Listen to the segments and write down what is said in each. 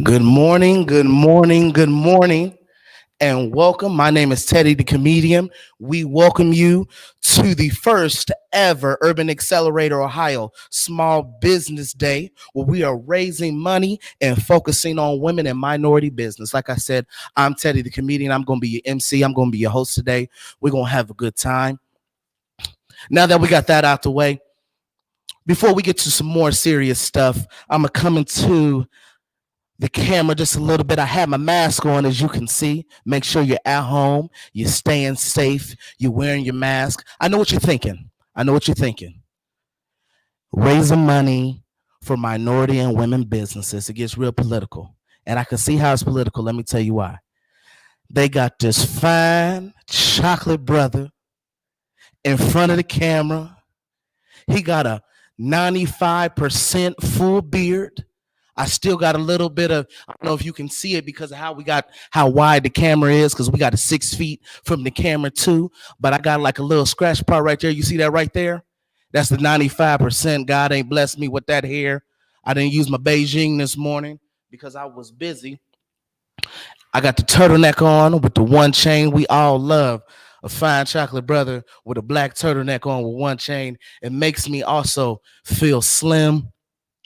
Good morning, good morning, good morning, and welcome. My name is Teddy the Comedian. We welcome you to the first ever Urban Accelerator Ohio Small Business Day, where we are raising money and focusing on women and minority business. Like I said, I'm Teddy the Comedian. I'm going to be your MC, I'm going to be your host today. We're going to have a good time. Now that we got that out the way, before we get to some more serious stuff, I'm going to come into the camera just a little bit. I have my mask on, as you can see. Make sure you're at home, you're staying safe, you're wearing your mask. I know what you're thinking. I know what you're thinking. Raising money for minority and women businesses. It gets real political. And I can see how it's political. Let me tell you why. They got this fine chocolate brother in front of the camera. He got a 95% full beard. I still got a little bit of, I don't know if you can see it because of how wide the camera is, because we got a 6 feet from the camera too. But I got like a little scratch part right there. You see that right there? That's the 95%. God ain't blessed me with that hair. I didn't use my Beijing this morning because I was busy. I got the turtleneck on with the one chain. We all love a fine chocolate brother with a black turtleneck on with one chain. It makes me also feel slim.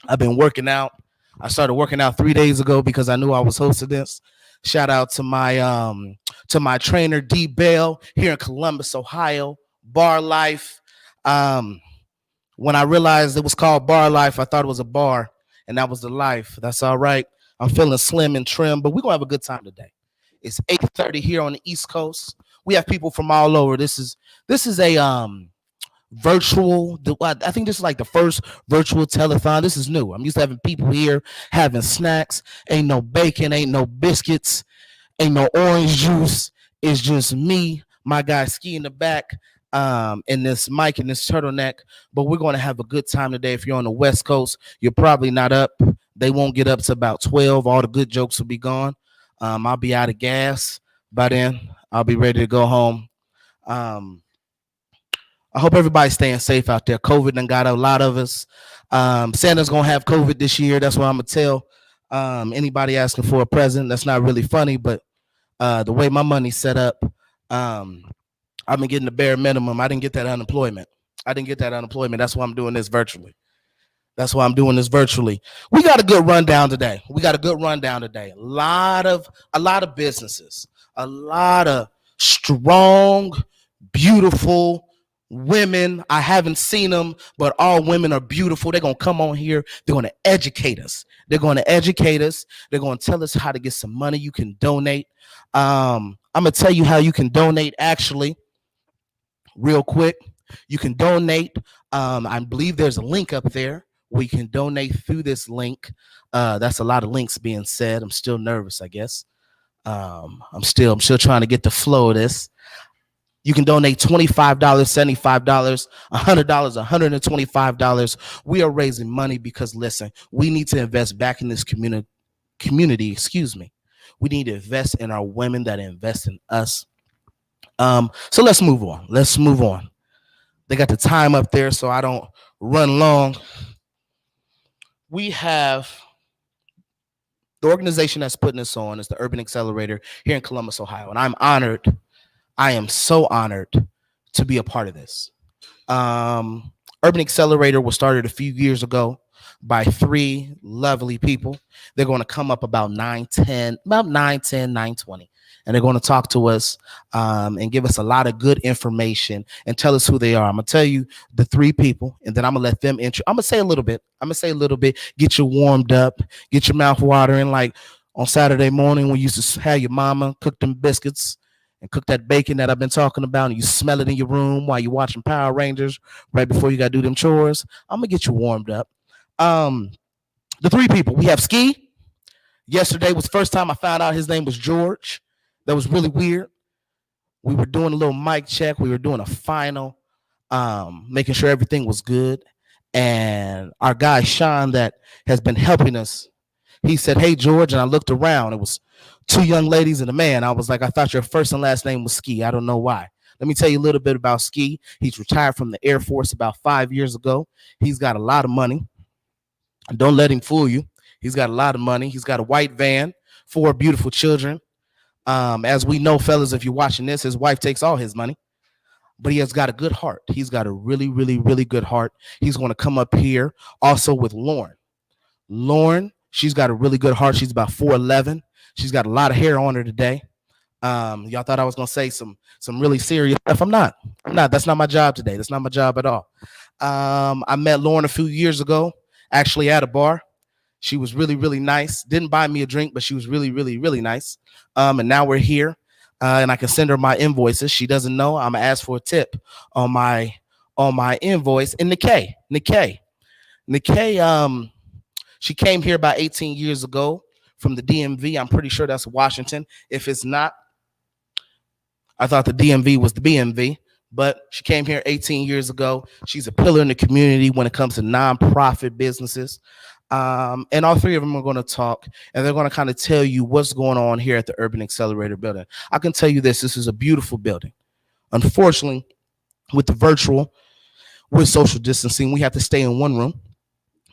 I've been working out. I started working out 3 days ago because I knew I was hosting this. Shout out to my trainer D Bell here in Columbus, Ohio. Bar Life. Um, when I realized it was called Bar Life, I thought it was a bar, and that was the life. That's all right. I'm feeling slim and trim, but we're gonna have a good time today. It's 8:30 here on the East Coast. We have people from all over. This is a virtual. I think this is like the first virtual telethon. This is new. I'm used to having people here having snacks. Ain't no bacon, ain't no biscuits, ain't no orange juice. It's just me, my guy Ski in the back, and this mic and this turtleneck. But we're going to have a good time today. If you're on the West Coast, you're probably not up. They won't get up to about 12. All the good jokes will be gone. I'll be out of gas by then. I'll be ready to go home. Um, I hope everybody's staying safe out there. COVID done got a lot of us. Santa's gonna have COVID this year. That's what I'm gonna tell anybody asking for a present. That's not really funny, but the way my money's set up, um, I've been getting the bare minimum. I didn't get that unemployment. I didn't get that unemployment. That's why I'm doing this virtually. That's why I'm doing this virtually. We got a good rundown today. A lot of businesses, a lot of strong, beautiful women. I haven't seen them, but all women are beautiful. They're gonna come on here. They're gonna educate us. They're gonna tell us how to get some money. You can donate. I'm gonna tell you how you can donate. Actually, real quick, you can donate. I believe there's a link up there where you can donate through this link. That's a lot of links being said. I'm still nervous, I guess. I'm still trying to get the flow of this. You can donate $25, $75, $100, $125. We are raising money because listen, we need to invest back in this community, excuse me. We need to invest in our women that invest in us. So let's move on. They got the time up there so I don't run long. We have the organization that's putting this on is the Urban Accelerator here in Columbus, Ohio. And I'm honored. I am so honored to be a part of this. Urban Accelerator was started a few years ago by three lovely people. They're going to come up about 9:20, and they're going to talk to us and give us a lot of good information and tell us who they are. I'm going to tell you the three people, and then I'm going to let them I'm going to say a little bit. Get you warmed up, get your mouth watering, like on Saturday morning when you used to have your mama cook them biscuits and cook that bacon that I've been talking about, and you smell it in your room while you're watching Power Rangers right before you got to do them chores. I'm going to get you warmed up. The three people, we have Ski. Yesterday was the first time I found out his name was George. That was really weird. We were doing a little mic check. We were doing a final, making sure everything was good. And our guy, Sean, that has been helping us, he said, "Hey, George." And I looked around. It was two young ladies and a man. I was like, I thought your first and last name was Ski. I don't know why. Let me tell you a little bit about Ski. He's retired from the Air Force about 5 years ago. He's got a lot of money. Don't let him fool you. He's got a lot of money. He's got a white van, 4 beautiful children. As we know, fellas, if you're watching this, his wife takes all his money, but he has got a good heart. He's got a really, really, really good heart. He's going to come up here also with Lauren. Lauren, she's got a really good heart. She's about 4'11". She's got a lot of hair on her today. Y'all thought I was gonna say some really serious stuff. I'm not. That's not my job today. That's not my job at all. I met Lauren a few years ago, actually at a bar. She was really, really nice. Didn't buy me a drink, but she was really, really, really nice. And now we're here, and I can send her my invoices. She doesn't know. I'm gonna ask for a tip on my invoice. And Nikkei, she came here about 18 years ago from the DMV. I'm pretty sure that's Washington. If it's not, I thought the DMV was the BMV, but she came here 18 years ago. She's a pillar in the community when it comes to nonprofit businesses. And all 3 of them are going to talk, and they're going to kind of tell you what's going on here at the Urban Accelerator building. I can tell you this is a beautiful building. Unfortunately, with social distancing, we have to stay in one room.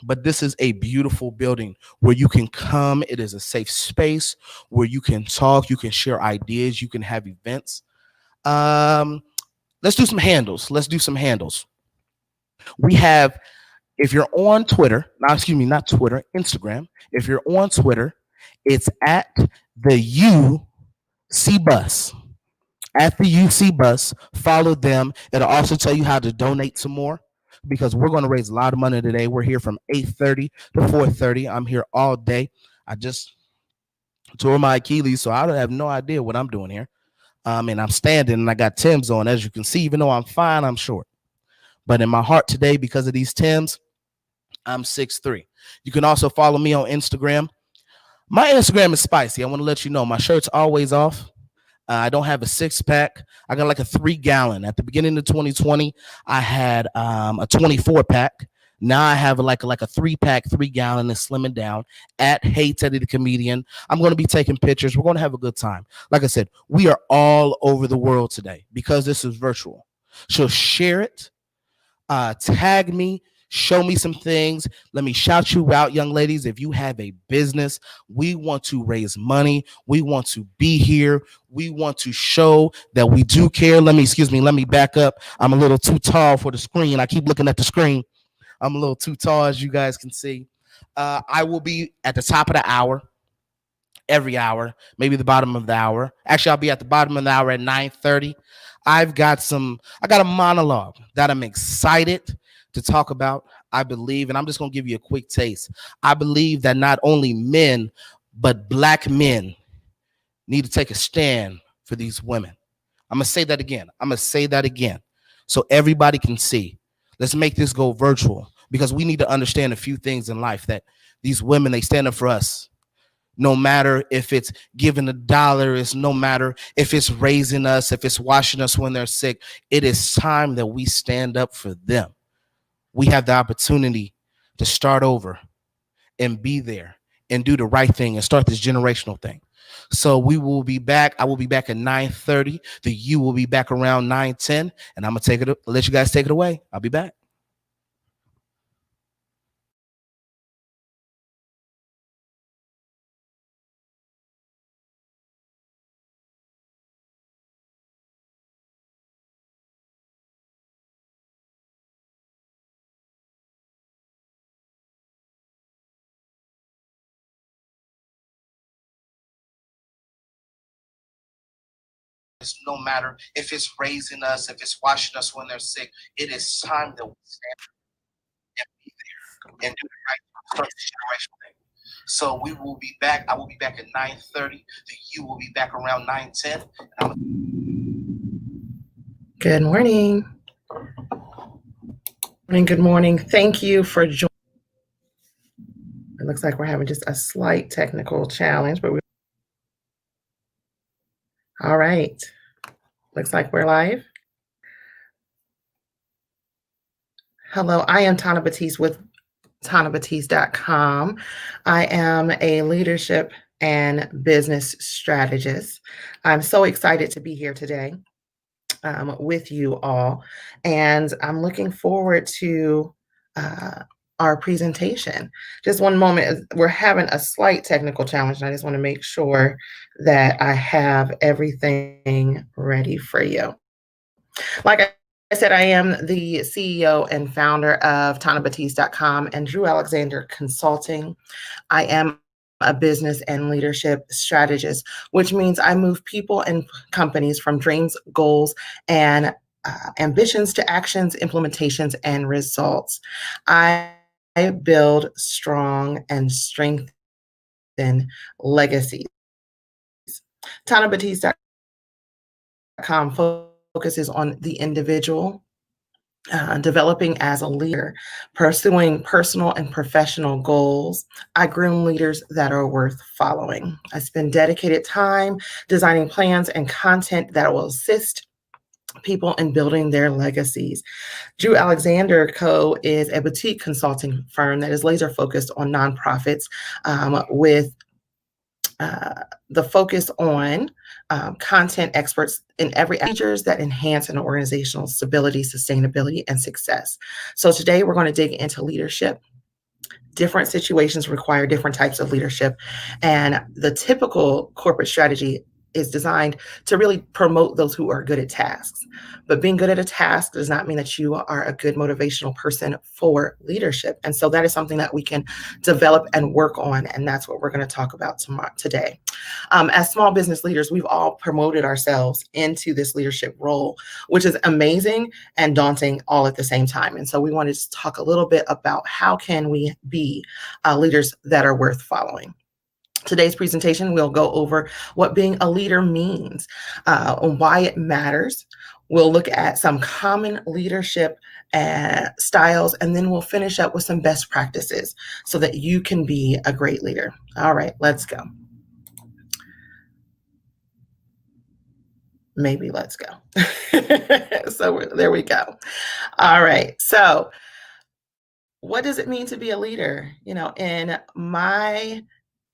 But this is a beautiful building where you can come. It is a safe space where you can talk, you can share ideas, you can have events. Let's do some handles. We have, if you're on Twitter, not Twitter, Instagram. If you're on Twitter, it's at the UC Bus. At the UC Bus, follow them. It'll also tell you how to donate some more, because we're going to raise a lot of money today. We're here from 8:30 to 4:30. I'm here all day. I just tore my Achilles, so I have no idea what I'm doing here. And I'm standing, and I got Timbs on. As you can see, even though I'm fine, I'm short. But in my heart today, because of these Timbs, I'm 6'3". You can also follow me on Instagram. My Instagram is spicy. I want to let you know my shirt's always off. I don't have a 6-pack. I got like a 3-gallon. At the beginning of 2020, I had a 24-pack. Now I have like a 3-pack, 3-gallon, and slimming down. At Hey Teddy the Comedian. I'm going to be taking pictures. We're going to have a good time. Like I said, we are all over the world today because this is virtual. So share it. Tag me. Show me some things. Let me shout you out, young ladies. If you have a business, we want to raise money. We want to be here. We want to show that we do care. Let me back up. I'm a little too tall for the screen. I keep looking at the screen. I'm a little too tall, as you guys can see. I will be at the top of the hour, every hour, maybe the bottom of the hour. Actually, I'll be at the bottom of the hour at 9:30. I got a monologue that I'm excited to talk about. I believe, and I'm just going to give you a quick taste. I believe that not only men, but Black men need to take a stand for these women. I'm going to say that again. So everybody can see. Let's make this go virtual, because we need to understand a few things in life, that these women, they stand up for us. No matter if it's giving $1, it's no matter if it's raising us, if it's washing us when they're sick. It is time that we stand up for them. We have the opportunity to start over and be there and do the right thing and start this generational thing. So we will be back. I will be back at 9:30. The U will be back around 9:10, and I'm gonna let you guys take it away. I'll be back. No matter if it's raising us, if it's washing us when they're sick, it is time that we stand and be there and do the right thing, start this generational thing. So we will be back. I will be back at 9:30. The U will be back around 9:10. Good morning. Good morning. Thank you for joining. It looks like we're having just a slight technical challenge, but all right. Looks like we're live. Hello, I am Tana Batiste with TanaBatiste.com. I am a leadership and business strategist. I'm so excited to be here today with you all, and I'm looking forward to our presentation. Just one moment. We're having a slight technical challenge, and I just want to make sure that I have everything ready for you. Like I said, I am the CEO and founder of TanaBatiste.com and Drew Alexander Consulting. I am a business and leadership strategist, which means I move people and companies from dreams, goals, and ambitions to actions, implementations, and results. I build strong and strengthen legacies. TanaBatiste.com focuses on the individual, developing as a leader, pursuing personal and professional goals. I groom leaders that are worth following. I spend dedicated time designing plans and content that will assist people in building their legacies. Drew Alexander Co. is a boutique consulting firm that is laser focused on nonprofits with the focus on content experts in every features that enhance an organizational stability, sustainability, and success. So today we're going to dig into leadership. Different situations require different types of leadership, and the typical corporate strategy is designed to really promote those who are good at tasks. But being good at a task does not mean that you are a good motivational person for leadership. And so that is something that we can develop and work on. And that's what we're going to talk about today. As small business leaders, we've all promoted ourselves into this leadership role, which is amazing and daunting all at the same time. And so we wanted to talk a little bit about how can we be leaders that are worth following. Today's presentation, we'll go over what being a leader means, why it matters. We'll look at some common leadership styles, and then we'll finish up with some best practices so that you can be a great leader. All right, let's go. Maybe let's go. So there we go. All right. So what does it mean to be a leader? In my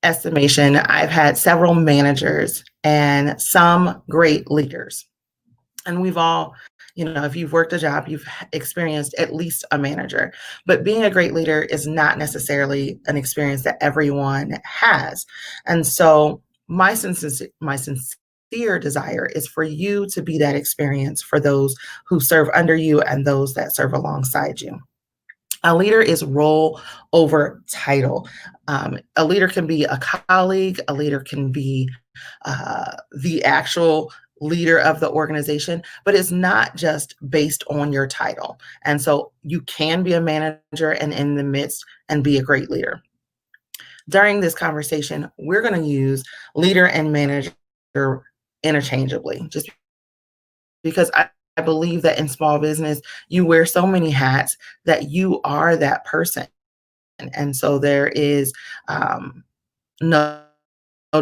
estimation, I've had several managers and some great leaders. And we've all, if you've worked a job, you've experienced at least a manager. But being a great leader is not necessarily an experience that everyone has. And so my sincere desire is for you to be that experience for those who serve under you and those that serve alongside you. A leader is role over title. A leader can be a colleague, a leader can be the actual leader of the organization, but it's not just based on your title. And so you can be a manager and in the midst and be a great leader. During this conversation, we're going to use leader and manager interchangeably, just because I believe that in small business, you wear so many hats that you are that person. And so there is no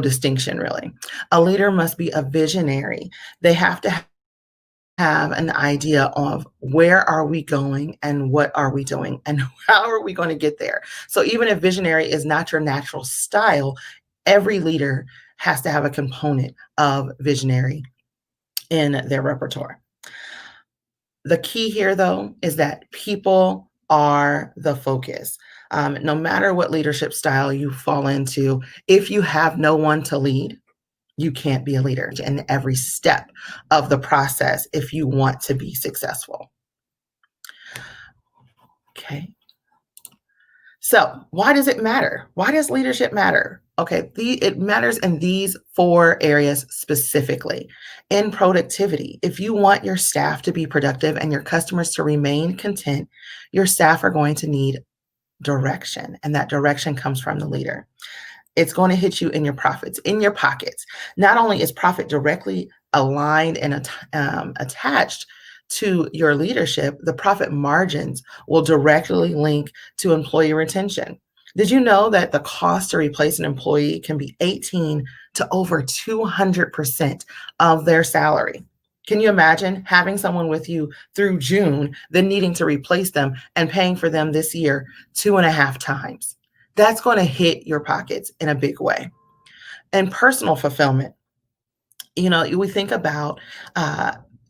distinction, really. A leader must be a visionary. They have to have an idea of where are we going and what are we doing and how are we going to get there. So even if visionary is not your natural style, every leader has to have a component of visionary in their repertoire. The key here, though, is that people are the focus. No matter what leadership style you fall into, if you have no one to lead, you can't be a leader in every step of the process if you want to be successful. Okay. So why does it matter? Why does leadership matter? Okay, it matters in these 4 areas specifically. In productivity, if you want your staff to be productive and your customers to remain content, your staff are going to need direction, and that direction comes from the leader. It's going to hit you in your profits, in your pockets. Not only is profit directly aligned and attached to your leadership, the profit margins will directly link to employee retention. Did you know that the cost to replace an employee can be 18 to over 200% of their salary? Can you imagine having someone with you through June, then needing to replace them and paying for them this year 2.5 times? That's going to hit your pockets in a big way. And personal fulfillment, we think about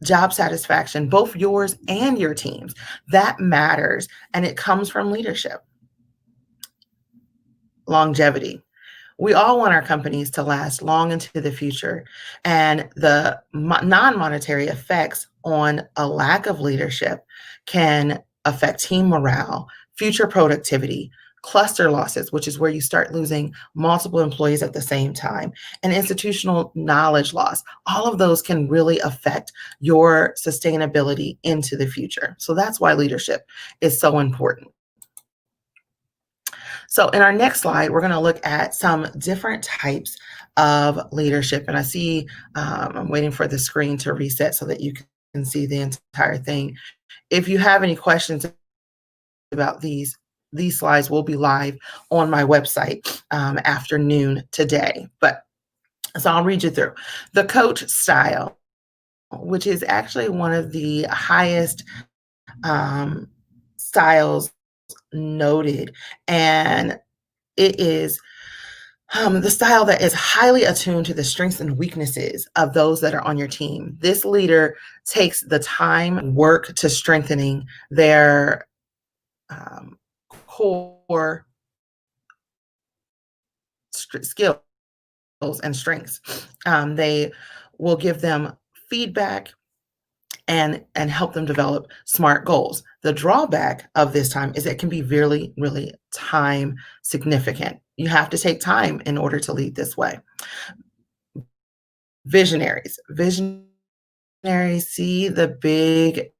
job satisfaction, both yours and your team's. That matters, and it comes from leadership. longevity. We all want our companies to last long into the future, and the non-monetary effects on a lack of leadership can affect team morale, future productivity, cluster losses, which is where you start losing multiple employees at the same time, and institutional knowledge loss. All of those can really affect your sustainability into the future. So that's why leadership is so important. So in our next slide, we're going to look at some different types of leadership. And I see, I'm waiting for the screen to reset so that you can see the entire thing. If you have any questions about these slides will be live on my website afternoon today. But so I'll read you through. The coach style, which is actually one of the highest styles noted, and it is the style that is highly attuned to the strengths and weaknesses of those that are on your team. This leader takes the time, work to strengthening their core skills and strengths. They will give them feedback and help them develop SMART goals. The drawback of this time is it can be really, really time significant. You have to take time in order to lead this way. Visionaries see the big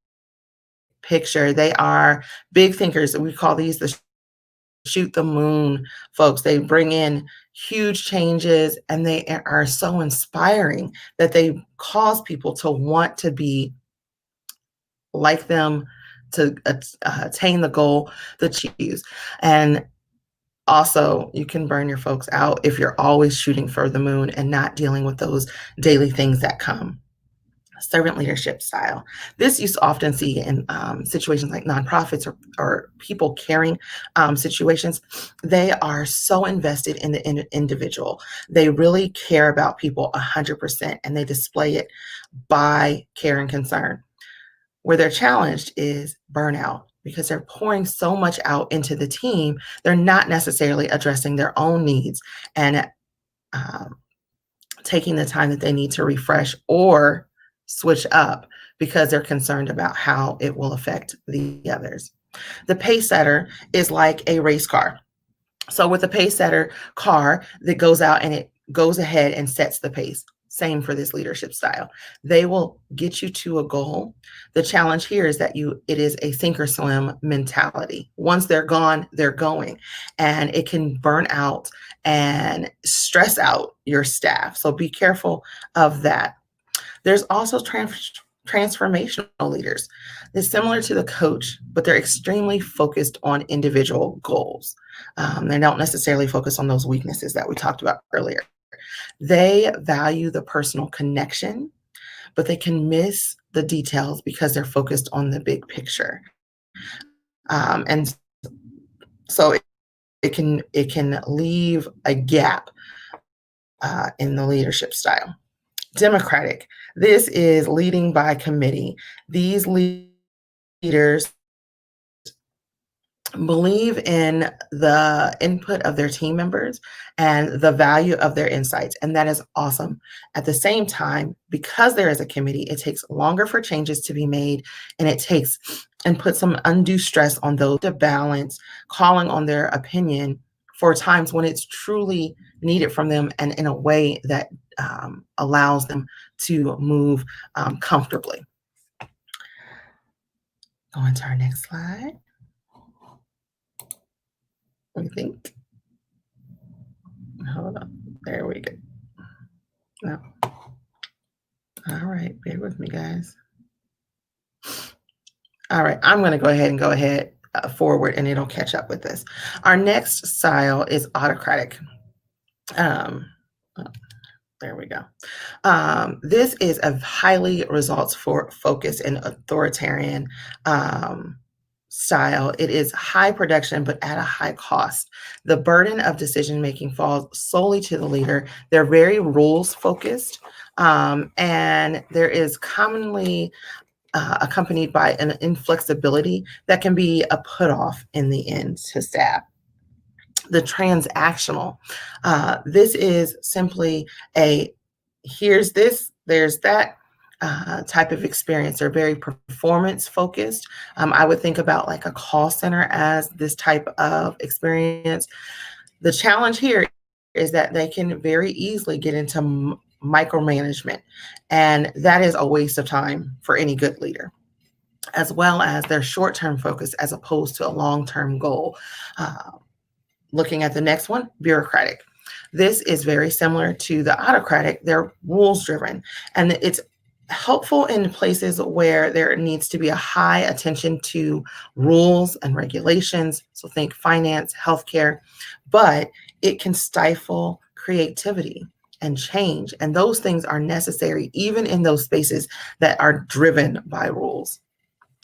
picture. They are big thinkers. We call these the shoot the moon folks. They bring in huge changes, and they are so inspiring that they cause people to want to be like them, to attain the goal, the achieve. And also, you can burn your folks out if you're always shooting for the moon and not dealing with those daily things that come. Servant leadership style. This you often see in situations like nonprofits or people caring situations. They are so invested in the individual. They really care about people 100%, and they display it by care and concern. Where they're challenged is burnout, because they're pouring so much out into the team, they're not necessarily addressing their own needs and taking the time that they need to refresh or switch up because they're concerned about how it will affect the others. The pace setter is like a race car. So with a pace setter car that goes out and it goes ahead and sets the pace. Same for this leadership style. They will get you to a goal. The challenge here is that it is a sink or swim mentality. Once they're gone, they're going, and it can burn out and stress out your staff. So be careful of that. There's also transformational leaders. They're similar to the coach, but they're extremely focused on individual goals. They don't necessarily focus on those weaknesses that we talked about earlier. They value the personal connection, but they can miss the details because they're focused on the big picture. And so it can leave a gap in the leadership style. Democratic. This is leading by committee. These leaders believe in the input of their team members and the value of their insights, and that is awesome. At the same time, because there is a committee, it takes longer for changes to be made, and it puts some undue stress on those to balance calling on their opinion for times when it's truly needed from them and in a way that allows them to move comfortably. Going to our next slide. Let me think. Hold on. There we go. No. All right. Bear with me, guys. All right. I'm going to go ahead forward, and it'll catch up with this. Our next style is autocratic. There we go. This is a highly results focused and authoritarian style. It is high production, but at a high cost. The burden of decision-making falls solely to the leader. They're very rules focused, and there is commonly accompanied by an inflexibility that can be a put off in the end to staff. The transactional. This is simply a here's this, there's that type of experience. They're very performance focused. I would think about like a call center as this type of experience. The challenge here is that they can very easily get into micromanagement, and that is a waste of time for any good leader, as well as their short-term focus as opposed to a long-term goal. Looking at the next one, bureaucratic. This is very similar to the autocratic. They're rules driven, and it's helpful in places where there needs to be a high attention to rules and regulations. So think finance, healthcare, but it can stifle creativity and change. And those things are necessary even in those spaces that are driven by rules.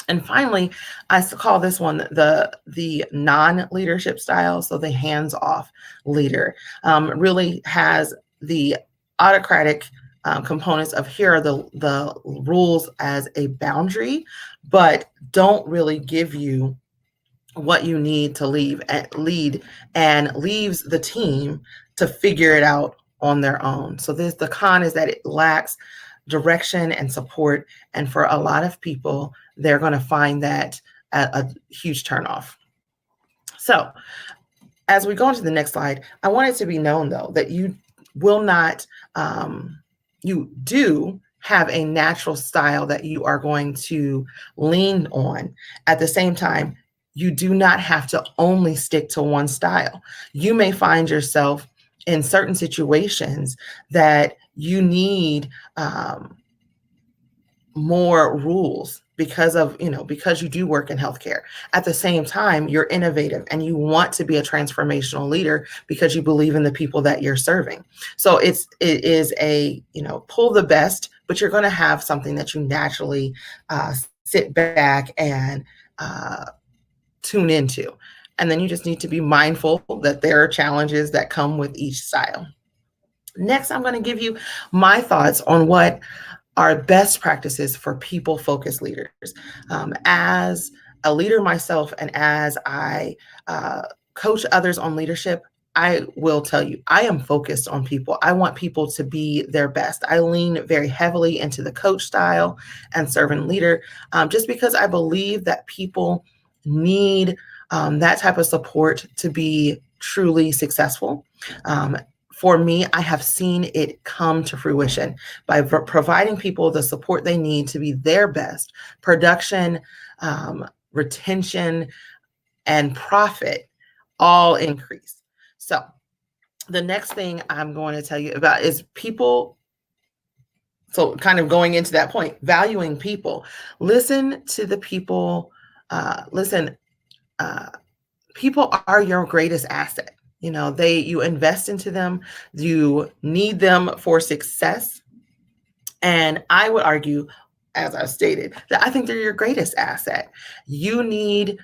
And finally, I call this one the non-leadership style. So the hands-off leader really has the autocratic components of here are the rules as a boundary, but don't really give you what you need to lead, and leaves the team to figure it out on their own. So the con is that it lacks direction and support. And for a lot of people, they're going to find that a huge turnoff. So as we go into the next slide, I want it to be known, though, that you will not, you do have a natural style that you are going to lean on. At the same time, you do not have to only stick to one style. You may find yourself in certain situations that you need more rules because you do work in healthcare. At the same time, you're innovative and you want to be a transformational leader because you believe in the people that you're serving. So it is a, pull the best, but you're going to have something that you naturally sit back and tune into. And then you just need to be mindful that there are challenges that come with each style. Next, I'm going to give you my thoughts on what are best practices for people-focused leaders. As a leader myself, and as I coach others on leadership, I will tell you, I am focused on people. I want people to be their best. I lean very heavily into the coach style and servant leader, just because I believe that people need that type of support to be truly successful. For me, I have seen it come to fruition by providing people the support they need to be their best. Production, retention, and profit all increase. So the next thing I'm going to tell you about is people. So kind of going into that point, valuing people. Listen to the people. People are your greatest asset. You invest into them, you need them for success. And I would argue, as I've stated, that I think they're your greatest asset. You need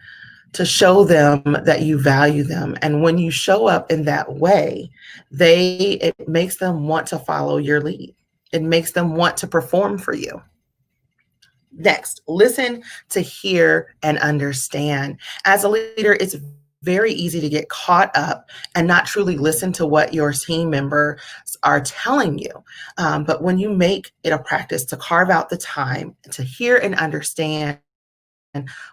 to show them that you value them. And when you show up in that way, it makes them want to follow your lead. It makes them want to perform for you. Next, listen to hear and understand. As a leader, it's very easy to get caught up and not truly listen to what your team members are telling you. But when you make it a practice to carve out the time to hear and understand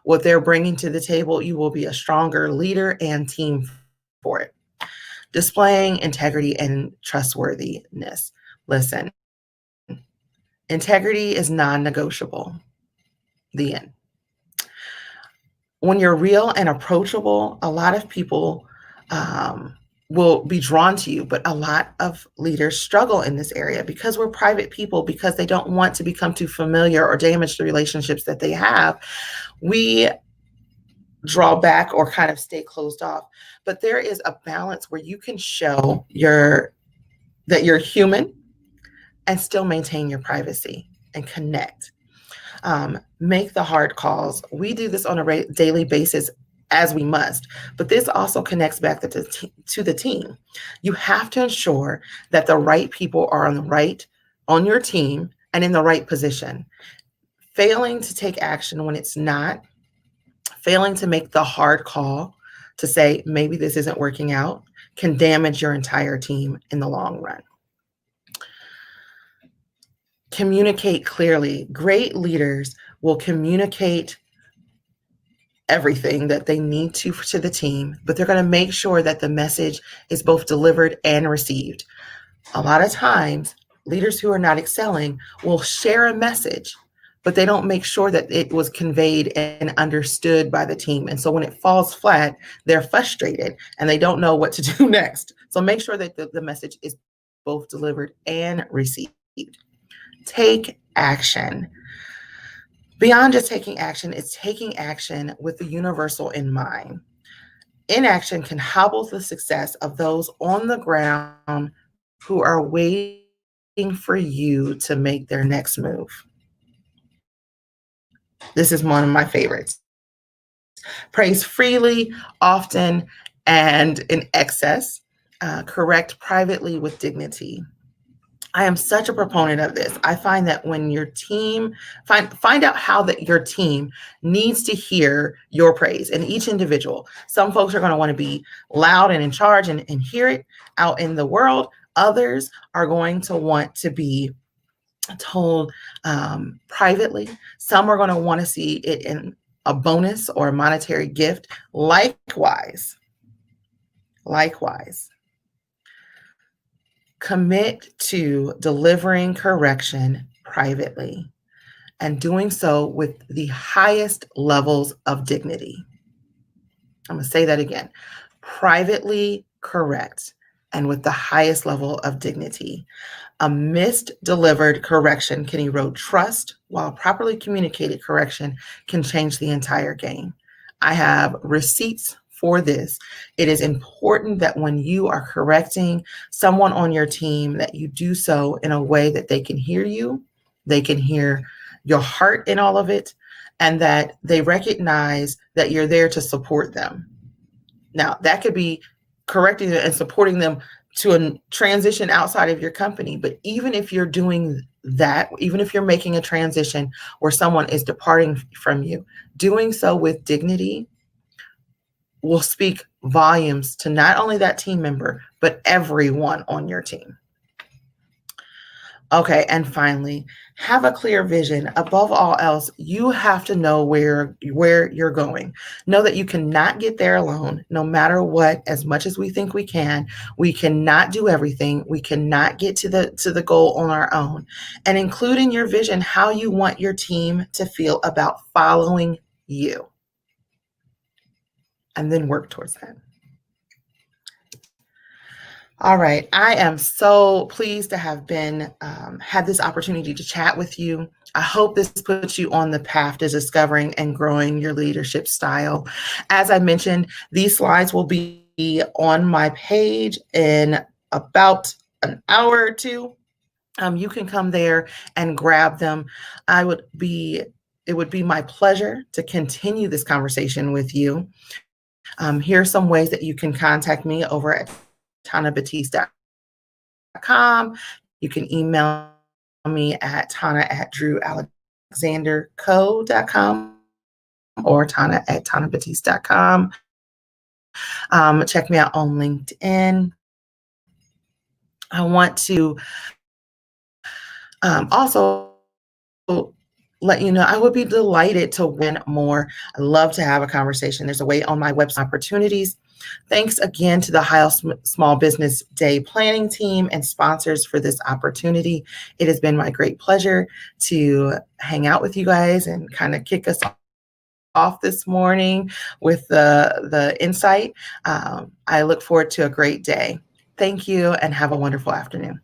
what they're bringing to the table, you will be a stronger leader and team for it. Displaying integrity and trustworthiness. Listen, integrity is non-negotiable. The end. When you're real and approachable, a lot of people will be drawn to you, but a lot of leaders struggle in this area because we're private people, because they don't want to become too familiar or damage the relationships that they have. We draw back or kind of stay closed off. But there is a balance where you can show that you're human and still maintain your privacy and connect. Make the hard calls. We do this on a daily basis as we must, but this also connects back to the team. You have to ensure that the right people are on your team and in the right position. Failing to take action when it's not, failing to make the hard call to say, maybe this isn't working out, can damage your entire team in the long run. Communicate clearly. Great leaders will communicate everything that they need to the team, but they're going to make sure that the message is both delivered and received. A lot of times, leaders who are not excelling will share a message, but they don't make sure that it was conveyed and understood by the team. And so when it falls flat, they're frustrated and they don't know what to do next. So make sure that the message is both delivered and received. Take action. Beyond just taking action, it's taking action with the universal in mind. Inaction can hobble the success of those on the ground who are waiting for you to make their next move. This is one of my favorites. Praise freely, often, and in excess. Correct privately with dignity. I am such a proponent of this. I find that when your team, find out how that your team needs to hear your praise, and each individual. Some folks are going to want to be loud and in charge and hear it out in the world. Others are going to want to be told privately. Some are going to want to see it in a bonus or a monetary gift. Likewise, commit to delivering correction privately and doing so with the highest levels of dignity. I'm going to say that again. Privately correct and with the highest level of dignity. A misdelivered correction can erode trust, while properly communicated correction can change the entire game. I have receipts for this. It is important that when you are correcting someone on your team, that you do so in a way that they can hear you, they can hear your heart in all of it, and that they recognize that you're there to support them. Now, that could be correcting and supporting them to a transition outside of your company. But even if you're doing that, even if you're making a transition where someone is departing from you, doing so with dignity will speak volumes to not only that team member, but everyone on your team. Okay, and finally, have a clear vision. Above all else, you have to know where you're going. Know that you cannot get there alone, no matter what. As much as we think we cannot do everything. We cannot get to the goal on our own. And include in your vision how you want your team to feel about following you. And then work towards that. All right. I am so pleased to have had this opportunity to chat with you. I hope this puts you on the path to discovering and growing your leadership style. As I mentioned, these slides will be on my page in about an hour or two. You can come there and grab them. It would be my pleasure to continue this conversation with you. Here are some ways that you can contact me over at TanaBatiste.com. You can email me at tana@drewalexanderco.com or tana@tanabatiste.com. Check me out on LinkedIn. I want to also let you know, I would be delighted to win more. I love to have a conversation. There's a way on my website opportunities. Thanks again to the Ohio Small Business Day planning team and sponsors for this opportunity. It has been my great pleasure to hang out with you guys and kind of kick us off this morning with the insight. I look forward to a great day. Thank you and have a wonderful afternoon.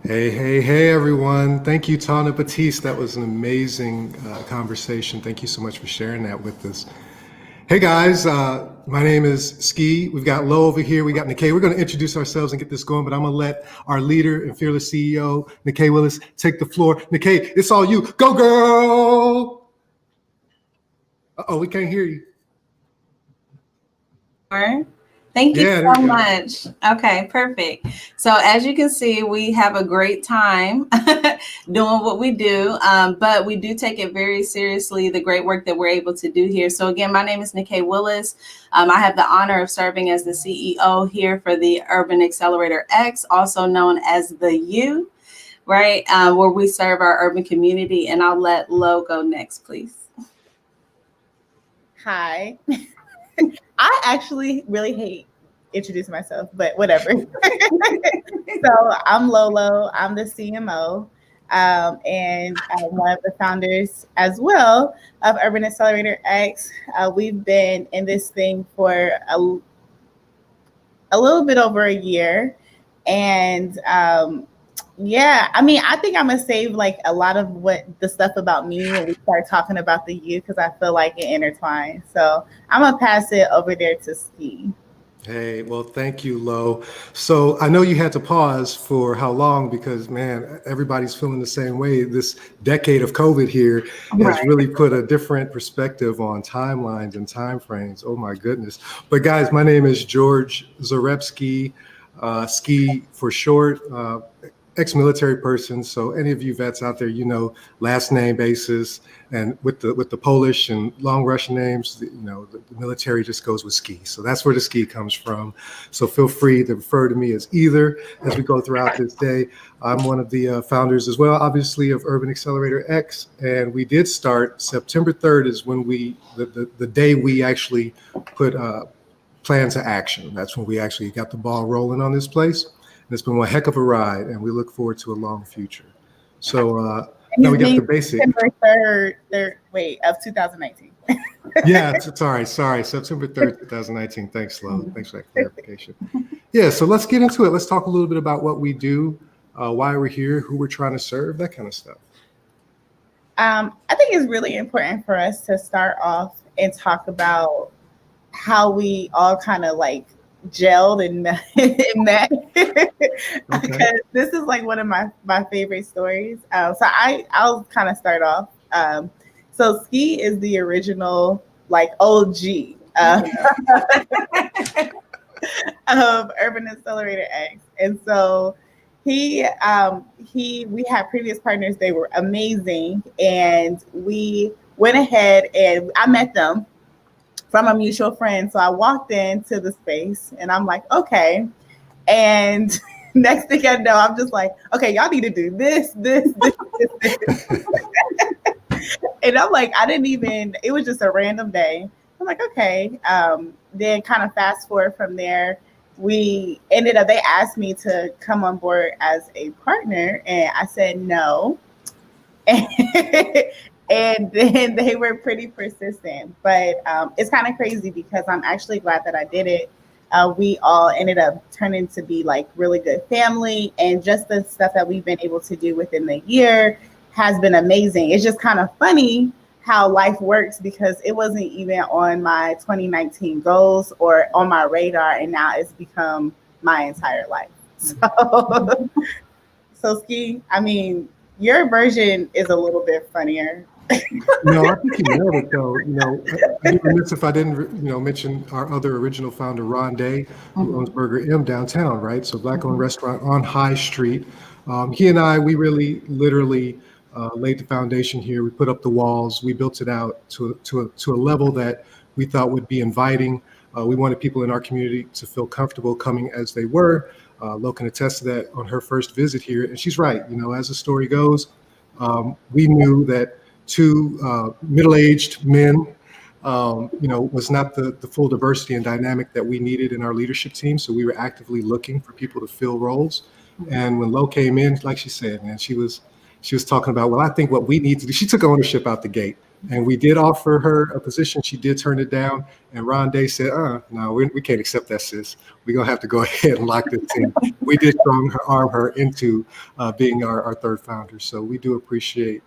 Hey, everyone. Thank you, Tana Batiste. That was an amazing conversation. Thank you so much for sharing that with us. Hey, guys. My name is Ski. We've got Lo over here. We got Nikkei. We're going to introduce ourselves and get this going, but I'm going to let our leader and fearless CEO, Nikkei Willis, take the floor. Nikkei, it's all you. Go, girl. Uh-oh, we can't hear you. Thank you Yeah, there so we go. much. Okay, perfect. So as you can see, we have a great time doing what we do, but we do take it very seriously, the great work that we're able to do here. So again, my name is Nikkei Willis. I have the honor of serving as the CEO here for the Urban Accelerator X, also known as the U, right? Where we serve our urban community. And I'll let Lo go next, please. Hi. I actually really hate introducing myself, but whatever. So I'm Lolo. I'm the CMO, and I'm one of the founders as well of Urban Accelerator X. We've been in this thing for a little bit over a year, and yeah, I mean, I think I'm gonna save like a lot of what the stuff about me when we start talking about the youth because I feel like it intertwines. So I'm gonna pass it over there to Ski. Hey, well, thank you, Lo. So I know you had to pause for how long because, man, everybody's feeling the same way. This decade of COVID here has really put a different perspective on timelines and timeframes. Oh, my goodness. But guys, my name is George Zarepski, Ski for short. Ex-military person, so any of you vets out there, you know, last name basis, and with the Polish and long Russian names, you know, the military just goes with Ski. So that's where the Ski comes from. So feel free to refer to me as either as we go throughout this day. I'm one of the founders as well, obviously, of Urban Accelerator X, and we did start September 3rd is when the day we actually put plan to action. That's when we actually got the ball rolling on this place. It's been one heck of a ride, and we look forward to a long future. So now we got the basic. September 3rd, of 2019. Yeah, sorry, September 3rd, 2019. Thanks, Lo. Thanks for that clarification. Yeah, so let's get into it. Let's talk a little bit about what we do, why we're here, who we're trying to serve, that kind of stuff. I think it's really important for us to start off and talk about how we all kind of like gelled and met because this is like one of my favorite stories. So I'll kind of start off. So Ski is the original like OG of Urban Accelerator X, and so we had previous partners. They were amazing, and we went ahead and I met them from a mutual friend. So I walked into the space and I'm like, okay. And next thing I know, I'm just like, okay, y'all need to do this. And I'm like, it was just a random day. I'm like, okay. Then kind of fast forward from there, they asked me to come on board as a partner and I said no. And then they were pretty persistent, but it's kind of crazy because I'm actually glad that I did it. We all ended up turning to be like really good family, and just the stuff that we've been able to do within the year has been amazing. It's just kind of funny how life works because it wasn't even on my 2019 goals or on my radar, and now it's become my entire life. So Ski, I mean, your version is a little bit funnier. No, I think you nailed it though. You know, I'd be remiss if I didn't, mention our other original founder, Ron Day, who owns Burger M downtown, right? So Black-owned restaurant on High Street. He and I, we really literally laid the foundation here. We put up the walls. We built it out to a level that we thought would be inviting. We wanted people in our community to feel comfortable coming as they were. Lo can attest to that on her first visit here. And she's right. As the story goes, we knew that two middle-aged men, was not the full diversity and dynamic that we needed in our leadership team. So we were actively looking for people to fill roles. And when Lo came in, like she said, man, she was talking about, well, I think what we need to do, she took ownership out the gate. And we did offer her a position. She did turn it down. And Ron Day said, no, we can't accept that, sis. We're going to have to go ahead and lock this in. We did arm her into being our third founder. So we do appreciate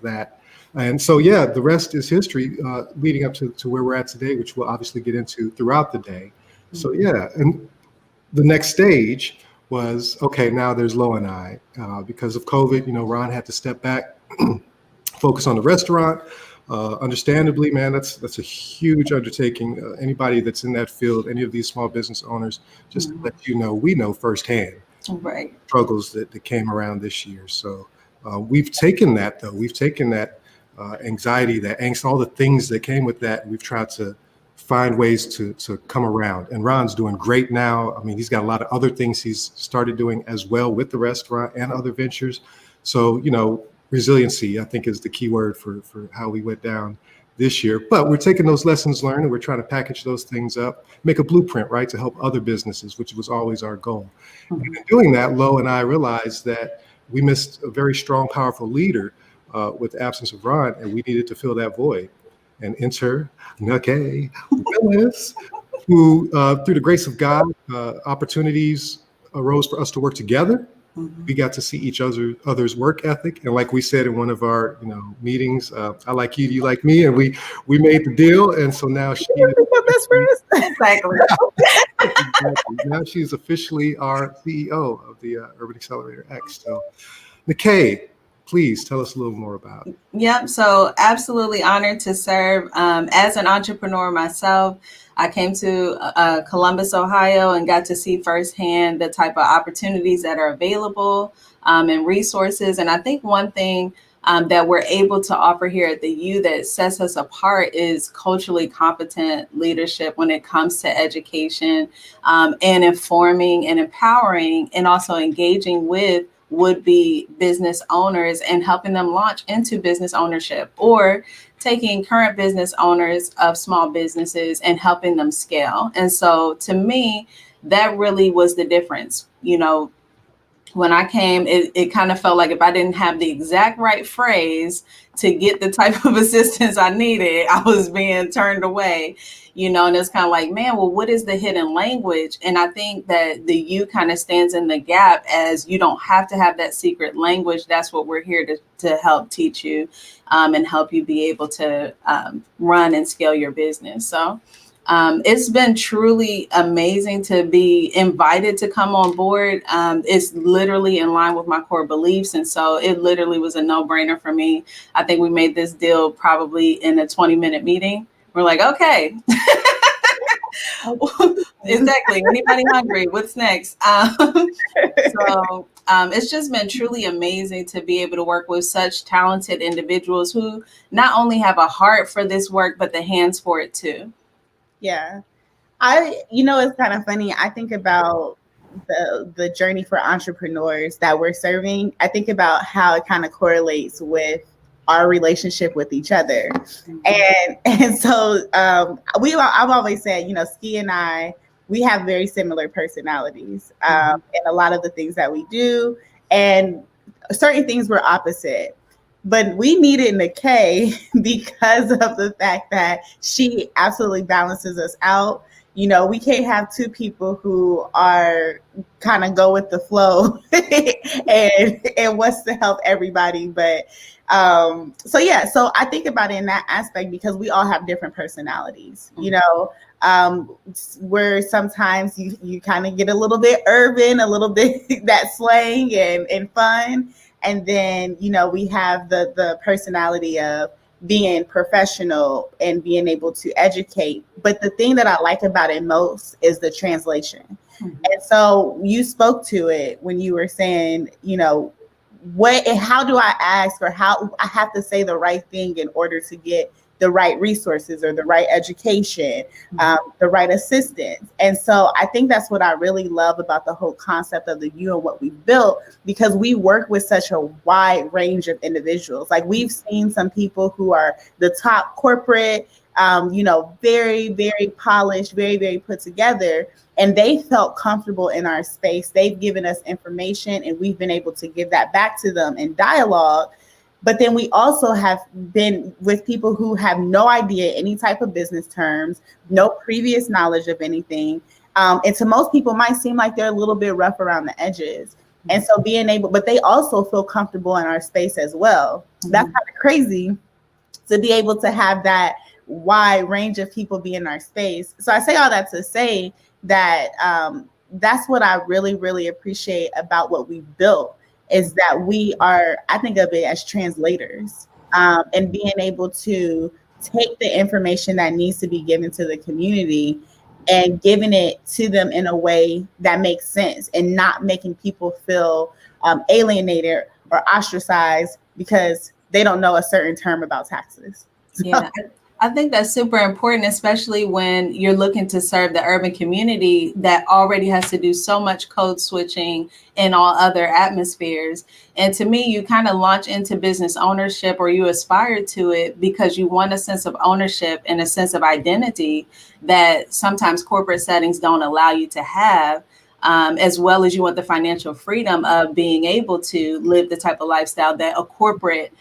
that. And so, yeah, the rest is history leading up to where we're at today, which we'll obviously get into throughout the day. So, yeah, and the next stage was, okay, now there's Lo and I. Because of COVID, Ron had to step back, focus on the restaurant. Understandably, man, that's a huge undertaking. Anybody that's in that field, any of these small business owners, just to let you know, we know firsthand Right. struggles that came around this year. So we've taken that, though. We've taken that anxiety, that angst, all the things that came with that. And we've tried to find ways to come around. And Ron's doing great now. I mean, he's got a lot of other things he's started doing as well with the restaurant and other ventures. So, resiliency, I think, is the key word for how we went down this year. But we're taking those lessons learned and we're trying to package those things up, make a blueprint, right, to help other businesses, which was always our goal. And in doing that, Lo and I realized that we missed a very strong, powerful leader with the absence of Ron, and we needed to fill that void. And enter Nake Willis, who, through the grace of God, opportunities arose for us to work together. We got to see each other's work ethic, and like we said in one of our meetings, I like you, you like me, and we made the deal. And so now she Exactly. now she's officially our CEO of the Urban Accelerator X. So, Nake, please tell us a little more about it. Yep. So absolutely honored to serve. As an entrepreneur myself, I came to Columbus, Ohio, and got to see firsthand the type of opportunities that are available and resources. And I think one thing that we're able to offer here at the U that sets us apart is culturally competent leadership when it comes to education and informing and empowering and also engaging with would-be business owners and helping them launch into business ownership, or taking current business owners of small businesses and helping them scale. And so to me, that really was the difference. When I came, it kind of felt like if I didn't have the exact right phrase to get the type of assistance I needed, I was being turned away, and it's kind of like, man, well, what is the hidden language? And I think that the U kind of stands in the gap as you don't have to have that secret language. That's what we're here to help teach you and help you be able to run and scale your business. So it's been truly amazing to be invited to come on board. It's literally in line with my core beliefs. And so it literally was a no-brainer for me. I think we made this deal probably in a 20-minute meeting. We're like, okay, exactly. Anybody hungry? What's next? So it's just been truly amazing to be able to work with such talented individuals who not only have a heart for this work, but the hands for it too. Yeah. It's kind of funny. I think about the journey for entrepreneurs that we're serving. I think about how it kind of correlates with our relationship with each other. And so I've always said, Ski and I, we have very similar personalities in a lot of the things that we do. And certain things were opposite. But we needed Nake because of the fact that she absolutely balances us out. We can't have two people who are kind of go with the flow and wants to help everybody. But so I think about it in that aspect because we all have different personalities, where sometimes you kind of get a little bit urban, a little bit that slang and fun. And then, we have the personality of being professional and being able to educate. But the thing that I like about it most is the translation. Mm-hmm. And so you spoke to it when you were saying, how do I ask, or how I have to say the right thing in order to get the right resources or the right education, the right assistance. And so I think that's what I really love about the whole concept of the U and what we've built, because we work with such a wide range of individuals. Like we've seen some people who are the top corporate, very, very polished, very, very put together, and they felt comfortable in our space. They've given us information and we've been able to give that back to them in dialogue. But then we also have been with people who have no idea any type of business terms, no previous knowledge of anything. And to most people might seem like they're a little bit rough around the edges. And so but they also feel comfortable in our space as well. That's kind of crazy to be able to have that wide range of people be in our space. So I say all that to say that that's what I really, really appreciate about what we've built, is that we are, I think of it as translators. and being able to take the information that needs to be given to the community and giving it to them in a way that makes sense and not making people feel alienated or ostracized because they don't know a certain term about taxes. Yeah, I think that's super important, especially when you're looking to serve the urban community that already has to do so much code switching in all other atmospheres. And to me, you kind of launch into business ownership, or you aspire to it because you want a sense of ownership and a sense of identity that sometimes corporate settings don't allow you to have. As well as you want the financial freedom of being able to live the type of lifestyle that a corporate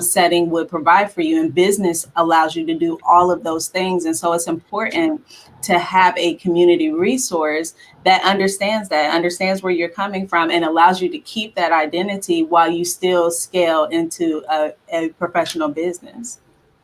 setting would provide for you. And business allows you to do all of those things. And so it's important to have a community resource that understands where you're coming from, and allows you to keep that identity while you still scale into a professional business.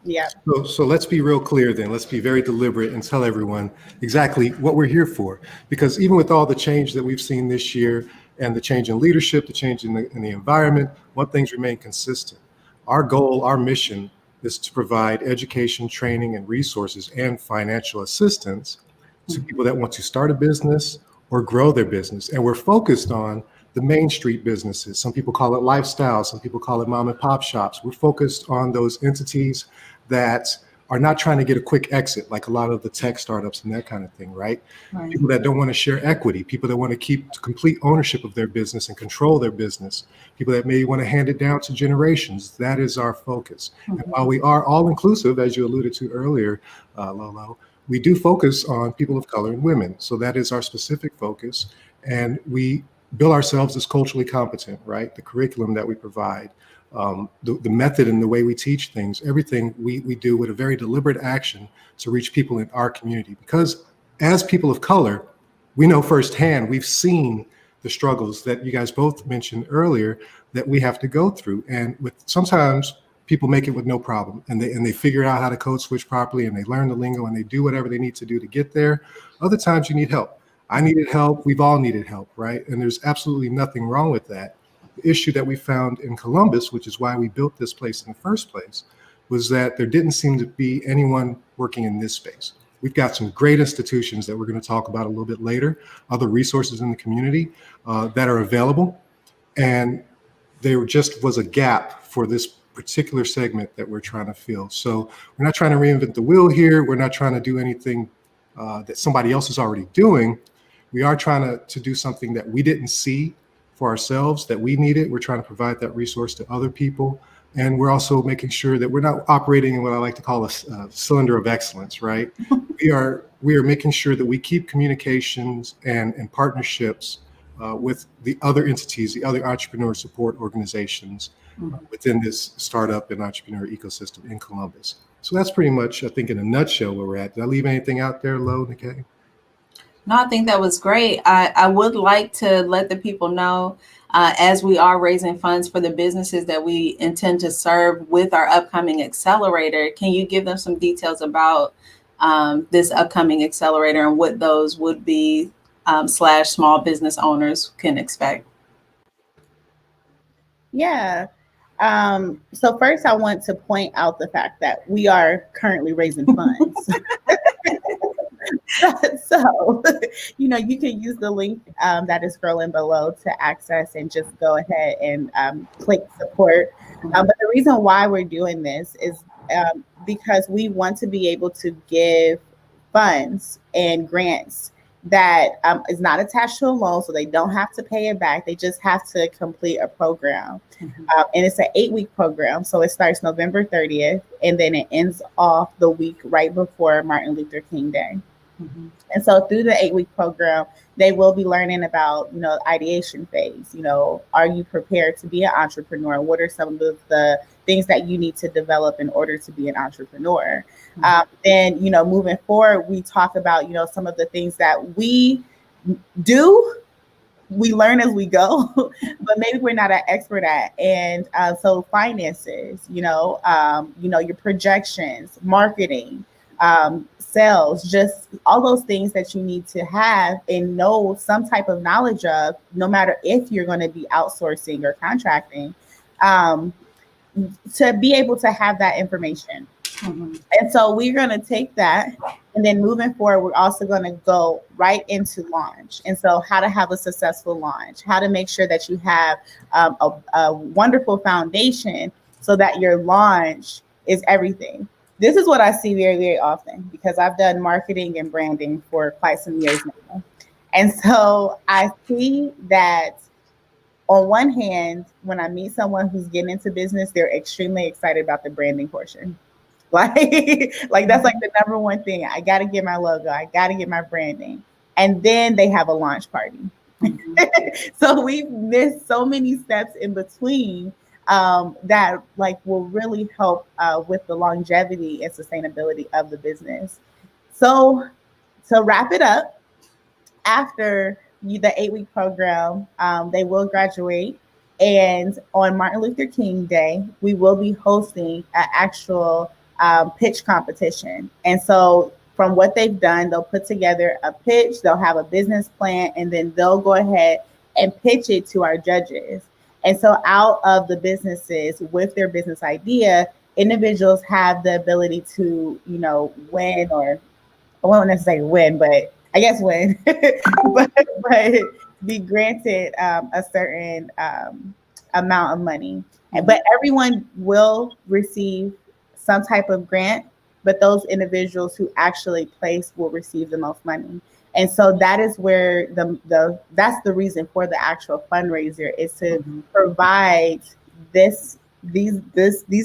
Yeah. So let's be real clear then. Let's be very deliberate and tell everyone exactly what we're here for. Because even with all the change that we've seen this year and the change in leadership, the change in the environment, one thing's remained consistent. Our goal, our mission is to provide education, training, and resources and financial assistance to people that want to start a business or grow their business. And we're focused on the Main Street businesses. Some people call it lifestyle, some people call it mom and pop shops. We're focused on those entities that are not trying to get a quick exit, like a lot of the tech startups and that kind of thing, right? People that don't want to share equity, people that want to keep complete ownership of their business and control their business, people that may want to hand it down to generations. That is our focus. And while we are all inclusive, as you alluded to earlier, Lolo, we do focus on people of color and women. So that is our specific focus. And we bill ourselves as culturally competent, right? The curriculum that we provide, the method and the way we teach things, everything we do with a very deliberate action to reach people in our community. Because as people of color, we know firsthand, we've seen the struggles that you guys both mentioned earlier that we have to go through. And with sometimes people make it with no problem, and they figure out how to code switch properly, and they learn the lingo, and they do whatever they need to do to get there. Other times you need help. I needed help. We've all needed help, right? And there's absolutely nothing wrong with that. The issue that we found in Columbus, which is why we built this place in the first place, was that there didn't seem to be anyone working in this space. We've got some great institutions that we're going to talk about a little bit later, other resources in the community that are available. And there just was a gap for this particular segment that we're trying to fill. So we're not trying to reinvent the wheel here. We're not trying to do anything that somebody else is already doing. We are trying to do something that we didn't see for ourselves that we needed. We're trying to provide that resource to other people. And we're also making sure that we're not operating in what I like to call a cylinder of excellence, right? We are making sure that we keep communications and partnerships with the other entities, the other entrepreneur support organizations within this startup and entrepreneur ecosystem in Columbus. So that's pretty much, I think, in a nutshell where we're at. Did I leave anything out there, Lo, Nikkei? No, I think that was great. I would like to let the people know, as we are raising funds for the businesses that we intend to serve with our upcoming accelerator, can you give them some details about this upcoming accelerator and what those would be / small business owners can expect? Yeah. So first, I want to point out the fact that we are currently raising funds. So, you can use the link that is scrolling below to access and just go ahead and click support. But the reason why we're doing this is because we want to be able to give funds and grants that is not attached to a loan, so they don't have to pay it back. They just have to complete a program. And it's an 8-week program. So it starts November 30th, and then it ends off the week right before Martin Luther King Day. And so through the 8-week program, they will be learning about, ideation phase. Are you prepared to be an entrepreneur? What are some of the things that you need to develop in order to be an entrepreneur? Then, moving forward, we talk about, some of the things that we do. We learn as we go, but maybe we're not an expert at. And so finances, your projections, marketing, sales, just all those things that you need to have and know some type of knowledge of, no matter if you're going to be outsourcing or contracting. to be able to have that information. Mhm. And so we're going to take that, and then moving forward, we're also going to go right into launch. And so how to have a successful launch, how to make sure that you have a wonderful foundation so that your launch is everything. This is what I see very, very often because I've done marketing and branding for quite some years now. And so I see that on one hand, when I meet someone who's getting into business, they're extremely excited about the branding portion. Like that's like the number one thing. I got to get my logo. I got to get my branding. And then they have a launch party. So we've missed so many steps in between that like will really help with the longevity and sustainability of the business. So to wrap it up, after the 8-week program, they will graduate. And on Martin Luther King Day, we will be hosting an actual pitch competition. And so from what they've done, they'll put together a pitch, they'll have a business plan, and then they'll go ahead and pitch it to our judges. And so out of the businesses with their business idea, individuals have the ability to, win, or I won't necessarily win, but I guess win, but be granted a certain amount of money. But everyone will receive some type of grant, but those individuals who actually place will receive the most money. And so that is where that's the reason for the actual fundraiser, is to provide these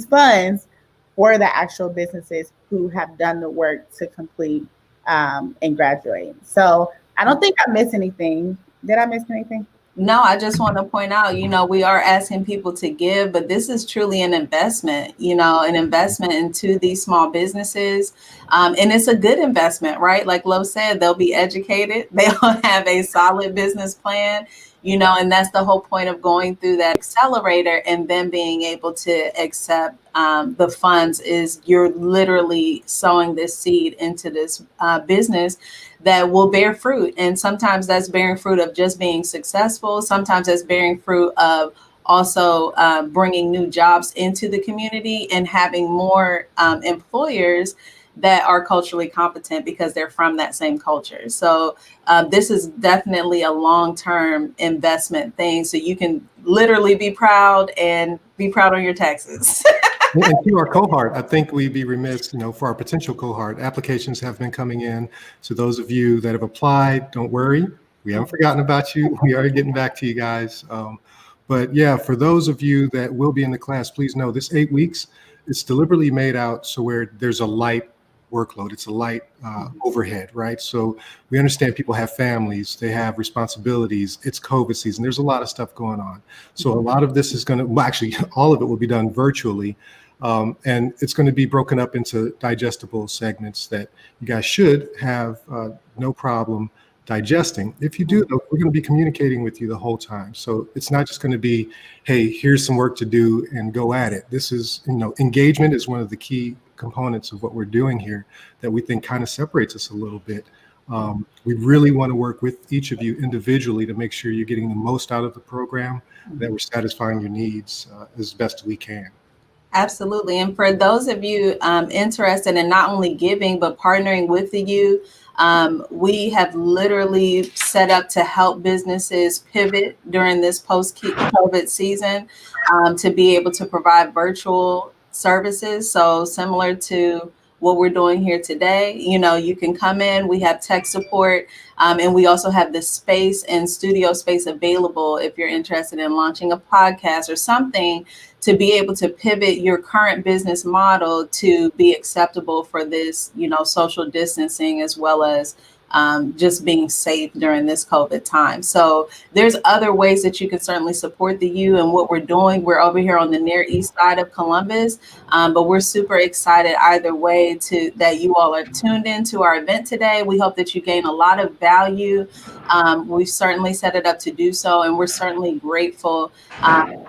funds for the actual businesses who have done the work to complete and graduate. So I don't think I missed anything. Did I miss anything? No, I just want to point out, we are asking people to give, but this is truly an investment, an investment into these small businesses. And it's a good investment, right? Like Lo said, they'll be educated. They'll have a solid business plan, and that's the whole point of going through that accelerator and then being able to accept the funds. Is you're literally sowing this seed into this business that will bear fruit. And sometimes that's bearing fruit of just being successful. Sometimes that's bearing fruit of also bringing new jobs into the community and having more employers that are culturally competent because they're from that same culture. So this is definitely a long-term investment thing. So you can literally be proud and be proud on your taxes. And to our cohort, I think we'd be remiss, for our potential cohort, applications have been coming in. So those of you that have applied, don't worry. We haven't forgotten about you. We are getting back to you guys. But yeah, for those of you that will be in the class, please know this 8 weeks, it's deliberately made out so where there's a light workload. It's a light overhead, right? So we understand people have families, they have responsibilities. It's COVID season. There's a lot of stuff going on. So a lot of this is actually, all of it will be done virtually. And it's going to be broken up into digestible segments that you guys should have no problem digesting. If you do, though, we're going to be communicating with you the whole time. So it's not just going to be, hey, here's some work to do and go at it. This is, engagement is one of the key components of what we're doing here that we think kind of separates us a little bit. We really want to work with each of you individually to make sure you're getting the most out of the program, that we're satisfying your needs as best we can. Absolutely. And for those of you interested in not only giving, but partnering with the U, we have literally set up to help businesses pivot during this post-COVID season to be able to provide virtual services. So similar to what we're doing here today, you can come in, we have tech support, and we also have the space and studio space available if you're interested in launching a podcast or something to be able to pivot your current business model to be acceptable for this, social distancing, as well as just being safe during this COVID time. So there's other ways that you can certainly support the U and what we're doing. We're over here on the near east side of Columbus, but we're super excited either way that you all are tuned into our event today. We hope that you gain a lot of value. We've certainly set it up to do so, and we're certainly grateful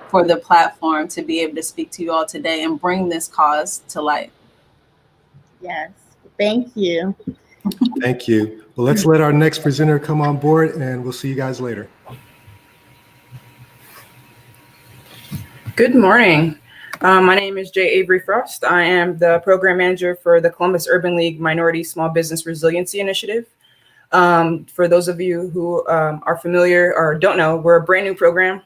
for the platform to be able to speak to you all today and bring this cause to life. Yes, thank you. Thank you. Well, let's let our next presenter come on board, and we'll see you guys later. Good morning. My name is Jay Avery Frost. I am the program manager for the Columbus Urban League Minority Small Business Resiliency Initiative. For those of you who are familiar or don't know, we're a brand new program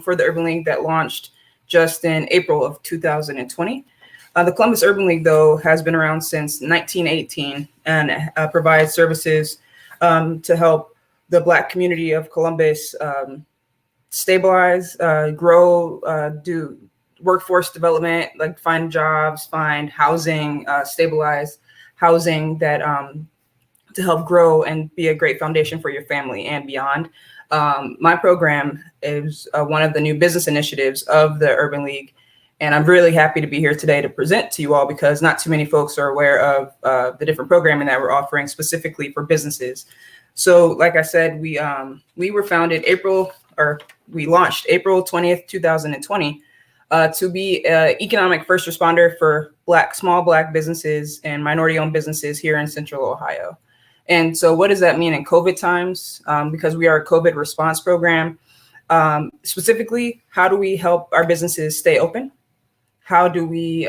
for the Urban League that launched just in April of 2020. The Columbus Urban League, though, has been around since 1918 and provides services to help the Black community of Columbus stabilize, grow, do workforce development, like find jobs, find housing, stabilize housing that to help grow and be a great foundation for your family and beyond. My program is one of the new business initiatives of the Urban League. And I'm really happy to be here today to present to you all because not too many folks are aware of the different programming that we're offering specifically for businesses. So like I said, we were founded we launched April 20th, 2020 to be an economic first responder for small Black businesses and minority-owned businesses here in Central Ohio. And so what does that mean in COVID times? Because we are a COVID response program, specifically, how do we help our businesses stay open? How do we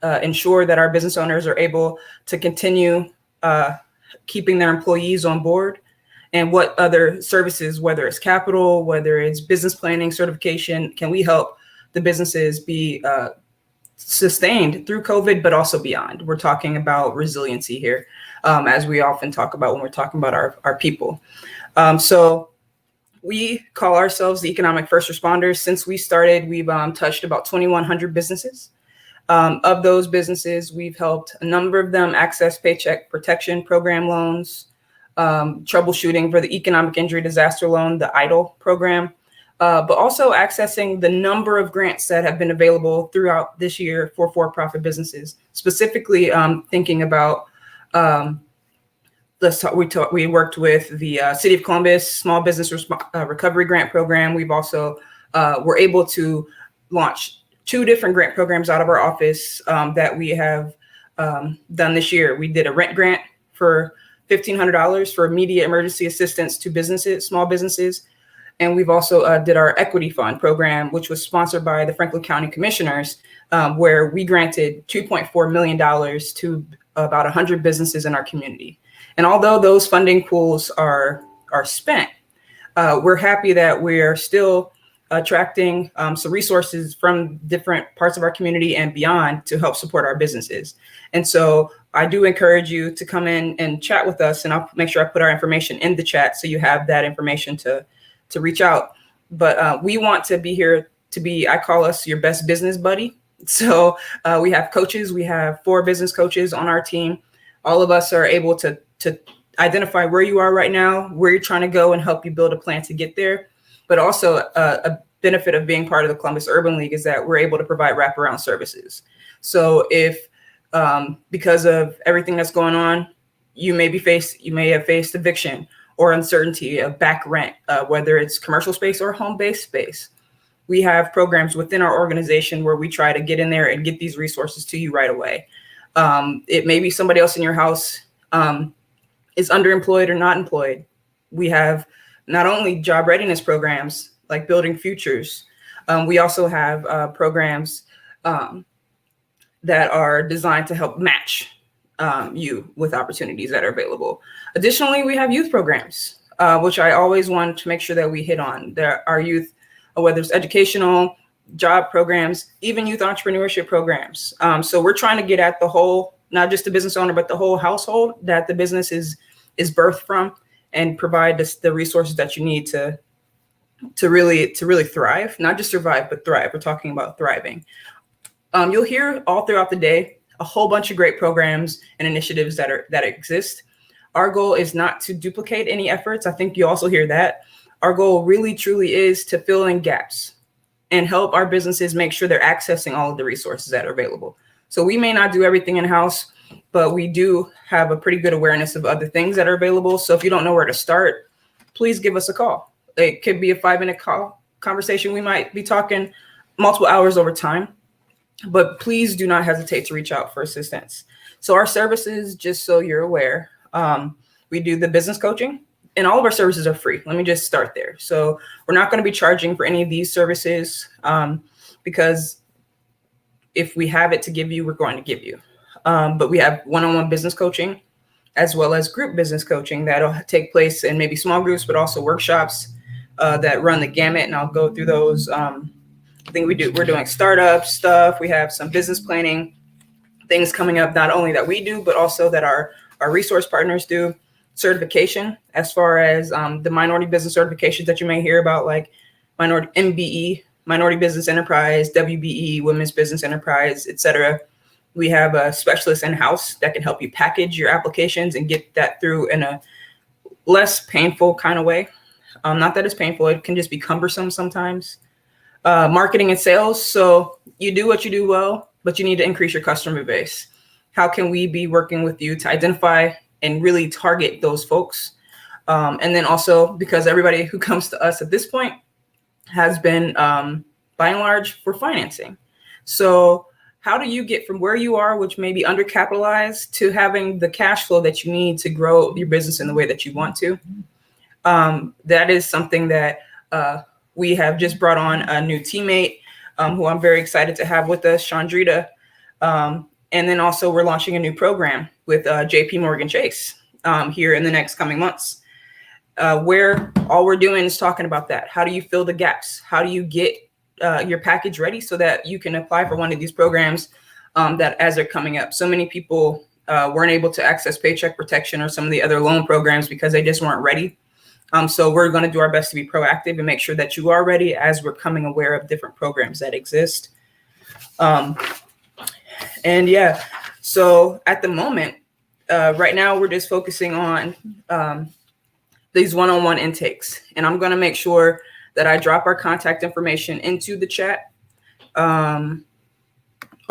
ensure that our business owners are able to continue keeping their employees on board? And what other services, whether it's capital, whether it's business planning, certification, can we help the businesses be sustained through COVID, but also beyond? We're talking about resiliency here, as we often talk about when we're talking about our people. So we call ourselves the economic first responders. Since we started, we've touched about 2,100 businesses. Of those businesses, we've helped a number of them access Paycheck Protection Program loans, troubleshooting for the Economic Injury Disaster Loan, the EIDL program, but also accessing the number of grants that have been available throughout this year for-profit businesses, specifically thinking about we worked with the City of Columbus Small Business Recovery Grant Program. We've also were able to launch 2 different grant programs out of our office that we have done this year. We did a rent grant for $1,500 for immediate emergency assistance to small businesses. And we've also did our Equity Fund program, which was sponsored by the Franklin County Commissioners, where we granted $2.4 million to about 100 businesses in our community. And although those funding pools are spent, we're happy that we're still attracting some resources from different parts of our community and beyond to help support our businesses. And so I do encourage you to come in and chat with us, and I'll make sure I put our information in the chat so you have that information to reach out. But we want to be here to be, I call us your best business buddy. So we have coaches, we have 4 business coaches on our team. All of us are able to identify where you are right now, where you're trying to go, and help you build a plan to get there. But also a benefit of being part of the Columbus Urban League is that we're able to provide wraparound services. So if because of everything that's going on, you may have faced eviction or uncertainty of back rent, whether it's commercial space or home-based space. We have programs within our organization where we try to get in there and get these resources to you right away. It may be somebody else in your house is underemployed or not employed. We have not only job readiness programs like Building Futures, we also have programs that are designed to help match you with opportunities that are available. Additionally, we have youth programs, which I always want to make sure that we hit on. There are youth, whether it's educational, job programs, even youth entrepreneurship programs. So we're trying to get at the whole, not just the business owner, but the whole household that the business is birthed from, and provide the resources that you need to really thrive, not just survive, but thrive. We're talking about thriving. You'll hear all throughout the day a whole bunch of great programs and initiatives that exist. Our goal is not to duplicate any efforts. I think you also hear that. Our goal really truly is to fill in gaps and help our businesses make sure they're accessing all of the resources that are available. So we may not do everything in-house, but we do have a pretty good awareness of other things that are available. So if you don't know where to start, please give us a call. It could be a 5-minute conversation. We might be talking multiple hours over time, but please do not hesitate to reach out for assistance. So our services, just so you're aware, we do the business coaching, and all of our services are free. Let me just start there. So we're not going to be charging for any of these services because If we have it to give you, we're going to give you. But we have one-on-one business coaching as well as group business coaching that'll take place in maybe small groups, but also workshops that run the gamut. And I'll go through those. I think we're doing startup stuff. We have some business planning things coming up, not only that we do, but also that our resource partners do. Certification, as far as the minority business certifications that you may hear about, like minority MBE, Minority Business Enterprise, WBE, Women's Business Enterprise, etc. We have a specialist in-house that can help you package your applications and get that through in a less painful kind of way. Not that it's painful, it can just be cumbersome sometimes. Marketing and sales. So you do what you do well, but you need to increase your customer base. How can we be working with you to identify and really target those folks? And then also, because everybody who comes to us at this point has been, by and large, for financing. So how do you get from where you are, which may be undercapitalized, to having the cash flow that you need to grow your business in the way that you want to? That is something that we have just brought on a new teammate who I'm very excited to have with us, Chandrita. And then also we're launching a new program with JP Morgan Chase here in the next coming months, where all we're doing is talking about that. How do you fill the gaps? How do you get your package ready so that you can apply for one of these programs that as they're coming up? So many people weren't able to access Paycheck Protection or some of the other loan programs because they just weren't ready. So we're going to do our best to be proactive and make sure that you are ready as we're coming aware of different programs that exist. And yeah, so at the moment, right now, we're just focusing on these one-on-one intakes. And I'm going to make sure that I drop our contact information into the chat, or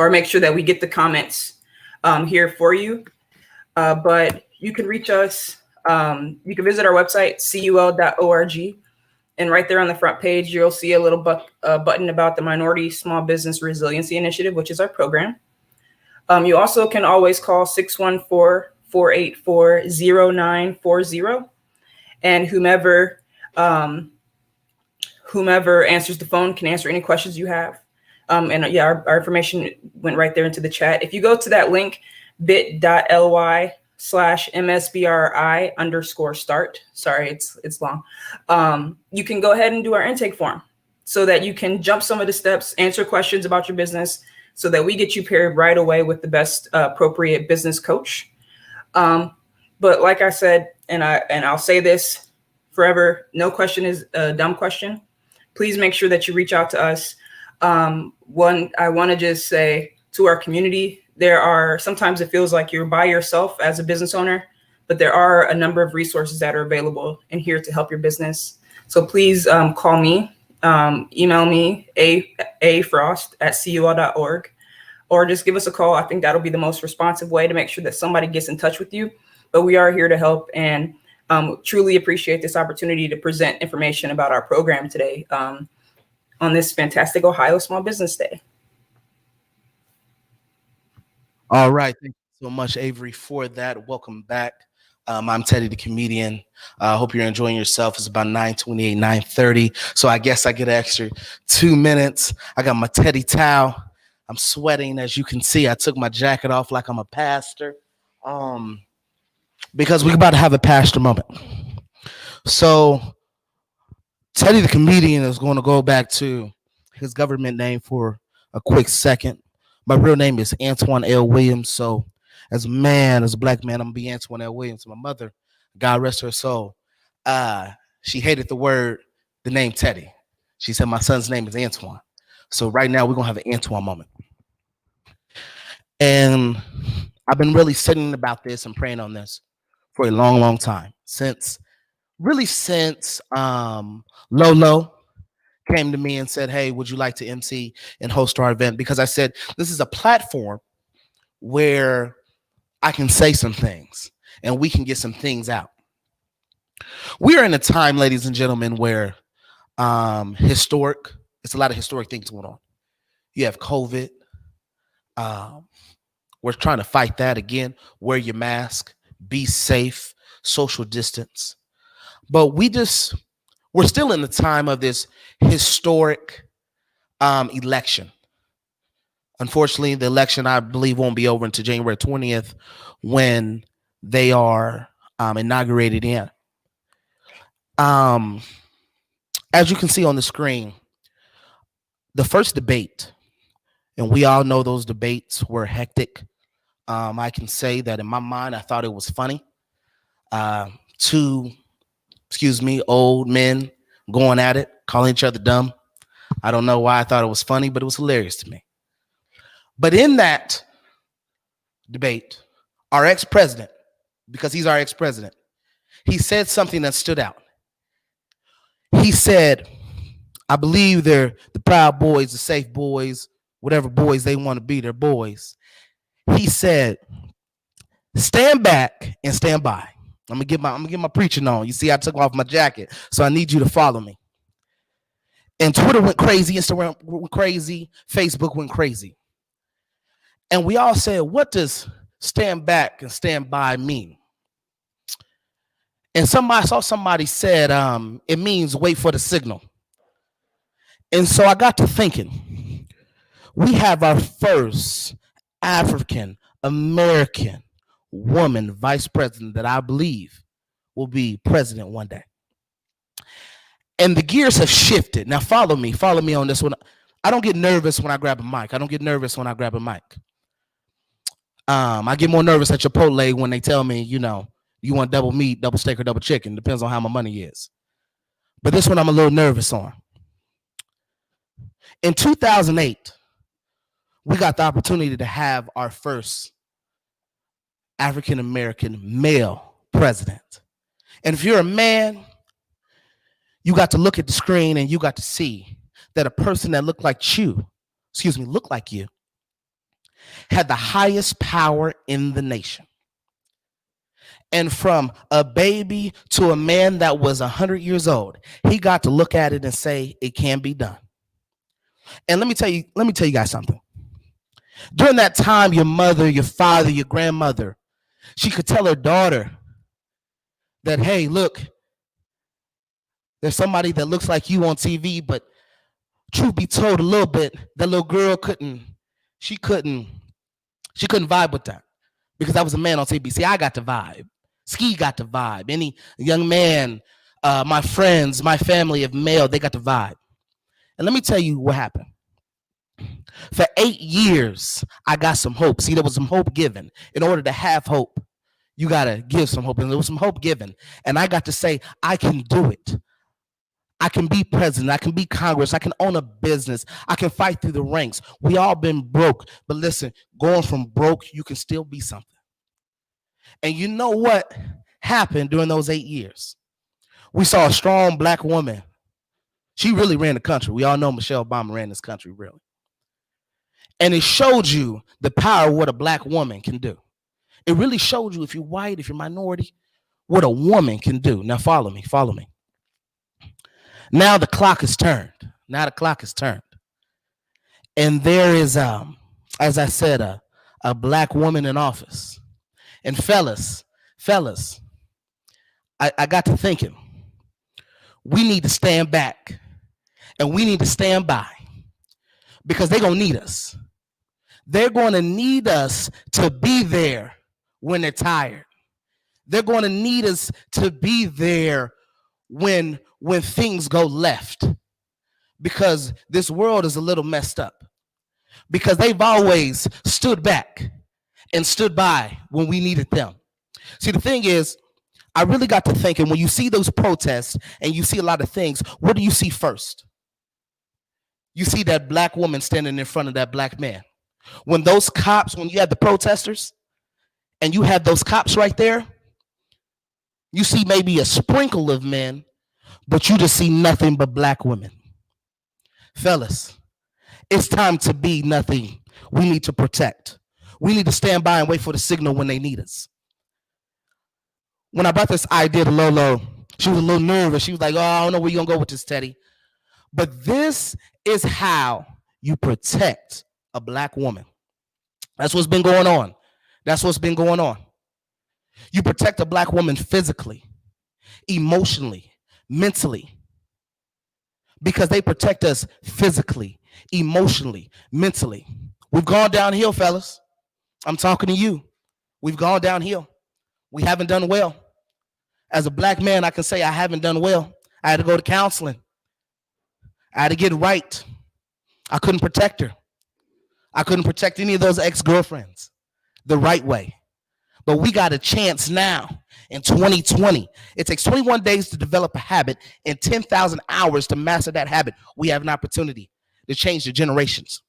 make sure that we get the comments here for you. But you can reach us. You can visit our website, cul.org. And right there on the front page, you'll see a little button about the Minority Small Business Resiliency Initiative, which is our program. You also can always call 614-484-0940. And whomever answers the phone can answer any questions you have. And yeah, our information went right there into the chat. If you go to that link, bit.ly/MSBRI_start. Sorry, it's long. You can go ahead and do our intake form so that you can jump some of the steps, answer questions about your business so that we get you paired right away with the best appropriate business coach. But like I said, and I'll say this forever, no question is a dumb question. Please make sure that you reach out to us. One, I want to just say to our community, sometimes it feels like you're by yourself as a business owner, but there are a number of resources that are available and here to help your business. So please call me, email me, afrost@cul.org, or just give us a call. I think that'll be the most responsive way to make sure that somebody gets in touch with you. But we are here to help and truly appreciate this opportunity to present information about our program today on this fantastic Ohio Small Business Day. All right. Thank you so much, Avery, for that. Welcome back. I'm Teddy the Comedian. I hope you're enjoying yourself. It's about 9:28, 9:30. So I guess I get an extra 2 minutes. I got my Teddy towel. I'm sweating, as you can see. I took my jacket off like I'm a pastor. Because we're about to have a pastor moment. So Teddy the Comedian is going to go back to his government name for a quick second. My real name is Antoine L. Williams. So as a black man, I'm going to be Antoine L. Williams. My mother, God rest her soul, she hated the name Teddy. She said my son's name is Antoine. So right now we're going to have an Antoine moment. And I've been really sitting about this and praying on this for a long, long time. Since Lolo came to me and said, hey, would you like to MC and host our event? Because I said, this is a platform where I can say some things and we can get some things out. We're in a time, ladies and gentlemen, where it's a lot of historic things going on. You have COVID. We're trying to fight that again. Wear your mask, be safe, social distance. But we're still in the time of this historic election. Unfortunately, the election, I believe, won't be over until January 20th when they are inaugurated in. As you can see on the screen, the first debate, and we all know those debates were hectic. I can say that in my mind, I thought it was funny. Two, old men going at it, calling each other dumb. I don't know why I thought it was funny, but it was hilarious to me. But in that debate, our ex-president, because he's our ex-president, he said something that stood out. He said, I believe they're the Proud Boys, the Safe Boys, whatever boys they want to be, they're boys. He said, stand back and stand by. I'm gonna get my preaching on. You see, I took off my jacket, so I need you to follow me. And Twitter went crazy, Instagram went crazy, Facebook went crazy. And we all said, what does stand back and stand by mean? And I saw somebody said it means wait for the signal. And so I got to thinking, we have our first African American woman vice president that I believe will be president one day. And the gears have shifted. Now follow me on this one. I don't get nervous when I grab a mic. I get more nervous at Chipotle when they tell me, you want double meat, double steak, or double chicken. Depends on how my money is. But this one I'm a little nervous on. In 2008, we got the opportunity to have our first African-American male president. And if you're a man, you got to look at the screen and you got to see that a person that looked like you, had the highest power in the nation. And from a baby to a man that was 100 years old, he got to look at it and say, it can be done. And let me tell you guys something. During that time, your mother, your father, your grandmother, she could tell her daughter that, hey, look, there's somebody that looks like you on TV, but truth be told, a little bit, that little girl couldn't vibe with that because I was a man on TV. See, I got to vibe. Ski got to vibe. Any young man, my friends, my family of male, they got to vibe. And let me tell you what happened. For 8 years, I got some hope. See, there was some hope given. In order to have hope, you got to give some hope. And there was some hope given. And I got to say, I can do it. I can be president. I can be Congress. I can own a business. I can fight through the ranks. We all been broke. But listen, going from broke, you can still be something. And you know what happened during those 8 years? We saw a strong black woman. She really ran the country. We all know Michelle Obama ran this country, really. And it showed you the power of what a black woman can do. It really showed you, if you're white, if you're minority, what a woman can do. Now follow me. Now the clock is turned. And there is, as I said, a black woman in office. And fellas, I got to thinking, we need to stand back and we need to stand by because they're going to need us. They're going to need us to be there when they're tired. They're going to need us to be there when things go left, because this world is a little messed up, because they've always stood back and stood by when we needed them. See, the thing is, I really got to thinking, when you see those protests and you see a lot of things, what do you see first? You see that black woman standing in front of that black man. When you had the protesters and you had those cops right there, you see maybe a sprinkle of men, but you just see nothing but black women. Fellas, it's time to be nothing we need to protect. We need to stand by and wait for the signal when they need us. When I brought this idea to Lolo, she was a little nervous. She was like, oh, I don't know where you're going to go with this, Teddy. But this is how you protect a black woman. That's what's been going on. You protect a black woman physically, emotionally, mentally, because they protect us physically, emotionally, mentally. We've gone downhill, fellas. I'm talking to you. We've gone downhill. We haven't done well. As a black man, I can say I haven't done well. I had to go to counseling. I had to get right. I couldn't protect her. I couldn't protect any of those ex-girlfriends the right way. But we got a chance now in 2020. It takes 21 days to develop a habit and 10,000 hours to master that habit. We have an opportunity to change the generations.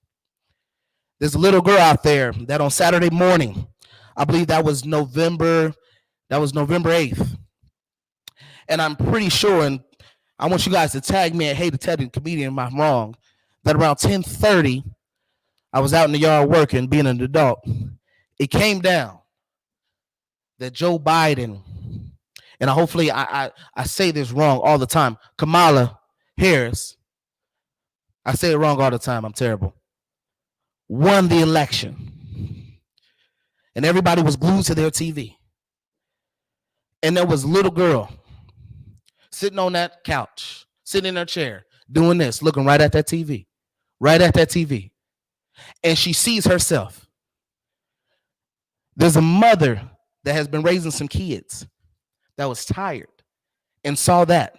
There's a little girl out there that on Saturday morning, I believe that was November 8th. And I'm pretty sure, and I want you guys to tag me at Hey the Teddy Comedian if I'm wrong, that around 10:30, I was out in the yard working, being an adult. It came down that Joe Biden, and hopefully I say this wrong all the time, Kamala Harris, I say it wrong all the time, I'm terrible, won the election. And everybody was glued to their TV. And there was a little girl sitting on that couch, sitting in her chair, doing this, looking right at that TV, right at that TV. And she sees herself. There's a mother that has been raising some kids that was tired and saw that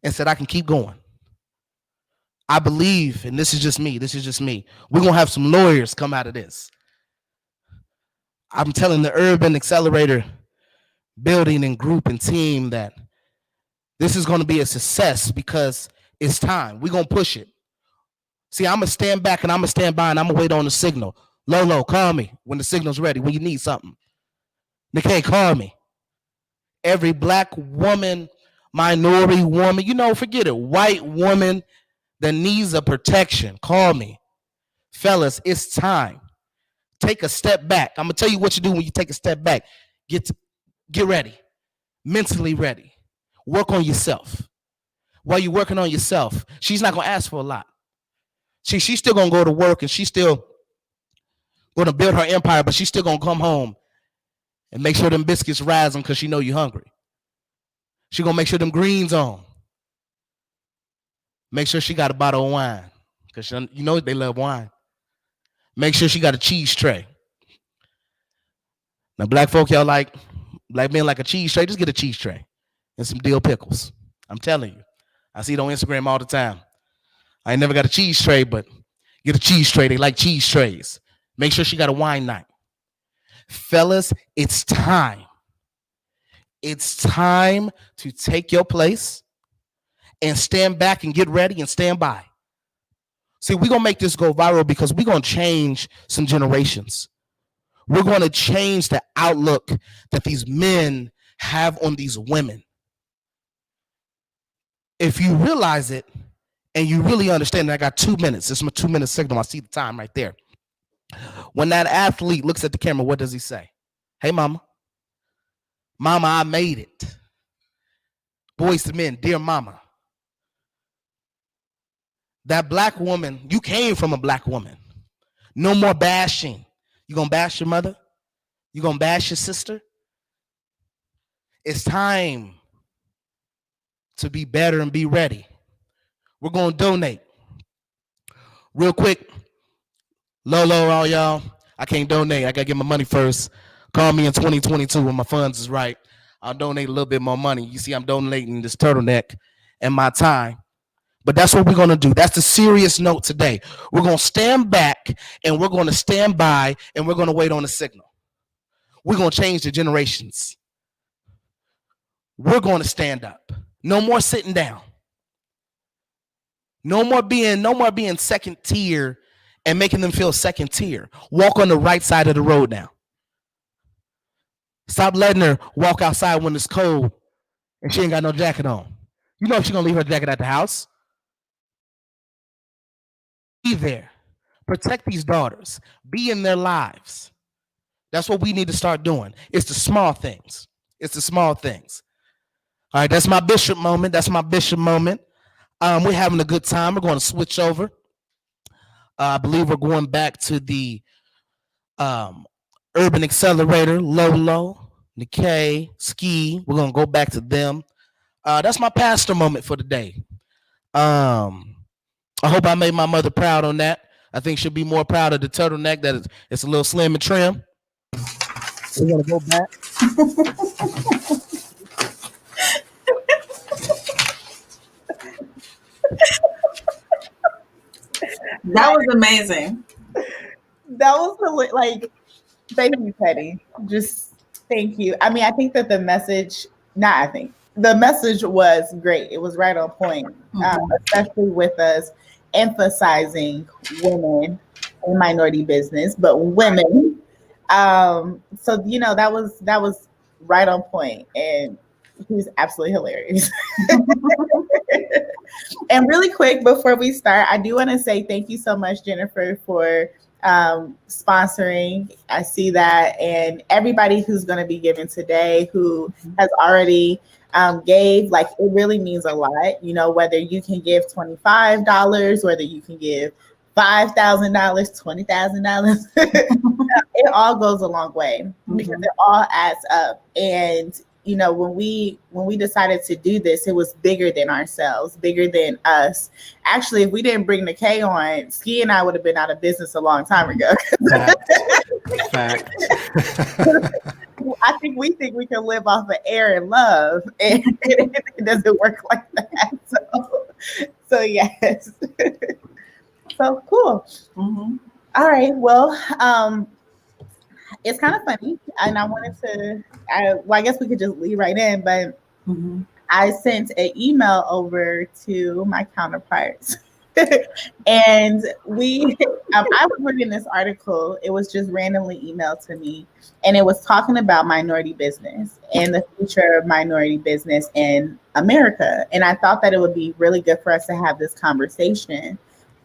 and said, I can keep going. I believe, and this is just me, we're going to have some lawyers come out of this. I'm telling the Urban Accelerator building and group and team that this is going to be a success because it's time. We're going to push it. See, I'm going to stand back and I'm going to stand by and I'm going to wait on the signal. Lolo, call me when the signal's ready, when you need something. Nikkei, call me. Every black woman, minority woman, forget it, white woman that needs a protection, call me. Fellas, it's time. Take a step back. I'm going to tell you what you do when you take a step back. Get ready, mentally ready. Work on yourself. While you're working on yourself, she's not going to ask for a lot. She's still going to go to work and she's still going to build her empire, but she's still going to come home and make sure them biscuits rise on because she know you're hungry. She's going to make sure them greens on. Make sure she got a bottle of wine because you know they love wine. Make sure she got a cheese tray. Now, black folk, y'all like black men like a cheese tray. Just get a cheese tray and some dill pickles. I'm telling you. I see it on Instagram all the time. I ain't never got a cheese tray, but get a cheese tray. They like cheese trays. Make sure she got a wine night. Fellas, it's time. It's time to take your place and stand back and get ready and stand by. See, we're going to make this go viral because we're going to change some generations. We're going to change the outlook that these men have on these women. If you realize it and you really understand, I got 2 minutes. This is my 2-minute signal. I see the time right there. When that athlete looks at the camera, what does he say? Hey, mama. Mama, I made it. Boys to men, dear mama. That black woman, you came from a black woman. No more bashing. You gonna bash your mother? You gonna bash your sister? It's time to be better and be ready. We're gonna donate. Real quick, Lolo, all y'all, I can't donate. I gotta get my money first. Call me in 2022 when my funds is right. I'll donate a little bit more money. You see, I'm donating this turtleneck and my time. But that's what we're going to do. That's the serious note today. We're going to stand back and we're going to stand by and we're going to wait on the signal. We're going to change the generations. We're going to stand up. No more sitting down. No more being second tier and making them feel second tier. Walk on the right side of the road now. Stop letting her walk outside when it's cold and she ain't got no jacket on. You know she's going to leave her jacket at the house. Be there. Protect these daughters. Be in their lives. That's what we need to start doing. It's the small things. It's the small things. All right, that's my bishop moment. We're having a good time. We're going to switch over. I believe we're going back to the Urban Accelerator, Lolo, Nikkei, Ski. We're going to go back to them. That's my pastor moment for the day. I hope I made my mother proud on that. I think she'll be more proud of the turtleneck that it's a little slim and trim. We're gonna go back. That was amazing. That was like, thank you, Teddy. Just thank you. I mean, I think that the message was great. It was right on point, especially with us emphasizing women in minority business, but women. So that was right on point, and he's absolutely hilarious. And really quick before we start, I do want to say thank you so much, Jennifer, for sponsoring. I see that, and everybody who's going to be giving today, who has already gave, like, it really means a lot. Whether you can give $25, whether you can give $5,000, $20,000, it all goes a long way because it all adds up. And when we decided to do this, it was bigger than ourselves, bigger than us. Actually, if we didn't bring the K on, Ski and I would have been out of business a long time ago. Fact. I think we can live off of air and love, and it doesn't work like that. So yes. So cool. All right. Well, it's kind of funny, and I wanted to. I guess we could just lead right in, but I sent an email over to my counterparts, and I was reading this article. It was just randomly emailed to me, and it was talking about minority business and the future of minority business in America. And I thought that it would be really good for us to have this conversation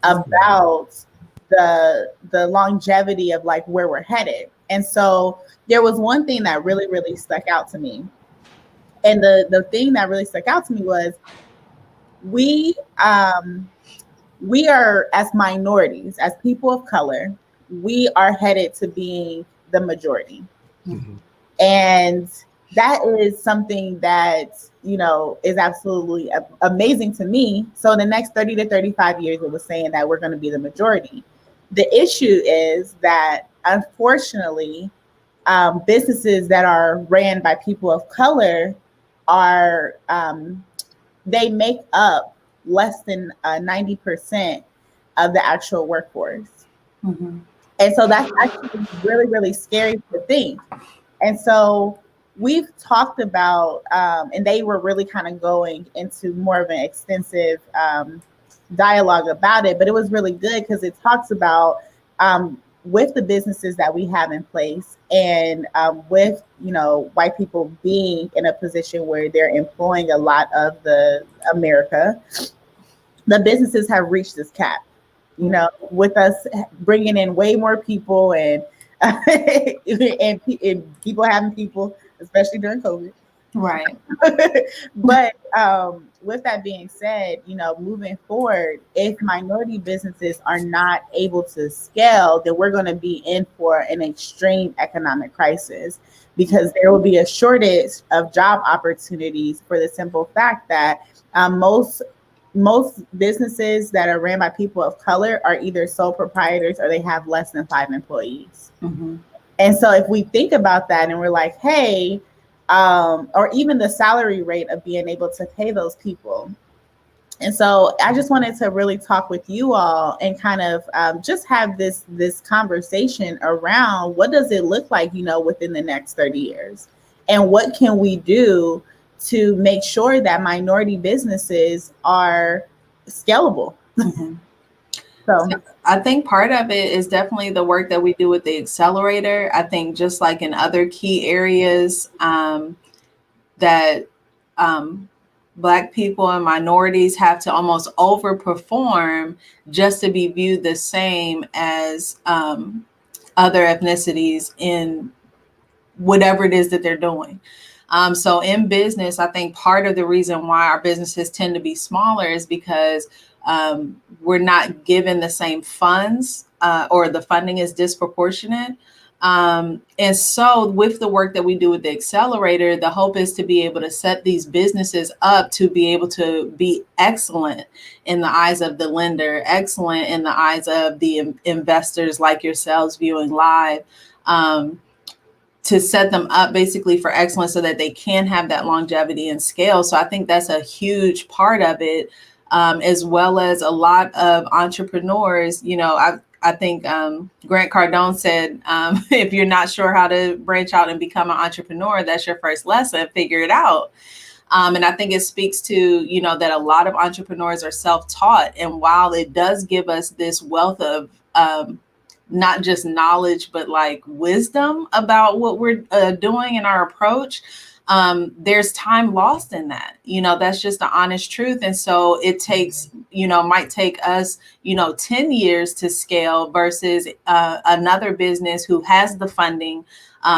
about the longevity of like where we're headed. And so there was one thing that really, really stuck out to me. And the thing that really stuck out to me was we are, as minorities, as people of color, we are headed to being the majority. And that is something that, is absolutely amazing to me. So in the next 30 to 35 years, it was saying that we're going to be the majority. The issue is that, unfortunately, businesses that are ran by people of color are, they make up less than 90% of the actual workforce. And so that's actually really, really scary to think. And so we've talked about, and they were really kind of going into more of an extensive dialogue about it, but it was really good because it talks about with the businesses that we have in place and with, white people being in a position where they're employing a lot of the America, the businesses have reached this cap, with us bringing in way more people and and people having people, especially during COVID. Right. But with that being said, moving forward, if minority businesses are not able to scale, then we're going to be in for an extreme economic crisis because there will be a shortage of job opportunities for the simple fact that most businesses that are ran by people of color are either sole proprietors or they have less than 5 employees. And so if we think about that and we're like, hey, or even the salary rate of being able to pay those people. And so I just wanted to really talk with you all and kind of just have this conversation around what does it look like, within the next 30 years? And what can we do to make sure that minority businesses are scalable? So I think part of it is definitely the work that we do with the accelerator. I think just like in other key areas that Black people and minorities have to almost overperform just to be viewed the same as other ethnicities in whatever it is that they're doing. So in business, I think part of the reason why our businesses tend to be smaller is because we're not given the same funds or the funding is disproportionate. And so with the work that we do with the accelerator, the hope is to be able to set these businesses up to be able to be excellent in the eyes of the lender, excellent in the eyes of the investors like yourselves viewing live, to set them up basically for excellence so that they can have that longevity and scale. So I think that's a huge part of it, as well as a lot of entrepreneurs. I think Grant Cardone said, if you're not sure how to branch out and become an entrepreneur, that's your first lesson, figure it out. And I think it speaks to, that a lot of entrepreneurs are self-taught. And while it does give us this wealth of not just knowledge, but like wisdom about what we're doing in our approach, there's time lost in that. That's just the honest truth. And so it takes, might take us, 10 years to scale versus another business who has the funding,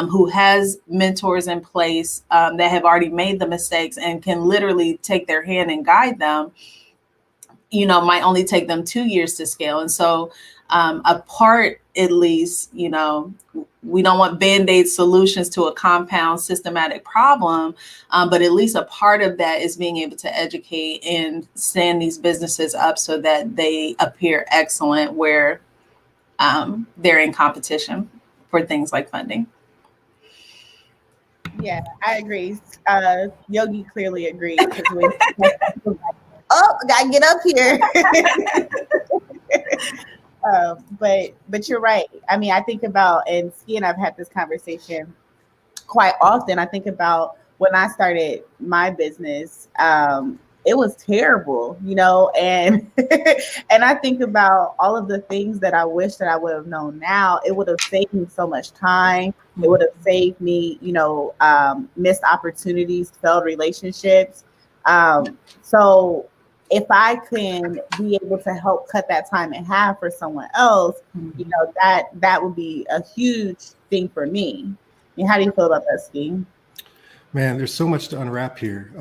who has mentors in place that have already made the mistakes and can literally take their hand and guide them, might only take them 2 years to scale. And so a part, at least, we don't want Band-Aid solutions to a compound systematic problem, but at least a part of that is being able to educate and stand these businesses up so that they appear excellent where they're in competition for things like funding. Yeah, I agree. Yogi clearly agrees. Oh, gotta get up here. But you're right. I mean, I think about, and Ski and I've had this conversation quite often. I think about when I started my business, it was terrible, and and I think about all of the things that I wish that I would have known now. It would have saved me so much time. It would have saved me, missed opportunities, failed relationships. So if I can be able to help cut that time in half for someone else, that would be a huge thing for me. How do you feel about that, Ski? Man, there's so much to unwrap here.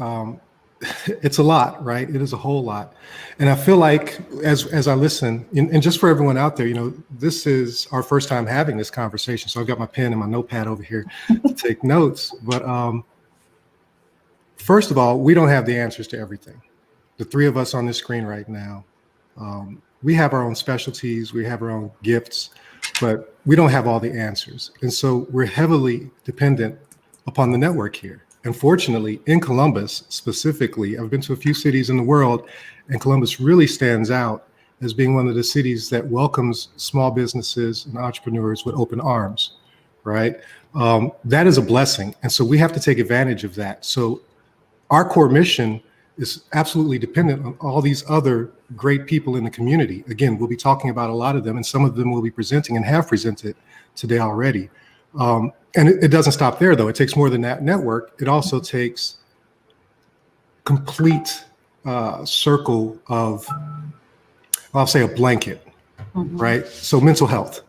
It's a lot, right? It is a whole lot. And I feel like as I listen, and just for everyone out there, this is our first time having this conversation. So I've got my pen and my notepad over here to take notes. But first of all, we don't have the answers to everything. The three of us on this screen right now, we have our own specialties, we have our own gifts, but we don't have all the answers. And so we're heavily dependent upon the network here. And fortunately, in Columbus specifically, I've been to a few cities in the world, and Columbus really stands out as being one of the cities that welcomes small businesses and entrepreneurs with open arms, right? That is a blessing. And so we have to take advantage of that. So our core mission is absolutely dependent on all these other great people in the community. Again, we'll be talking about a lot of them, and some of them will be presenting and have presented today already. And it doesn't stop there, though. It takes more than that network. It also takes complete circle of, I'll say, a blanket, right? So mental health.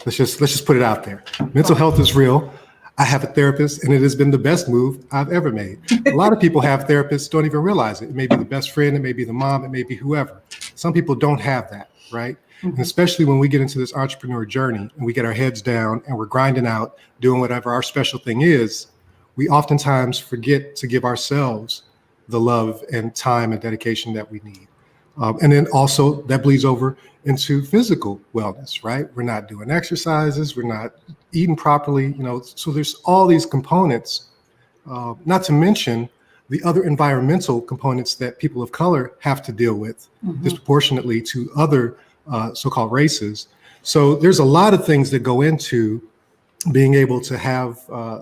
Let's just put it out there. Mental health is real. I have a therapist, and it has been the best move I've ever made. A lot of people have therapists, don't even realize it. It may be the best friend, it may be the mom, it may be whoever. Some people don't have that, right? And especially when we get into this entrepreneur journey and we get our heads down and we're grinding out, doing whatever our special thing is, we oftentimes forget to give ourselves the love and time and dedication that we need. And then also that bleeds over into physical wellness, right? We're not doing exercises, we're not eating properly, so there's all these components, not to mention the other environmental components that people of color have to deal with disproportionately to other so-called races. So there's a lot of things that go into being able to have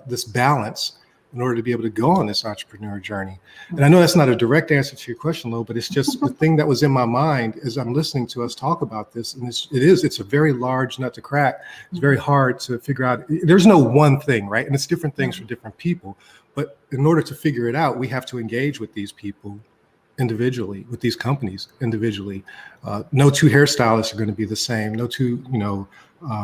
this balance in order to be able to go on this entrepreneur journey. And I know that's not a direct answer to your question, Lo, but it's just the thing that was in my mind as I'm listening to us talk about this. And it's a very large nut to crack. It's very hard to figure out. There's no one thing, right? And it's different things for different people. But in order to figure it out, we have to engage with these people individually, with these companies individually. No two hairstylists are going to be the same. No two,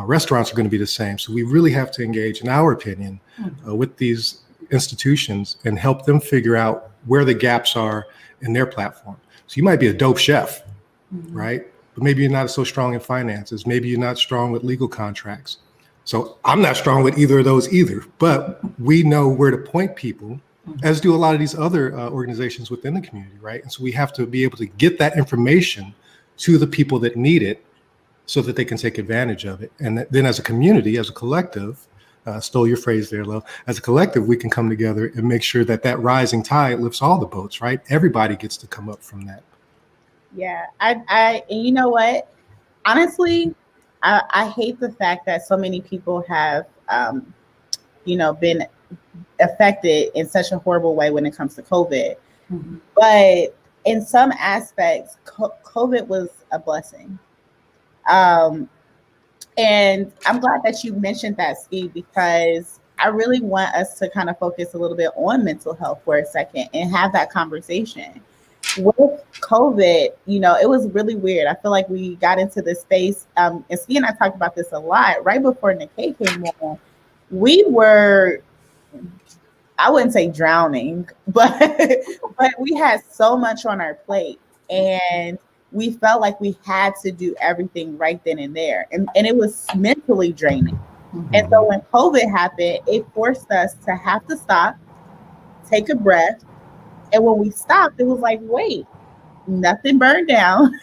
restaurants are going to be the same. So we really have to engage, in our opinion, with these institutions and help them figure out where the gaps are in their platform. So you might be a dope chef, right? But maybe you're not so strong in finances. Maybe you're not strong with legal contracts. So I'm not strong with either of those either, but we know where to point people, as do a lot of these other organizations within the community, right? And so we have to be able to get that information to the people that need it so that they can take advantage of it. And then as a community, as a collective, stole your phrase there, Lo, as a collective, we can come together and make sure that that rising tide lifts all the boats, right? Everybody gets to come up from that. Yeah, and you know what? Honestly, I hate the fact that so many people have, been affected in such a horrible way when it comes to COVID. Mm-hmm. But in some aspects, COVID was a blessing. And I'm glad that you mentioned that, Steve, because I really want us to kind of focus a little bit on mental health for a second and have that conversation. With COVID, it was really weird. I feel like we got into this space, and Steve and I talked about this a lot. Right before Nikkei came on, we were, I wouldn't say drowning, but we had so much on our plate, and we felt like we had to do everything right then and there. And it was mentally draining. Mm-hmm. And so when COVID happened, it forced us to have to stop, take a breath. And when we stopped, it was like, wait, nothing burned down,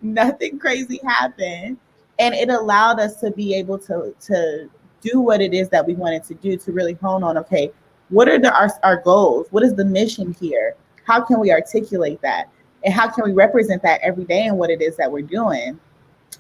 nothing crazy happened. And it allowed us to be able to do what it is that we wanted to do, to really hone on, okay, what are our goals? What is the mission here? How can we articulate that? And how can we represent that every day in what it is that we're doing?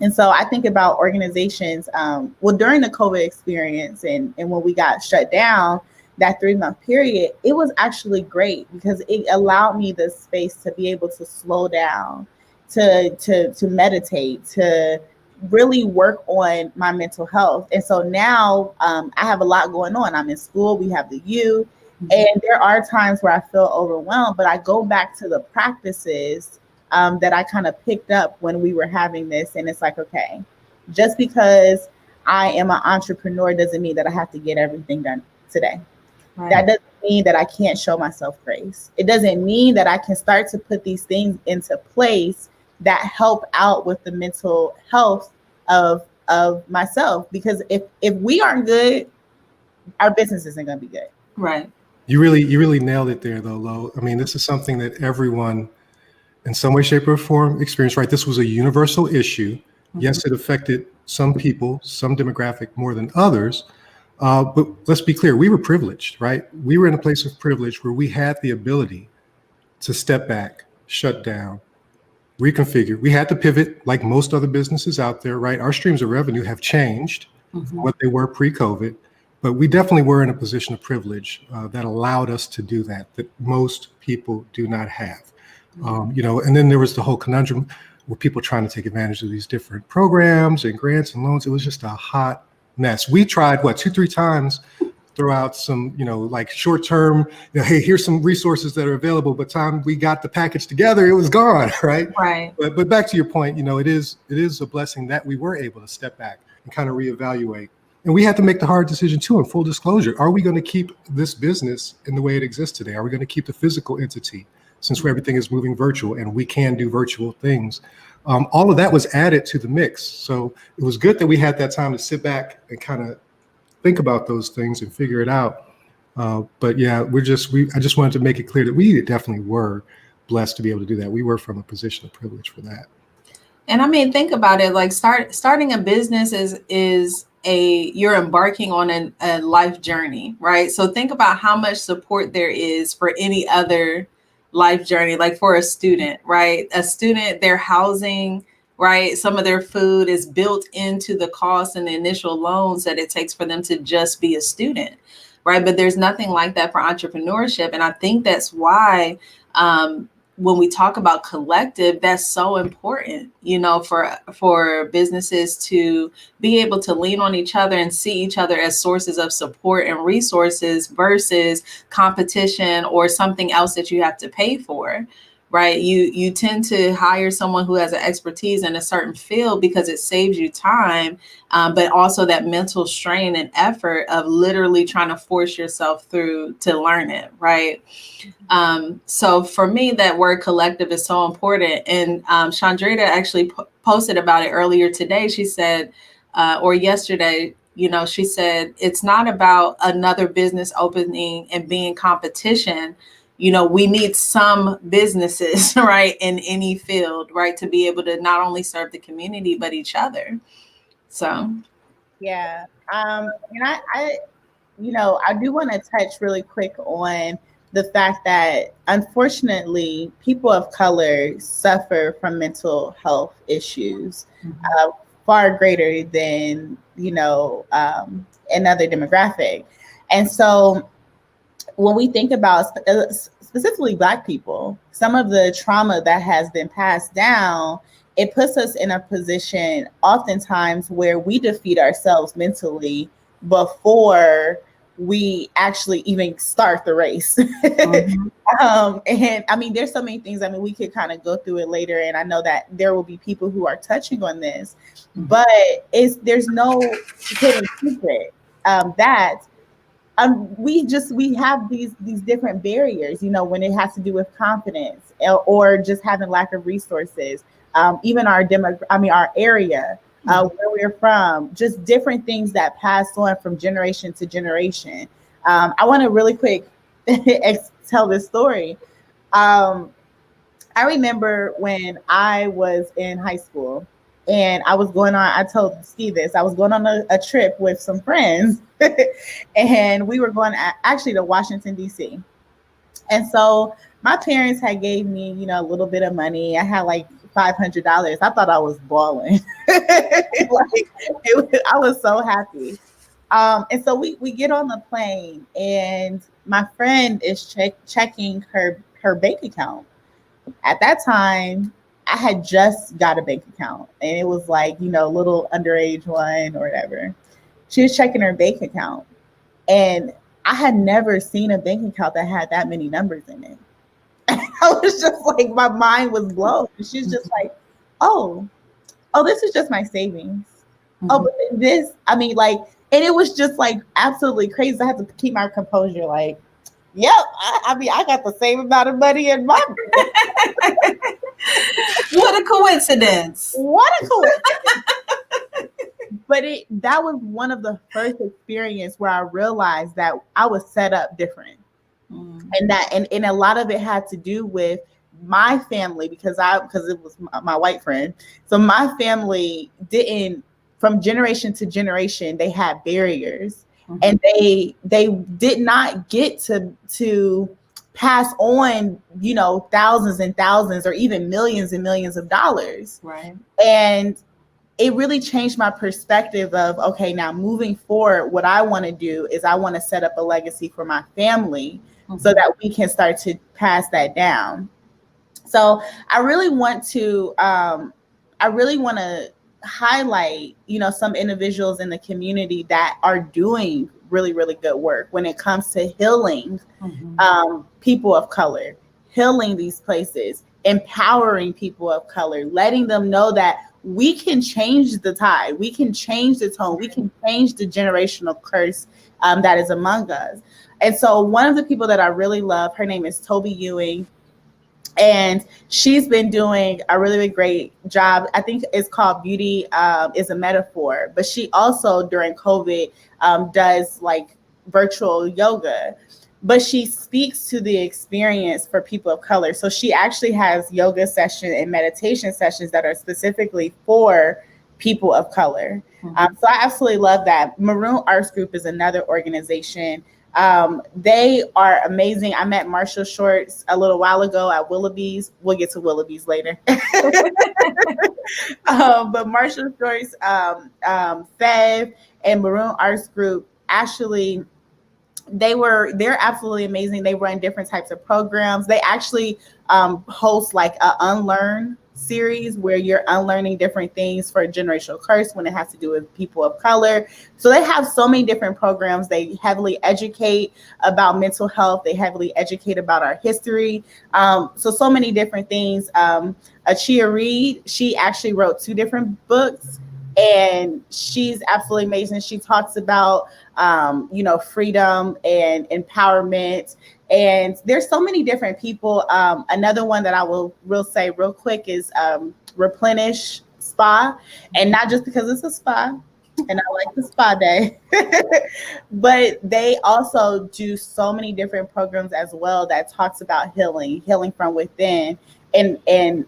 And so I think about organizations, during the COVID experience and when we got shut down, that 3-month period, it was actually great because it allowed me the space to be able to slow down, to meditate, to really work on my mental health. And so now I have a lot going on. I'm in school, we have the U, and there are times where I feel overwhelmed, but I go back to the practices that I kind of picked up when we were having this. And it's like, okay, just because I am an entrepreneur doesn't mean that I have to get everything done today. Right. That doesn't mean that I can't show myself grace. It doesn't mean that I can start to put these things into place that help out with the mental health of myself. Because if we aren't good, our business isn't going to be good. Right. You really nailed it there, though, Lo. I mean, this is something that everyone in some way, shape, or form experienced, right? This was a universal issue. Mm-hmm. Yes, it affected some people, some demographic more than others. But let's be clear, we were privileged, right? We were in a place of privilege where we had the ability to step back, shut down, reconfigure. We had to pivot like most other businesses out there, right? Our streams of revenue have changed from what they were pre-COVID, but we definitely were in a position of privilege that allowed us to do that most people do not have. And then there was the whole conundrum with people trying to take advantage of these different programs and grants and loans. It was just a hot mess. We tried 2-3 times throughout some, like short-term, hey, here's some resources that are available. But time we got the package together, it was gone, right? Right. But back to your point, it is a blessing that we were able to step back and kind of reevaluate. And we had to make the hard decision too, in full disclosure. Are we going to keep this business in the way it exists today? Are we going to keep the physical entity since everything is moving virtual and we can do virtual things? All of that was added to the mix. So it was good that we had that time to sit back and kind of think about those things and figure it out. But yeah, I just wanted to make it clear that we definitely were blessed to be able to do that. We were from a position of privilege for that. And I mean, think about it, like starting a business is you're embarking on a life journey, right? So think about how much support there is for any other life journey, like for a student, right? A student, their housing, right? Some of their food is built into the cost and the initial loans that it takes for them to just be a student, right? But there's nothing like that for entrepreneurship. And I think that's why when we talk about collective, that's so important, for businesses to be able to lean on each other and see each other as sources of support and resources versus competition or something else that you have to pay for, right? You tend to hire someone who has an expertise in a certain field because it saves you time, but also that mental strain and effort of literally trying to force yourself through to learn it, right? So for me, that word collective is so important. And Chandrita actually posted about it earlier today. She said, or yesterday, she said it's not about another business opening and being competition. We need some businesses, right, in any field, right, to be able to not only serve the community, but each other. So, yeah. And I do want to touch really quick on the fact that unfortunately, people of color suffer from mental health issues far greater than, another demographic. And so when we think about specifically Black people, some of the trauma that has been passed down, it puts us in a position oftentimes where we defeat ourselves mentally before we actually even start the race. And I mean, there's so many things. I mean, we could kind of go through it later, and I know that there will be people who are touching on this, but there's no hidden secret that we have these different barriers, when it has to do with confidence or just having lack of resources, even our area, where we're from, just different things that pass on from generation to generation. I want to really quick tell this story. I remember when I was in high school and I told Steve this, I was going on a trip with some friends and we were going actually to Washington, D.C. And so my parents had gave me, a little bit of money. I had like $500. I thought I was balling. I was so happy. And so we get on the plane and my friend is checking her bank account. At that time, I had just got a bank account and it was like, little underage one or whatever. She was checking her bank account and I had never seen a bank account that had that many numbers in it. And I was just like, my mind was blown. She's just like, oh, this is just my savings. Oh, but this, and it was just like absolutely crazy. I had to keep my composure like, yep, I got the same amount of money in my What a coincidence. But that was one of the first experience where I realized that I was set up different. And a lot of it had to do with my family because it was my white friend. So my family from generation to generation, they had barriers. And they did not get to pass on, thousands and thousands or even millions and millions of dollars. Right. And it really changed my perspective of, okay, now moving forward, what I want to do is I want to set up a legacy for my family so that we can start to pass that down. So I really want to highlight, some individuals in the community that are doing really, really good work when it comes to healing people of color, healing these places, empowering people of color, letting them know that we can change the tide, we can change the tone, we can change the generational curse that is among us. And so one of the people that I really love, her name is Toby Ewing. And she's been doing a really, really great job. I think it's called Beauty is a Metaphor. But she also, during COVID, does like virtual yoga. But she speaks to the experience for people of color. So she actually has yoga sessions and meditation sessions that are specifically for people of color. So I absolutely love that. Maroon Arts Group is another organization. They are amazing. I met Marshall Shorts a little while ago at Willoughby's. We'll get to Willoughby's later. But Marshall Shorts, Fev, and Maroon Arts Group, actually, they're absolutely amazing. They run different types of programs. They actually host like a Unlearn series where you're unlearning different things for a generational curse when it has to do with people of color. So they have so many different programs. They heavily educate about mental health. They heavily educate about our history. So many different things. Achia Reed, she actually wrote 2 different books and she's absolutely amazing. She talks about, freedom and empowerment. And there's so many different people. Another one that I will say real quick is Replenish Spa. And not just because it's a spa, and I like the spa day. But they also do so many different programs as well that talks about healing from within, and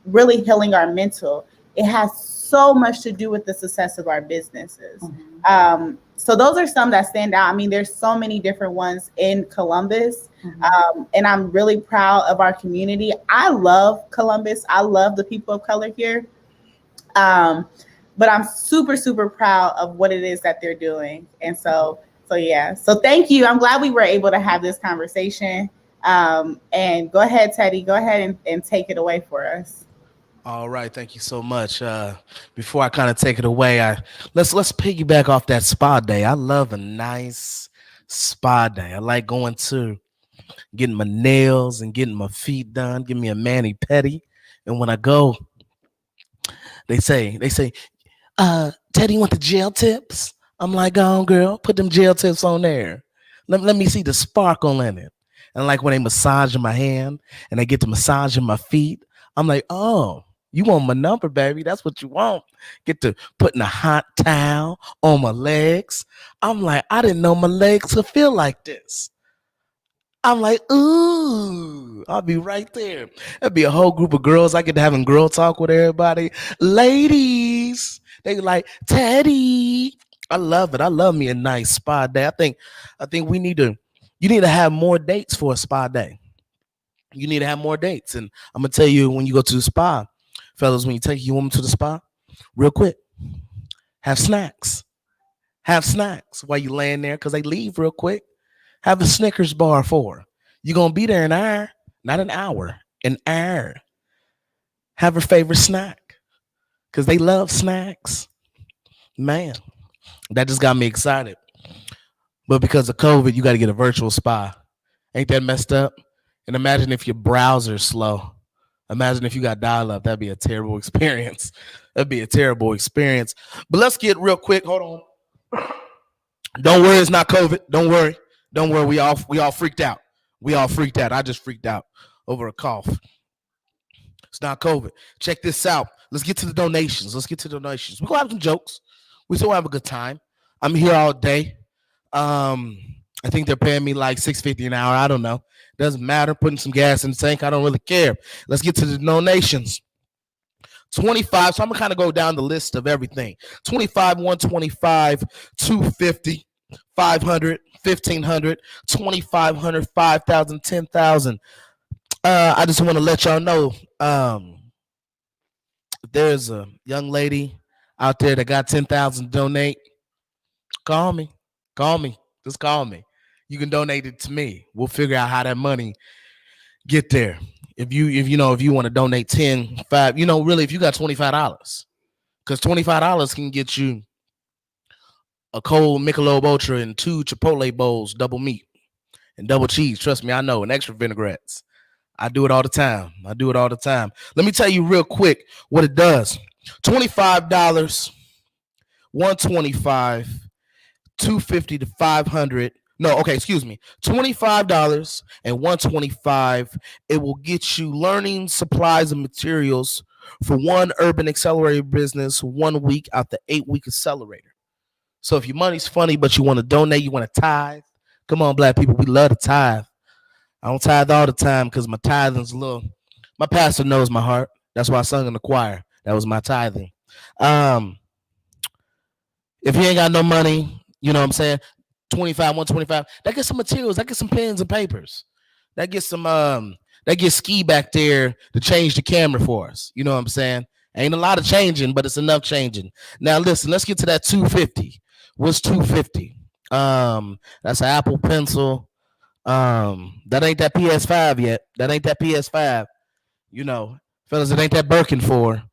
really healing our mental. It has so much to do with the success of our businesses. So those are some that stand out. I mean, there's so many different ones in Columbus, and I'm really proud of our community. I love Columbus. I love the people of color here. But I'm super, super proud of what it is that they're doing. And so yeah. So thank you. I'm glad we were able to have this conversation. And go ahead, Teddy. Go ahead and take it away for us. All right, thank you so much. Before I kind of take it away, let's piggyback off that spa day. I love a nice spa day. I like going to getting my nails and getting my feet done. Give me a mani pedi, and when I go, they say, Teddy, you want the gel tips? I'm like, go on, girl, put them gel tips on there. Let me see the sparkle in it. And like when they massage my hand and they get to massaging my feet, I'm like, oh, you want my number, baby? That's what you want. Get to putting a hot towel on my legs. I'm like, I didn't know my legs could feel like this. I'm like, ooh, I'll be right there. There'll be a whole group of girls. I get to having girl talk with everybody. Ladies, they like, Teddy. I love it. I love me a nice spa day. I think you need to have more dates for a spa day. You need to have more dates. And I'm gonna tell you, when you go to the spa, fellas, when you take your woman to the spa, real quick, have snacks. Have snacks while you laying there, because they leave real quick. Have a Snickers bar for her. You're gonna be there an hour, not an hour, an hour. Have her favorite snack, because they love snacks. Man, that just got me excited. But because of COVID, you got to get a virtual spa. Ain't that messed up? And imagine if your browser's slow. Imagine if you got dial-up. That'd be a terrible experience. That'd be a terrible experience. But let's get real quick. Hold on. Don't worry, it's not COVID. Don't worry. Don't worry. We all freaked out. We all freaked out. I just freaked out over a cough. It's not COVID. Check this out. Let's get to the donations. We're gonna have some jokes. We still have a good time. I'm here all day. I think they're paying me like $6.50 an hour. I don't know. Doesn't matter. Putting some gas in the tank. I don't really care. Let's get to the donations. 25. So I'm gonna kind of go down the list of everything. 25, 125, 250, 500, 1,500, 2,500, 5,000, 10,000. I just want to let y'all know, there's a young lady out there that got 10,000 to donate. Call me. Just call me. You can donate it to me. We'll figure out how that money get there. If you want to donate 10, 5, really, if you got $25, because $25 can get you a cold Michelob Ultra and 2 Chipotle bowls, double meat and double cheese. Trust me, I know, and extra vinaigrettes. I do it all the time. Let me tell you real quick what it does. $25, 125, 250 to 500. No, okay, excuse me. $25 and 125. It will get you learning supplies and materials for one urban accelerator business 1 week out the 8-week accelerator. So if your money's funny, but you want to donate, you want to tithe. Come on, black people, we love to tithe. I don't tithe all the time because my tithing's little. My pastor knows my heart. That's why I sung in the choir. That was my tithing. If you ain't got no money, you know what I'm saying? 25, 125. That gets some materials. That gets some pens and papers. That gets Ski back there to change the camera for us. You know what I'm saying? Ain't a lot of changing, but it's enough changing. Now listen, let's get to that 250. What's 250? That's an Apple Pencil. That ain't that PS5 yet. That ain't that PS5. Fellas, it ain't that Birkin 4.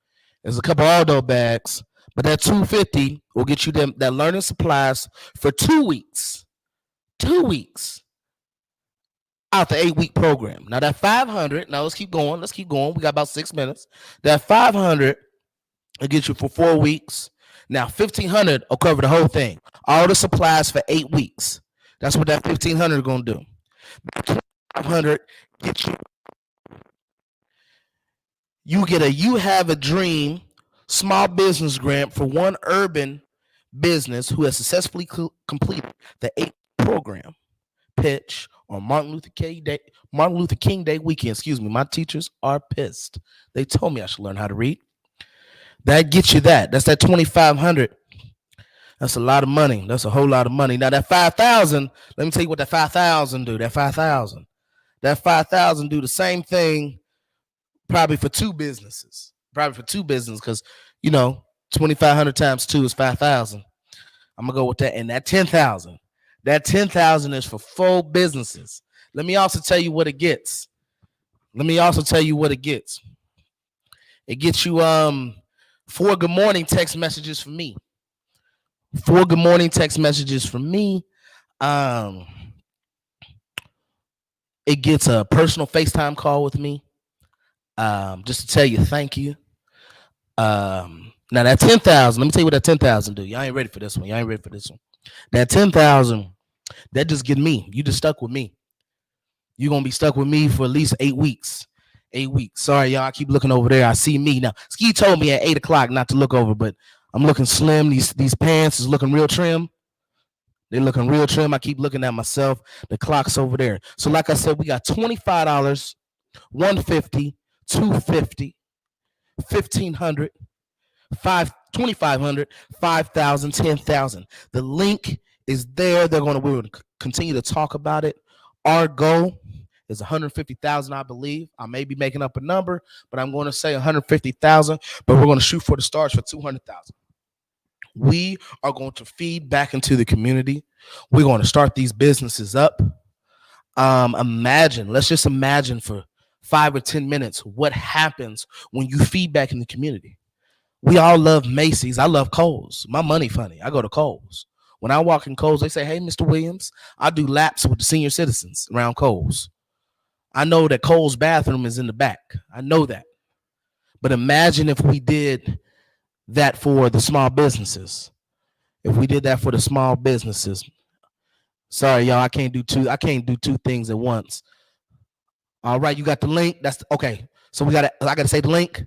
There's a couple Aldo bags. But that 250 will get you that learning supplies for 2 weeks. 2 weeks out the 8-week program. Now that 500, now let's keep going. We got about 6 minutes. That 500 will get you for 4 weeks. Now 1,500 will cover the whole thing. All the supplies for 8 weeks. That's what that 1,500 is going to do. 500 get you get a You Have a Dream small business grant for one urban business who has successfully completed the 8 program, pitch, or Martin Luther King Day weekend. Excuse me, my teachers are pissed. They told me I should learn how to read. That gets you that. That's that 2,500. That's a lot of money. That's a whole lot of money. Now that 5,000, let me tell you what that 5,000 do. That 5,000 do the same thing probably for 2 businesses. Because, 2,500 times 2 is 5,000. I'm going to go with that. And that 10,000 is for 4 businesses. Let me also tell you what it gets. It gets you 4 good morning text messages from me. 4 good morning text messages from me. It gets a personal FaceTime call with me. Just to tell you thank you. Now that 10,000, let me tell you what that 10,000 do. Y'all ain't ready for this one. That 10,000, that just get me. You just stuck with me. You're gonna be stuck with me for at least 8 weeks. 8 weeks. Sorry, y'all. I keep looking over there. I see me now. Ski told me at 8 o'clock not to look over, but I'm looking slim. These pants is looking real trim. They're looking real trim. I keep looking at myself. The clock's over there. So like I said, we got $25, $150, $250, $1,500, $2,500, $5,000, $10,000. The link is there. We're going to continue to talk about it. Our goal is 150,000, I believe. I may be making up a number, but I'm going to say 150,000. But we're going to shoot for the stars for 200,000. We are going to feed back into the community. We're going to start these businesses up. Let's just imagine for 5 or 10 minutes what happens when you feed back in the community. We all love Macy's. I love Kohl's. My money funny. I go to Kohl's. When I walk in Kohl's, they say, "Hey, Mr. Williams, I do laps with the senior citizens around Kohl's." I know that Kohl's bathroom is in the back. I know that. But imagine if we did that for the small businesses. Sorry, y'all, I can't do two things at once. All right, you got the link. That's okay. So I gotta say the link.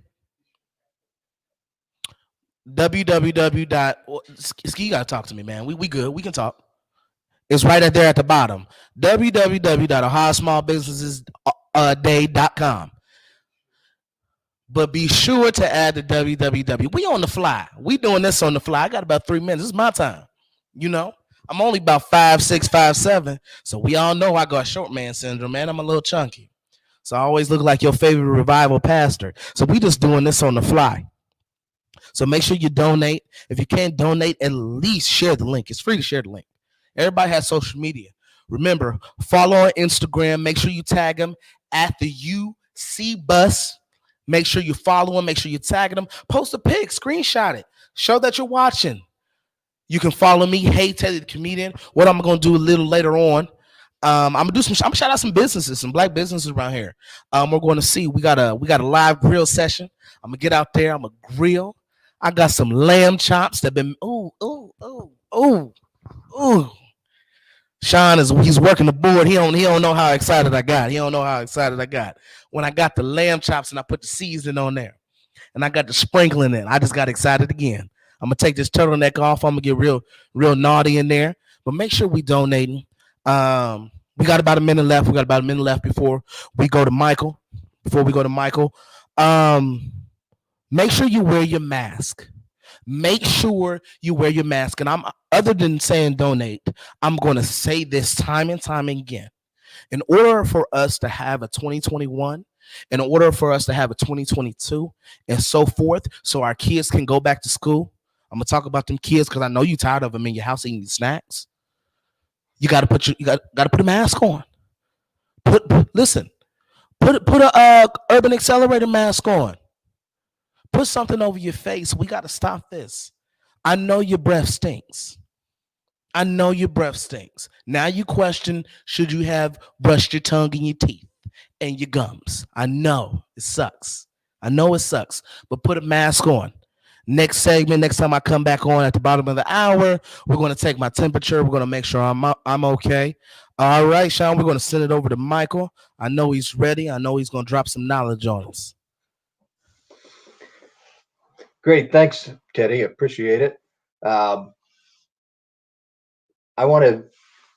Ski, you gotta talk to me, man. We good. We can talk. It's right there at the bottom. www.ohiosmallbusinessesday.com. But be sure to add the www. We on the fly. We doing this on the fly. I got about 3 minutes. This is my time. I'm only about 5'6", 5'7". So we all know I got short man syndrome, man. I'm a little chunky. So I always look like your favorite revival pastor. So we just doing this on the fly. So make sure you donate. If you can't donate, at least share the link. It's free to share the link. Everybody has social media. Remember, follow on Instagram. Make sure you tag them at the UC Bus. Make sure you follow them. Make sure you tag them. Post a pic. Screenshot it. Show that you're watching. You can follow me, Hey Teddy the Comedian. What I'm going to do a little later on, I'm gonna shout out some businesses, some black businesses around here. We're going to see. We got a live grill session. I'm gonna get out there. I'm gonna grill. I got some lamb chops that been Sean he's working the board. He don't know how excited I got. When I got the lamb chops and I put the seasoning on there, and I got the sprinkling in. I just got excited again. I'm gonna take this turtleneck off. I'm gonna get real naughty in there. But make sure we donating. We got about a minute left. Before we go to Michael. Make sure you wear your mask. And I'm, other than saying donate, I'm going to say this time and time again. In order for us to have a 2021, in order for us to have a 2022 and so forth, so our kids can go back to school, I'm going to talk about them kids because I know you're tired of them in your house eating snacks. You got to put a mask on. Put a Urban Accelerator mask on. Put something over your face. We got to stop this. I know your breath stinks. Now you question, should you have brushed your tongue and your teeth and your gums? I know it sucks. But put a mask on. Next segment, next time I come back on at the bottom of the hour, we're going to take my temperature. We're going to make sure I'm okay. All right, Sean, we're going to send it over to Michael. I know he's ready. I know he's going to drop some knowledge on us. Great. Thanks, Teddy. Appreciate it. I want to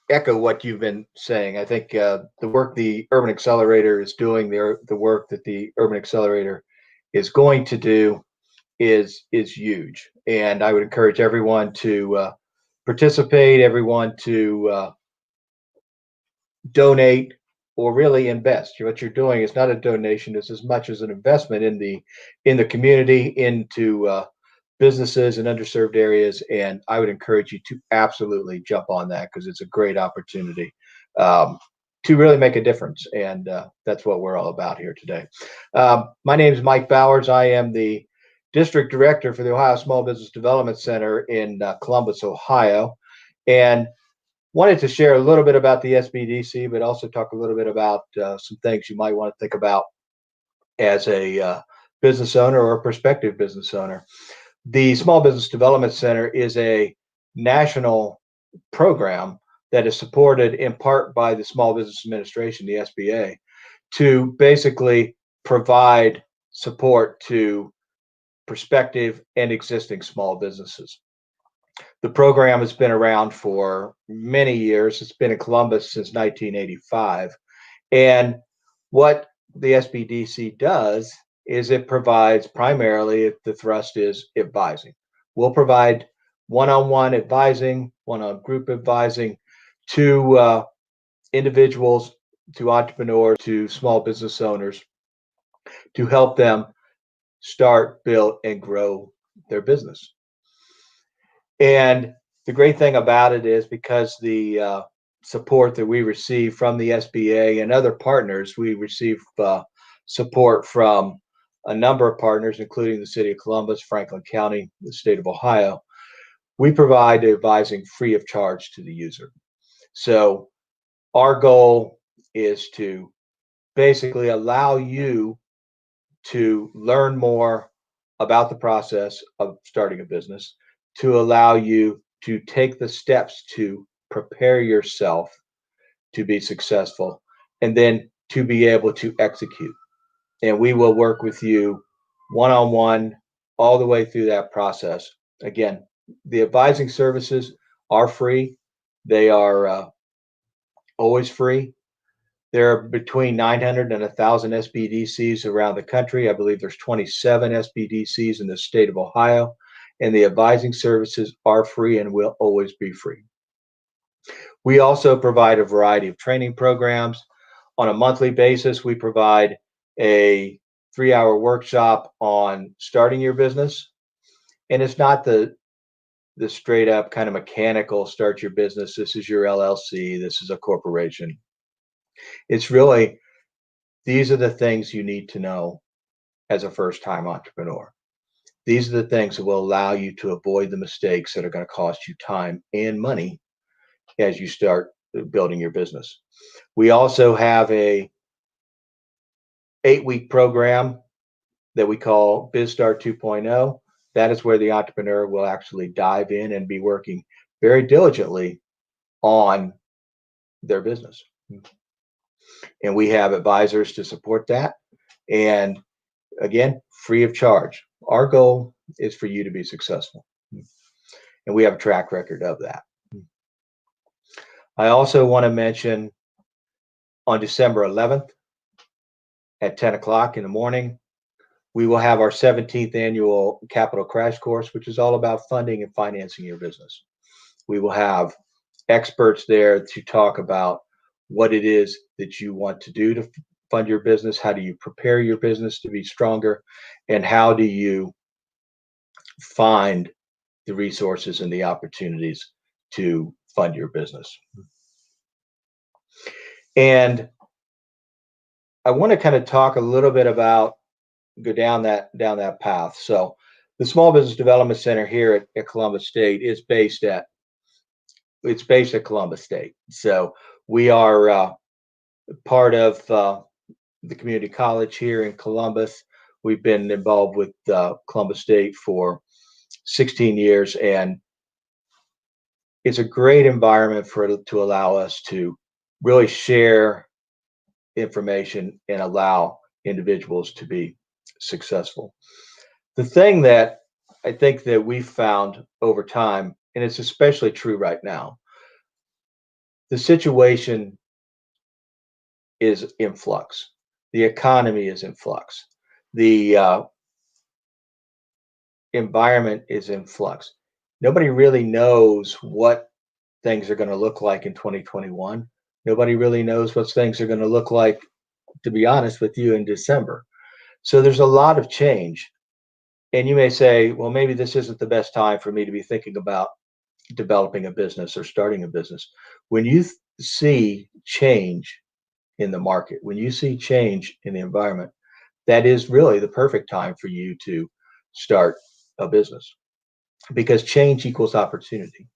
echo what you've been saying. I think the work the Urban Accelerator is doing, the work that the Urban Accelerator is going to do is huge, and I would encourage everyone to participate, everyone to donate, or really invest. What you're doing is not a donation; it's as much as an investment in the community, into businesses in underserved areas. And I would encourage you to absolutely jump on that because it's a great opportunity to really make a difference. And that's what we're all about here today. My name is Mike Bowers. I am the District Director for the Ohio Small Business Development Center in Columbus, Ohio. And wanted to share a little bit about the SBDC, but also talk a little bit about some things you might want to think about as a business owner or a prospective business owner. The Small Business Development Center is a national program that is supported in part by the Small Business Administration, the SBA, to basically provide support to prospective and existing small businesses. The program has been around for many years. It's been in Columbus since 1985. And what the SBDC does is it provides primarily, the thrust is advising. We'll provide one-on-one advising, one-on group advising to individuals, to entrepreneurs, to small business owners, to help them start, build, and grow their business. And the great thing about it is because the support that we receive from the SBA and other partners, we receive support from a number of partners, including the City of Columbus, Franklin County, the state of Ohio. We provide advising free of charge to the user. So our goal is to basically allow you to learn more about the process of starting a business, to allow you to take the steps to prepare yourself to be successful, and then to be able to execute. And we will work with you one-on-one all the way through that process. Again, the advising services are free. They are always free. There are between 900 and 1,000 SBDCs around the country. I believe there's 27 SBDCs in the state of Ohio. And the advising services are free and will always be free. We also provide a variety of training programs. On a monthly basis, we provide a 3-hour workshop on starting your business. And it's not the straight up kind of mechanical start your business. This is your LLC. This is a corporation. It's really, these are the things you need to know as a first-time entrepreneur. These are the things that will allow you to avoid the mistakes that are going to cost you time and money as you start building your business. We also have a 8-week program that we call BizStart 2.0. That is where the entrepreneur will actually dive in and be working very diligently on their business. And we have advisors to support that. And again, free of charge. Our goal is for you to be successful. And we have a track record of that. I also want to mention on December 11th at 10 o'clock in the morning, we will have our 17th annual Capital Crash Course, which is all about funding and financing your business. We will have experts there to talk about what it is that you want to do to fund your business. How do you prepare your business to be stronger? And how do you find the resources and the opportunities to fund your business? And I want to kind of talk a little bit about, go down that path. So the Small Business Development Center here at Columbus State is based at Columbus State. So we are part of the community college here in Columbus. We've been involved with Columbus State for 16 years, and it's a great environment to allow us to really share information and allow individuals to be successful. The thing that I think that we've found over time, and it's especially true right now, the situation is in flux. The economy is in flux. The environment is in flux. Nobody really knows what things are going to look like in 2021. Nobody really knows what things are going to look like, to be honest with you, in December. So there's a lot of change. And you may say, well, maybe this isn't the best time for me to be thinking about developing a business or starting a business. When you see change in the market, when you see change in the environment, that is really the perfect time for you to start a business, because change equals opportunity.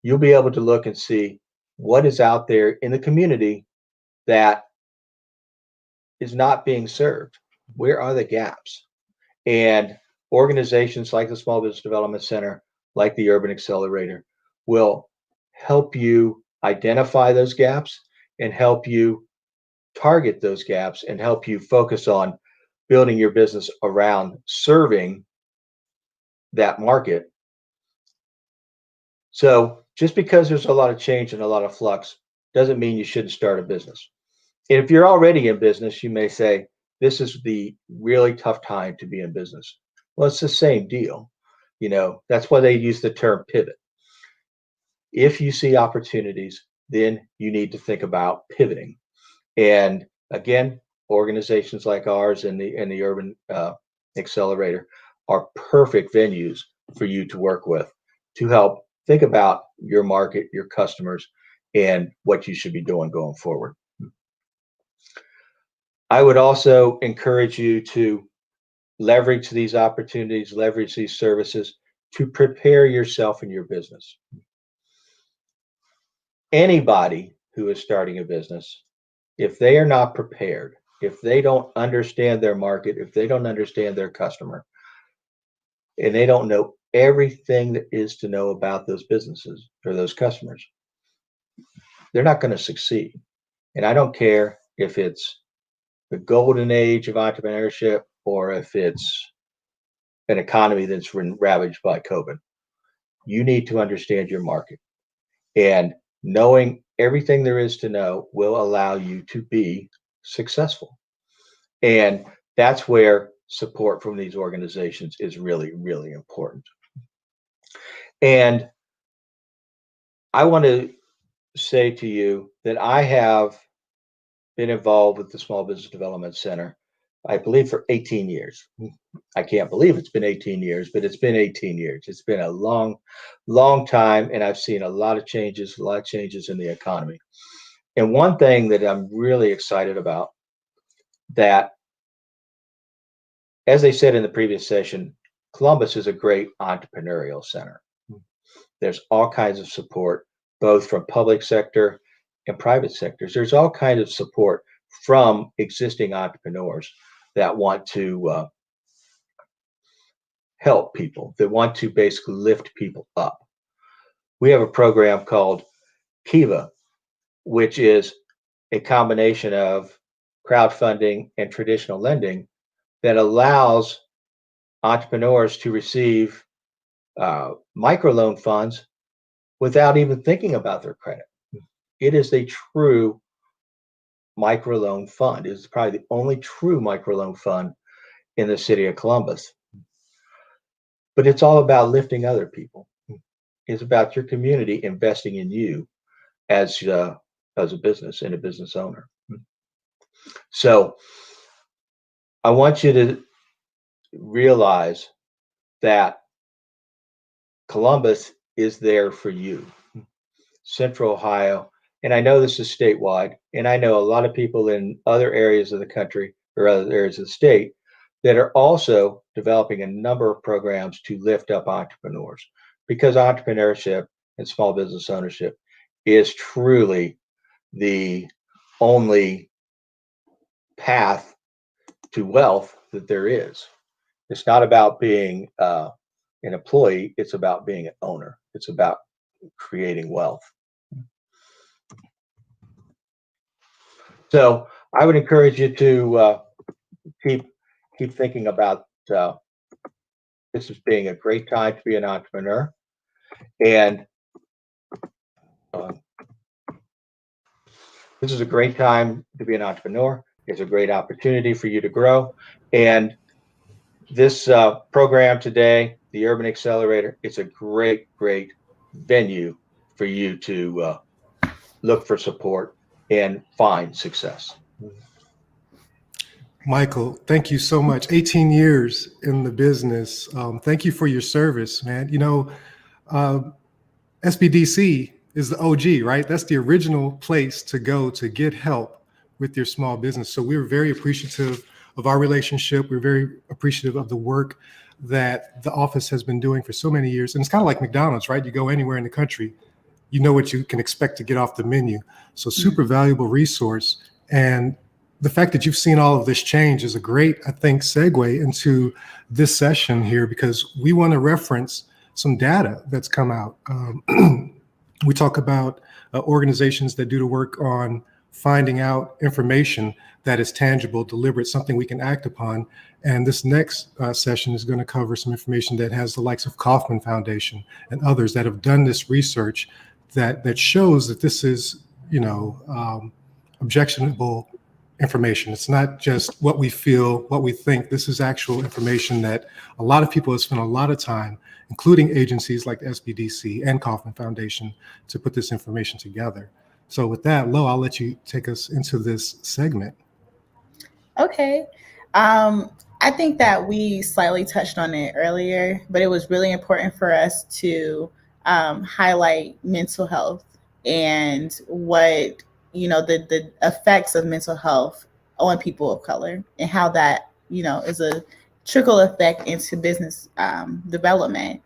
You'll be able to look and see what is out there in the community that is not being served. Where are the gaps? And organizations like the Small Business Development Center, like the Urban Accelerator, will help you identify those gaps and help you target those gaps and help you focus on building your business around serving that market. So just because there's a lot of change and a lot of flux doesn't mean you shouldn't start a business. And if you're already in business, you may say, this is the really tough time to be in business. Well, it's the same deal. You know, that's why they use the term pivot. If you see opportunities, then you need to think about pivoting. And again, organizations like ours and the Urban Accelerator are perfect venues for you to work with to help think about your market, your customers, and what you should be doing going forward. I would also encourage you to leverage these opportunities, leverage these services to prepare yourself in your business. Anybody who is starting a business, if they are not prepared, if they don't understand their market, if they don't understand their customer, and they don't know everything that is to know about those businesses or those customers, they're not going to succeed. And I don't care if it's the golden age of entrepreneurship or if it's an economy that's been ravaged by COVID. You need to understand your market. And knowing everything there is to know will allow you to be successful. And that's where support from these organizations is really, really important. And I want to say to you that I have been involved with the Small Business Development Center, I believe, for 18 years. I can't believe it's been 18 years, but it's been 18 years. It's been a long, long time, and I've seen a lot of changes in the economy. And one thing that I'm really excited about, that, as they said in the previous session, Columbus is a great entrepreneurial center. There's all kinds of support, both from public sector and private sectors. There's all kinds of support from existing entrepreneurs that want to help people, that want to basically lift people up. We have a program called Kiva, which is a combination of crowdfunding and traditional lending that allows entrepreneurs to receive microloan funds without even thinking about their credit. It is a true microloan fund. It's probably the only true microloan fund in the city of Columbus. But it's all about lifting other people. It's about your community investing in you as a business and a business owner. So I want you to realize that Columbus is there for you. Central Ohio, and I know this is statewide, and I know a lot of people in other areas of the country or other areas of the state that are also developing a number of programs to lift up entrepreneurs, because entrepreneurship and small business ownership is truly the only path to wealth that there is. It's not about being an employee, it's about being an owner. It's about creating wealth. So I would encourage you to keep thinking about this as being a great time to be an entrepreneur. And This is a great time to be an entrepreneur. It's a great opportunity for you to grow. And this program today, the Urban Accelerator, it's a great, great venue for you to look for support and find success. Michael, thank you so much. 18 years in the business. Thank you for your service, man. You know, SBDC is the OG, right? That's the original place to go to get help with your small business. So we're very appreciative of our relationship. We're very appreciative of the work that the office has been doing for so many years. And it's kind of like McDonald's, right? You go anywhere in the country, you know what you can expect to get off the menu. So super valuable resource. And the fact that you've seen all of this change is a great, I think, segue into this session here, because we want to reference some data that's come out. We talk about organizations that do the work on finding out information that is tangible, deliberate, something we can act upon. And this next session is going to cover some information that has the likes of Kauffman Foundation and others that have done this research that shows that this is, you know, objectionable information. It's not just what we feel, what we think. This is actual information that a lot of people have spent a lot of time, including agencies like the SBDC and Kauffman Foundation, to put this information together. So with that, Lo, I'll let you take us into this segment. Okay. I think that we slightly touched on it earlier, but it was really important for us to highlight mental health and what, you know, the effects of mental health on people of color, and how that, you know, is a trickle effect into business development.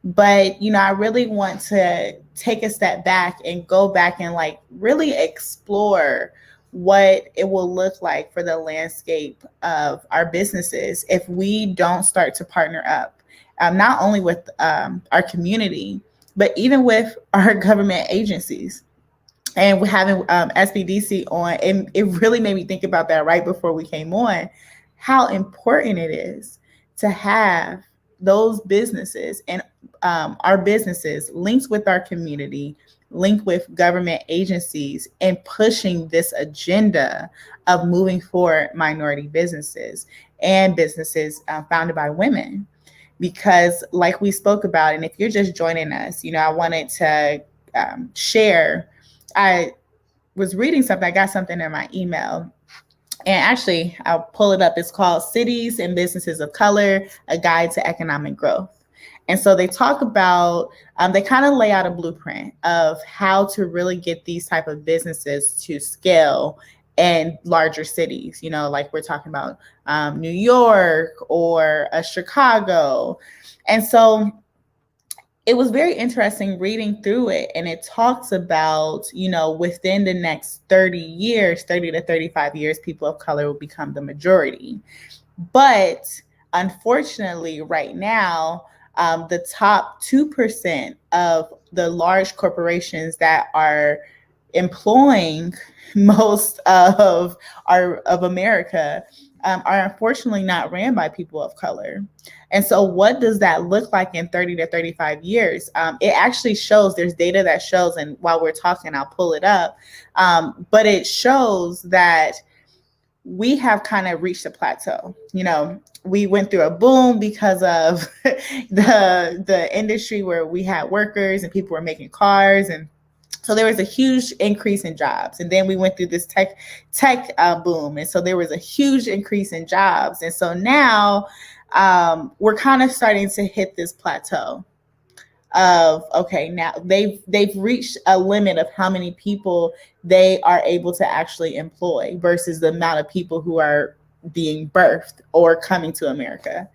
But, you know, I really want to take a step back and go back and like really explore what it will look like for the landscape of our businesses if we don't start to partner up, not only with our community, but even with our government agencies. And having SBDC on, and it really made me think about that right before we came on, how important it is to have those businesses and our businesses linked with our community, linked with government agencies, and pushing this agenda of moving forward minority businesses and businesses founded by women. Because like we spoke about, and if you're just joining us, you know, I wanted to share, I was reading something, I got something in my email, and actually I'll pull it up. It's called Cities and Businesses of Color, A Guide to Economic Growth. And so they talk about, they kind of lay out a blueprint of how to really get these type of businesses to scale in larger cities, you know, like we're talking about New York or Chicago. And so it was very interesting reading through it. And it talks about, you know, within the next 30 to 35 years, people of color will become the majority. But unfortunately, right now, the top 2% of the large corporations that are employing most of America are unfortunately not ran by people of color. And so what does that look like in 30 to 35 years? It actually shows, there's data that shows, and while we're talking, I'll pull it up, but it shows that we have kind of reached a plateau. You know, we went through a boom because of the industry where we had workers and people were making cars, and so there was a huge increase in jobs. And then we went through this tech boom, and so there was a huge increase in jobs. And so now we're kind of starting to hit this plateau of, okay, now they've reached a limit of how many people they are able to actually employ versus the amount of people who are being birthed or coming to America.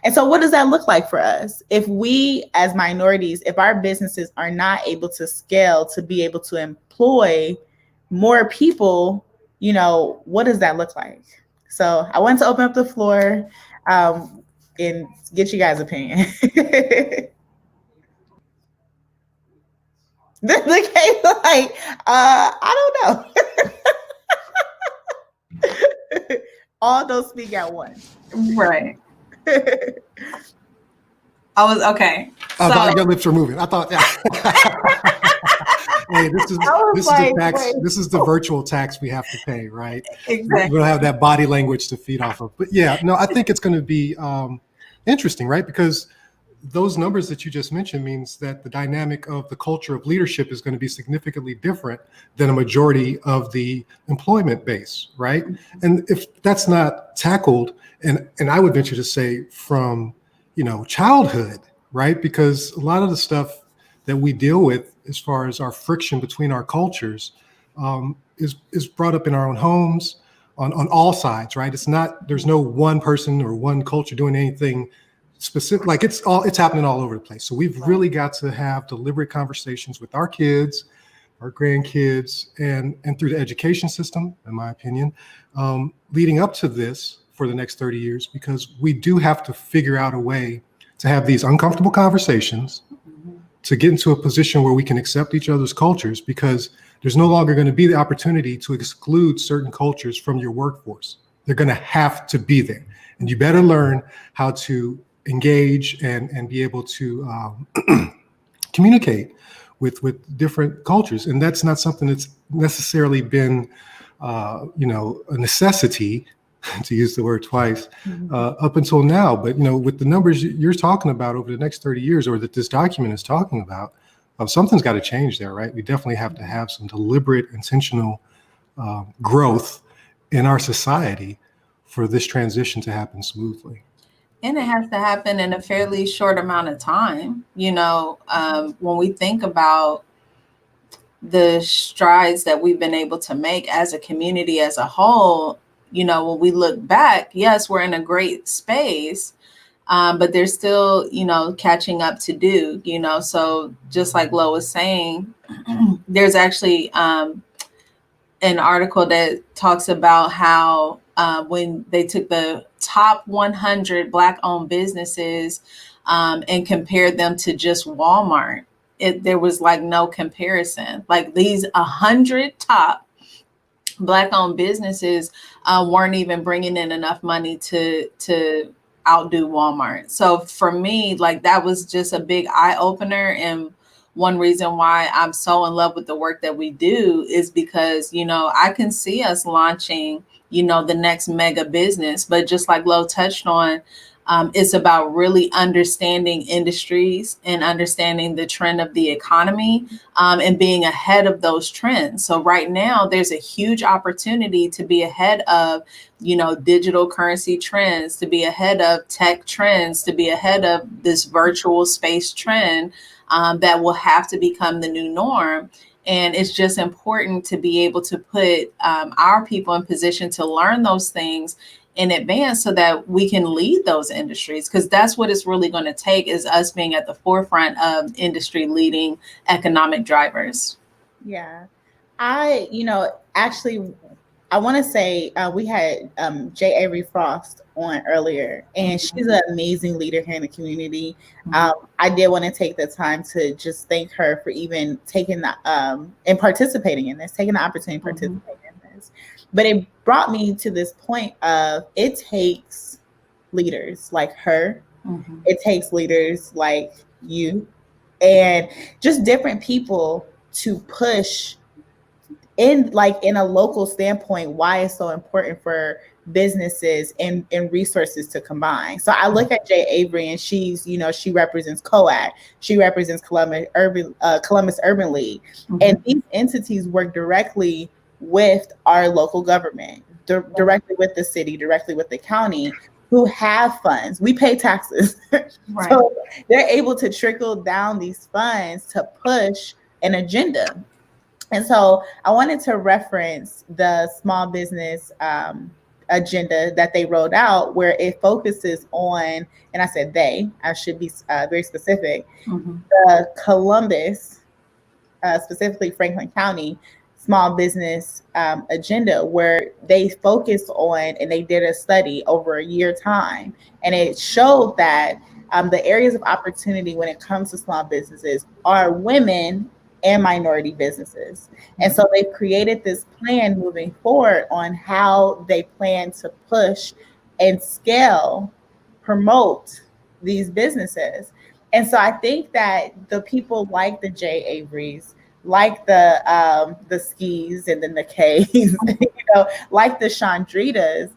And so what does that look like for us? If we as minorities, if our businesses are not able to scale to be able to employ more people, you know, what does that look like? So I wanted to open up the floor and get you guys' opinion. The case, like, I don't know. All those speak at once. Right. I was okay. I thought your lips were moving. I thought, Hey, this is I was like, the tax. wait. This is the virtual tax we have to pay, right? Exactly. We'll have that body language to feed off of. But yeah, no, I think it's going to be interesting, right? Because those numbers that you just mentioned means that the dynamic of the culture of leadership is going to be significantly different than a majority of the employment base, right? And if that's not tackled, and I would venture to say from, childhood, right? Because a lot of the stuff that we deal with as far as our friction between our cultures is brought up in our own homes on all sides, right? There's no one person or one culture doing anything specific. Like it's happening all over the place. So we've really got to have deliberate conversations with our kids, our grandkids, and through the education system, in my opinion, leading up to this for the next 30 years, because we do have to figure out a way to have these uncomfortable conversations, to get into a position where we can accept each other's cultures, because there's no longer going to be the opportunity to exclude certain cultures from your workforce. They're going to have to be there. And you better learn how to engage and be able to communicate with different cultures. And that's not something that's necessarily been, a necessity, to use the word twice, up until now. But, with the numbers you're talking about over the next 30 years, or that this document is talking about, something's got to change there, right? We definitely have to have some deliberate, intentional growth in our society for this transition to happen smoothly. And it has to happen in a fairly short amount of time. When we think about the strides that we've been able to make as a community as a whole, when we look back, yes, we're in a great space, but there's still, catching up to do, so just like Lo was saying, there's actually an article that talks about how when they took the top 100 Black-owned businesses and compared them to just Walmart, there was like no comparison. Like these 100 top Black-owned businesses weren't even bringing in enough money to outdo Walmart. So for me, like that was just a big eye opener. And one reason why I'm so in love with the work that we do is because, I can see us launching, the next mega business. But just like Lo touched on, it's about really understanding industries and understanding the trend of the economy and being ahead of those trends. So right now, there's a huge opportunity to be ahead of, digital currency trends, to be ahead of tech trends, to be ahead of this virtual space trend that will have to become the new norm. And it's just important to be able to put our people in position to learn those things in advance so that we can lead those industries, because that's what it's really going to take, is us being at the forefront of industry leading economic drivers. Yeah. Actually, I want to say we had J. Avery Frost on earlier, and she's an amazing leader here in the community. I did want to take the time to just thank her for even taking the and participating in this, taking the opportunity to participate in this. But it brought me to this point of it takes leaders like her. It takes leaders like you and just different people to push in a local standpoint why it's so important for businesses and resources to combine. So I look at J. Avery, and she's, she represents COAC, she represents Columbus Urban League, and these entities work directly with our local government, directly with the city, directly with the county, who have funds. We pay taxes. Right. So they're able to trickle down these funds to push an agenda. And so I wanted to reference the small business agenda that they rolled out, where it focuses on, and I said I should be very specific, the Columbus, specifically Franklin County, small business agenda, where they focused on, and they did a study over a year time, and it showed that the areas of opportunity when it comes to small businesses are women and minority businesses. And so they've created this plan moving forward on how they plan to push and scale, promote these businesses. And so I think that the people like the J. Averys, like the skis and then the Ks, like the Chandritas.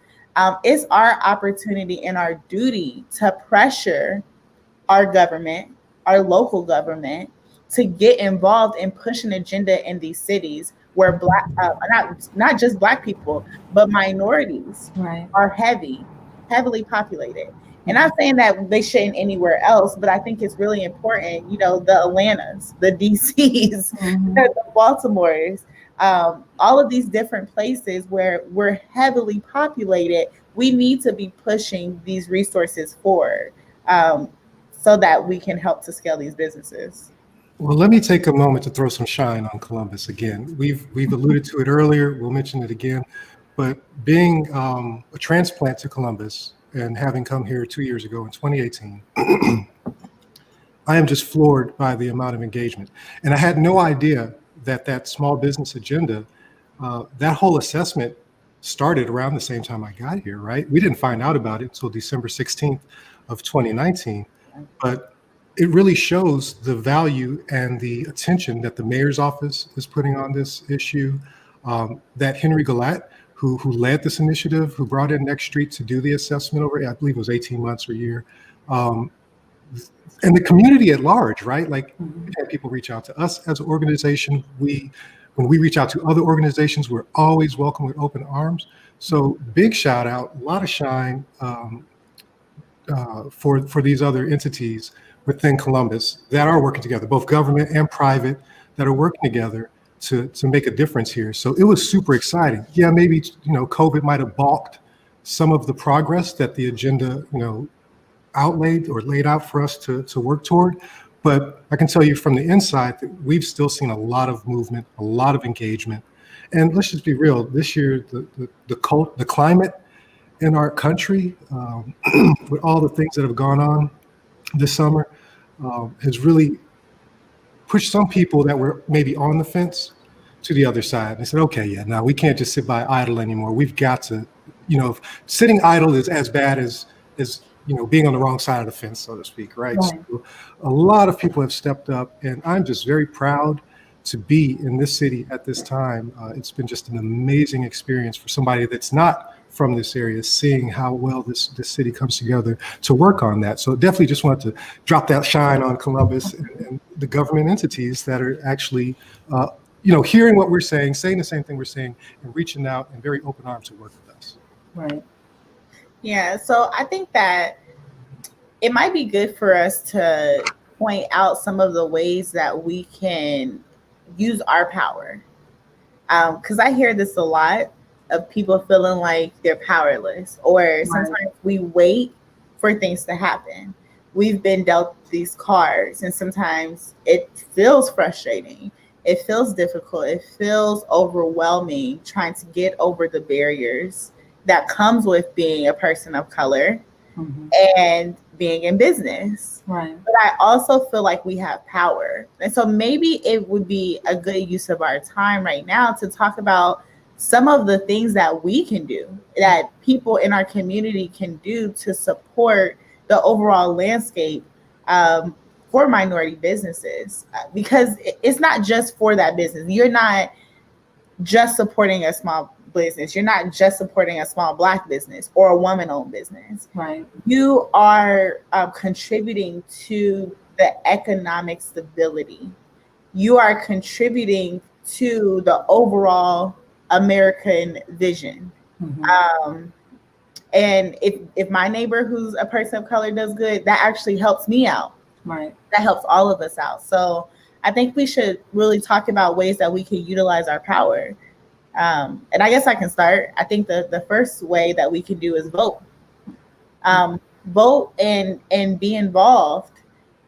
It's our opportunity and our duty to pressure our government, our local government, to get involved and push an agenda in these cities where not just Black people, but minorities Right. are heavily populated. And I'm saying that they shouldn't anywhere else, but I think it's really important, the Atlantas, the DCs, Mhm. the Baltimores, all of these different places where we're heavily populated, we need to be pushing these resources forward, so that we can help to scale these businesses. Well, let me take a moment to throw some shine on Columbus again. We've alluded to it earlier. We'll mention it again. But being a transplant to Columbus and having come here 2 years ago in 2018, I am just floored by the amount of engagement. And I had no idea that small business agenda, that whole assessment started around the same time I got here, right? We didn't find out about it until December 16th of 2019. But it really shows the value and the attention that the mayor's office is putting on this issue. That Henry Galat, who led this initiative, who brought in Next Street to do the assessment over, I believe it was 18 months or a year, and the community at large, right? Like, we've had people reach out to us as an organization. When we reach out to other organizations, we're always welcome with open arms. So big shout out, a lot of shine for these other entities within Columbus that are working together, both government and private, that are working together to make a difference here. So it was super exciting. Yeah, maybe COVID might have balked some of the progress that the agenda outlaid or laid out for us to work toward. But I can tell you from the inside that we've still seen a lot of movement, a lot of engagement. And let's just be real, this year, the climate in our country, with all the things that have gone on this summer, has really pushed some people that were maybe on the fence to the other side. They said, okay, yeah, now we can't just sit by idle anymore. We've got to, sitting idle is as bad as being on the wrong side of the fence, so to speak, right? Right. So a lot of people have stepped up, and I'm just very proud to be in this city at this time. It's been just an amazing experience for somebody that's not from this area, seeing how well this city comes together to work on that. So definitely just wanted to drop that shine on Columbus and the government entities that are actually, hearing what we're saying the same thing we're saying, and reaching out in very open arms to work with us. Right. Yeah, so I think that it might be good for us to point out some of the ways that we can use our power. Because I hear this a lot of people feeling like they're powerless, or sometimes we wait for things to happen. We've been dealt these cards, and sometimes it feels frustrating. It feels difficult. It feels overwhelming trying to get over the barriers that comes with being a person of color and being in business. Right. But I also feel like we have power. And so maybe it would be a good use of our time right now to talk about some of the things that we can do, that people in our community can do to support the overall landscape for minority businesses. Because it's not just for that business. You're not just supporting a small business. You're not just supporting a small Black business or a woman-owned business. Right. You are contributing to the economic stability. You are contributing to the overall American vision. And if my neighbor who's a person of color does good, that actually helps me out. Right. That helps all of us out. So I think we should really talk about ways that we can utilize our power. And I guess I can start. I think the first way that we can do is vote. Vote and be involved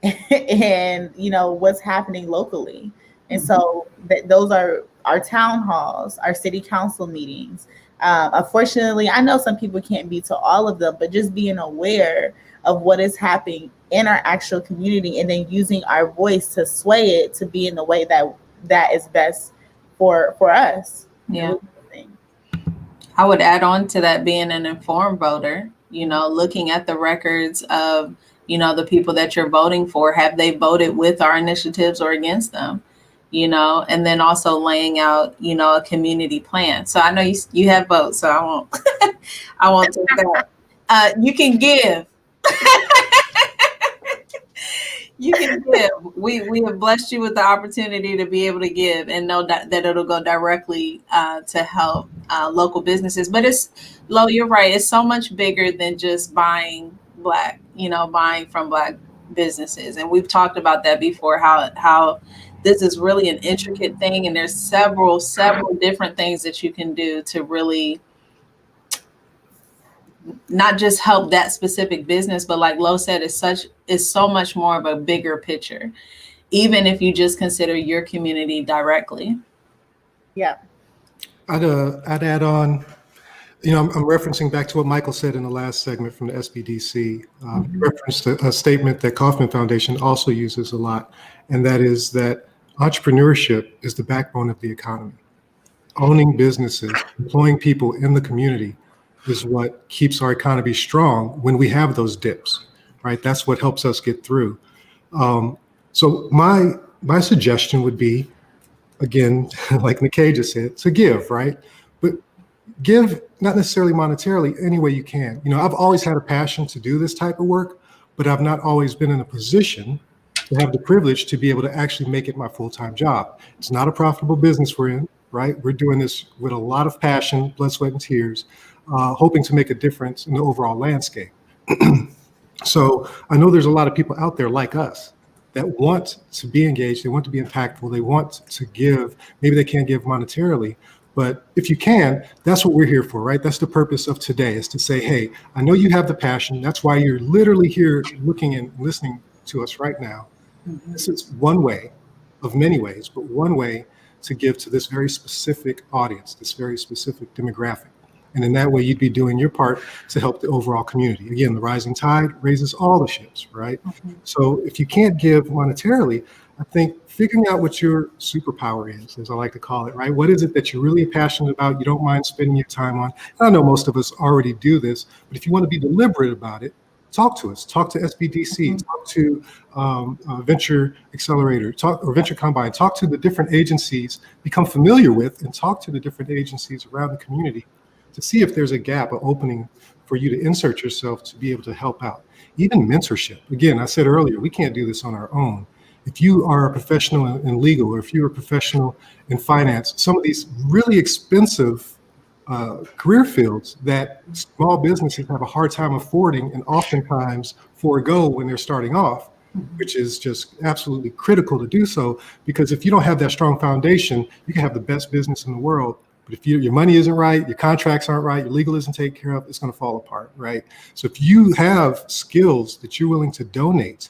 in what's happening locally. And so those are our town halls, our city council meetings. Unfortunately, I know some people can't be to all of them, but just being aware of what is happening in our actual community and then using our voice to sway it to be in the way that is best for us. Yeah. I would add on to that, being an informed voter, looking at the records of, the people that you're voting for. Have they voted with our initiatives or against them? you know, and then also laying out, you know, a community plan. So I know you have both, so I won't I won't take that. You can give. You can give. We have blessed you with the opportunity to be able to give and know that it'll go directly to help local businesses. But Lo, you're right. It's so much bigger than just buying buying from Black businesses. And we've talked about that before, how this is really an intricate thing. And there's several different things that you can do to really not just help that specific business, but like Lo said, it's so much more of a bigger picture, even if you just consider your community directly. Yeah. I'd add on, I'm referencing back to what Michael said in the last segment from the SBDC. He referenced a statement that Kauffman Foundation also uses a lot, and that is that entrepreneurship is the backbone of the economy. Owning businesses, employing people in the community is what keeps our economy strong when we have those dips, right? That's what helps us get through. So my suggestion would be, again, like Nikkei just said, to give, right? But give not necessarily monetarily, any way you can. I've always had a passion to do this type of work, but I've not always been in a position to have the privilege to be able to actually make it my full-time job. It's not a profitable business we're in, right? We're doing this with a lot of passion, blood, sweat, and tears, hoping to make a difference in the overall landscape. So I know there's a lot of people out there like us that want to be engaged, they want to be impactful, they want to give. Maybe they can't give monetarily, but if you can, that's what we're here for, right? That's the purpose of today, is to say, hey, I know you have the passion. That's why you're literally here looking and listening to us right now. This is one way of many ways, but one way to give to this very specific audience, this very specific demographic. And in that way, you'd be doing your part to help the overall community. Again, the rising tide raises all the ships, right? So if you can't give monetarily, I think figuring out what your superpower is, as I like to call it, right? What is it that you're really passionate about, you don't mind spending your time on? And I know most of us already do this, but if you want to be deliberate about it, talk to us, talk to SBDC, talk to Venture Accelerator, or Venture Combine, talk to the different agencies, become familiar with and talk to the different agencies around the community to see if there's a gap, an opening for you to insert yourself to be able to help out. Even mentorship. Again, I said earlier, we can't do this on our own. If you are a professional in legal, or if you're a professional in finance, some of these really expensive career fields that small businesses have a hard time affording and oftentimes forego when they're starting off, which is just absolutely critical to do so, because if you don't have that strong foundation, you can have the best business in the world, but if your money isn't right, your contracts aren't right, your legal isn't taken care of, it's going to fall apart, right? So if you have skills that you're willing to donate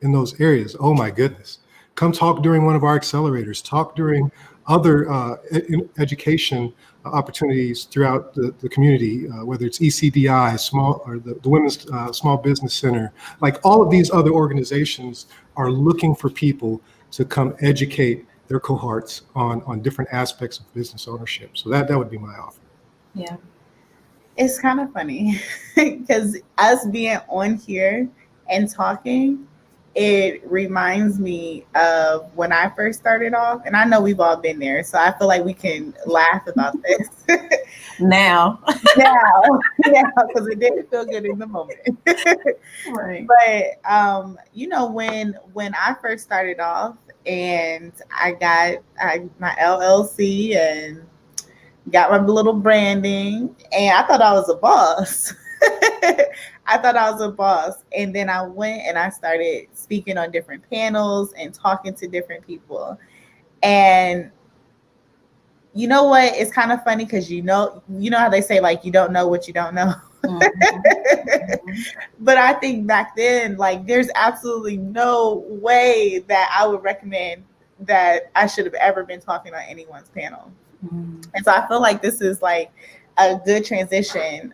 in those areas, oh my goodness, come talk during one of our accelerators, talk during other education opportunities throughout the community, whether it's ECDI, the Women's Small Business Center. Like, all of these other organizations are looking for people to come educate their cohorts on different aspects of business ownership. So that would be my offer. Yeah. It's kind of funny because us being on here and talking, it reminds me of when I first started off, and I know we've all been there, so I feel like we can laugh about this Now, yeah, because it didn't feel good in the moment. right. But when I first started off, and I got my LLC and got my little branding, and I thought I was a boss. And then I went and I started speaking on different panels and talking to different people. And you know what? It's kind of funny because you know how they say, like, you don't know what you don't know. But I think back then, like, there's absolutely no way that I would recommend that I should have ever been talking on anyone's panel. And so I feel like this is like a good transition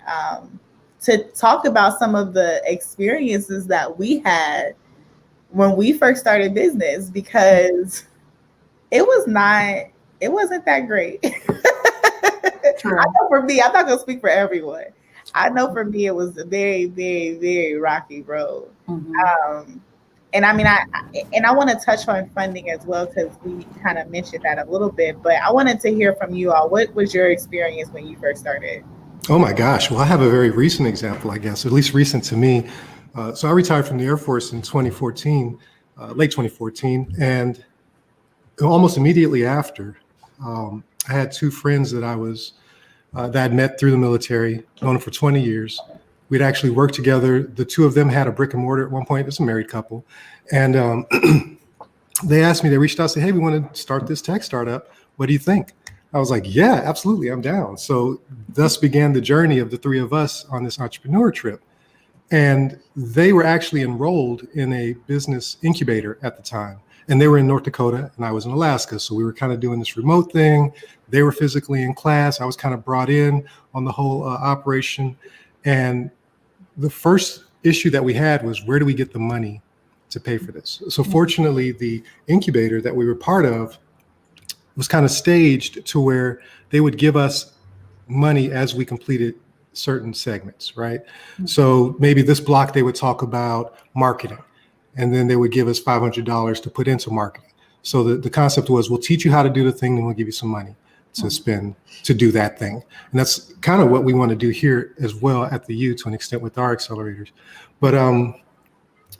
to talk about some of the experiences that we had when we first started business, because it wasn't that great. True. I know for me, I'm not gonna speak for everyone. I know for me, it was a very, very, very rocky road. And I mean, I want to touch on funding as well, because we kind of mentioned that a little bit, but I wanted to hear from you all. What was your experience when you first started? Oh my gosh. Well, I have a very recent example, I guess, at least recent to me. So I retired from the Air Force in 2014, late 2014, and almost immediately after, I had two friends that I'd met through the military, known them for 20 years. We'd actually worked together. The two of them had a brick and mortar at one point. It's a married couple. And they asked me, they reached out and said, hey, we want to start this tech startup. What do you think? I was like, yeah, absolutely, I'm down. So thus began the journey of the three of us on this entrepreneur trip. And they were actually enrolled in a business incubator at the time. And they were in North Dakota and I was in Alaska. So we were kind of doing this remote thing. They were physically in class. I was kind of brought in on the whole operation. And the first issue that we had was, where do we get the money to pay for this? So fortunately, the incubator that we were part of was kind of staged to where they would give us money as we completed certain segments, right? So maybe this block, they would talk about marketing, and then they would give us $500 to put into marketing. So the concept was, we'll teach you how to do the thing, and we'll give you some money to spend to do that thing. And that's kind of what we want to do here as well at the U, to an extent, with our accelerators. But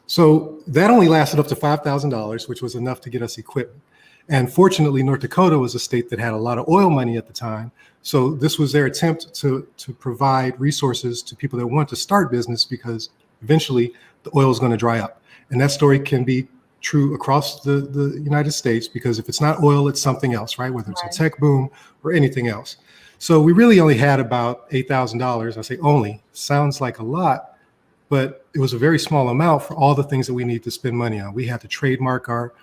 so that only lasted up to $5,000, which was enough to get us equipment. And fortunately, North Dakota was a state that had a lot of oil money at the time. So this was their attempt to provide resources to people that want to start business, because eventually the oil is going to dry up. And that story can be true across the United States, because if it's not oil, it's something else, right? Whether it's a tech boom or anything else. So we really only had about $8,000. I say only, sounds like a lot, but it was a very small amount for all the things that we need to spend money on. We had to trademark our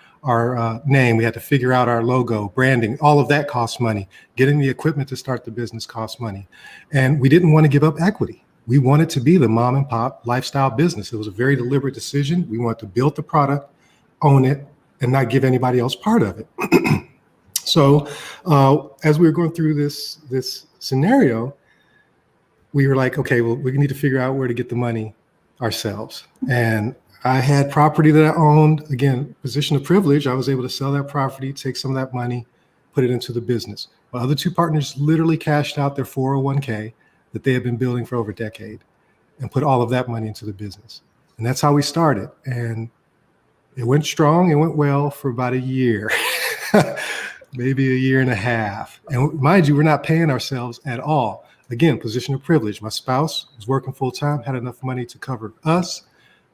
name. We had to figure out our logo, branding, all of that costs money. Getting the equipment to start the business costs money. And we didn't want to give up equity. We wanted to be the mom and pop lifestyle business. It was a very deliberate decision. We wanted to build the product, own it, and not give anybody else part of it. So as we were going through this scenario, we were like, okay, well, we need to figure out where to get the money ourselves. And I had property that I owned. Again, position of privilege. I was able to sell that property, take some of that money, put it into the business. My other two partners literally cashed out their 401k that they had been building for over a decade and put all of that money into the business. And that's how we started. And it went strong. It went well for about a year, maybe a year and a half. And mind you, we're not paying ourselves at all. Again, position of privilege. My spouse was working full time, had enough money to cover us.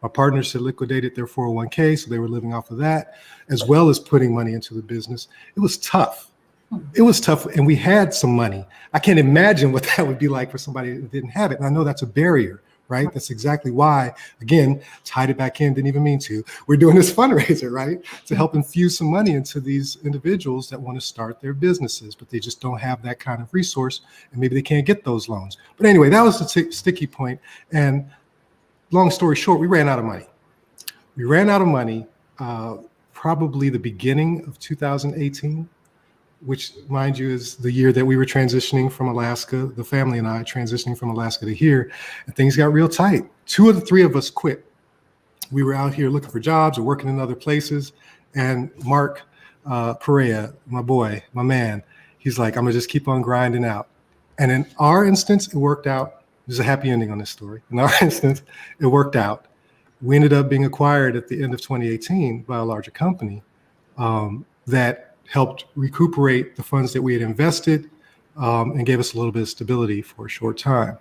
My partners had liquidated their 401k, so they were living off of that, as well as putting money into the business. It was tough. It was tough, and we had some money. I can't imagine what that would be like for somebody that didn't have it. And I know that's a barrier, right? That's exactly why, again, tied it back in, didn't even mean to. We're doing this fundraiser, right? To help infuse some money into these individuals that want to start their businesses, but they just don't have that kind of resource, and maybe they can't get those loans. But anyway, that was the sticky point. And long story short, we ran out of money. We ran out of money probably the beginning of 2018, which, mind you, is the year that we were transitioning from Alaska, the family and I transitioning from Alaska to here, and things got real tight. 2 of the 3 of us quit. We were out here looking for jobs or working in other places. And Mark Perea, my boy, my man, he's like, I'm gonna just keep on grinding out. And in our instance, it worked out. There's a happy ending on this story. In our instance, it worked out. We ended up being acquired at the end of 2018 by a larger company that helped recuperate the funds that we had invested and gave us a little bit of stability for a short time.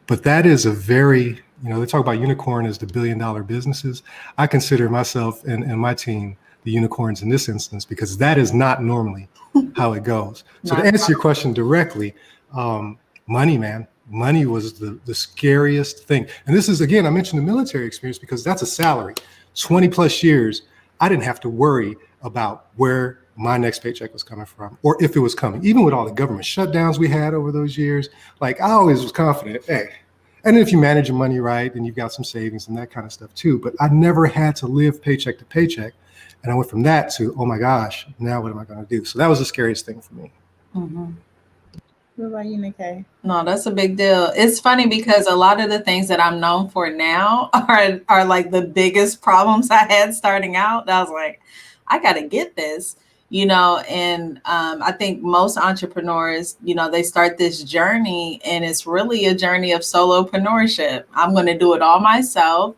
But that is a very, they talk about unicorn as the billion-dollar businesses. I consider myself and my team the unicorns in this instance, because that is not normally how it goes. So to answer your question directly, money, man. Money was the scariest thing. And this is, again, I mentioned the military experience because that's a salary. 20 plus years, I didn't have to worry about where my next paycheck was coming from, or if it was coming. Even with all the government shutdowns we had over those years, like I always was confident, hey, and if you manage your money right, then you've got some savings and that kind of stuff too. But I never had to live paycheck to paycheck. And I went from that to, oh my gosh, now what am I going to do? So that was the scariest thing for me. Mm-hmm. What about you, Nikkei? No, that's a big deal. It's funny because a lot of the things that I'm known for now are like the biggest problems I had starting out. I was like, I got to get this, and I think most entrepreneurs, they start this journey and it's really a journey of solopreneurship. I'm going to do it all myself.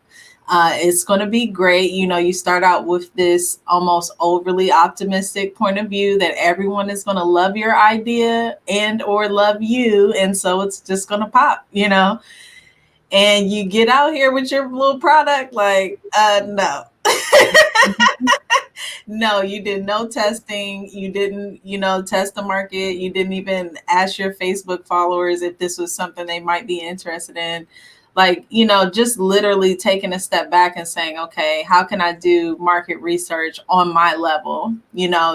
It's going to be great. You start out with this almost overly optimistic point of view that everyone is going to love your idea and or love you. And so it's just going to pop, and you get out here with your little product like, no. No, you did no testing. You didn't, test the market. You didn't even ask your Facebook followers if this was something they might be interested in. Like, just literally taking a step back and saying, okay, how can I do market research on my level,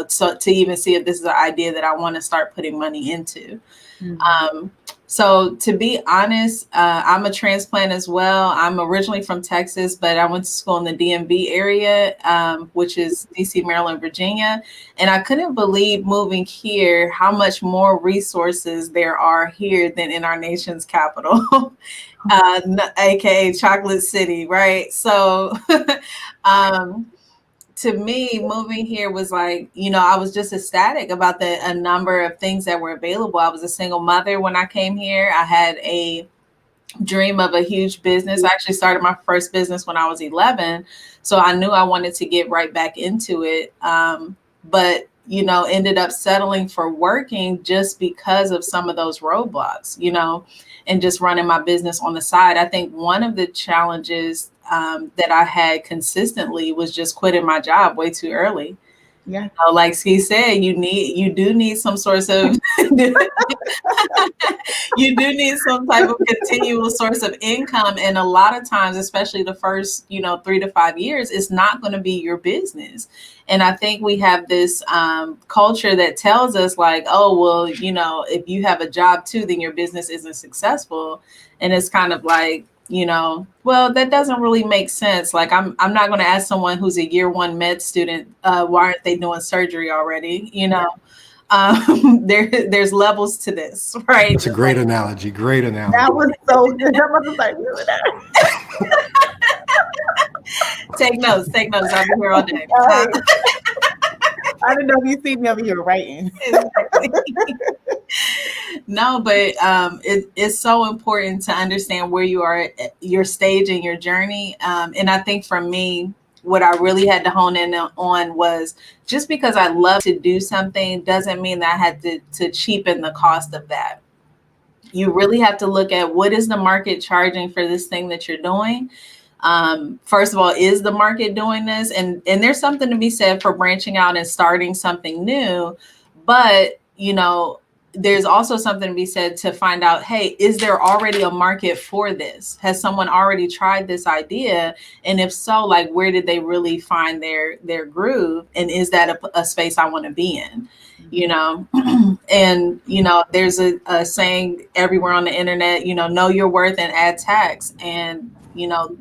so to even see if this is an idea that I want to start putting money into. Mm-hmm. So to be honest, I'm a transplant as well. I'm originally from Texas, but I went to school in the DMV area, which is DC, Maryland, Virginia. And I couldn't believe moving here how much more resources there are here than in our nation's capital, aka Chocolate City, right? So to me, moving here was like, I was just ecstatic about a number of things that were available. I was a single mother when I came here. I had a dream of a huge business. I actually started my first business when I was 11. So I knew I wanted to get right back into it. But, ended up settling for working just because of some of those roadblocks, and just running my business on the side. I think one of the challenges that I had consistently was just quitting my job way too early. Yeah. Like Ski said, you do need some source of, you do need some type of continual source of income. And a lot of times, especially the first, 3 to 5 years, it's not going to be your business. And I think we have this culture that tells us like, oh, well, if you have a job too, then your business isn't successful. And it's kind of like, well, that doesn't really make sense. Like, I'm not going to ask someone who's a year 1 med student, why aren't they doing surgery already? There's levels to this, right? That's a great analogy. Great analogy. That was so good. I'm about to start doing that. Take notes. I'll be here all day. I don't know if you see me over here writing. No, but it's so important to understand where you are at your stage in your journey. And I think for me, what I really had to hone in on was just because I love to do something doesn't mean that I had to cheapen the cost of that. You really have to look at what is the market charging for this thing that you're doing. First of all, is the market doing this? And there's something to be said for branching out and starting something new. But, there's also something to be said to find out, hey, is there already a market for this? Has someone already tried this idea? And if so, like, where did they really find their groove? And is that a space I want to be in? And, there's a saying everywhere on the internet, know your worth and add tax. And,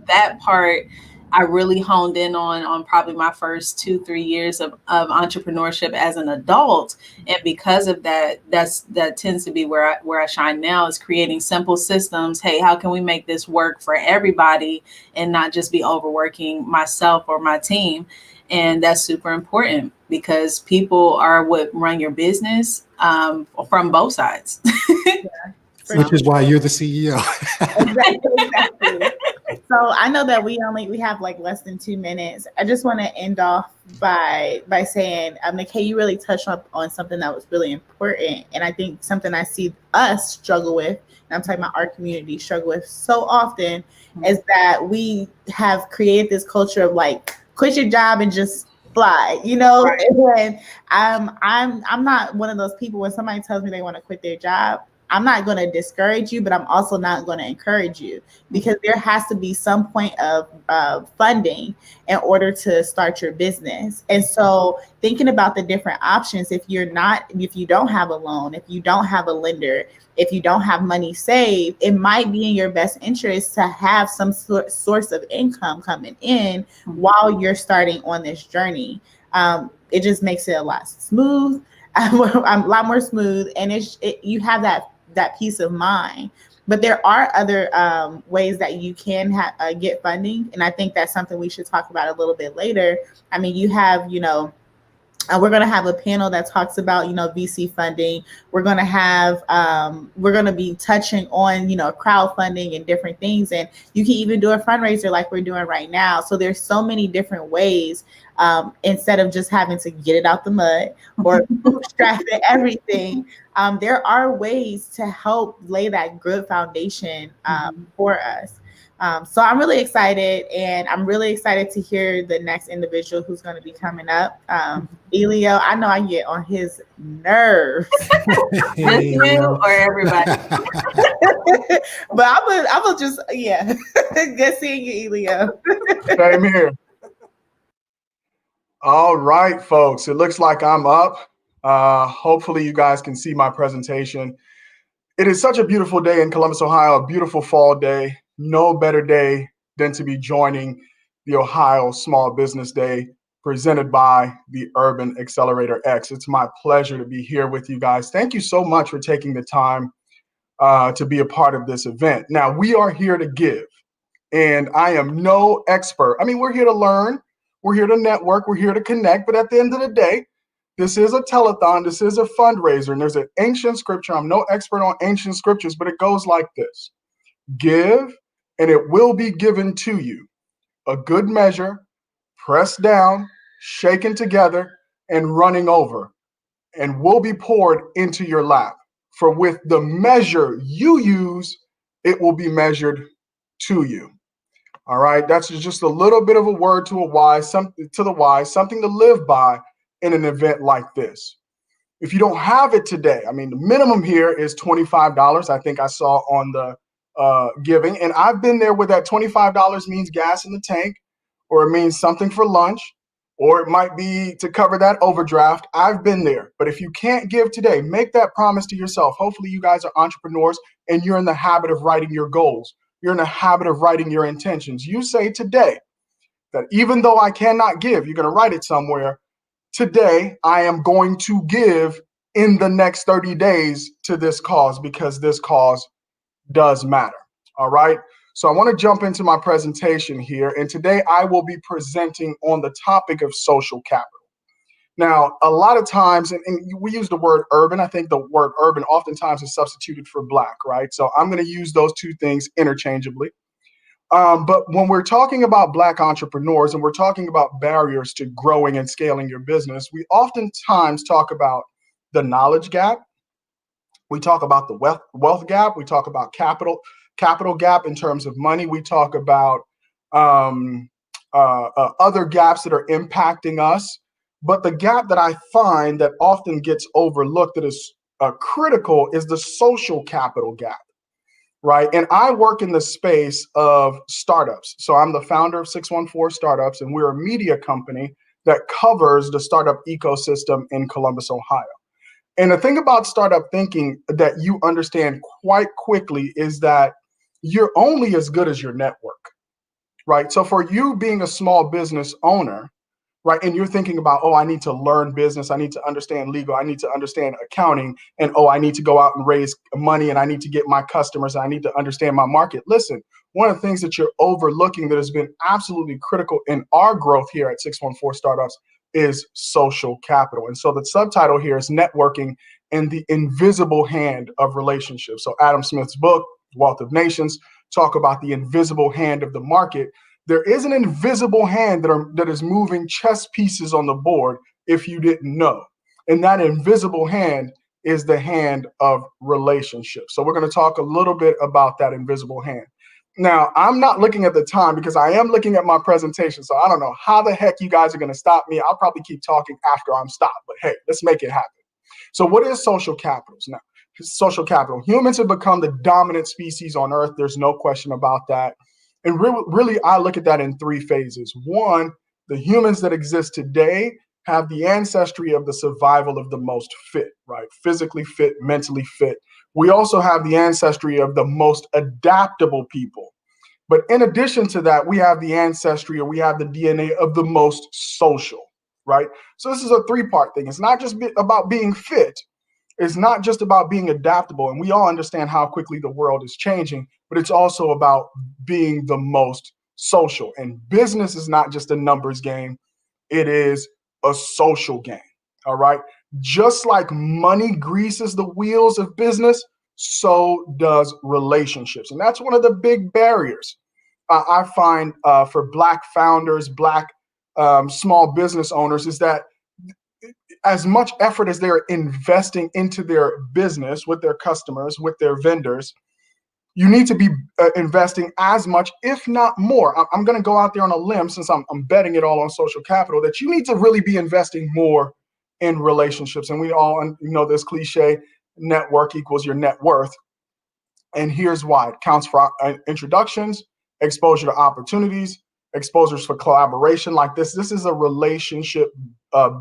that part I really honed in on probably my first 2-3 years of entrepreneurship as an adult. And because of that, that tends to be where I shine now, is creating simple systems. Hey, how can we make this work for everybody and not just be overworking myself or my team? And that's super important because people are what run your business from both sides. Which is why you're the CEO. Exactly. So I know that we have like less than 2 minutes. I just want to end off by saying, Nikkei, you really touched on something that was really important. And I think something I see us struggle with, and I'm talking about our community struggle with so often, is that we have created this culture of like, quit your job and just fly, Right. And I'm not one of those people when somebody tells me they want to quit their job, I'm not going to discourage you, but I'm also not going to encourage you, because there has to be some point of funding in order to start your business. And so thinking about the different options, if you don't have a loan, if you don't have a lender, if you don't have money saved, it might be in your best interest to have some source of income coming in while you're starting on this journey. It just makes it a lot smooth. A lot more smooth, and you have that that peace of mind. But there are other ways that you can get funding, and I think that's something we should talk about a little bit later. I mean, you have, we're going to have a panel that talks about, VC funding. We're going to have, we're going to be touching on, crowdfunding and different things. And you can even do a fundraiser like we're doing right now. So there's so many different ways, instead of just having to get it out the mud or bootstrap everything. There are ways to help lay that good foundation for us. So I'm really excited, and I'm really excited to hear the next individual who's going to be coming up. Elio, I know I get on his nerves. Just you or everybody? But I'm gonna just, good seeing you, Elio. Same here. All right, folks, it looks like I'm up. Hopefully you guys can see my presentation. It is such a beautiful day in Columbus, Ohio, a beautiful fall day. No better day than to be joining the Ohio Small Business Day presented by the Urban Accelerator X. It's my pleasure to be here with you guys. Thank you so much for taking the time to be a part of this event. Now, we are here to give, and I am no expert. I mean, we're here to learn, we're here to network, we're here to connect, but at the end of the day, this is a telethon, this is a fundraiser, and there's an ancient scripture. I'm no expert on ancient scriptures, but it goes like this: give, and it will be given to you. A good measure, pressed down, shaken together, and running over, and will be poured into your lap. For with the measure you use, it will be measured to you. All right, that's just a little bit of a word to a wise, something to live by in an event like this. If you don't have it today, I mean, the minimum here is $25. I think I saw on the giving, and I've been there where that $25 means gas in the tank, or it means something for lunch, or it might be to cover that overdraft. I've been there. But if you can't give today, make that promise to yourself. Hopefully you guys are entrepreneurs and you're in the habit of writing your goals. You're in the habit of writing your intentions. You say today that even though I cannot give, you're going to write it somewhere. Today, I am going to give in the next 30 days to this cause, because this cause does matter. All right. So I want to jump into my presentation here. And today I will be presenting on the topic of social capital. Now, a lot of times, and we use the word urban. I think the word urban oftentimes is substituted for Black, right? So I'm going to use those two things interchangeably. But when we're talking about Black entrepreneurs and we're talking about barriers to growing and scaling your business, we oftentimes talk about the knowledge gap. We talk about the wealth gap. We talk about capital gap in terms of money. We talk about other gaps that are impacting us. But the gap that I find that often gets overlooked that is critical is the social capital gap, right? And I work in the space of startups. So I'm the founder of 614 Startups, and we're a media company that covers the startup ecosystem in Columbus, Ohio. And the thing about startup thinking that you understand quite quickly is that you're only as good as your network, right? So for you being a small business owner, right, and you're thinking about, oh, I need to learn business, I need to understand legal, I need to understand accounting, and oh, I need to go out and raise money, and I need to get my customers, I need to understand my market. Listen, one of the things that you're overlooking that has been absolutely critical in our growth here at 614 Startups is social capital. And so the subtitle here is Networking and the Invisible Hand of Relationships. So Adam Smith's book, Wealth of Nations, talk about the invisible hand of the market. There is an invisible hand that is moving chess pieces on the board if you didn't know. And that invisible hand is the hand of relationships. So we're going to talk a little bit about that invisible hand. Now, I'm not looking at the time because I am looking at my presentation. So I don't know how the heck you guys are going to stop me. I'll probably keep talking after I'm stopped. But hey, let's make it happen. So what is social capital? Now, social capital. Humans have become the dominant species on Earth. There's no question about that. And really, I look at that in three phases. One, the humans that exist today have the ancestry of the survival of the most fit, right? Physically fit, mentally fit. We also have the ancestry of the most adaptable people. But in addition to that, we have the ancestry, or we have the DNA of the most social, right? So this is a three-part thing. It's not just about being fit, It's not just about being adaptable, and we all understand how quickly the world is changing, but it's also about being the most social. And business is not just a numbers game, it is a social game. All right. Just like money greases the wheels of business, so does relationships. And that's one of the big barriers I find for Black founders, Black small business owners, is that as much effort as they're investing into their business with their customers, with their vendors, you need to be investing as much, if not more. I'm going to go out there on a limb, since I'm betting it all on social capital, that you need to really be investing more in relationships. And we all know this cliche, network equals your net worth. And here's why. It counts for introductions, exposure to opportunities, exposures for collaboration like this. This is a relationship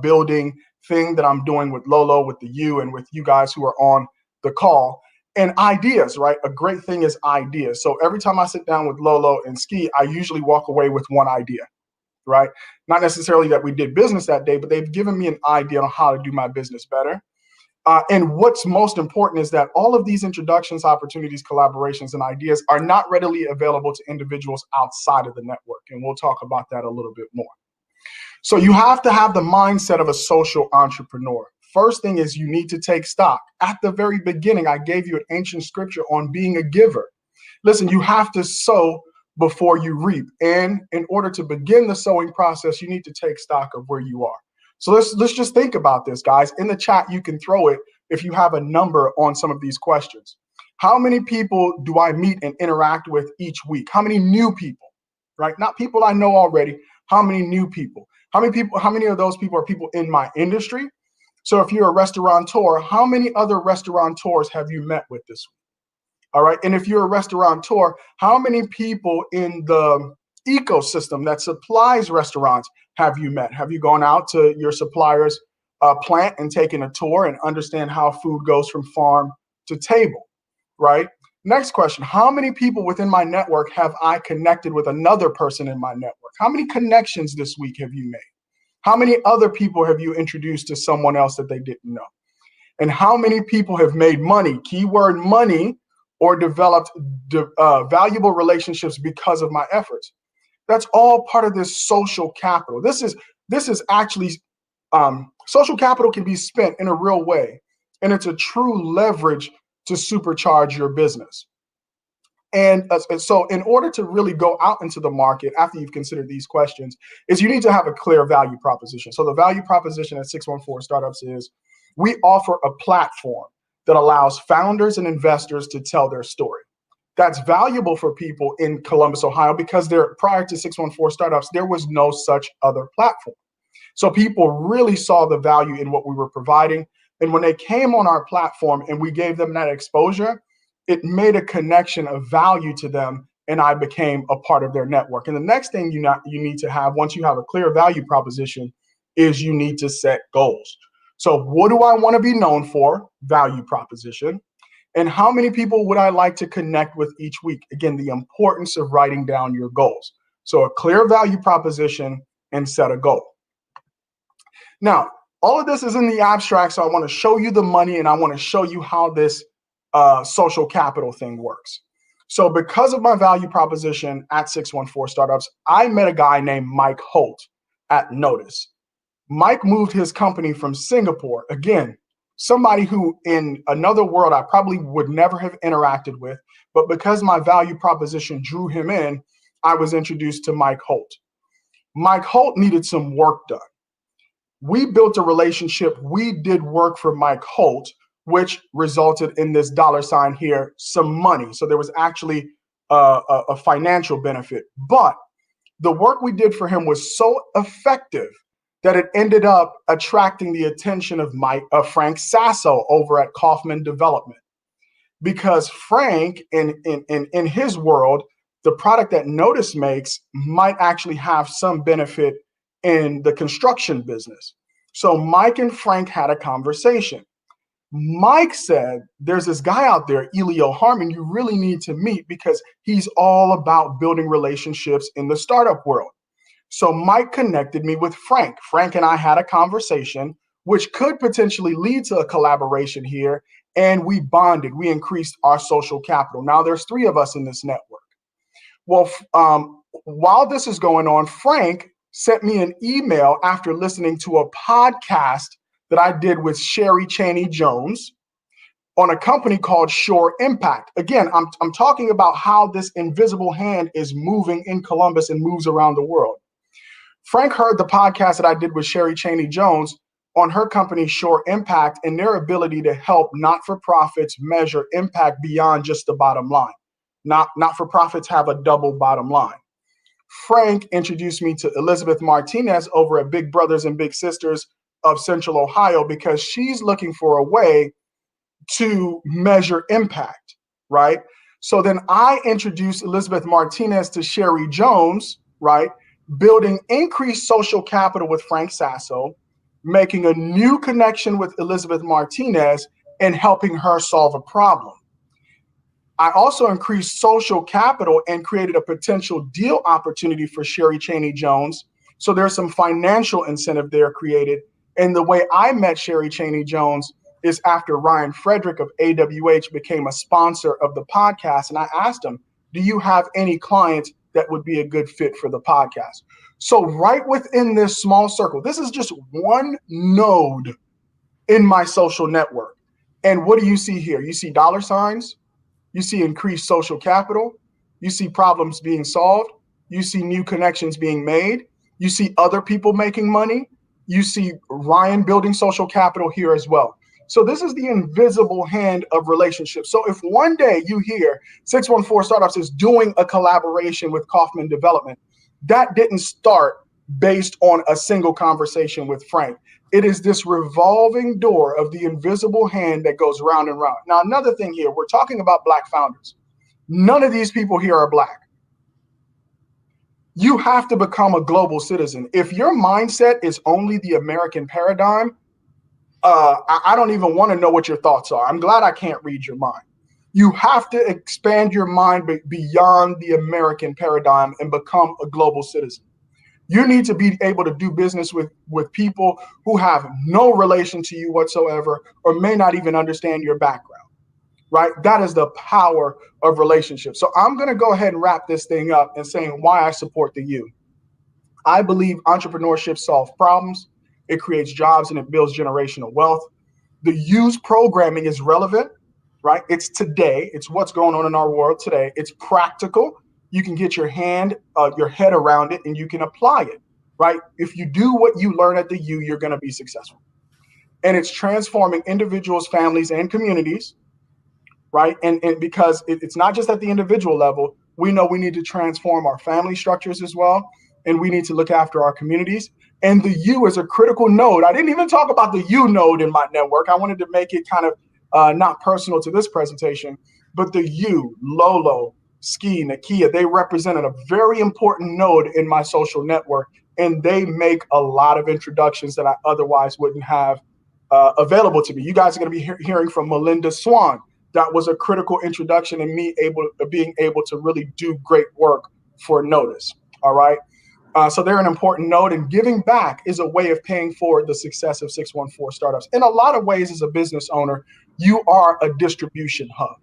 building thing that I'm doing with Lolo, with you, and with you guys who are on the call. And ideas, right? A great thing is ideas. So every time I sit down with Lolo and Ski, I usually walk away with one idea, right? Not necessarily that we did business that day, but they've given me an idea on how to do my business better. And what's most important is that all of these introductions, opportunities, collaborations, and ideas are not readily available to individuals outside of the network. And we'll talk about that a little bit more. So you have to have the mindset of a social entrepreneur. First thing is you need to take stock. At the very beginning, I gave you an ancient scripture on being a giver. Listen, you have to sow before you reap. And in order to begin the sowing process, you need to take stock of where you are. So let's just think about this, guys. In the chat, you can throw it if you have a number on some of these questions. How many people do I meet and interact with each week? How many new people, right? Not people I know already. How many new people? How many of those people are people in my industry? So if you're a restaurateur, how many other restaurateurs have you met with this week? All right. And if you're a restaurateur, how many people in the ecosystem that supplies restaurants have you met? Have you gone out to your supplier's plant and taken a tour and understand how food goes from farm to table, right? Next question, how many people within my network have I connected with another person in my network? How many connections this week have you made? How many other people have you introduced to someone else that they didn't know? And how many people have made money, keyword money, or developed valuable relationships because of my efforts? That's all part of this social capital. This is actually, social capital can be spent in a real way. And it's a true leverage to supercharge your business. And so in order to really go out into the market after you've considered these questions, is you need to have a clear value proposition. So the value proposition at 614 Startups is we offer a platform that allows founders and investors to tell their story. That's valuable for people in Columbus, Ohio, because prior to 614 Startups, there was no such other platform. So people really saw the value in what we were providing. And when they came on our platform and we gave them that exposure, it made a connection of value to them, and I became a part of their network. And the next thing you need to have, once you have a clear value proposition, is you need to set goals. So what do I want to be known for? Value proposition. And how many people would I like to connect with each week? Again, the importance of writing down your goals. So a clear value proposition and set a goal. Now, all of this is in the abstract, so I want to show you the money and I want to show you how this social capital thing works. So because of my value proposition at 614 Startups, I met a guy named Mike Holt at Notice. Mike moved his company from Singapore. Again, somebody who in another world I probably would never have interacted with, but because my value proposition drew him in, I was introduced to Mike Holt. Mike Holt needed some work done. We built a relationship. We did work for Mike Holt, which resulted in this $ here, some money. So there was actually a financial benefit. But the work we did for him was so effective that it ended up attracting the attention of Frank Sasso over at Kaufman Development. Because Frank, in his world, the product that Notice makes might actually have some benefit in the construction business. So Mike and Frank had a conversation. Mike said, there's this guy out there, Elio Harmon, you really need to meet because he's all about building relationships in the startup world. So Mike connected me with Frank. Frank and I had a conversation. which could potentially lead to a collaboration here. And we bonded, we increased our social capital. Now there's 3 of us in this network. Well, while this is going on, Frank sent me an email after listening to a podcast that I did with Sherry Chaney Jones on a company called Shore Impact. Again, I'm talking about how this invisible hand is moving in Columbus and moves around the world. Frank heard the podcast that I did with Sherry Chaney Jones on her company Shore Impact and their ability to help not-for-profits measure impact beyond just the bottom line. Not-for-profits have a double bottom line. Frank introduced me to Elizabeth Martinez over at Big Brothers and Big Sisters of Central Ohio because she's looking for a way to measure impact, right? So then I introduced Elizabeth Martinez to Sherry Jones, right? Building increased social capital with Frank Sasso, making a new connection with Elizabeth Martinez and helping her solve a problem. I also increased social capital and created a potential deal opportunity for Sherry Chaney Jones. So there's some financial incentive there created. And the way I met Sherry Chaney Jones is after Ryan Frederick of AWH became a sponsor of the podcast. And I asked him, do you have any clients that would be a good fit for the podcast? So right within this small circle, this is just one node in my social network. And what do you see here? You see dollar signs, you see increased social capital, you see problems being solved, you see new connections being made, you see other people making money, you see Ryan building social capital here as well. So this is the invisible hand of relationships. So if one day you hear 614 Startups is doing a collaboration with Kaufman Development, that didn't start based on a single conversation with Frank. It is this revolving door of the invisible hand that goes round and round. Now, another thing here, we're talking about Black founders. None of these people here are Black. You have to become a global citizen. If your mindset is only the American paradigm, I don't even want to know what your thoughts are. I'm glad I can't read your mind. You have to expand your mind beyond the American paradigm and become a global citizen. You need to be able to do business with people who have no relation to you whatsoever or may not even understand your background, right? That is the power of relationships. So I'm going to go ahead and wrap this thing up and saying why I support the U. I believe entrepreneurship solves problems. It creates jobs and it builds generational wealth. The U's programming is relevant, right? It's today. It's what's going on in our world today. It's practical. You can get your head around it and you can apply it, right? If you do what you learn at the U, you're going to be successful. And it's transforming individuals, families, and communities, right? And because it's not just at the individual level, we know we need to transform our family structures as well. And we need to look after our communities. And the U is a critical node. I didn't even talk about the U node in my network. I wanted to make it kind of not personal to this presentation, but the U, Lolo, Ski, Nakia, they represented a very important node in my social network. And they make a lot of introductions that I otherwise wouldn't have available to me. You guys are going to be hearing from Melinda Swan. That was a critical introduction in me being able to really do great work for Notice. All right. So they're an important node, and giving back is a way of paying for the success of 614 Startups. In a lot of ways, as a business owner, you are a distribution hub.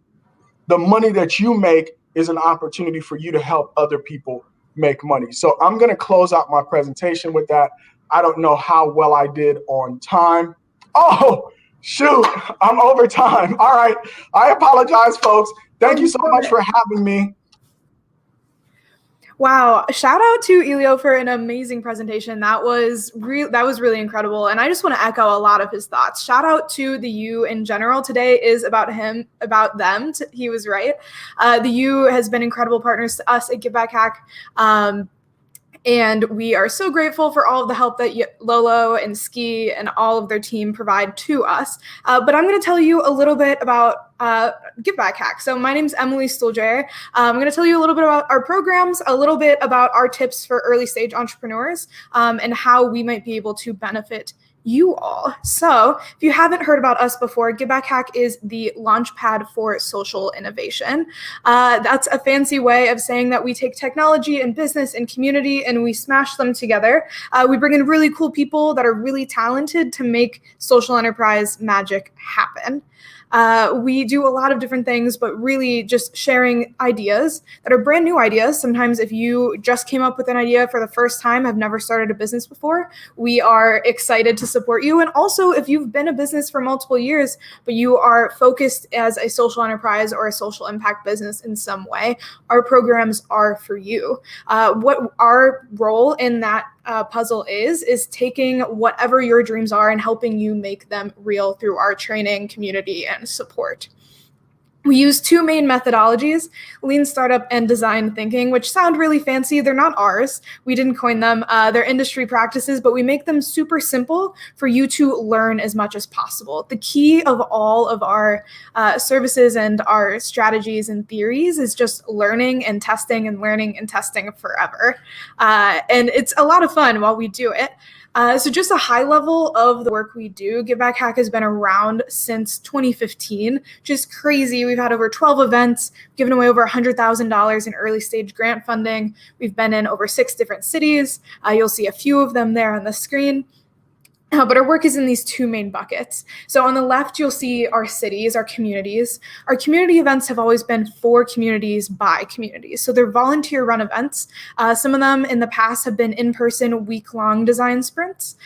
The money that you make is an opportunity for you to help other people make money. So I'm going to close out my presentation with that. I don't know how well I did on time. Oh, shoot, I'm over time. All right. I apologize, folks. Thank you so much for having me. Wow. Shout out to Elio for an amazing presentation. That was really incredible. And I just want to echo a lot of his thoughts. Shout out to the U in general. Today is about him, about them. He was right. The U has been incredible partners to us at Give Back Hack. And we are so grateful for all of the help that Lolo and Ski and all of their team provide to us. But I'm going to tell you a little bit about Give Back Hack. So my name's Emily Stoljer. I'm going to tell you a little bit about our programs, a little bit about our tips for early stage entrepreneurs, and how we might be able to benefit you all. So if you haven't heard about us before, Give Back Hack is the launchpad for social innovation. That's a fancy way of saying that we take technology and business and community and we smash them together. We bring in really cool people that are really talented to make social enterprise magic happen. We do a lot of different things, but really just sharing ideas that are brand new ideas. Sometimes if you just came up with an idea for the first time, have never started a business before, we are excited to support you. And also if you've been a business for multiple years, but you are focused as a social enterprise or a social impact business in some way, our programs are for you. What our role in that puzzle is taking whatever your dreams are and helping you make them real through our training, community, and support. We use two main methodologies, lean startup and design thinking, which sound really fancy. They're not ours. We didn't coin them. They're industry practices, but we make them super simple for you to learn as much as possible. The key of all of our services and our strategies and theories is just learning and testing and learning and testing forever. And it's a lot of fun while we do it. So just a high level of the work we do. Give Back Hack has been around since 2015, which is crazy. We've had over 12 events, given away over $100,000 in early stage grant funding. We've been in over 6 different cities. You'll see a few of them there on the screen. But our work is in these two main buckets. So on the left, you'll see our cities, our communities. Our community events have always been for communities by communities. So they're volunteer-run events. Some of them in the past have been in-person week-long design sprints,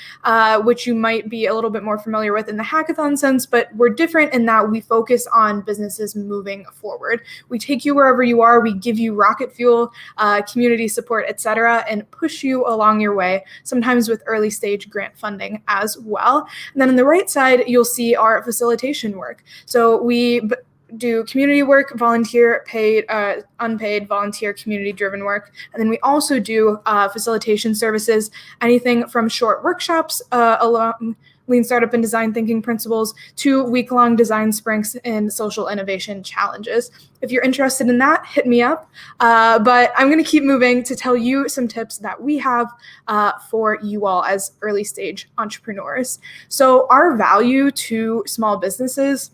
which you might be a little bit more familiar with in the hackathon sense, but we're different in that we focus on businesses moving forward. We take you wherever you are, we give you rocket fuel, community support, etc., and push you along your way, sometimes with early stage grant funding as well. And then on the right side, you'll see our facilitation work. So we do community work, volunteer, paid, unpaid, volunteer, community-driven work. And then we also do facilitation services, anything from short workshops along lean startup and design thinking principles to week-long design sprints and social innovation challenges. If you're interested in that, hit me up. But I'm going to keep moving to tell you some tips that we have for you all as early stage entrepreneurs. So our value to small businesses,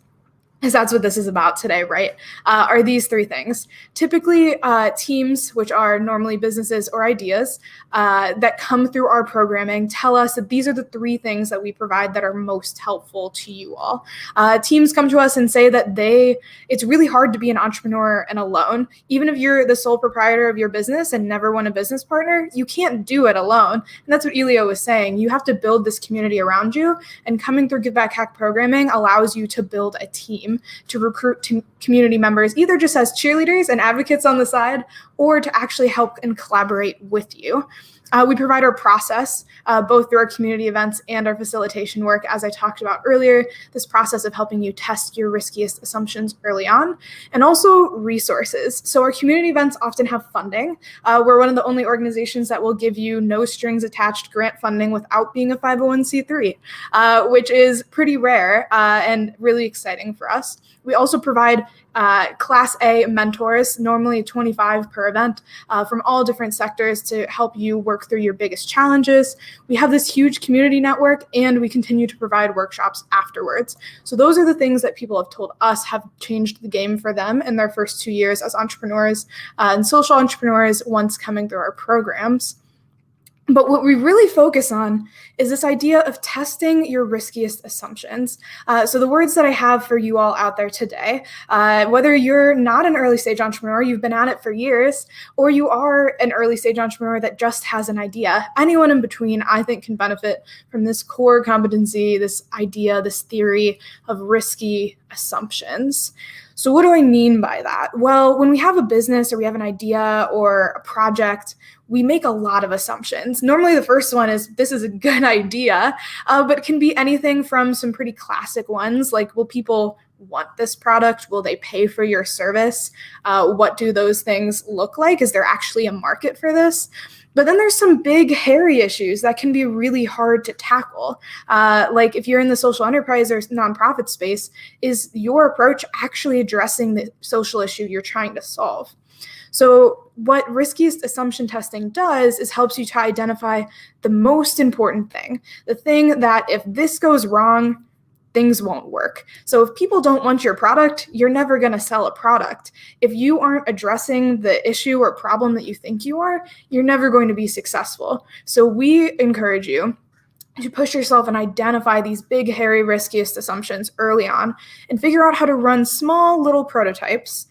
because that's what this is about today, right? Are these 3 things. Typically, teams, which are normally businesses or ideas that come through our programming, tell us that these are the 3 things that we provide that are most helpful to you all. Teams come to us and say that it's really hard to be an entrepreneur and alone. Even if you're the sole proprietor of your business and never won a business partner, you can't do it alone. And that's what Elio was saying. You have to build this community around you, and coming through Give Back Hack programming allows you to build a team, to recruit community members, either just as cheerleaders and advocates on the side, or to actually help and collaborate with you. We provide our process, both through our community events and our facilitation work, as I talked about earlier, this process of helping you test your riskiest assumptions early on, and also resources. So our community events often have funding. We're one of the only organizations that will give you no strings attached grant funding without being a 501c3, which is pretty rare and really exciting for us. We also provide Class A mentors, normally 25 per event, from all different sectors to help you work through your biggest challenges. We have this huge community network, and we continue to provide workshops afterwards. So those are the things that people have told us have changed the game for them in their first 2 years as entrepreneurs and social entrepreneurs once coming through our programs. But what we really focus on is this idea of testing your riskiest assumptions. So the words that I have for you all out there today, whether you're not an early stage entrepreneur, you've been at it for years, or you are an early stage entrepreneur that just has an idea, anyone in between, I think, can benefit from this core competency, this idea, this theory of risky assumptions. So what do I mean by that? Well, when we have a business or we have an idea or a project, we make a lot of assumptions. Normally the first one is, this is a good idea, but it can be anything from some pretty classic ones, like, will people want this product? Will they pay for your service? What do those things look like? Is there actually a market for this? But then there's some big, hairy issues that can be really hard to tackle. Like if you're in the social enterprise or nonprofit space, is your approach actually addressing the social issue you're trying to solve? So what riskiest assumption testing does is helps you to identify the most important thing, the thing that if this goes wrong, things won't work. So if people don't want your product, you're never going to sell a product. If you aren't addressing the issue or problem that you think you are, you're never going to be successful. So we encourage you to push yourself and identify these big, hairy, riskiest assumptions early on and figure out how to run small little prototypes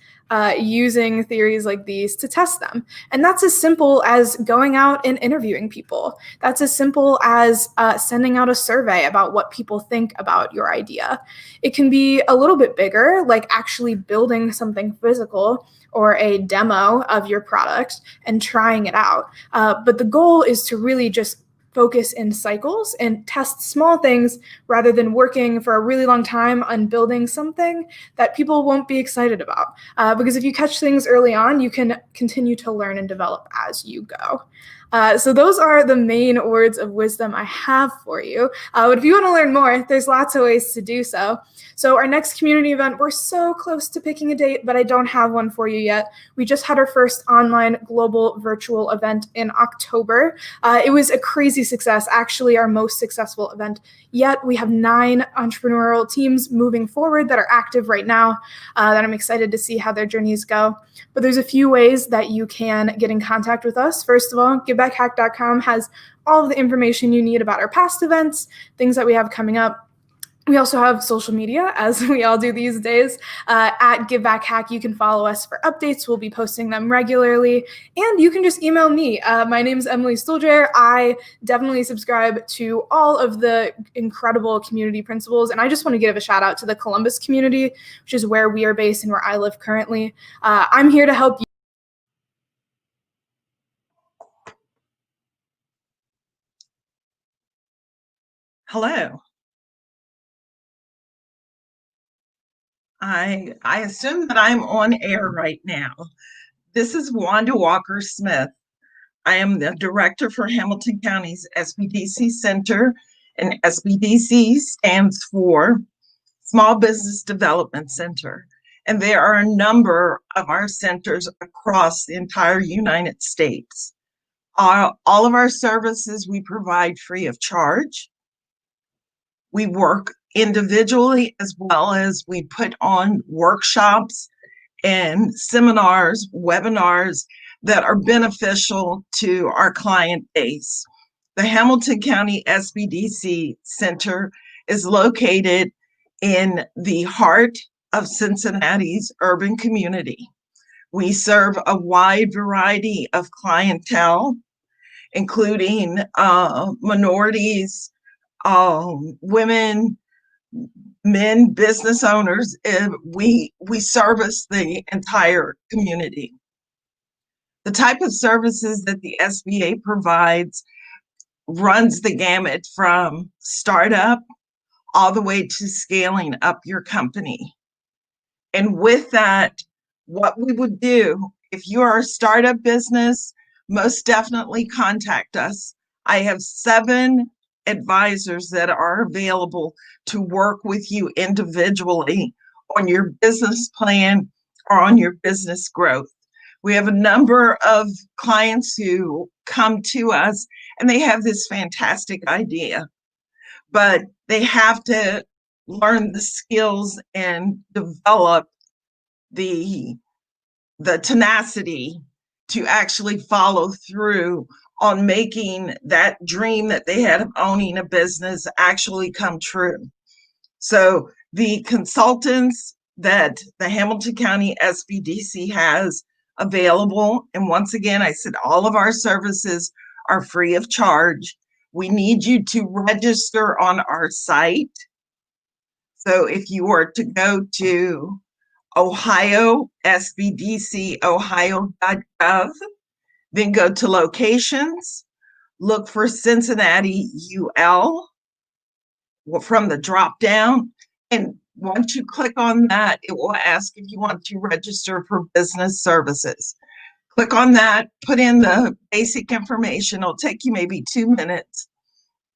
using theories like these to test them. And that's as simple as going out and interviewing people. That's as simple as sending out a survey about what people think about your idea. It can be a little bit bigger, like actually building something physical or a demo of your product and trying it out. But the goal is to really just focus in cycles and test small things rather than working for a really long time on building something that people won't be excited about. Because if you catch things early on, you can continue to learn and develop as you go. So those are the main words of wisdom I have for you. But if you want to learn more, there's lots of ways to do so. So our next community event, we're so close to picking a date, but I don't have one for you yet. We just had our first online global virtual event in October. It was a crazy success, actually our most successful event yet. We have 9 entrepreneurial teams moving forward that are active right now that I'm excited to see how their journeys go. But there's a few ways that you can get in contact with us. First of all, GiveBackHack.com has all of the information you need about our past events, things that we have coming up. We also have social media, as we all do these days, at GiveBackHack. You can follow us for updates. We'll be posting them regularly. And you can just email me. My name is Emily Stulger. I definitely subscribe to all of the incredible community principles. And I just want to give a shout out to the Columbus community, which is where we are based and where I live currently. I'm here to help you. Hello. I assume that I'm on air right now. This is Wanda Walker Smith. I am the director for Hamilton County's SBDC Center, and SBDC stands for Small Business Development Center. And there are a number of our centers across the entire United States. All of our services we provide free of charge. We work individually as well as we put on workshops and seminars, webinars that are beneficial to our client base. The Hamilton County SBDC Center is located in the heart of Cincinnati's urban community. We serve a wide variety of clientele, including minorities, women, men, business owners. We service the entire community. The type of services that the SBA provides runs the gamut from startup all the way to scaling up your company. And with that, what we would do, if you are a startup business, most definitely contact us. I have 7 advisors that are available to work with you individually on your business plan or on your business growth. We have a number of clients who come to us and they have this fantastic idea, but they have to learn the skills and develop the tenacity to actually follow through on making that dream that they had of owning a business actually come true. So the consultants that the Hamilton County SBDC has available, and once again, I said all of our services are free of charge. We need you to register on our site. So if you were to go to Ohio, SBDCOhio.gov, then go to locations, look for Cincinnati UL from the drop down. And once you click on that, it will ask if you want to register for business services. Click on that, put in the basic information. It'll take you maybe 2 minutes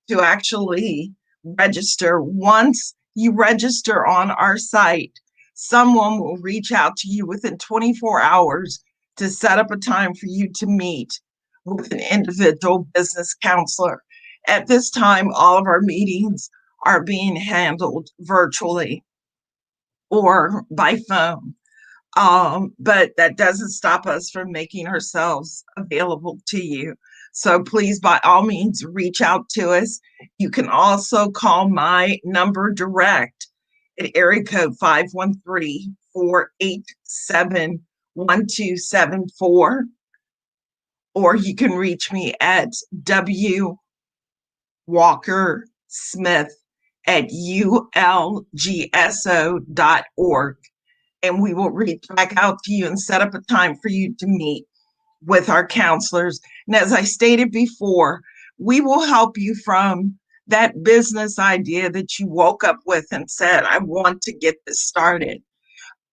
to actually register. Once you register on our site, someone will reach out to you within 24 hours to set up a time for you to meet with an individual business counselor. At this time, all of our meetings are being handled virtually or by phone. But that doesn't stop us from making ourselves available to you. So please, by all means, reach out to us. You can also call my number direct at area code 513-487-1274. Or you can reach me at www.walkersmith@ulgso.org. And we will reach back out to you and set up a time for you to meet with our counselors. And as I stated before, we will help you from that business idea that you woke up with and said, I want to get this started.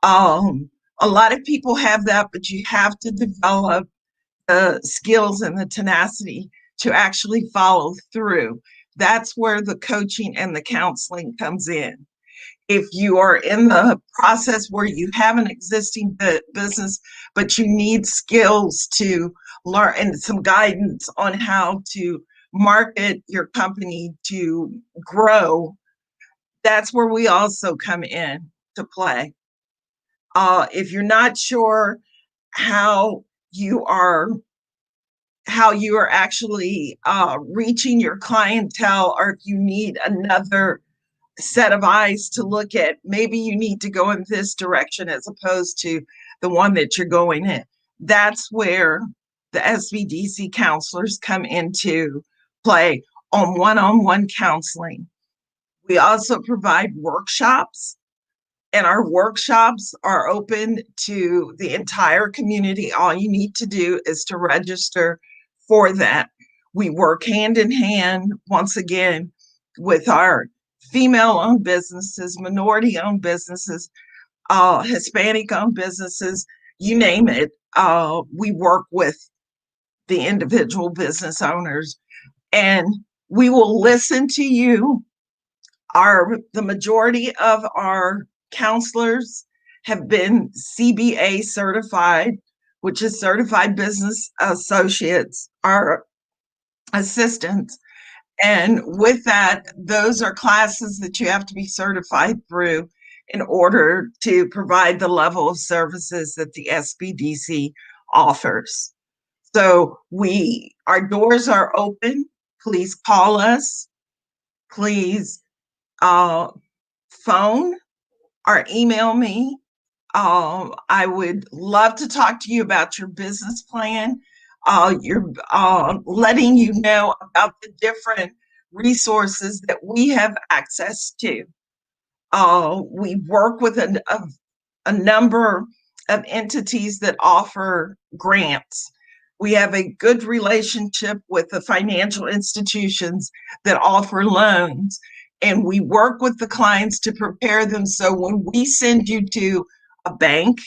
A lot of people have that, but you have to develop the skills and the tenacity to actually follow through. That's where the coaching and the counseling comes in. If you are in the process where you have an existing business, but you need skills to learn and some guidance on how to market your company to grow, that's where we also come in to play. If you're not sure how you are actually reaching your clientele, or if you need another set of eyes to look at, maybe you need to go in this direction as opposed to the one that you're going in. That's where the SBDC counselors come into play on one-on-one counseling. We also provide workshops, and our workshops are open to the entire community. All you need to do is to register for that. We work hand in hand, once again, with our female-owned businesses, minority-owned businesses, Hispanic-owned businesses, you name it. We work with the individual business owners, and we will listen to you. The majority of our counselors have been CBA certified, which is Certified Business Associates, our assistants. And with that, those are classes that you have to be certified through in order to provide the level of services that the SBDC offers. So our doors are open. Please call us. Please phone or email me. I would love to talk to you about your business plan. You're letting you know about the different resources that we have access to. We work with a number of entities that offer grants. We have a good relationship with the financial institutions that offer loans, and we work with the clients to prepare them so when we send you to a bank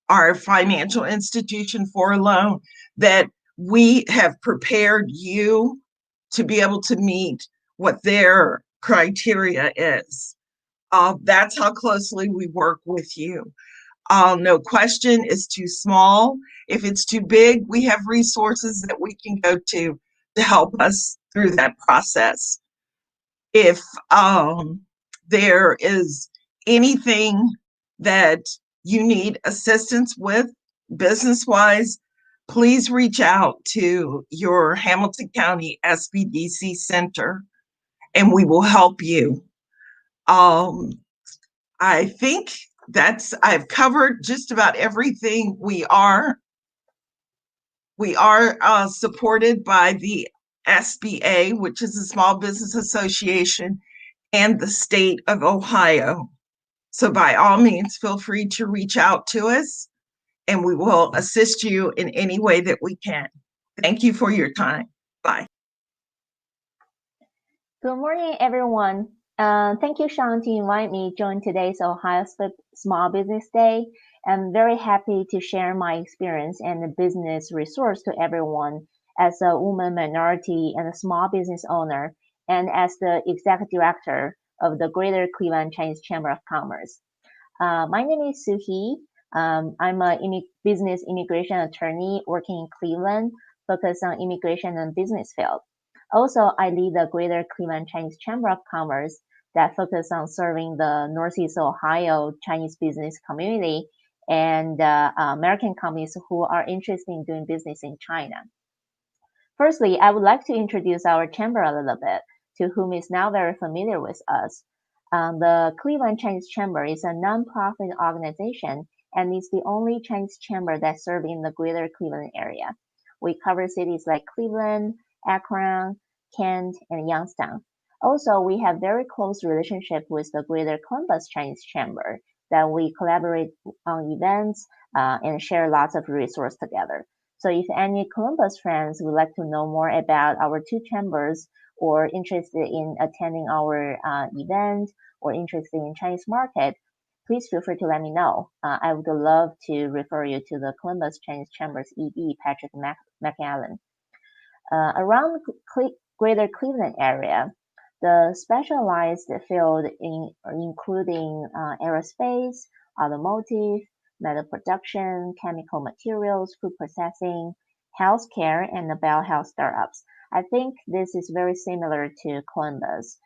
or a financial institution for a loan, that we have prepared you to be able to meet what their criteria is. That's how closely we work with you. No question is too small. If it's too big, we have resources that we can go to help us through that process. If there is anything that you need assistance with business-wise, please reach out to your Hamilton County SBDC Center and we will help you. I think I've covered just about everything. We are supported by the SBA, which is the Small Business Association, and the state of Ohio. So by all means, feel free to reach out to us and we will assist you in any way that we can. Thank you for your time. Bye. Good morning, everyone. Thank you, Sean, to invite me to join today's Ohio Small Business Day. I'm very happy to share my experience and the business resource to everyone as a woman minority and a small business owner, and as the executive director of the Greater Cleveland Chinese Chamber of Commerce. My name is Soo Hee. I'm a business immigration attorney working in Cleveland, focused on immigration and business field. Also, I lead the Greater Cleveland Chinese Chamber of Commerce that focus on serving the Northeast Ohio Chinese business community and American companies who are interested in doing business in China. Firstly, I would like to introduce our chamber a little bit to whom is now very familiar with us. The Cleveland Chinese Chamber is a nonprofit organization and is the only Chinese chamber that serves in the greater Cleveland area. We cover cities like Cleveland, Akron, Kent, and Youngstown. Also, we have very close relationship with the Greater Columbus Chinese Chamber that we collaborate on events and share lots of resources together. So if any Columbus friends would like to know more about our two chambers or interested in attending our event or interested in Chinese market, please feel free to let me know. I would love to refer you to the Columbus Chinese Chamber's ED, Patrick McAllen. Around Greater Cleveland area, the specialized field including aerospace, automotive, metal production, chemical materials, food processing, healthcare, and the Bell Health startups. I think this is very similar to Columbus.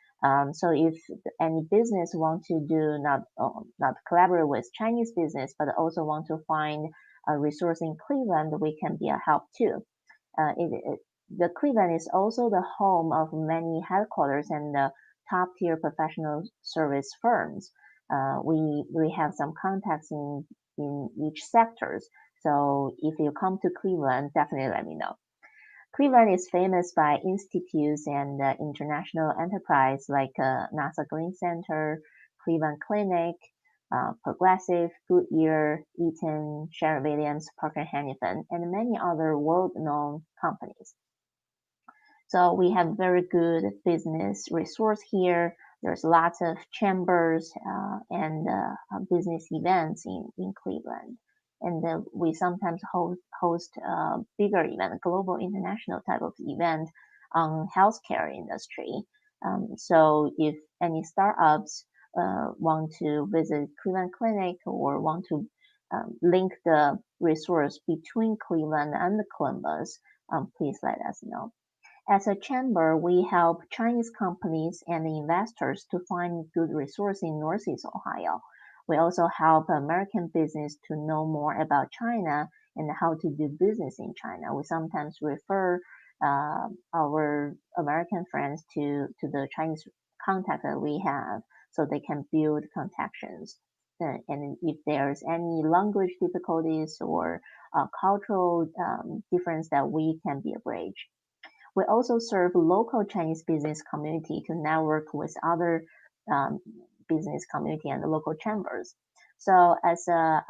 So if any business want to do not collaborate with Chinese business, but also want to find a resource in Cleveland, we can be a help too. The Cleveland is also the home of many headquarters and top tier professional service firms. We have some contacts in each sectors. So if you come to Cleveland, definitely let me know. Cleveland is famous by institutes and international enterprise like NASA Green Center, Cleveland Clinic, Progressive, Goodyear, Eaton, Sherwin-Williams, Parker Hannifin, and many other world-known companies. So we have very good business resource here. There's lots of chambers and business events in Cleveland. And we sometimes host bigger event, global international type of event on healthcare industry. So if any startups want to visit Cleveland Clinic or want to link the resource between Cleveland and Columbus, please let us know. As a chamber, we help Chinese companies and investors to find good resources in Northeast Ohio. We also help American business to know more about China and how to do business in China. We sometimes refer our American friends to the Chinese contact that we have so they can build connections. And if there's any language difficulties or cultural difference, that we can be a bridge. We also serve local Chinese business community to network with other business community and the local chambers. So as a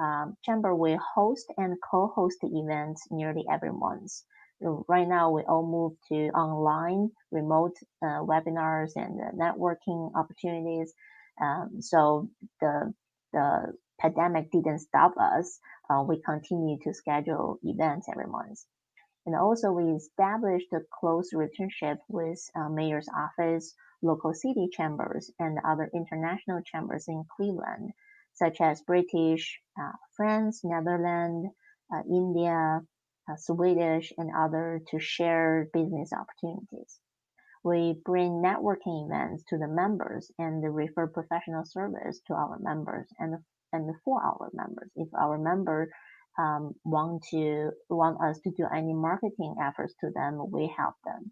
chamber, we host and co-host events nearly every month. Right now, we all move to online, remote webinars and networking opportunities. So the pandemic didn't stop us. We continue to schedule events every month. And also we established a close relationship with mayor's office, local city chambers, and other international chambers in Cleveland, such as British, France, Netherlands, India, Swedish, and other to share business opportunities. We bring networking events to the members and refer professional service to our members and for our members. If our member want us to do any marketing efforts to them, we help them.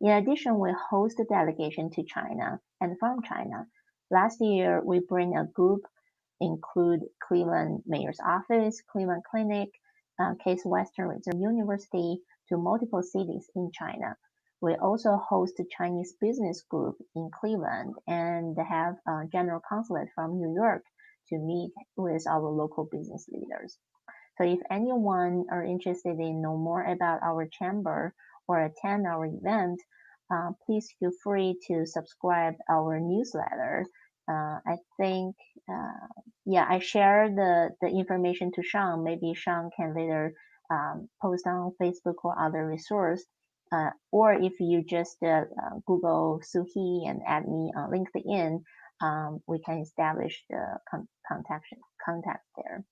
In addition, we host a delegation to China and from China. Last year, we bring a group include Cleveland Mayor's Office, Cleveland Clinic, Case Western Reserve University to multiple cities in China. We also host a Chinese business group in Cleveland and have a general consulate from New York to meet with our local business leaders. So if anyone are interested in know more about our chamber or attend our event, please feel free to subscribe our newsletter. I think, yeah, I share the information to Sean. Maybe Sean can later post on Facebook or other resource. Or if you just Google Sue He and add me on LinkedIn, we can establish the contact there.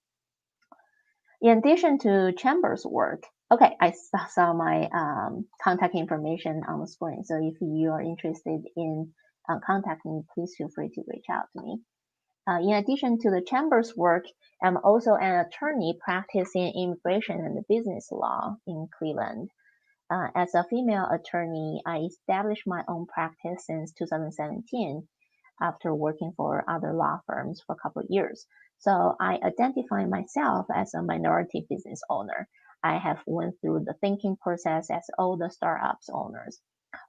In addition to Chamber's work, okay, I saw my contact information on the screen. So if you are interested in contacting me, please feel free to reach out to me. In addition to the Chamber's work, I'm also an attorney practicing immigration and business law in Cleveland. As a female attorney, I established my own practice since 2017 after working for other law firms for a couple of years. So I identify myself as a minority business owner. I have went through the thinking process as all the startups owners.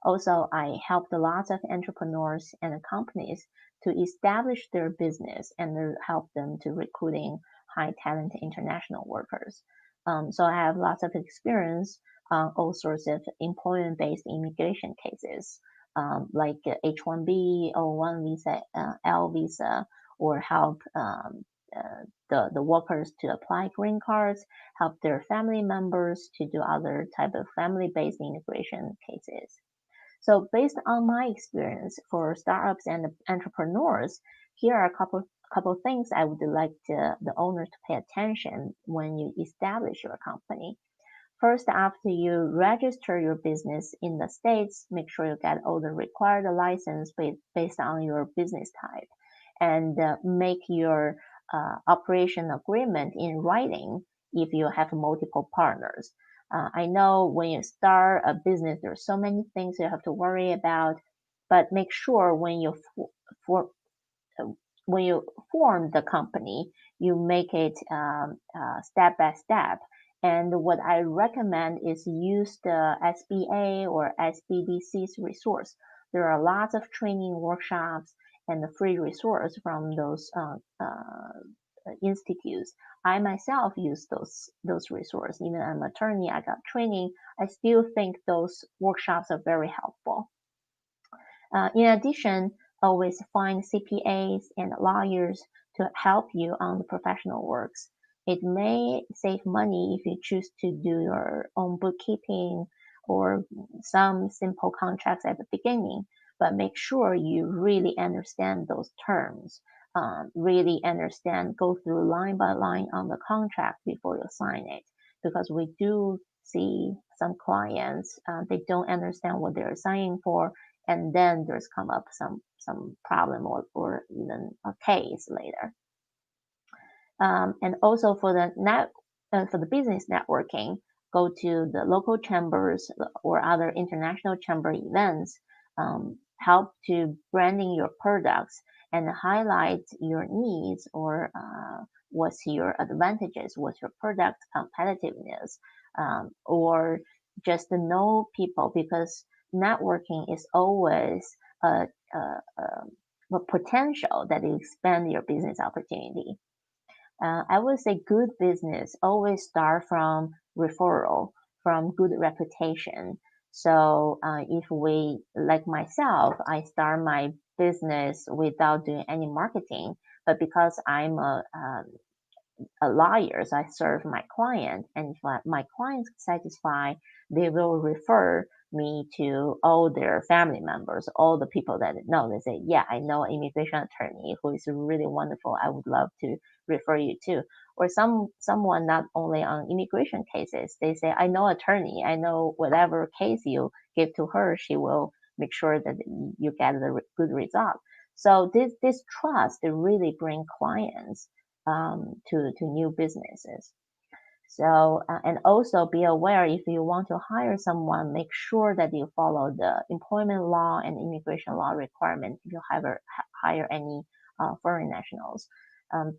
Also, I helped lots of entrepreneurs and companies to establish their business and help them to recruiting high talent international workers. So I have lots of experience on all sorts of employment-based immigration cases, like H-1B, O-1 visa, L visa, or help the workers to apply green cards, help their family members to do other type of family-based immigration cases. So based on my experience for startups and entrepreneurs, here are a couple things I would like the owner to pay attention when you establish your company. First, after you register your business in the States, make sure you get all the required license based on your business type, and make your operation agreement in writing if you have multiple partners. I know when you start a business, there's so many things you have to worry about, but make sure when you form the company, you make it step by step. And what I recommend is use the SBA or SBDC's resource. There are lots of training workshops and the free resource from those institutes. I myself use those resources. Even I'm an attorney, I got training. I still think those workshops are very helpful. In addition, always find CPAs and lawyers to help you on the professional works. It may save money if you choose to do your own bookkeeping or some simple contracts at the beginning, but make sure you really understand those terms, really understand, go through line by line on the contract before you sign it, because we do see some clients, they don't understand what they're signing for, and then there's come up some problem or even a case later. And also for the business networking, go to the local chambers or other international chamber events, help to branding your products and highlight your needs or what's your advantages, what's your product competitiveness, or just to know people, because networking is always a potential that you expand your business opportunity. I would say good business always start from referral, from good reputation. So if we, like myself, I start my business without doing any marketing, but because I'm a lawyer, so I serve my client, and if my client's satisfied, they will refer me to all their family members, all the people that know. They say, yeah, I know an immigration attorney who is really wonderful. I would love to refer you to. Or someone not only on immigration cases, they say, I know attorney, I know whatever case you give to her, she will make sure that you get the good result. So this trust really bring clients to new businesses. So, and also be aware, if you want to hire someone, make sure that you follow the employment law and immigration law requirement if you hire any foreign nationals.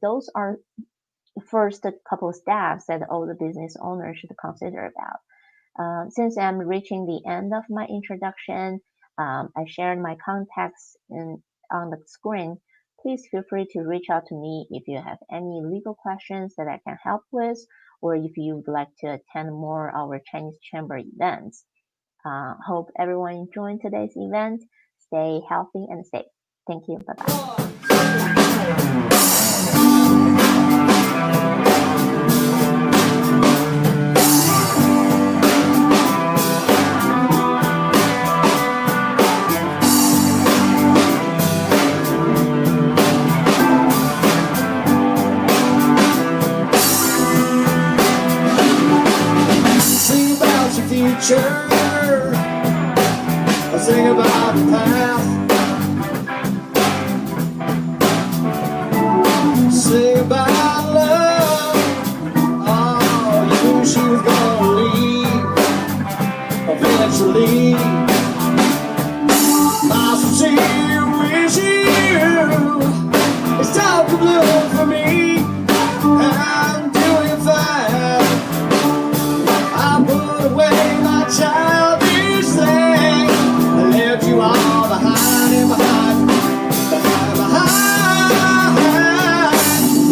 Those are first couple steps that all the business owners should consider about. Since I'm reaching the end of my introduction, I shared my contacts on the screen. Please feel free to reach out to me if you have any legal questions that I can help with, or if you would like to attend more of our Chinese Chamber events. Hope everyone enjoyed today's event. Stay healthy and safe. Thank you. Bye-bye. Sing about your future. I'll sing about the past. Sing about love. Oh, you knew she was gonna leave eventually. My sincere wish you is time to bloom for me. I'm doing fine. I put away my childish thing. I left you all behind and behind, behind, behind.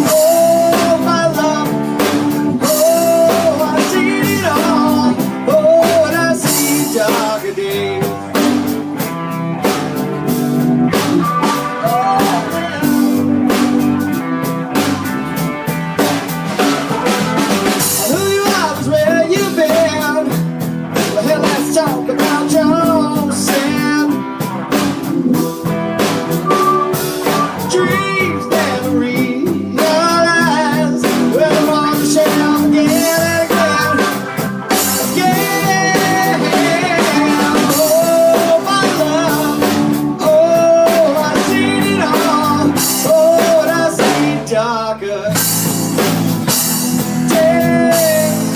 Oh, my love. Oh, I've seen it all. Oh, and I see darker days. I knew you, I was where you've been. Well, hell, let's talk about your sin. Dreams never realize. Well, on the shelf again and again. Again. Oh, my love. Oh, I've seen it all. Oh, and I see darker days.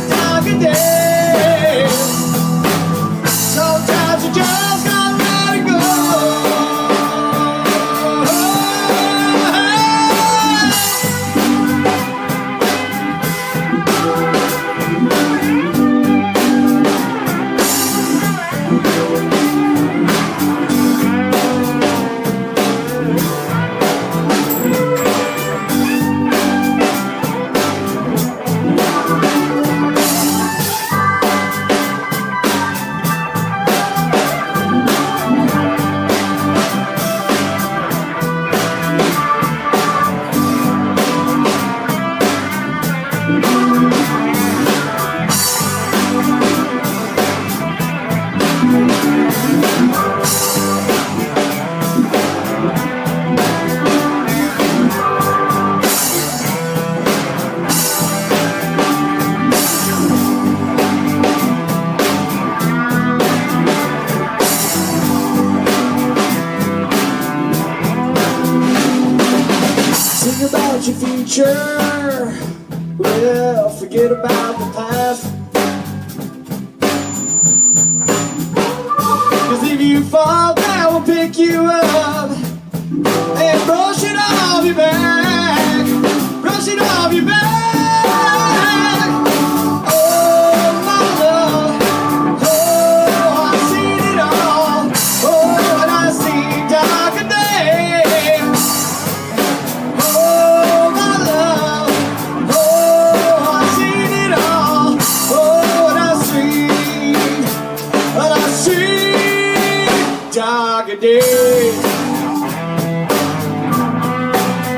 Darker days. Sometimes you just gotta let it go. Sing about your future. Well, forget about the past. 'Cause if you fall down, we'll pick you up and brush it off your back. Brush it off your back. Oh, my love. Oh, I've seen it all. Oh, and I see darker days. Oh, my love. Oh, I've seen it all. Oh, and I see darker days.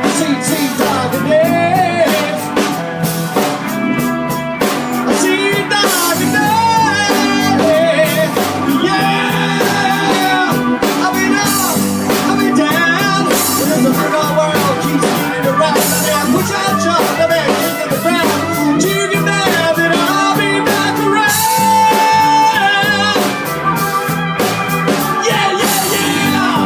I see darker days. I see darker days. Yeah. I've been up, I've been down. But as the whole world keeps spinning around, I push out jump, the man kicking the ground. You can have it, I'll be back around. Yeah, yeah, yeah.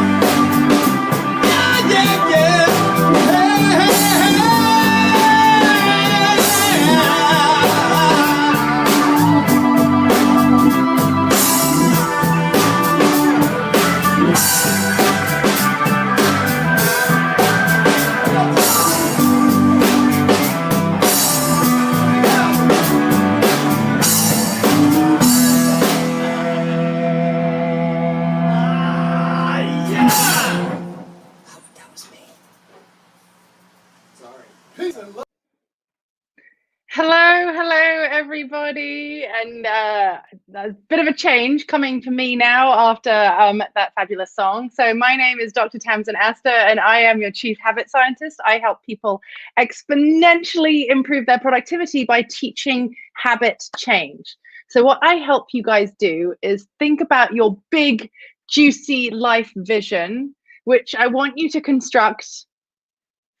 Hello, everybody, and a bit of a change coming for me now after that fabulous song. So my name is Dr. Tamsin Astor, and I am your Chief Habit Scientist. I help people exponentially improve their productivity by teaching habit change. So what I help you guys do is think about your big, juicy life vision, which I want you to construct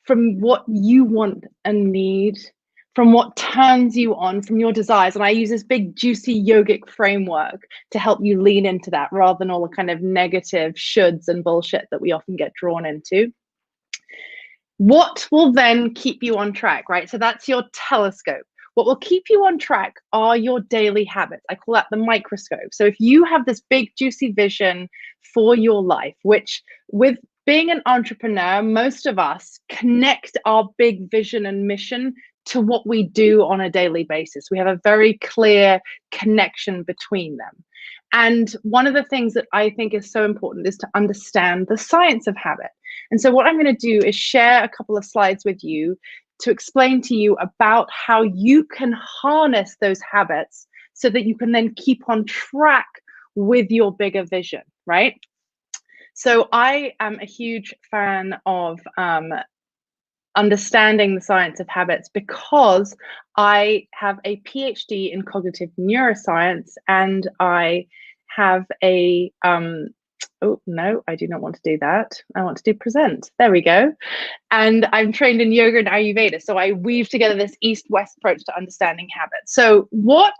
from what you want and need, from what turns you on, from your desires. And I use this big, juicy yogic framework to help you lean into that rather than all the kind of negative shoulds and bullshit that we often get drawn into. What will then keep you on track, right? So that's your telescope. What will keep you on track are your daily habits. I call that the microscope. So if you have this big, juicy vision for your life, which with being an entrepreneur, most of us connect our big vision and mission to what we do on a daily basis. We have a very clear connection between them. And one of the things that I think is so important is to understand the science of habit. And so what I'm going to do is share a couple of slides with you to explain to you about how you can harness those habits so that you can then keep on track with your bigger vision, right? So I am a huge fan of understanding the science of habits because I have a PhD in cognitive neuroscience, and I have a oh no, I do not want to do that. I want to do present. There we go. And I'm trained in yoga and Ayurveda, so I weave together this east-west approach to understanding habits. So what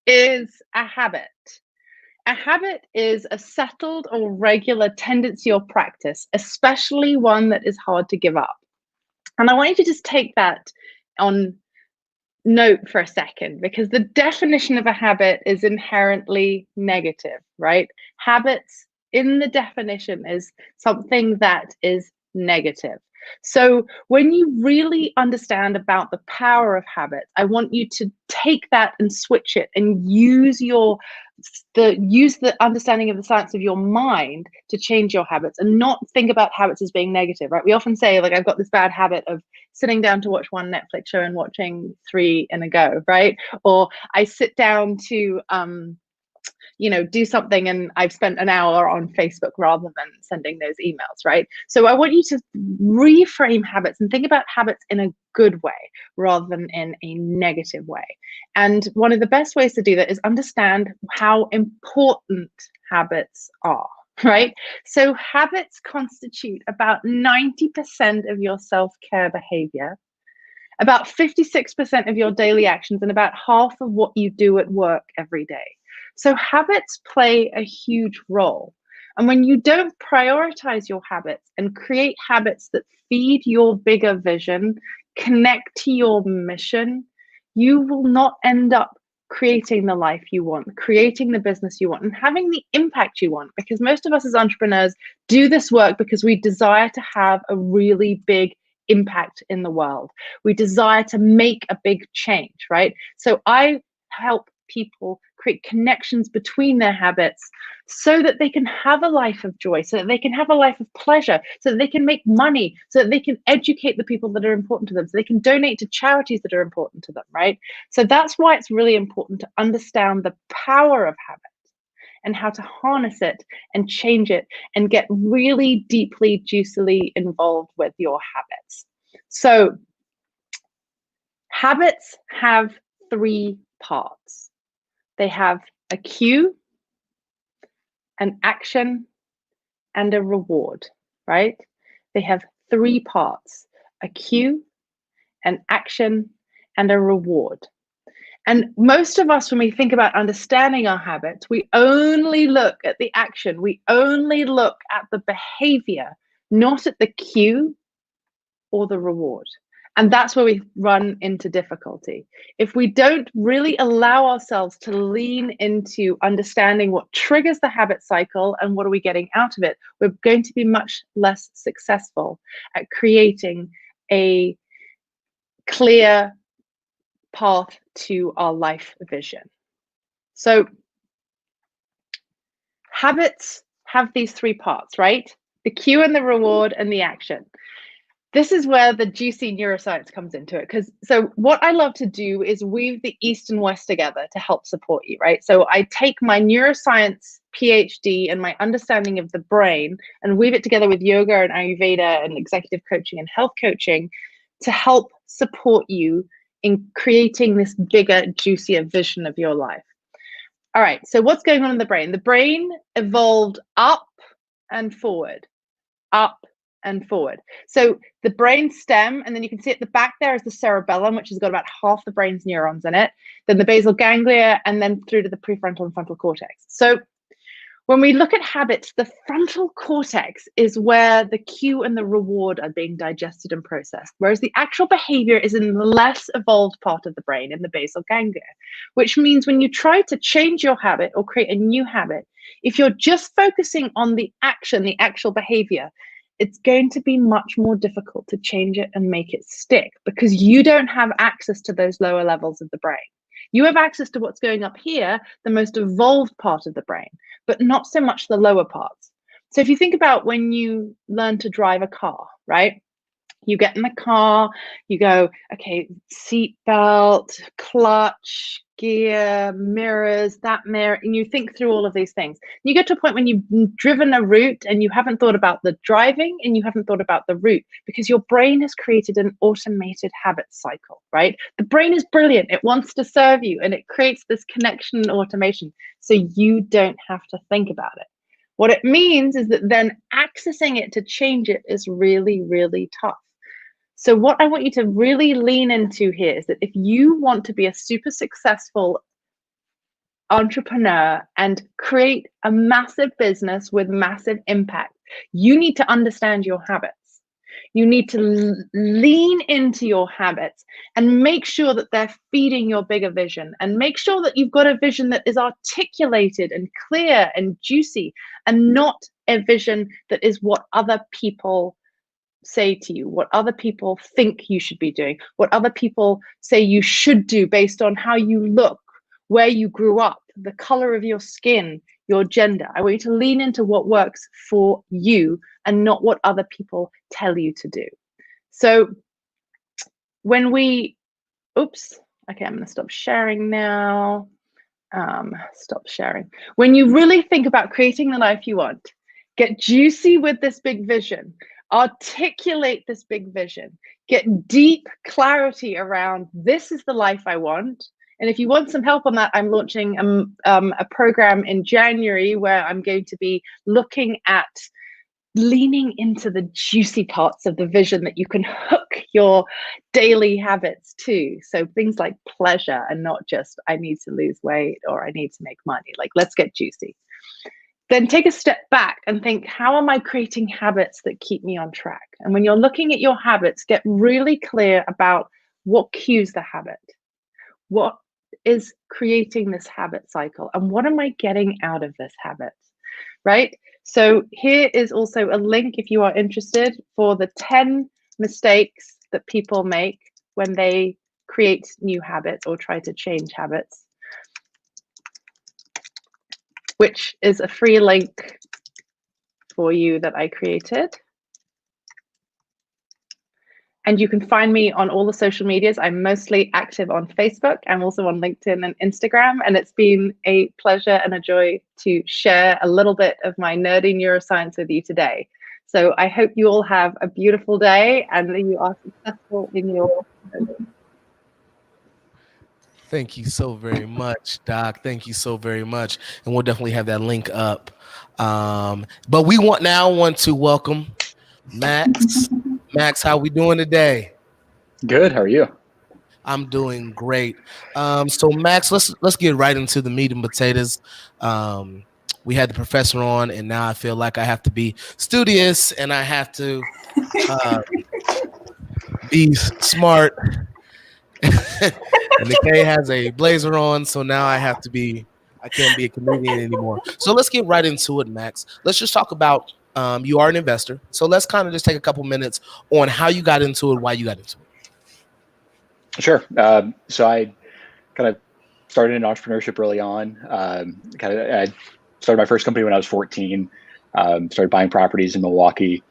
is a habit? A habit is a settled or regular tendency or practice, especially one that is hard to give up. And I want you to just take that on note for a second, because the definition of a habit is inherently negative, right? Habits in the definition is something that is negative. So when you really understand about the power of habits, I want you to take that and switch it and use the understanding of the science of your mind to change your habits, and not think about habits as being negative, right? We often say, like, I've got this bad habit of sitting down to watch one Netflix show and watching 3 in a go, right? Or I sit down to do something and I've spent an hour on Facebook rather than sending those emails, right? So I want you to reframe habits and think about habits in a good way rather than in a negative way. And one of the best ways to do that is understand how important habits are, right? So habits constitute about 90% of your self-care behavior, about 56% of your daily actions, and about half of what you do at work every day. So habits play a huge role. And when you don't prioritize your habits and create habits that feed your bigger vision, connect to your mission, you will not end up creating the life you want, creating the business you want, and having the impact you want. Because most of us as entrepreneurs do this work because we desire to have a really big impact in the world. We desire to make a big change, right? So I help people create connections between their habits so that they can have a life of joy, so that they can have a life of pleasure, so that they can make money, so that they can educate the people that are important to them, so they can donate to charities that are important to them, right? So that's why it's really important to understand the power of habit and how to harness it and change it and get really deeply, juicily involved with your habits. So habits have 3 parts. They have a cue, an action, and a reward, right? They have 3 parts: a cue, an action, and a reward. And most of us, when we think about understanding our habits, we only look at the action. We only look at the behavior, not at the cue or the reward. And that's where we run into difficulty. If we don't really allow ourselves to lean into understanding what triggers the habit cycle and what are we getting out of it, we're going to be much less successful at creating a clear path to our life vision. So habits have these 3 parts, right? The cue and the reward and the action. this is where the juicy neuroscience comes into it. So what I love to do is weave the East and West together to help support you, right? So I take my neuroscience PhD and my understanding of the brain and weave it together with yoga and Ayurveda and executive coaching and health coaching to help support you in creating this bigger, juicier vision of your life. All right, so what's going on in the brain? The brain evolved up and forward, up and forward. So the brain stem, and then you can see at the back there is the cerebellum, which has got about half the brain's neurons in it, then the basal ganglia, and then through to the prefrontal and frontal cortex. So when we look at habits, the frontal cortex is where the cue and the reward are being digested and processed, whereas the actual behavior is in the less evolved part of the brain, in the basal ganglia, which means when you try to change your habit or create a new habit, if you're just focusing on the action, the actual behavior, it's going to be much more difficult to change it and make it stick because you don't have access to those lower levels of the brain. You have access to what's going up here, the most evolved part of the brain, but not so much the lower parts. So if you think about when you learn to drive a car, right? You get in the car, you go, okay, seat belt, clutch, gear, mirrors, that mirror, and you think through all of these things. You get to a point when you've driven a route and you haven't thought about the driving and you haven't thought about the route because your brain has created an automated habit cycle, right? The brain is brilliant. It wants to serve you and it creates this connection and automation so you don't have to think about it. What it means is that then accessing it to change it is really, really tough. So what I want you to really lean into here is that if you want to be a super successful entrepreneur and create a massive business with massive impact, you need to understand your habits. You need to lean into your habits and make sure that they're feeding your bigger vision and make sure that you've got a vision that is articulated and clear and juicy and not a vision that is what other people say to you, what other people think you should be doing, what other people say you should do based on how you look, where you grew up, the color of your skin, your gender. I want you to lean into what works for you and not what other people tell you to do. So when we, oops, okay, I'm going to stop sharing now. Stop sharing. When you really think about creating the life you want, get juicy with this big vision. Articulate this big vision, get deep clarity around this is the life I want. And if you want some help on that, I'm launching a program in January where I'm going to be looking at leaning into the juicy parts of the vision that you can hook your daily habits to. So things like pleasure and not just I need to lose weight or I need to make money. Like, let's get juicy. Then take a step back and think, how am I creating habits that keep me on track? And when you're looking at your habits, get really clear about what cues the habit, what is creating this habit cycle, and what am I getting out of this habit, right? So here is also a link if you are interested for the 10 mistakes that people make when they create new habits or try to change habits, which is a free link for you that I created. And you can find me on all the social medias. I'm mostly active on Facebook. I'm also on LinkedIn and Instagram. And it's been a pleasure and a joy to share a little bit of my nerdy neuroscience with you today. So I hope you all have a beautiful day and that you are successful in your Thank you so very much, Doc. Thank you so very much. And we'll definitely have that link up. But we want to welcome Max. Max, how we doing today? Good. How are you? I'm doing great. So Max, let's get right into the meat and potatoes. We had the professor on, and now I feel like I have to be studious and I have to be smart. And the K has a blazer on, so now I can't be a comedian anymore. So let's get right into it, Max. Let's just talk about you are an investor. So let's kind of just take a couple minutes on how you got into it, why you got into it. Sure. So I kind of started in entrepreneurship early on. I started my first company when I was 14. Started buying properties in Milwaukee.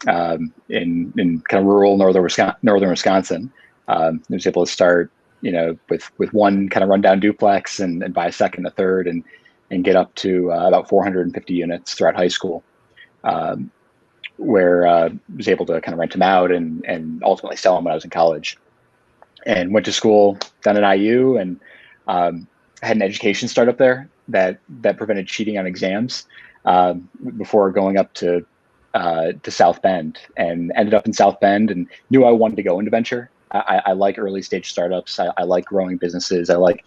in kind of rural northern Wisconsin. I was able to start, with one kind of rundown duplex and buy a second, a third, and get up to about 450 units throughout high school, where I was able to kind of rent them out and ultimately sell them when I was in college. And went to school down at IU and had an education startup there that prevented cheating on exams before going up to South Bend, and ended up in South Bend and knew I wanted to go into venture. I like early stage startups. I like growing businesses. I like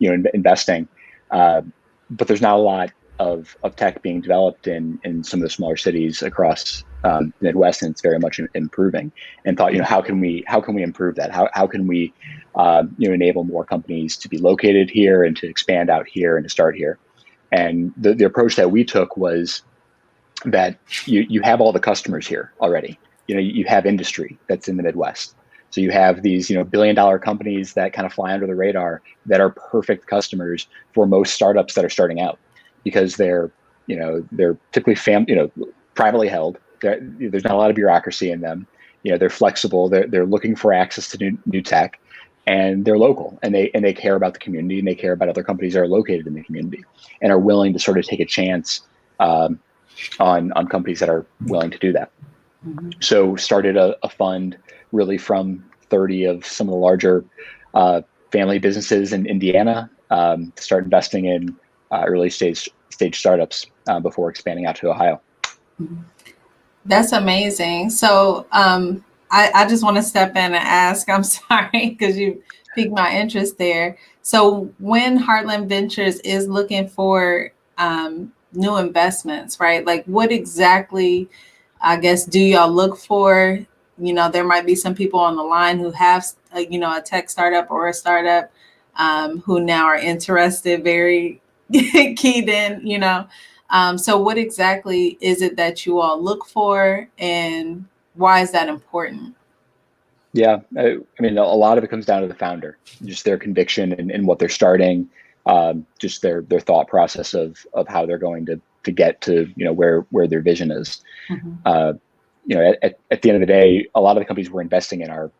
investing, but there's not a lot of tech being developed in some of the smaller cities across the Midwest, and it's very much improving. And thought, how can we improve that? How can we enable more companies to be located here and to expand out here and to start here? And the approach that we took was that you have all the customers here already. You have industry that's in the Midwest. So you have these, billion-dollar companies that kind of fly under the radar that are perfect customers for most startups that are starting out, because they're typically privately held. There's not a lot of bureaucracy in them. They're flexible. They're looking for access to new tech, and they're local, and they care about the community, and they care about other companies that are located in the community, and are willing to sort of take a chance on companies that are willing to do that. Mm-hmm. So started a fund really from 30 of some of the larger family businesses in Indiana to start investing in early stage startups before expanding out to Ohio. That's amazing. So I just want to step in and ask, I'm sorry, because you piqued my interest there. So when Heartland Ventures is looking for new investments, right? Like what exactly, I guess, do y'all look for? There might be some people on the line who have, a tech startup or a startup who now are interested, very keyed in, so what exactly is it that you all look for, and why is that important? Yeah, I mean, a lot of it comes down to the founder, just their conviction in what they're starting, just their thought process of how they're going to get to, where their vision is. Mm-hmm. At the end of the day, a lot of the companies we're investing in are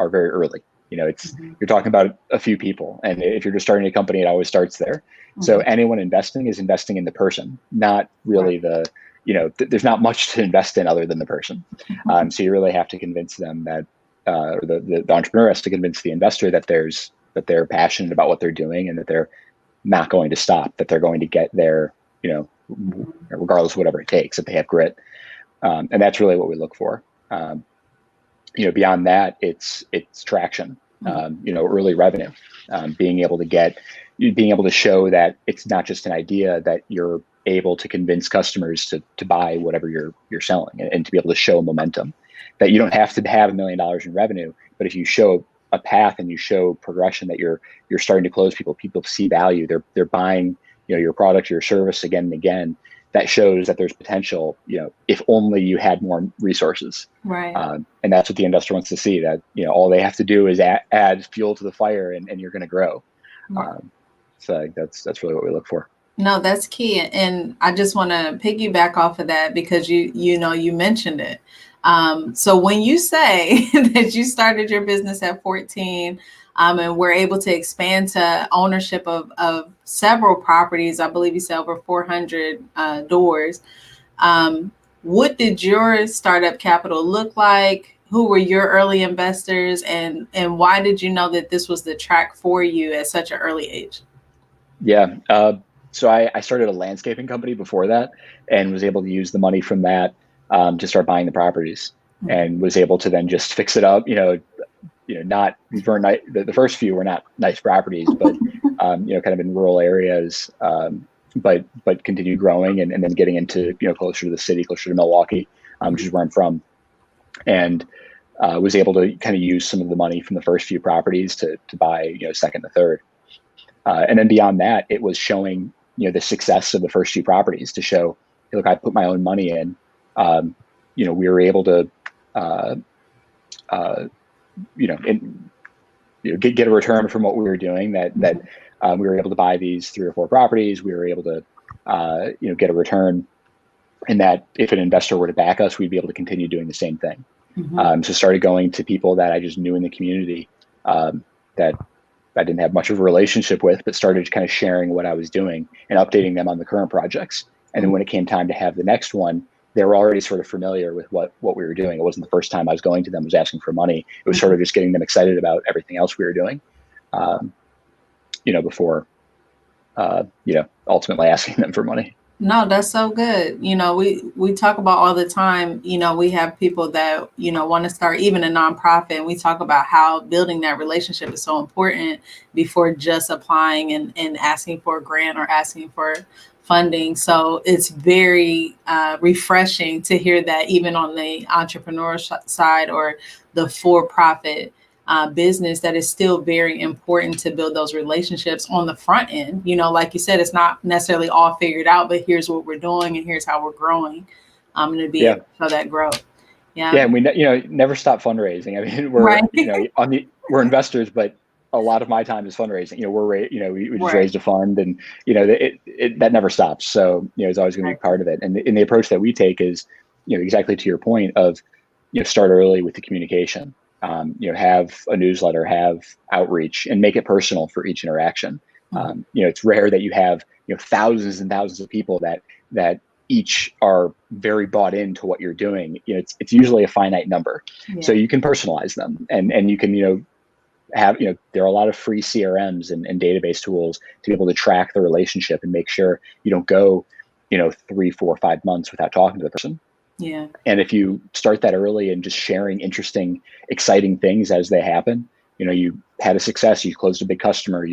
very early. Mm-hmm. You're talking about a few people, and if you're just starting a company, it always starts there. Mm-hmm. So anyone investing is investing in the person, not really there's not much to invest in other than the person. Mm-hmm. So you really have to convince them that, or the entrepreneur has to convince the investor that they're passionate about what they're doing, and that they're not going to stop, that they're going to get there, regardless of whatever it takes, that they have grit. And that's really what we look for. Beyond that, it's traction, early revenue, being able to show that it's not just an idea, that you're able to convince customers to buy whatever you're selling, and to be able to show momentum, that you don't have to have $1 million in revenue, but if you show a path and you show progression, that you're starting to close people see value, they're buying, your product, your service again and again. That shows that there's potential, if only you had more resources. Right. And that's what the investor wants to see, that, all they have to do is add fuel to the fire, and you're going to grow. Right. So that's really what we look for. No, that's key. And I just want to piggyback off of that, because you mentioned it. So when you say that you started your business at 14, and we're able to expand to ownership of several properties, I believe you said over 400 doors. What did your startup capital look like? Who were your early investors, and why did you know that this was the track for you at such an early age? Yeah. So I started a landscaping company before that, and was able to use the money from that to start buying the properties, and was able to then just fix it up. Not very nice. The first few were not nice properties, but kind of in rural areas. But continued growing, and then getting into closer to the city, closer to Milwaukee, which is where I'm from, and was able to kind of use some of the money from the first few properties to buy second and third, and then beyond that, it was showing the success of the first few properties, to show, hey, look, I put my own money in. We were able to get a return from what we were doing, that we were able to buy these 3 or 4 properties. We were able to get a return and that if an investor were to back us, we'd be able to continue doing the same thing. Mhm. So started going to people that I just knew in the community that I didn't have much of a relationship with, but started kind of sharing what I was doing and updating them on the current projects. And then when it came time to have the next one, they were already sort of familiar with what we were doing. It wasn't the first time I was going to them, was asking for money. It was sort of just getting them excited about everything else we were doing, before, ultimately asking them for money. No, that's so good. We talk about all the time, we have people that, want to start even a nonprofit, and we talk about how building that relationship is so important before just applying and asking for a grant or asking for funding. So it's very refreshing to hear that even on the entrepreneur side or the for-profit business, that is still very important to build those relationships on the front end. Like you said, it's not necessarily all figured out, but here's what we're doing and here's how we're growing. I'm going to be able to show that growth. Yeah. Yeah, and we never stop fundraising. I mean, we're Right. we're investors, but a lot of my time is fundraising. We just Right. raised a fund, and that never stops. So it's always going to be part of it. And the approach that we take is exactly to your point of start early with the communication. Have a newsletter, have outreach, and make it personal for each interaction. It's rare that you have thousands and thousands of people that each are very bought into what you're doing. It's usually a finite number, so you can personalize them, and you can have there are a lot of free CRMs and database tools to be able to track the relationship and make sure you don't go 3, 4, 5 months without talking to the person. Yeah. And if you start that early and just sharing interesting, exciting things as they happen, you had a success, you closed a big customer,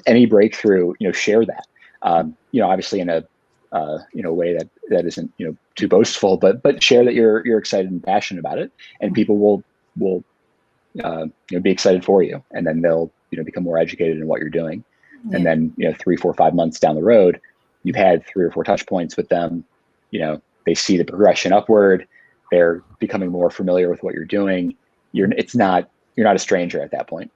any breakthrough, share that. Obviously in a way that isn't too boastful, but share that you're excited and passionate about it, and people will be excited for you, and then they'll become more educated in what you're doing. Yeah. And then 3, 4, 5 months down the road, you've had 3 or 4 touch points with them. They see the progression upward. They're becoming more familiar with what you're doing. You're not a stranger at that point.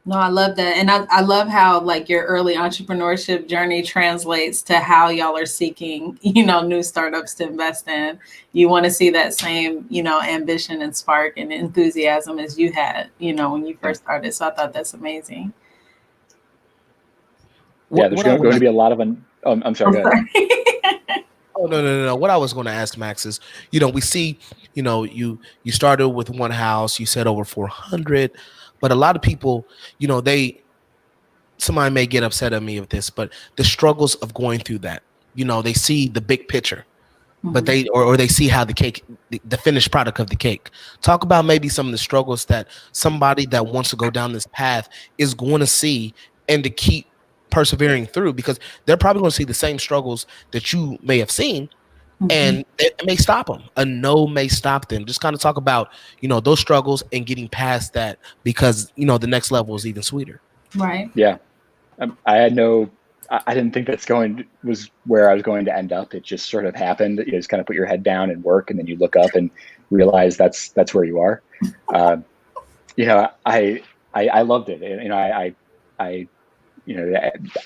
No, I love that. And I love how your early entrepreneurship journey translates to how y'all are seeking, new startups to invest in. You want to see that same, ambition and spark and enthusiasm as you had, when you first started. So I thought that's amazing. Yeah, there's going to be a lot of I'm sorry. Go ahead. Oh, no. What I was going to ask Max is, we see, you started with one house, you said over 400, but a lot of people, somebody may get upset at me with this, but the struggles of going through that, they see the big picture, but they see how the cake, the finished product of the cake. Talk about maybe some of the struggles that somebody that wants to go down this path is going to see, and to keep persevering through, because they're probably going to see the same struggles that you may have seen, and it may stop them. A no may stop them. Just kind of talk about those struggles and getting past that, because the next level is even sweeter. Right. Yeah. I didn't think was where I was going to end up. It just sort of happened. You just kind of put your head down and work, and then you look up and realize that's where you are. I loved it. I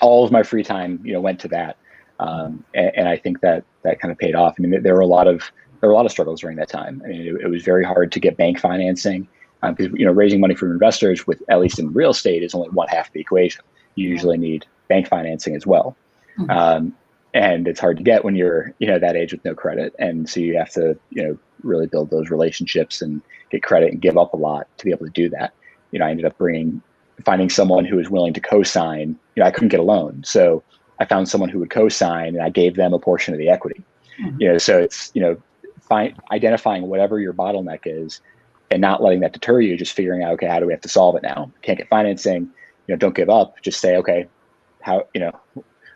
all of my free time, went to that. And I think that kind of paid off. I mean, there were a lot of struggles during that time. I mean, it was very hard to get bank financing, because, raising money from investors, with at least in real estate, is only one half of the equation. You usually need bank financing as well. And it's hard to get when you're, that age with no credit. And so you have to, really build those relationships and get credit and give up a lot to be able to do that. I ended up finding someone who was willing to co-sign. I couldn't get a loan, so I found someone who would co-sign, and I gave them a portion of the equity. So it's, identifying whatever your bottleneck is and not letting that deter you, just figuring out, okay, how do we have to solve it now? Can't get financing, don't give up. Just say, okay, how,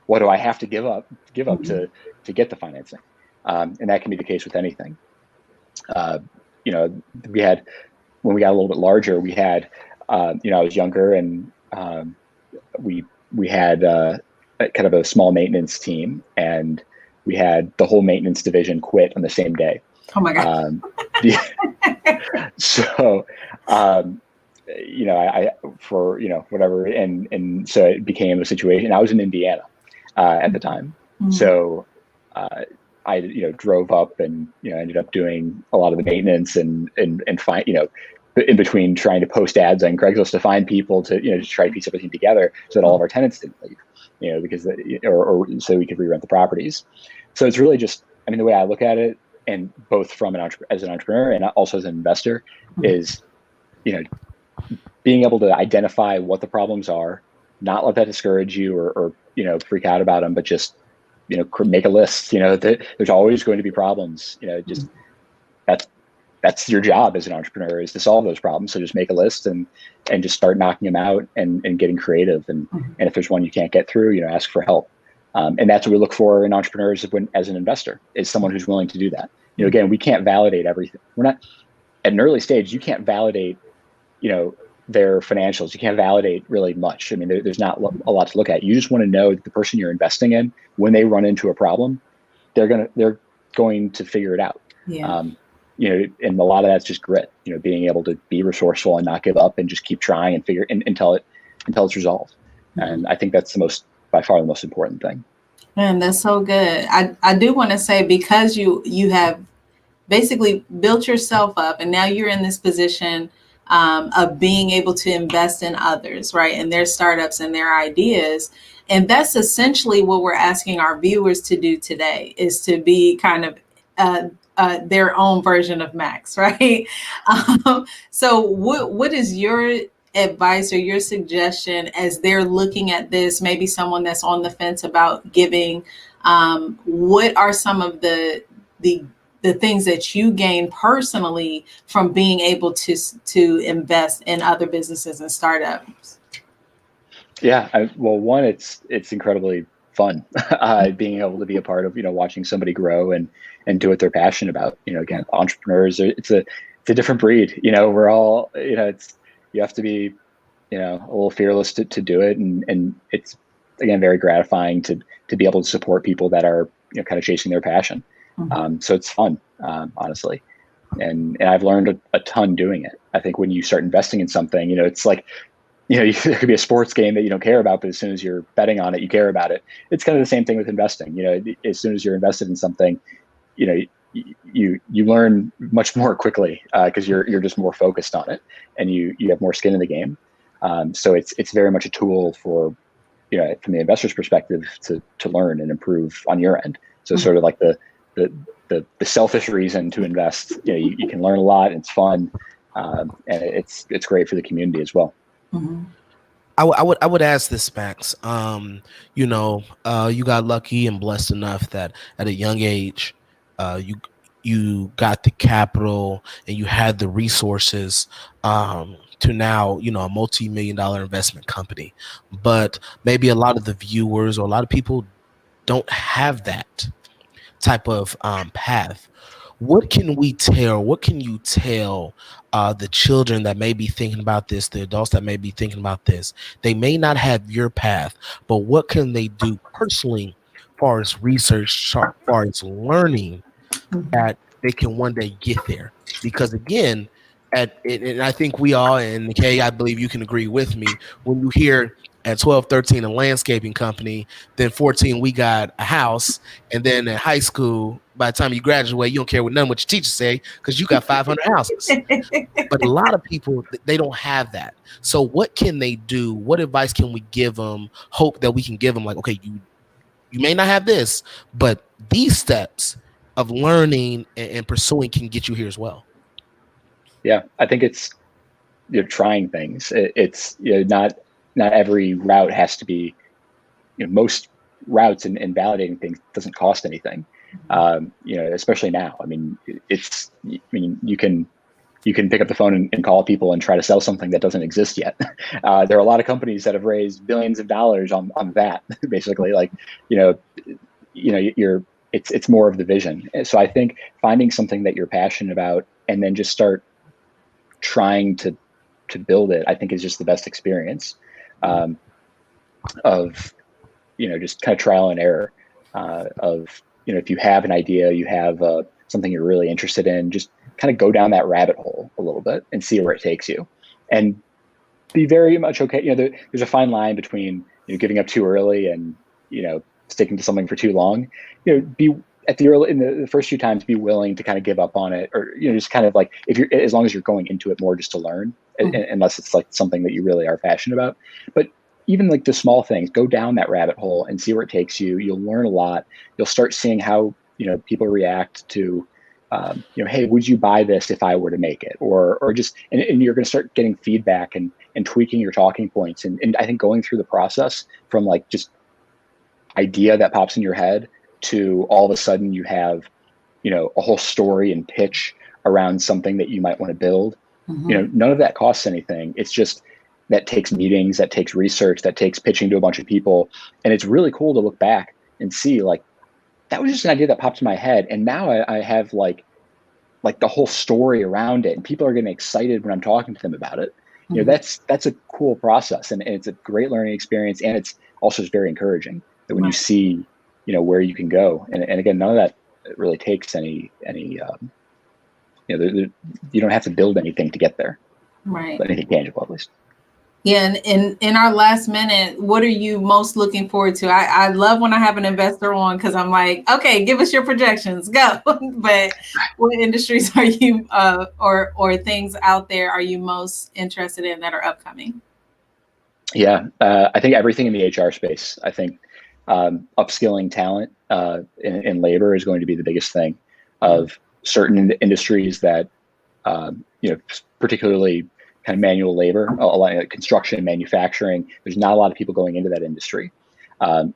what do I have to give up to get the financing? And that can be the case with anything. We had, when we got a little bit larger, we had, I was younger, and we had kind of a small maintenance team, and we had the whole maintenance division quit on the same day. Oh my God. So, whatever. And so it became a situation. I was in Indiana at the time. So, I drove up and ended up doing a lot of the maintenance and find in between trying to post ads on Craigslist to find people to just try to piece everything together so that all of our tenants didn't leave, because or so we could re-rent the properties. So it's really just, I mean, the way I look at it, and both from as an entrepreneur and also as an investor, is being able to identify what the problems are, not let that discourage you or freak out about them, but just make a list. There's always going to be problems. Just that's your job as an entrepreneur, is to solve those problems. So just make a list and just start knocking them out and getting creative. And if there's one you can't get through, ask for help. And that's what we look for in entrepreneurs as an investor, is someone who's willing to do that. Again, we can't validate everything. We're not at an early stage. You can't validate, their financials. You can't validate really much. I mean, there's not a lot to look at. You just want to know that the person you're investing in, when they run into a problem, they're going to figure it out. Yeah. And a lot of that's just grit. Being able to be resourceful and not give up and just keep trying and figure until it's resolved. And I think that's by far the most important thing. Man, that's so good. I do want to say, because you have basically built yourself up, and now you're in this position of being able to invest in others, right? And their startups and their ideas. And that's essentially what we're asking our viewers to do today, is to be kind of their own version of Max, right? So what is your advice or your suggestion as they're looking at this, maybe someone that's on the fence about giving? What are some of the things that you gain personally from being able to invest in other businesses and startups? Yeah, well, one, it's incredibly fun being able to be a part of watching somebody grow and do what they're passionate about. Again, entrepreneurs it's a different breed. We're all you have to be a little fearless to do it, and it's, again, very gratifying to be able to support people that are kind of chasing their passion. So it's fun, honestly. And I've learned a ton doing it. I think when you start investing in something, it's like, there could be a sports game that you don't care about, but as soon as you're betting on it, you care about it. It's kind of the same thing with investing. As soon as you're invested in something, you learn much more quickly because you're just more focused on it, and you have more skin in the game. So it's very much a tool for, from the investor's perspective, to learn and improve on your end. So sort of like the selfish reason to invest, you can learn a lot, and it's fun, and it's great for the community as well. I would ask this, Max. You got lucky and blessed enough that at a young age, you got the capital and you had the resources to now, a multi-million-dollar investment company. But maybe a lot of the viewers or a lot of people don't have that type of path. What can you tell the children that may be thinking about this, the adults that may be thinking about this? They may not have your path, but what can they do personally as far as research, as far as learning, that they can one day get there? Because again, and I think we all, and Kay, I believe you can agree with me, when you hear at 12, 13, a landscaping company, then 14, we got a house, and then in high school, by the time you graduate, you don't care what your teachers say because you got 500 houses. But a lot of people, they don't have that. So what can they do? What advice can we give them? Hope that we can give them, like, okay, you may not have this, but these steps of learning and pursuing can get you here as well. Yeah, I think it's trying things. It's not every route has to be, most routes and validating things doesn't cost anything. Especially now. I mean, you can pick up the phone and call people and try to sell something that doesn't exist yet. There are a lot of companies that have raised billions of dollars on that, basically. Like, it's more of the vision. So I think finding something that you're passionate about and then just start trying to build it, I think, is just the best experience of just kind of trial and error of if you have an idea, you have something you're really interested in, just kind of go down that rabbit hole a little bit and see where it takes you, and be very much okay. There's a fine line between giving up too early and sticking to something for too long. at in the first few times, be willing to kind of give up on it, or just kind of like, if you're, as long as you're going into it more just to learn, unless it's like something that you really are passionate about. But even like the small things, go down that rabbit hole and see where it takes you. You'll learn a lot. You'll start seeing how people react to hey, would you buy this if I were to make it, or just and you're going to start getting feedback and tweaking your talking points, and I think going through the process from like just idea that pops in your head to all of a sudden you have a whole story and pitch around something that you might want to build. None of that costs anything. It's just that takes meetings, that takes research, that takes pitching to a bunch of people, and it's really cool to look back and see like that was just an idea that popped in my head, and now I have like the whole story around it, and people are getting excited when I'm talking to them about it. That's a cool process, and it's a great learning experience, and it's also just very encouraging that when you see where you can go, and again, none of that really takes any you don't have to build anything to get there, right? Anything tangible, at least. Yeah, and in our last minute, what are you most looking forward to? I love when I have an investor on, because I'm like, okay, give us your projections, go. But what industries are you or things out there are you most interested in that are upcoming? Yeah, I think everything in the HR space. I think upskilling talent in labor is going to be the biggest thing. Of certain industries that particularly kind of manual labor, a lot of construction, manufacturing. There's not a lot of people going into that industry, but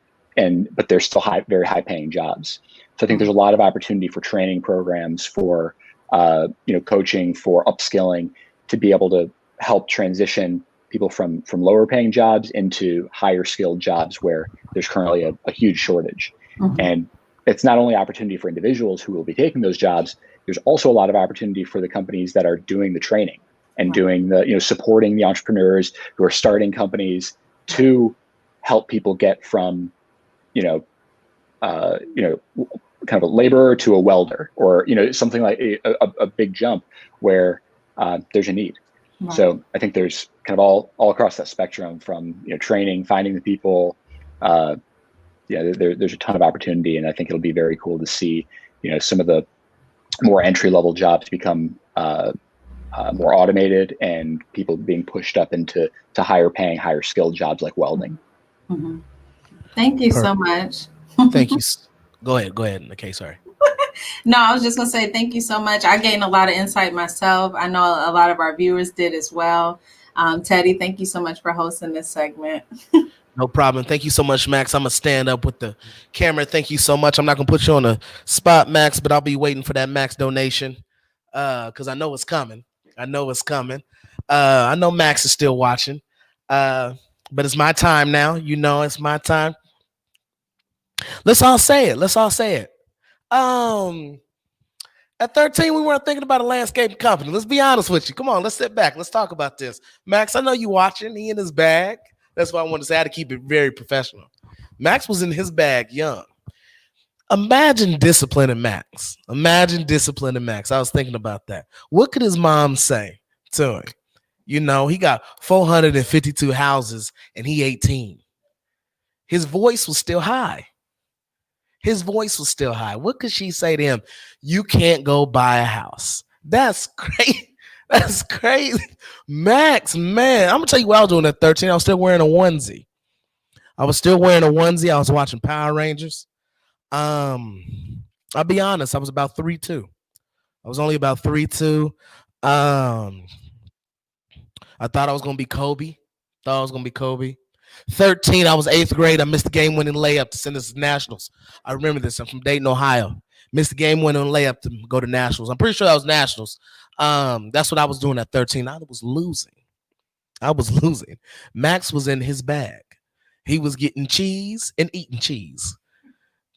they're still very high paying jobs. So I think there's a lot of opportunity for training programs, for coaching, for upskilling, to be able to help transition people from lower paying jobs into higher skilled jobs where there's currently a huge shortage. And it's not only opportunity for individuals who will be taking those jobs. There's also a lot of opportunity for the companies that are doing the training and doing the, supporting the entrepreneurs who are starting companies to help people get from, kind of a laborer to a welder, or, something like a big jump where there's a need. Right. So I think there's kind of all across that spectrum from, training, finding the people, there's a ton of opportunity, and I think it'll be very cool to see, some of the more entry level jobs become more automated, and people being pushed up into higher paying, higher skilled jobs like welding. Thank you so much. Thank you. Go ahead. Okay, sorry. No, I was just gonna say thank you so much. I gained a lot of insight myself. I know a lot of our viewers did as well. Teddy, thank you so much for hosting this segment. No problem. Thank you so much, Max. I'm gonna stand up with the camera. Thank you so much. I'm not gonna put you on the spot, Max, but I'll be waiting for that Max donation because I know it's coming. I know Max is still watching, but it's my time now. It's my time. Let's all say it. At 13, we weren't thinking about a landscaping company. Let's be honest with you. Come on, let's sit back. Let's talk about this. Max, I know you watching. He in his bag. That's why I wanted to say I had to keep it very professional. Max was in his bag young. Imagine disciplining Max. I was thinking about that. What could his mom say to him? He got 452 houses and he 18. His voice was still high. What could she say to him? You can't go buy a house. That's crazy. That's crazy. Max, man, I'm going to tell you what I was doing at 13. I was still wearing a onesie. I was watching Power Rangers. I'll be honest. I was about 3'2". I was only about 3'2". I thought I was going to be Kobe. 13, I was 8th grade. I missed the game-winning layup to send us to nationals. I remember this. I'm from Dayton, Ohio. Missed the game-winning layup to go to nationals. I'm pretty sure that was nationals. That's what I was doing at 13. I was losing. Max was in his bag. He was getting cheese and eating cheese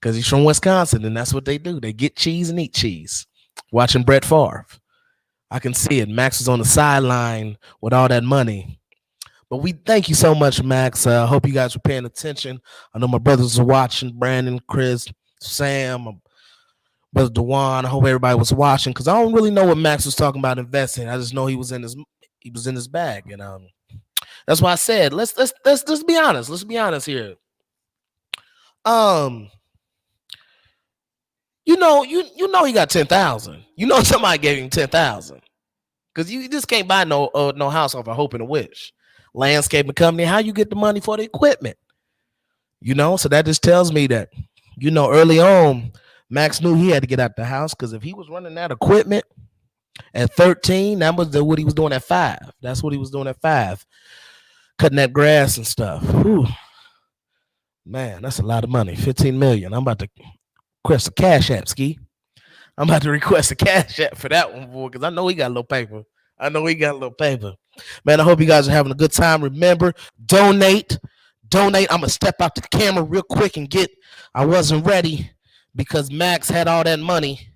because he's from Wisconsin, and that's what they do. They get cheese and eat cheese. Watching Brett Favre. I can see it. Max was on the sideline with all that money. But we thank you so much, Max. I hope you guys were paying attention. I know my brothers were watching, Brandon, Chris, Sam, Brother Dewan. I hope everybody was watching because I don't really know what Max was talking about investing. I just know he was in his bag, and that's why I said let's be honest. Let's be honest here. You know he got 10,000. You know somebody gave him 10,000 because you just can't buy no house off a hope and a wish. Landscaping company, how you get the money for the equipment? You know, so that just tells me that, you know, early on, Max knew he had to get out the house because if he was running that equipment at 13, that was what he was doing at 5. That's what he was doing at 5, cutting that grass and stuff. Whew. Man, that's a lot of money. 15 million. I'm about to request a cash app, Ski. I'm about to request a cash app for that one, boy, because I know he got a little paper. Man, I hope you guys are having a good time. Remember, donate. I'm going to step out the camera real quick and I wasn't ready because Max had all that money.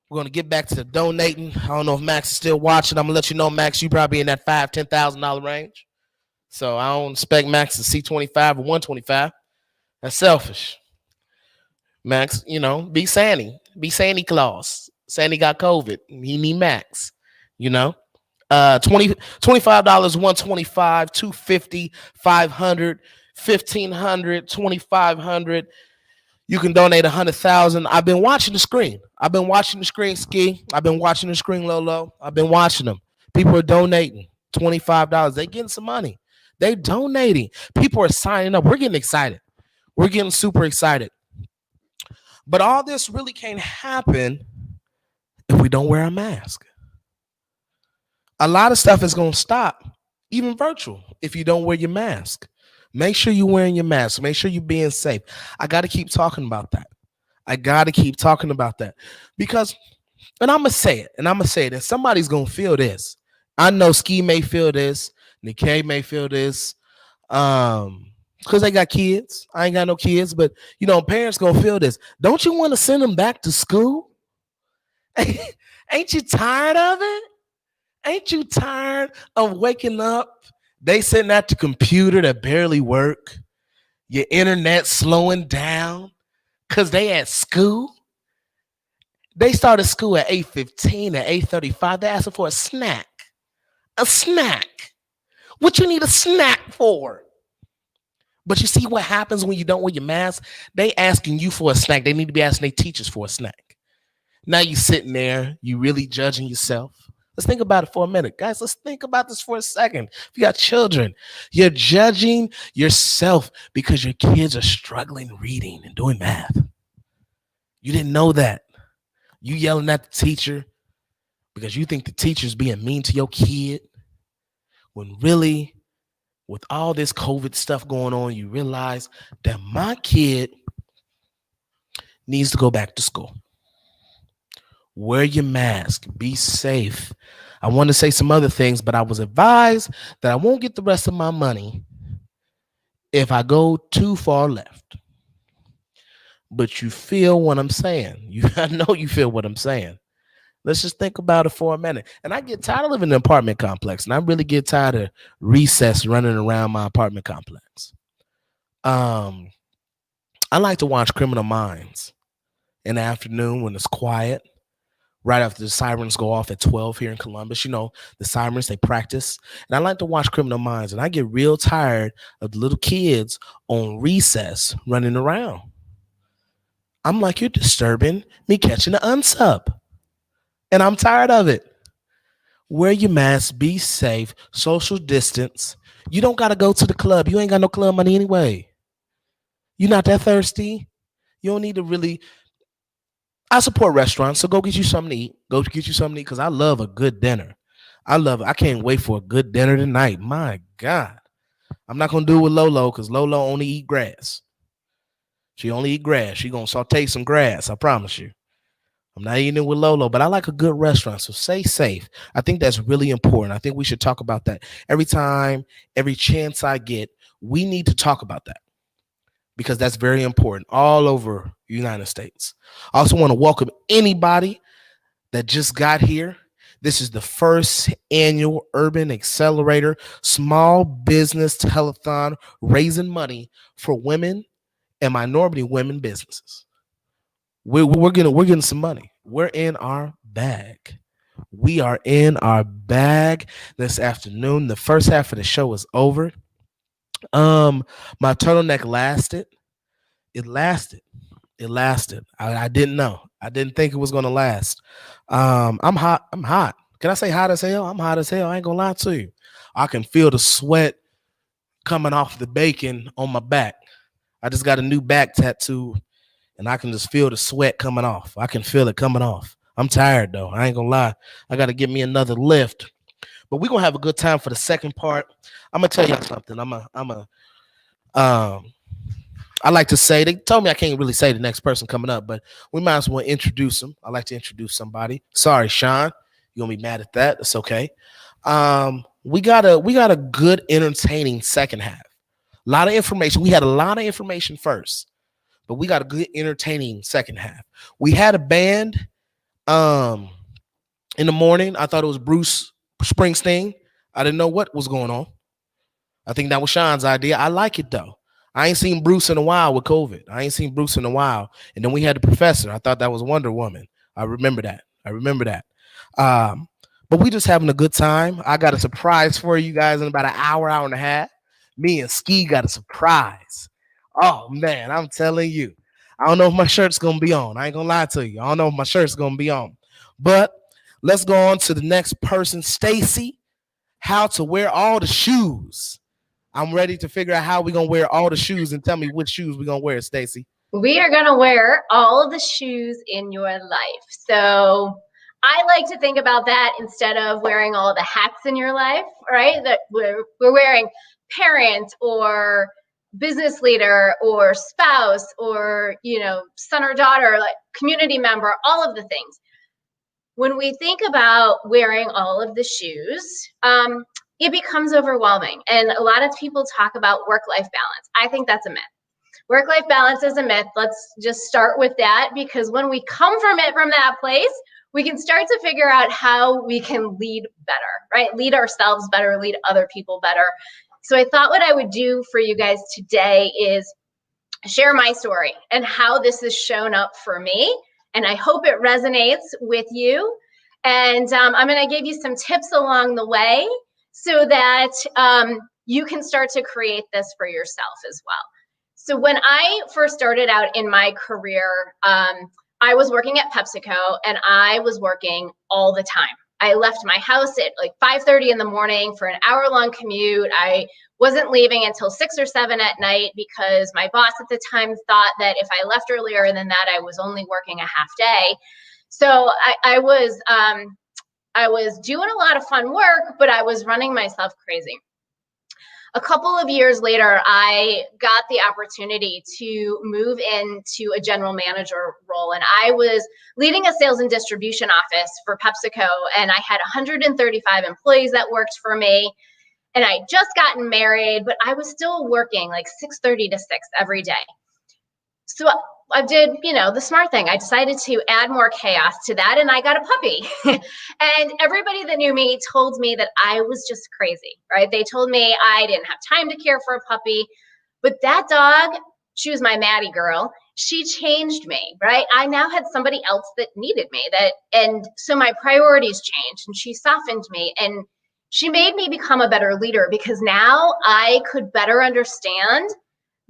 We're going to get back to the donating. I don't know if Max is still watching. I'm going to let you know, Max, you probably in that $5,000, $10,000 range. So I don't expect Max to see 25 or 125. That's selfish. Max, you know, be Santa Claus. Santa got COVID. He need Max, you know. $25, $125, $250, $500, $1,500, $2,500. You can donate $100,000. I've been watching the screen. Ski. I've been watching the screen, Lolo. I've been watching them. People are donating $25. They getting some money. They donating. People are signing up. We're getting excited. We're getting super excited. But all this really can't happen if we don't wear a mask. A lot of stuff is going to stop, even virtual, if you don't wear your mask. Make sure you're wearing your mask. Make sure you're being safe. I got to keep talking about that. Because, and I'm going to say it, and somebody's going to feel this. I know Ski may feel this. Nikkei may feel this. Because they got kids. I ain't got no kids, but, you know, parents going to feel this. Don't you want to send them back to school? Ain't you tired of it? Ain't you tired of waking up? They sitting at the computer that barely work. Your internet slowing down because they at school. They started school at 8:15, at 8:35. They asking for a snack. A snack. What you need a snack for? But you see what happens when you don't wear your mask? They asking you for a snack. They need to be asking their teachers for a snack. Now you sitting there, you really judging yourself. Let's think about it for a minute. Guys, let's think about this for a second. If you got children, you're judging yourself because your kids are struggling reading and doing math. You didn't know that. You yelling at the teacher because you think the teacher's being mean to your kid. When really, with all this COVID stuff going on, you realize that my kid needs to go back to school. Wear your mask. Be safe. I want to say some other things, but I was advised that I won't get the rest of my money if I go too far left. But you feel what I'm saying. I know you feel what I'm saying. Let's just think about it for a minute. And I get tired of living in an apartment complex, and I really get tired of recess running around my apartment complex. I like to watch Criminal Minds in the afternoon when it's quiet. Right after the sirens go off at 12 here in Columbus. You know, the sirens, they practice. And I like to watch Criminal Minds. And I get real tired of the little kids on recess running around. I'm like, you're disturbing me catching the unsub. And I'm tired of it. Wear your mask. Be safe. Social distance. You don't got to go to the club. You ain't got no club money anyway. You're not that thirsty. You don't need to really... I support restaurants, so go get you something to eat. Because I love a good dinner. I can't wait for a good dinner tonight. My God. I'm not going to do it with Lolo because Lolo only eat grass. She only eat grass. She going to saute some grass, I promise you. I'm not eating it with Lolo, but I like a good restaurant, so stay safe. I think that's really important. I think we should talk about that. Every time, every chance I get, we need to talk about that. Because that's very important all over the United States. I also want to welcome anybody that just got here. This is the first annual Urban Accelerator Small Business Telethon, raising money for women and minority women businesses. We're getting some money. We're in our bag. We are in our bag this afternoon. The first half of the show is over. My turtleneck lasted. It lasted. It lasted. I didn't know. I didn't think it was gonna last. I'm hot. I'm hot. Can I say hot as hell? I'm hot as hell. I ain't gonna lie to you. I can feel the sweat coming off the bacon on my back. I just got a new back tattoo, and I can just feel the sweat coming off. I can feel it coming off. I'm tired though. I ain't gonna lie. I gotta get me another lift. But we're gonna have a good time for the second part. I'm gonna tell y'all something. I like to say, they told me I can't really say the next person coming up, but we might as well introduce them. I like to introduce somebody. Sorry, Sean. You're gonna be mad at that. It's okay. We got a good, entertaining second half. A lot of information. We had a lot of information first, but we got a good, entertaining second half. We had a band in the morning. I thought it was Bruce Springsteen. I didn't know what was going on. I think that was Sean's idea. I like it though. I ain't seen Bruce in a while with COVID. I ain't seen Bruce in a while. And then we had the professor. I thought that was Wonder Woman. I remember that. But we just having a good time. I got a surprise for you guys in about an hour and a half. Me and Ski got a surprise. Oh man, I'm telling you. I don't know if my shirt's gonna be on. I ain't gonna lie to you. I don't know if my shirt's gonna be on. But let's go on to the next person, Stacy. How to wear all the shoes. I'm ready to figure out how we're going to wear all the shoes, and tell me which shoes we're going to wear, Stacy. We are going to wear all of the shoes in your life. So I like to think about that instead of wearing all the hats in your life, right? That we're wearing parent or business leader or spouse or, son or daughter, like community member, all of the things. When we think about wearing all of the shoes, it becomes overwhelming. And a lot of people talk about work-life balance. I think that's a myth. Work-life balance is a myth. Let's just start with that, because when we come from that place, we can start to figure out how we can lead better, right? Lead ourselves better, lead other people better. So I thought what I would do for you guys today is share my story and how this has shown up for me. And I hope it resonates with you. And I'm going to give you some tips along the way so that you can start to create this for yourself as well. So when I first started out in my career, I was working at PepsiCo, and I was working all the time. I left my house at like 5:30 in the morning for an hour-long commute. I wasn't leaving until 6 or 7 at night because my boss at the time thought that if I left earlier than that, I was only working a half day. So I was doing a lot of fun work, but I was running myself crazy. A couple of years later, I got the opportunity to move into a general manager role, and I was leading a sales and distribution office for PepsiCo, and I had 135 employees that worked for me, and I just gotten married, but I was still working like 6:30 to 6 every day. So I did, the smart thing. I decided to add more chaos to that, and I got a puppy. And everybody that knew me told me that I was just crazy, right? They told me I didn't have time to care for a puppy. But that dog, she was my Maddie girl. She changed me, right? I now had somebody else that needed me. And so my priorities changed, and she softened me, and she made me become a better leader, because now I could better understand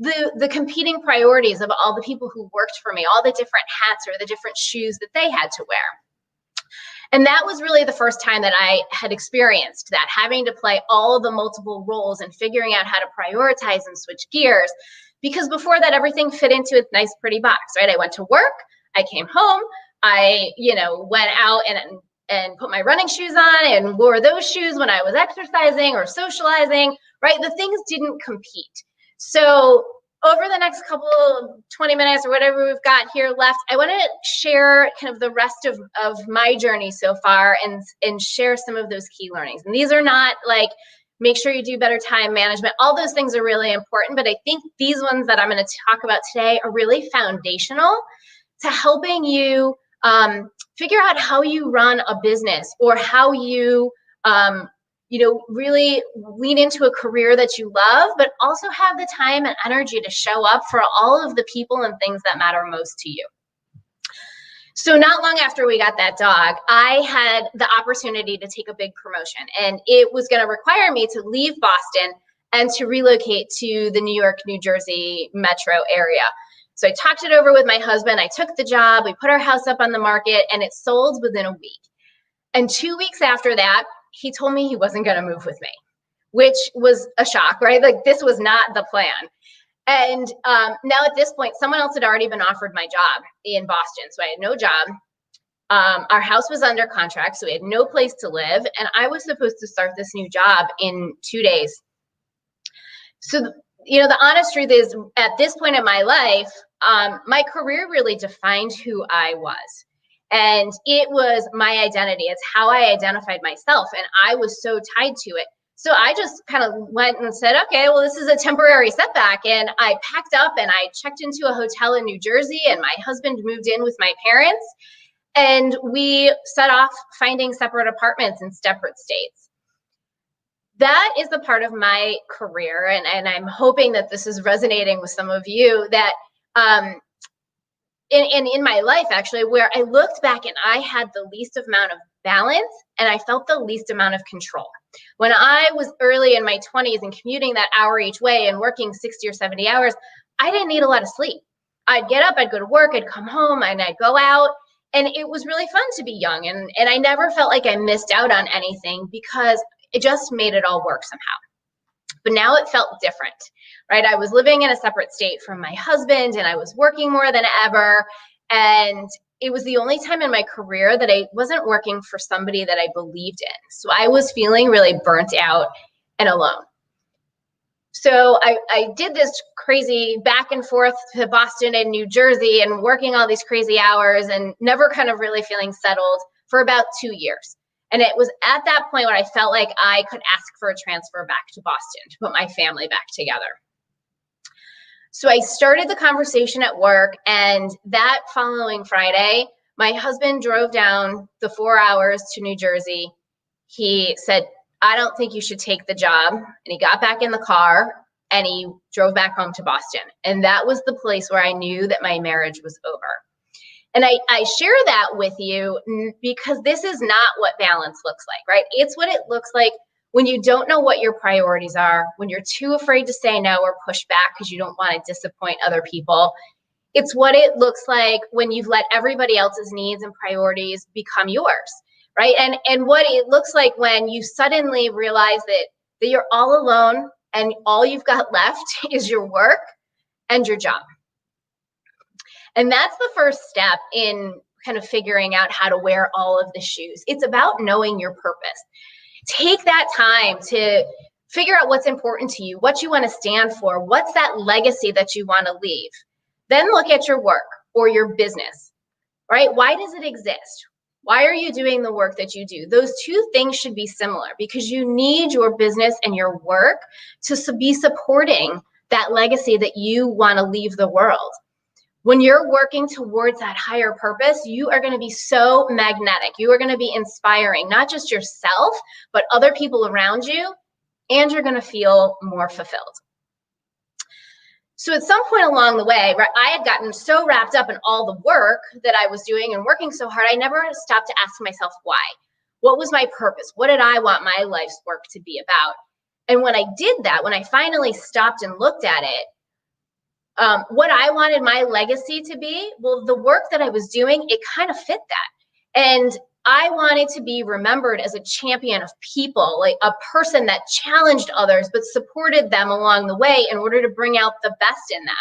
the competing priorities of all the people who worked for me, all the different hats or the different shoes that they had to wear. And that was really the first time that I had experienced that, having to play all of the multiple roles and figuring out how to prioritize and switch gears. Because before that, everything fit into a nice, pretty box, right? I went to work, I came home, I, went out and put my running shoes on and wore those shoes when I was exercising or socializing, right? The things didn't compete. So over the next couple 20 minutes or whatever we've got here left, I want to share kind of the rest of my journey so far and share some of those key learnings. And these are not like, make sure you do better time management. All those things are really important, but I think these ones that I'm going to talk about today are really foundational to helping you figure out how you run a business, or how you really lean into a career that you love, but also have the time and energy to show up for all of the people and things that matter most to you. So not long after we got that dog, I had the opportunity to take a big promotion, and it was going to require me to leave Boston and to relocate to the New York, New Jersey metro area. So I talked it over with my husband. I took the job. We put our house up on the market and it sold within a week. And 2 weeks after that, he told me he wasn't going to move with me, which was a shock, right? Like this was not the plan. And now at this point, someone else had already been offered my job in Boston. So I had no job. Our house was under contract, so we had no place to live. And I was supposed to start this new job in 2 days. So, you know, the honest truth is at this point in my life, my career really defined who I was. And it was my identity. It's how I identified myself. And I was so tied to it. So I just kind of went and said, okay, well, this is a temporary setback. And I packed up and I checked into a hotel in New Jersey, and my husband moved in with my parents. And we set off finding separate apartments in separate states. That is the part of my career. And I'm hoping that this is resonating with some of you, that in my life, actually, where I looked back and I had the least amount of balance and I felt the least amount of control. When I was early in my 20s and commuting that hour each way and working 60 or 70 hours, I didn't need a lot of sleep. I'd get up, I'd go to work, I'd come home, and I'd go out. And it was really fun to be young. And I never felt like I missed out on anything because it just made it all work somehow. But now it felt different, right? I was living in a separate state from my husband and I was working more than ever. And it was the only time in my career that I wasn't working for somebody that I believed in. So I was feeling really burnt out and alone. So I did this crazy back and forth to Boston and New Jersey and working all these crazy hours and never kind of really feeling settled for about 2 years. And it was at that point where I felt like I could ask for a transfer back to Boston to put my family back together. So I started the conversation at work, and that following Friday, my husband drove down the 4 hours to New Jersey. He said, I don't think you should take the job. And he got back in the car and he drove back home to Boston. And that was the place where I knew that my marriage was over. And I share that with you because this is not what balance looks like, right? It's what it looks like when you don't know what your priorities are, when you're too afraid to say no or push back because you don't want to disappoint other people. It's what it looks like when you've let everybody else's needs and priorities become yours, right? And what it looks like when you suddenly realize that you're all alone and all you've got left is your work and your job. And that's the first step in kind of figuring out how to wear all of the shoes. It's about knowing your purpose. Take that time to figure out what's important to you, what you want to stand for, what's that legacy that you want to leave. Then look at your work or your business, right? Why does it exist? Why are you doing the work that you do? Those two things should be similar because you need your business and your work to be supporting that legacy that you want to leave the world. When you're working towards that higher purpose, you are going to be so magnetic. You are going to be inspiring, not just yourself, but other people around you, and you're going to feel more fulfilled. So at some point along the way, right, I had gotten so wrapped up in all the work that I was doing and working so hard, I never stopped to ask myself why. What was my purpose? What did I want my life's work to be about? And when I did that, when I finally stopped and looked at it, what I wanted my legacy to be, well, the work that I was doing, it kind of fit that. And I wanted to be remembered as a champion of people, like a person that challenged others, but supported them along the way in order to bring out the best in them.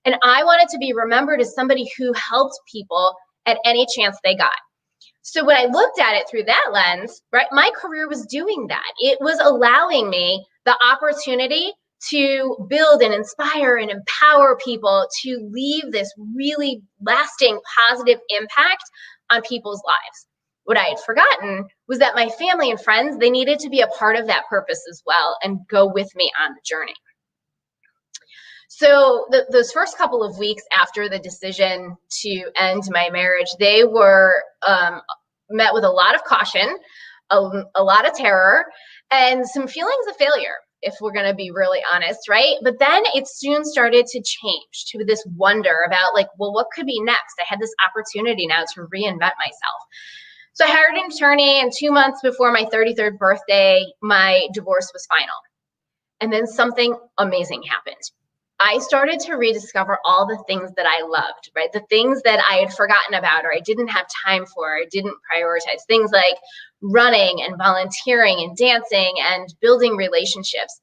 And I wanted to be remembered as somebody who helped people at any chance they got. So when I looked at it through that lens, right, my career was doing that. It was allowing me the opportunity to build and inspire and empower people to leave this really lasting positive impact on people's lives. What I had forgotten was that my family and friends, they needed to be a part of that purpose as well and go with me on the journey. So those first couple of weeks after the decision to end my marriage, they were met with a lot of caution, a lot of terror, and some feelings of failure, if we're going to be really honest, right? But then it soon started to change to this wonder about like, well, what could be next? I had this opportunity now to reinvent myself. So I hired an attorney, and 2 months before my 33rd birthday, my divorce was final. And then something amazing happened. I started to rediscover all the things that I loved, right? The things that I had forgotten about or I didn't have time for, or didn't prioritize. Things like running and volunteering and dancing and building relationships.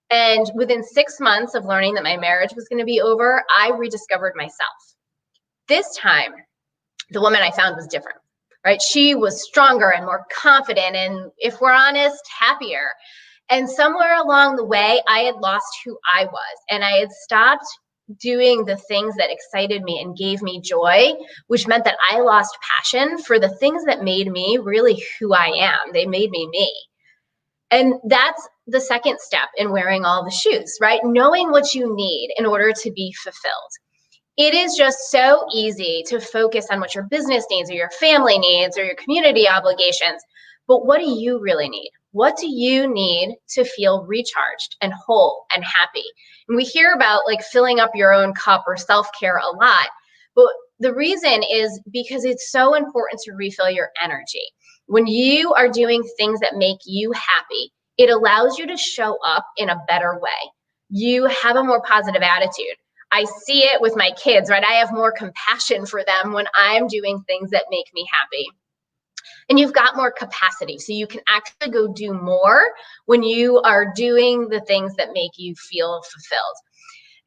And within 6 months of learning that my marriage was going to be over, I rediscovered myself. This time, the woman I found was different, right? She was stronger and more confident, and if we're honest, happier. And somewhere along the way, I had lost who I was, and I had stopped doing the things that excited me and gave me joy, which meant that I lost passion for the things that made me really who I am. They made me me. And that's the second step in wearing all the shoes, right? Knowing what you need in order to be fulfilled. It is just so easy to focus on what your business needs or your family needs or your community obligations. But what do you really need? What do you need to feel recharged and whole and happy? And we hear about like filling up your own cup or self-care a lot, but the reason is because it's so important to refill your energy. When you are doing things that make you happy, it allows you to show up in a better way. You have a more positive attitude. I see it with my kids, right? I have more compassion for them when I'm doing things that make me happy. And you've got more capacity, so you can actually go do more when you are doing the things that make you feel fulfilled.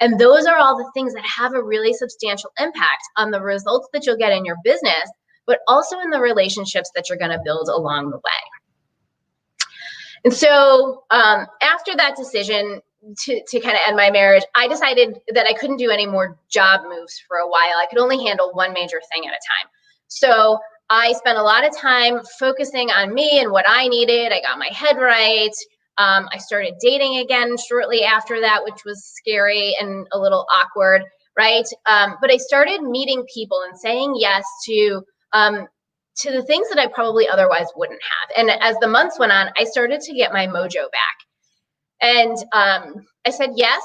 And those are all the things that have a really substantial impact on the results that you'll get in your business, but also in the relationships that you're going to build along the way. And so after that decision to kind of end my marriage, I decided that I couldn't do any more job moves for a while. I could only handle one major thing at a time. So I spent a lot of time focusing on me and what I needed. I got my head right. I started dating again shortly after that, which was scary and a little awkward, right? But I started meeting people and saying yes to the things that I probably otherwise wouldn't have. And as the months went on, I started to get my mojo back. And I said yes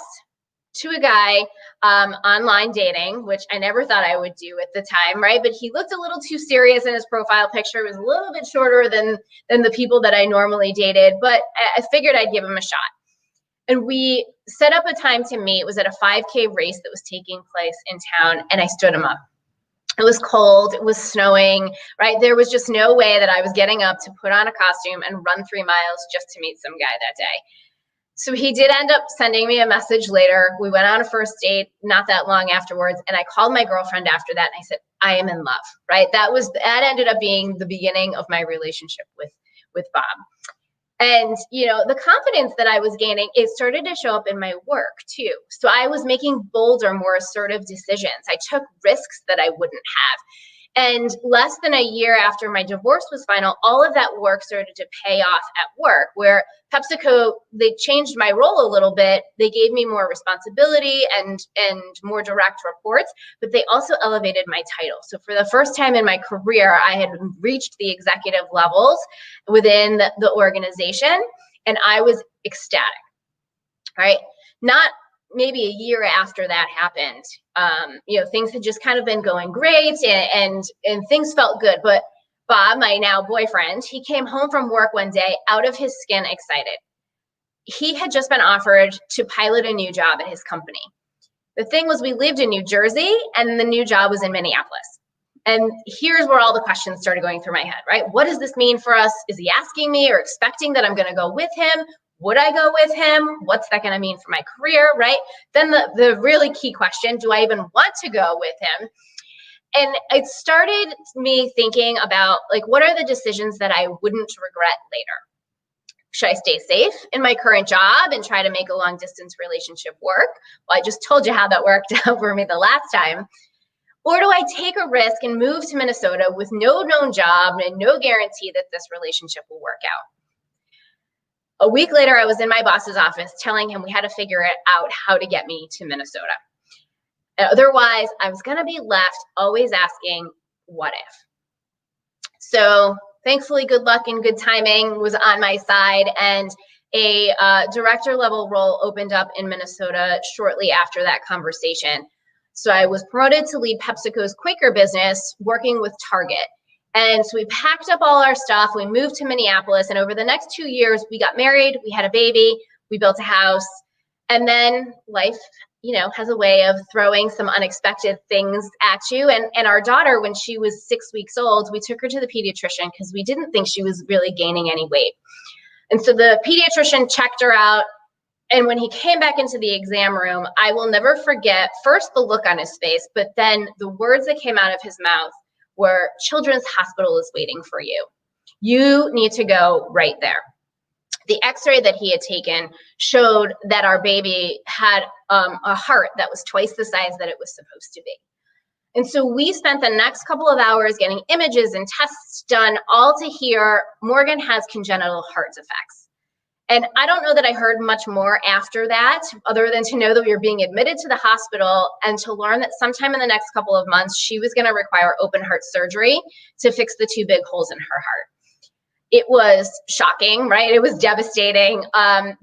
to a guy online dating, which I never thought I would do at the time, right? But he looked a little too serious in his profile picture. It was a little bit shorter than the people that I normally dated, but I figured I'd give him a shot. And we set up a time to meet. It was at a 5K race that was taking place in town, and I stood him up. It was cold, it was snowing, right? There was just no way that I was getting up to put on a costume and run 3 miles just to meet some guy that day. So he did end up sending me a message later. We went on a first date not that long afterwards, and I called my girlfriend after that and I said, I am in love, right? That ended up being the beginning of my relationship with Bob. And you know, the confidence that I was gaining, it started to show up in my work too. So I was making bolder, more assertive decisions. I took risks that I wouldn't have. And less than a year after my divorce was final, all of that work started to pay off at work, where PepsiCo, they changed my role a little bit. They gave me more responsibility and more direct reports, but they also elevated my title. So for the first time in my career, I had reached the executive levels within the organization, and I was ecstatic, right? Not maybe a year after that happened, you know, things had just kind of been going great and things felt good. But Bob, my now boyfriend, he came home from work one day out of his skin excited. He had just been offered to pilot a new job at his company. The thing was, we lived in New Jersey and the new job was in Minneapolis. And here's where all the questions started going through my head, right? What does this mean for us? Is he asking me or expecting that I'm going to go with him? Would I go with him? What's that going to mean for my career, right? Then the really key question, do I even want to go with him? And it started me thinking about, like, what are the decisions that I wouldn't regret later? Should I stay safe in my current job and try to make a long distance relationship work? Well, I just told you how that worked out for me the last time. Or do I take a risk and move to Minnesota with no known job and no guarantee that this relationship will work out? A week later, I was in my boss's office telling him we had to figure out how to get me to Minnesota. Otherwise, I was going to be left always asking, what if? So thankfully, good luck and good timing was on my side, and a director level role opened up in Minnesota shortly after that conversation. So I was promoted to lead PepsiCo's Quaker business, working with Target. And so we packed up all our stuff, we moved to Minneapolis, and over the next 2 years, we got married, we had a baby, we built a house, and then life has a way of throwing some unexpected things at you. And our daughter, when she was 6 weeks old, we took her to the pediatrician because we didn't think she was really gaining any weight. And so the pediatrician checked her out. And when he came back into the exam room, I will never forget, first the look on his face, but then the words that came out of his mouth were, "Children's Hospital is waiting for you. You need to go right there." The x-ray that he had taken showed that our baby had a heart that was twice the size that it was supposed to be. And so we spent the next couple of hours getting images and tests done, all to hear Morgan has congenital heart defects. And I don't know that I heard much more after that, other than to know that we were being admitted to the hospital and to learn that sometime in the next couple of months, she was going to require open heart surgery to fix the 2 big holes in her heart. It was shocking, right? It was devastating.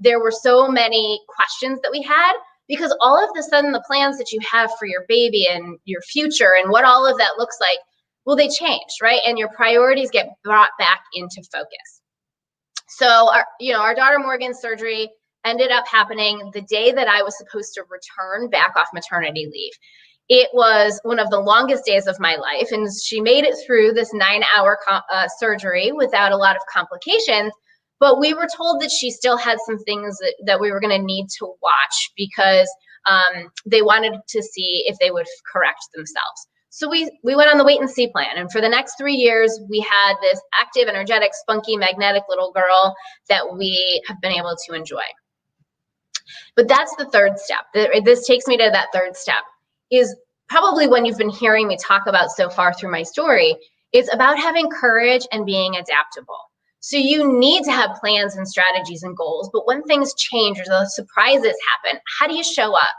There were so many questions that we had, because all of a sudden the plans that you have for your baby and your future and what all of that looks like, well, they changed, right? And your priorities get brought back into focus. So our daughter Morgan's surgery ended up happening the day that I was supposed to return back off maternity leave. It was one of the longest days of my life, and she made it through this 9-hour surgery without a lot of complications. But we were told that she still had some things that we were going to need to watch, because they wanted to see if they would correct themselves. So we went on the wait and see plan. And for the next 3 years, we had this active, energetic, spunky, magnetic little girl that we have been able to enjoy. But that's the third step. This takes me to that third step, is probably when you've been hearing me talk about so far through my story. It's about having courage and being adaptable. So you need to have plans and strategies and goals, but when things change or those surprises happen, how do you show up?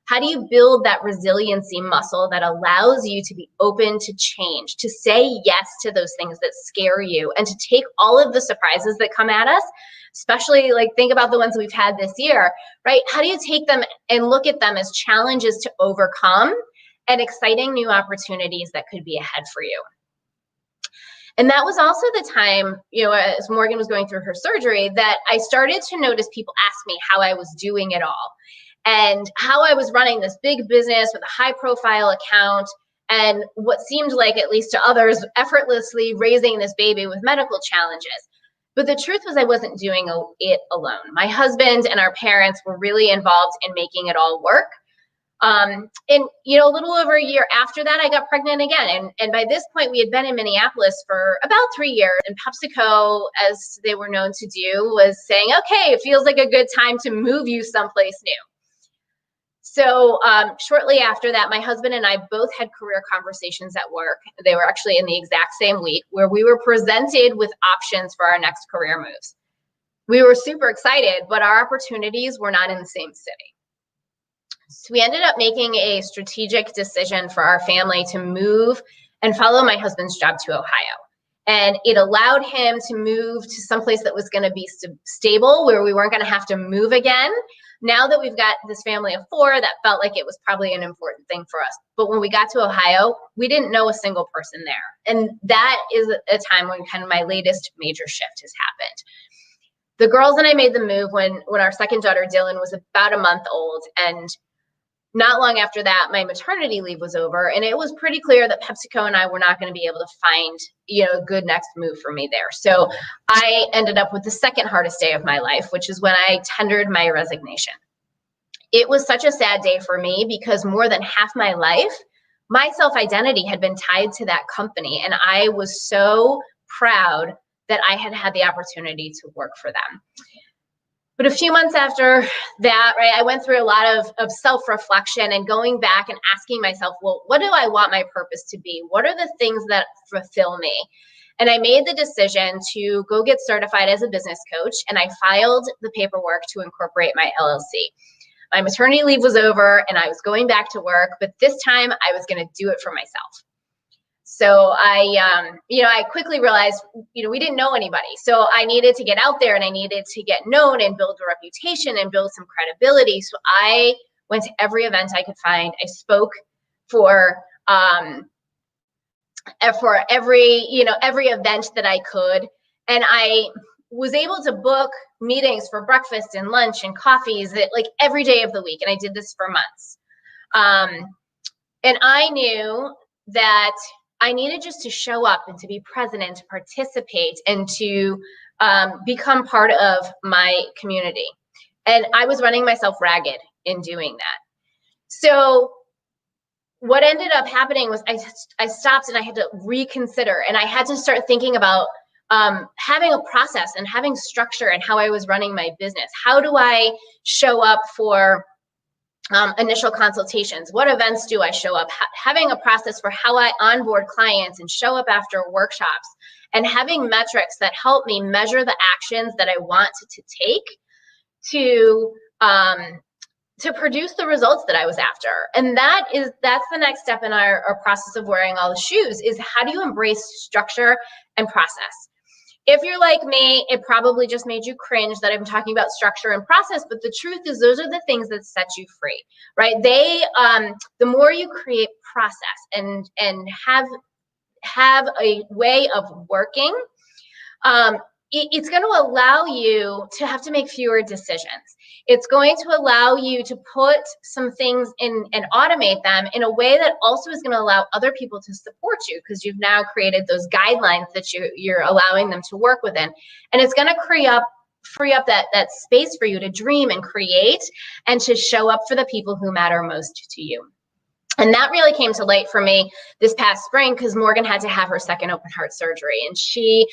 How do you build that resiliency muscle that allows you to be open to change, to say yes to those things that scare you, and to take all of the surprises that come at us, especially like think about the ones we've had this year, right? How do you take them and look at them as challenges to overcome and exciting new opportunities that could be ahead for you? And that was also the time, as Morgan was going through her surgery, that I started to notice people ask me how I was doing it all and how I was running this big business with a high profile account and what seemed like, at least to others, effortlessly raising this baby with medical challenges. But the truth was I wasn't doing it alone. My husband and our parents were really involved in making it all work. And a little over a year after that, I got pregnant again. And by this point, we had been in Minneapolis for about 3 years. And PepsiCo, as they were known to do, was saying, okay, it feels like a good time to move you someplace new. So shortly after that, my husband and I both had career conversations at work. They were actually in the exact same week, where we were presented with options for our next career moves. We were super excited, but our opportunities were not in the same city. So we ended up making a strategic decision for our family to move and follow my husband's job to Ohio. And it allowed him to move to someplace that was going to be stable, where we weren't going to have to move again. Now that we've got this family of 4, that felt like it was probably an important thing for us. But when we got to Ohio, we didn't know a single person there. And that is a time when kind of my latest major shift has happened. The girls and I made the move when our second daughter, Dylan, was about a month old. And not long after that, my maternity leave was over, and it was pretty clear that PepsiCo and I were not going to be able to find, a good next move for me there. So I ended up with the second hardest day of my life, which is when I tendered my resignation. It was such a sad day for me because more than half my life, my self-identity had been tied to that company, and I was so proud that I had had the opportunity to work for them. But a few months after that, right, I went through a lot of self-reflection and going back and asking myself, well, what do I want my purpose to be? What are the things that fulfill me? And I made the decision to go get certified as a business coach, and I filed the paperwork to incorporate my LLC. My maternity leave was over and I was going back to work, but this time I was going to do it for myself. So I quickly realized, we didn't know anybody. So I needed to get out there and I needed to get known and build a reputation and build some credibility. So I went to every event I could find. I spoke for every event that I could. And I was able to book meetings for breakfast and lunch and coffees like every day of the week. And I did this for months. And I knew that I needed just to show up and to be present and to participate and to become part of my community. And I was running myself ragged in doing that. So what ended up happening was I stopped and I had to reconsider, and I had to start thinking about having a process and having structure and how I was running my business. How do I show up for initial consultations? What events do I show up? Having a process for how I onboard clients and show up after workshops, and having metrics that help me measure the actions that I want to take to produce the results that I was after. And that's the next step in our process of wearing all the shoes, is how do you embrace structure and process? If you're like me, it probably just made you cringe that I'm talking about structure and process, but the truth is those are the things that set you free, right? The more you create process and have a way of working, it's going to allow you to have to make fewer decisions. It's going to allow you to put some things in and automate them in a way that also is going to allow other people to support you, because you've now created those guidelines that you're allowing them to work within. And it's going to free up that space for you to dream and create and to show up for the people who matter most to you. And that really came to light for me this past spring, because Morgan had to have her second open heart surgery, and she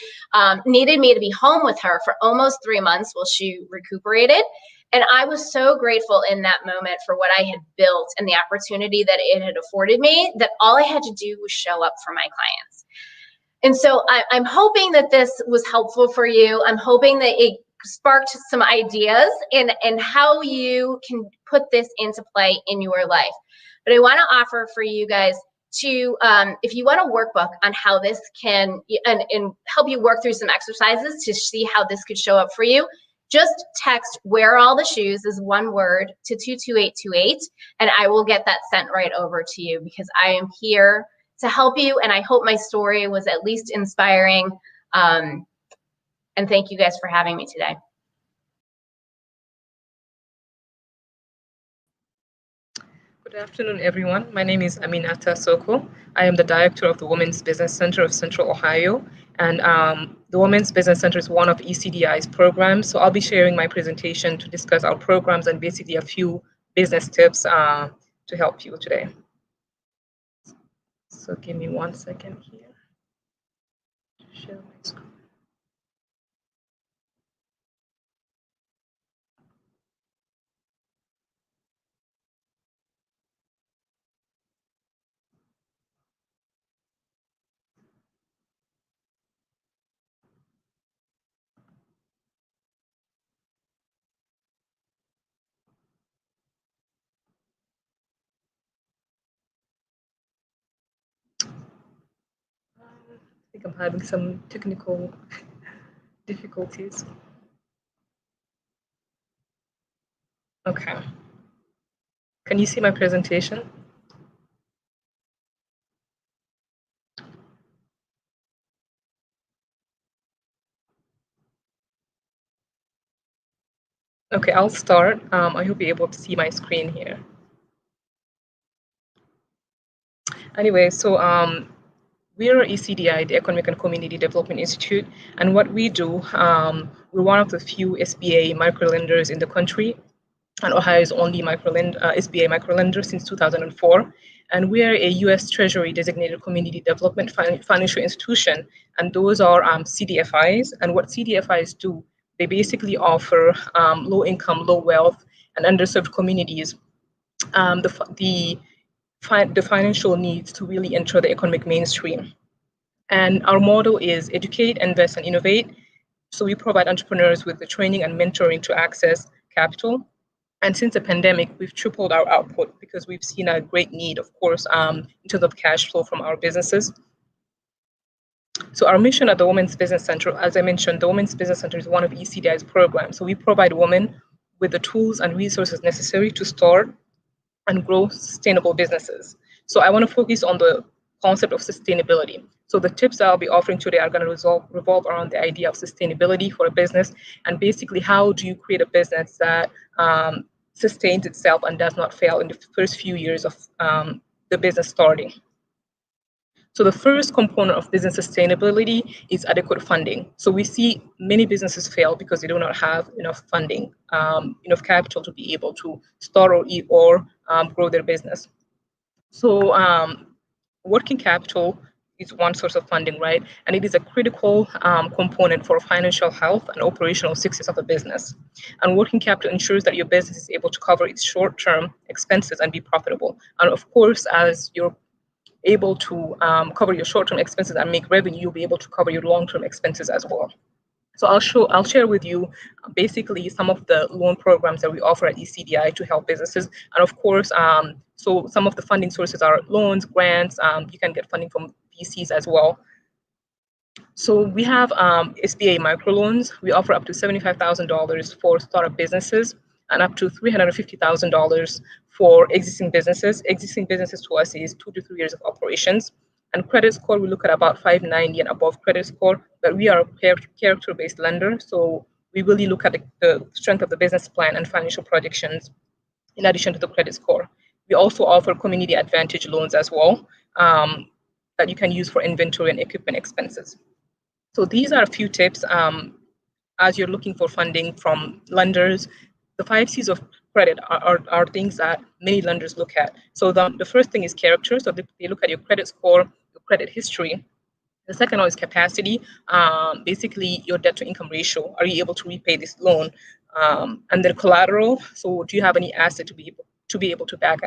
needed me to be home with her for almost 3 months while she recuperated. And I was so grateful in that moment for what I had built and the opportunity that it had afforded me, that all I had to do was show up for my clients. And so I'm hoping that this was helpful for you. I'm hoping that it sparked some ideas in how you can put this into play in your life. But I want to offer for you guys to, if you want a workbook on how this can, and help you work through some exercises to see how this could show up for you, just text "Wear All the Shoes" as one word to 22828, and I will get that sent right over to you, because I am here to help you, and I hope my story was at least inspiring. And thank you guys for having me today. Good afternoon, everyone. My name is Aminata Soko. I am the director of the Women's Business Center of Central Ohio. And the Women's Business Center is one of ECDI's programs. So I'll be sharing my presentation to discuss our programs and basically a few business tips to help you today. So give me 1 second here to share my screen. I think I'm having some technical difficulties. Okay. Can you see my presentation? Okay, I'll start. I hope you're able to see my screen here. Anyway, so we are ECDI, the Economic and Community Development Institute, and what we do, we're one of the few SBA microlenders in the country, and Ohio's only SBA microlender since 2004. And we are a U.S. Treasury designated community development financial institution, and those are CDFIs. And what CDFIs do, they basically offer low income, low wealth, and underserved communities the financial needs to really enter the economic mainstream. And our motto is educate, invest, and innovate. So we provide entrepreneurs with the training and mentoring to access capital. And since the pandemic, we've tripled our output because we've seen a great need, of course, in terms of cash flow from our businesses. So our mission at the Women's Business Center, as I mentioned, the Women's Business Center is one of ECDI's programs. So we provide women with the tools and resources necessary to start and grow sustainable businesses. So I want to focus on the concept of sustainability. So the tips that I'll be offering today are going to revolve around the idea of sustainability for a business, and basically how do you create a business that sustains itself and does not fail in the first few years of the business starting. So the first component of business sustainability is adequate funding. So we see many businesses fail because they do not have enough funding, enough capital to be able to start or grow their business. So working capital is one source of funding, right? And it is a critical component for financial health and operational success of a business. And working capital ensures that your business is able to cover its short-term expenses and be profitable. And of course, as you're able to cover your short-term expenses and make revenue, you'll be able to cover your long-term expenses as well. So I'll share with you basically some of the loan programs that we offer at ECDI to help businesses. And of course, so some of the funding sources are loans, grants, you can get funding from VCs as well. So we have SBA microloans. We offer up to $75,000 for startup businesses and up to $350,000 for existing businesses. Existing businesses to us is 2 to 3 years of operations. And credit score, we look at about 590 and above credit score, but we are a character-based lender. So we really look at the strength of the business plan and financial projections in addition to the credit score. We also offer community advantage loans as well that you can use for inventory and equipment expenses. So these are a few tips as you're looking for funding from lenders. The 5 C's of credit are things that many lenders look at. So the first thing is character. So they look at your credit score, your credit history. The second one is capacity, basically your debt to income ratio. Are you able to repay this loan? And then collateral. So do you have any asset to be able to back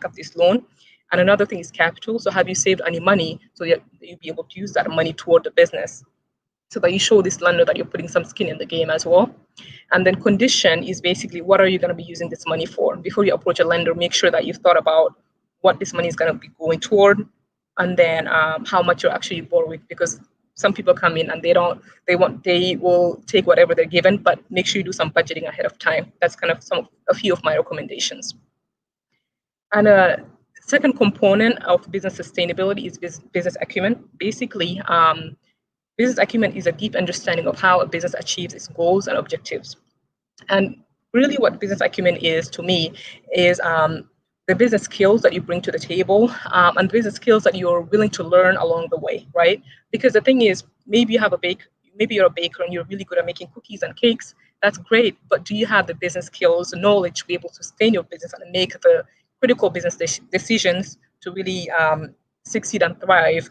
up this loan? And another thing is capital. So have you saved any money so that you'll be able to use that money toward the business, so that you show this lender that you're putting some skin in the game as well. And then condition is basically what are you going to be using this money for? Before you approach a lender, make sure that you've thought about what this money is going to be going toward, and then how much you're actually borrowing, because some people come in and they will take whatever they're given, but make sure you do some budgeting ahead of time. That's kind of a few of my recommendations. And a second component of business sustainability is business acumen. Basically, business acumen is a deep understanding of how a business achieves its goals and objectives. And really what business acumen is to me is the business skills that you bring to the table and business skills that you're willing to learn along the way, right? Because the thing is, maybe you're a baker and you're really good at making cookies and cakes. That's great, but do you have the business skills, the knowledge to be able to sustain your business and make the critical business decisions to really succeed and thrive?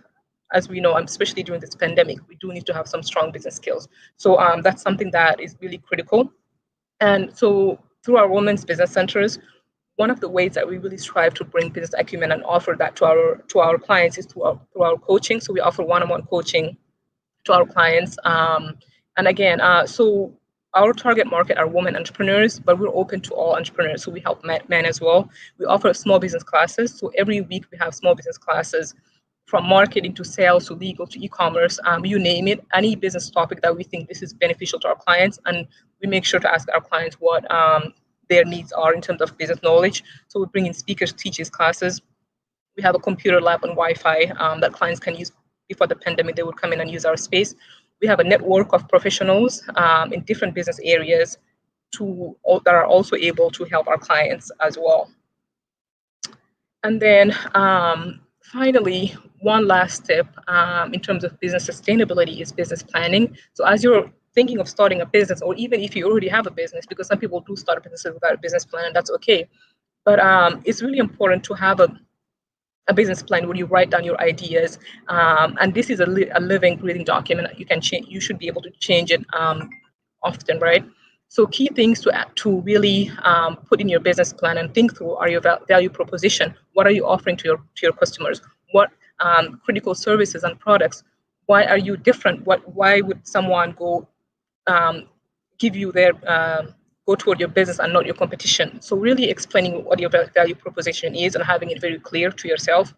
As we know, especially during this pandemic, we do need to have some strong business skills. So that's something that is really critical. And so through our women's business centers, one of the ways that we really strive to bring business acumen and offer that to our clients is through our coaching. So we offer one-on-one coaching to our clients. And again, so our target market are women entrepreneurs, but we're open to all entrepreneurs. So we help men as well. We offer small business classes. So every week we have small business classes, from marketing to sales to legal to e-commerce, you name it, any business topic that we think this is beneficial to our clients. And we make sure to ask our clients what their needs are in terms of business knowledge. So we bring in speakers to teach these classes. We have a computer lab and Wi-Fi that clients can use. Before the pandemic, they would come in and use our space. We have a network of professionals in different business areas that are also able to help our clients as well. And then finally, one last tip in terms of business sustainability is business planning. So as you're thinking of starting a business, or even if you already have a business, because some people do start a business without a business plan, and that's okay. But it's really important to have a business plan where you write down your ideas. And this is a living, breathing document that you can change. You should be able to change it often, right? So key things to really put in your business plan and think through are your value proposition. What are you offering to your customers? What critical services and products? Why are you different? Why would someone go give you their go toward your business and not your competition? So really explaining what your value proposition is and having it very clear to yourself.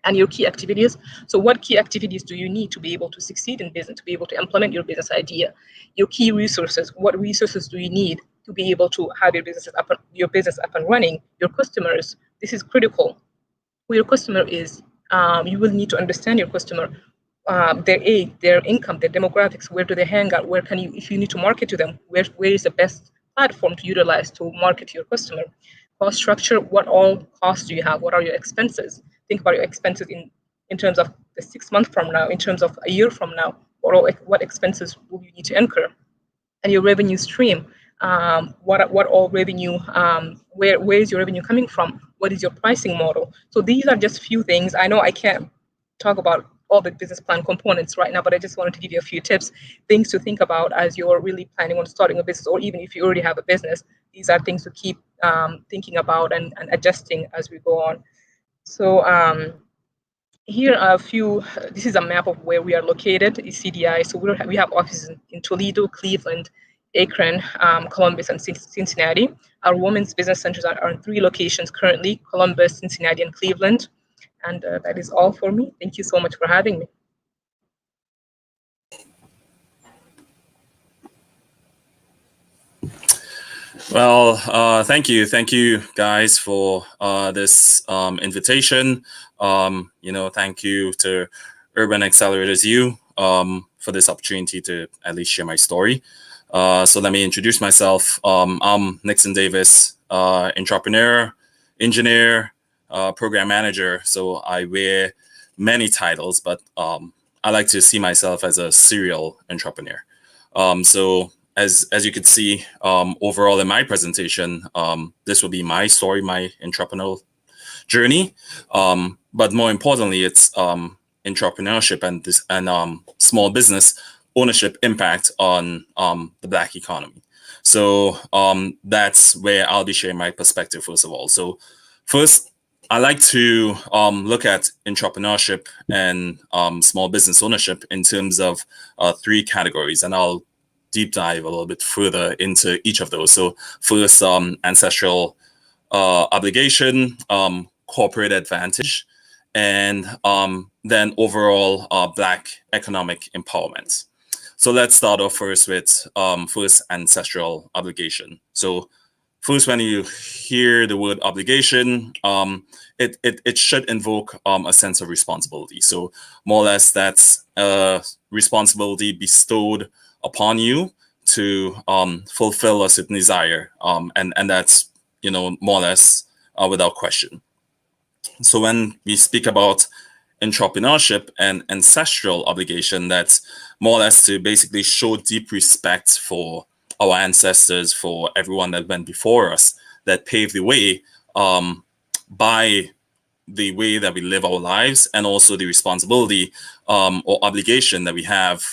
And your key activities. So what key activities do you need to be able to succeed in business, to be able to implement your business idea? Your key resources. What resources do you need to be able to have your business up and running? Your customers. This is critical. Who your customer is, You will need to understand your customer, their age, their income, their demographics. Where do they hang out? Where can you, if you need to market to them, where is the best platform to utilize to market to your customer? Cost structure, what all costs do you have? What are your expenses? Think about your expenses in terms of the 6 months from now, in terms of a year from now, what expenses will you need to incur? And your revenue stream, what all revenue, where is your revenue coming from? What is your pricing model? So these are just few things. I know I can't talk about all the business plan components right now, but I just wanted to give you a few tips, things to think about as you're really planning on starting a business, or even if you already have a business. These are things to keep thinking about and adjusting as we go on. So here are a few, this is a map of where we are located, CDI. So we have offices in Toledo, Cleveland, Akron, Columbus, and Cincinnati. Our women's business centers are in 3 locations currently: Columbus, Cincinnati, and Cleveland. And that is all for me. Thank you so much for having me. Well, thank you guys for this invitation. Thank you to Urban Accelerators U for this opportunity to at least share my story. So let me introduce myself. I'm Nixon Davis, entrepreneur, engineer, program manager. So I wear many titles, but I like to see myself as a serial entrepreneur. So as you can see, overall in my presentation, this will be my story, my entrepreneurial journey. But more importantly, it's entrepreneurship and small business ownership impact on the Black economy. So that's where I'll be sharing my perspective first of all. So first, I like to look at entrepreneurship and small business ownership in terms of 3 categories, and I'll deep dive a little bit further into each of those. So first, ancestral obligation, corporate advantage, and then overall Black economic empowerment. So let's start off first with first ancestral obligation. So first, when you hear the word obligation, it should invoke a sense of responsibility. So more or less, that's a responsibility bestowed upon you to fulfill a certain desire, and that's more or less without question. So when we speak about entrepreneurship and ancestral obligation, that's more or less to basically show deep respect for our ancestors, for everyone that went before us, that paved the way by the way that we live our lives, and also the responsibility or obligation that we have,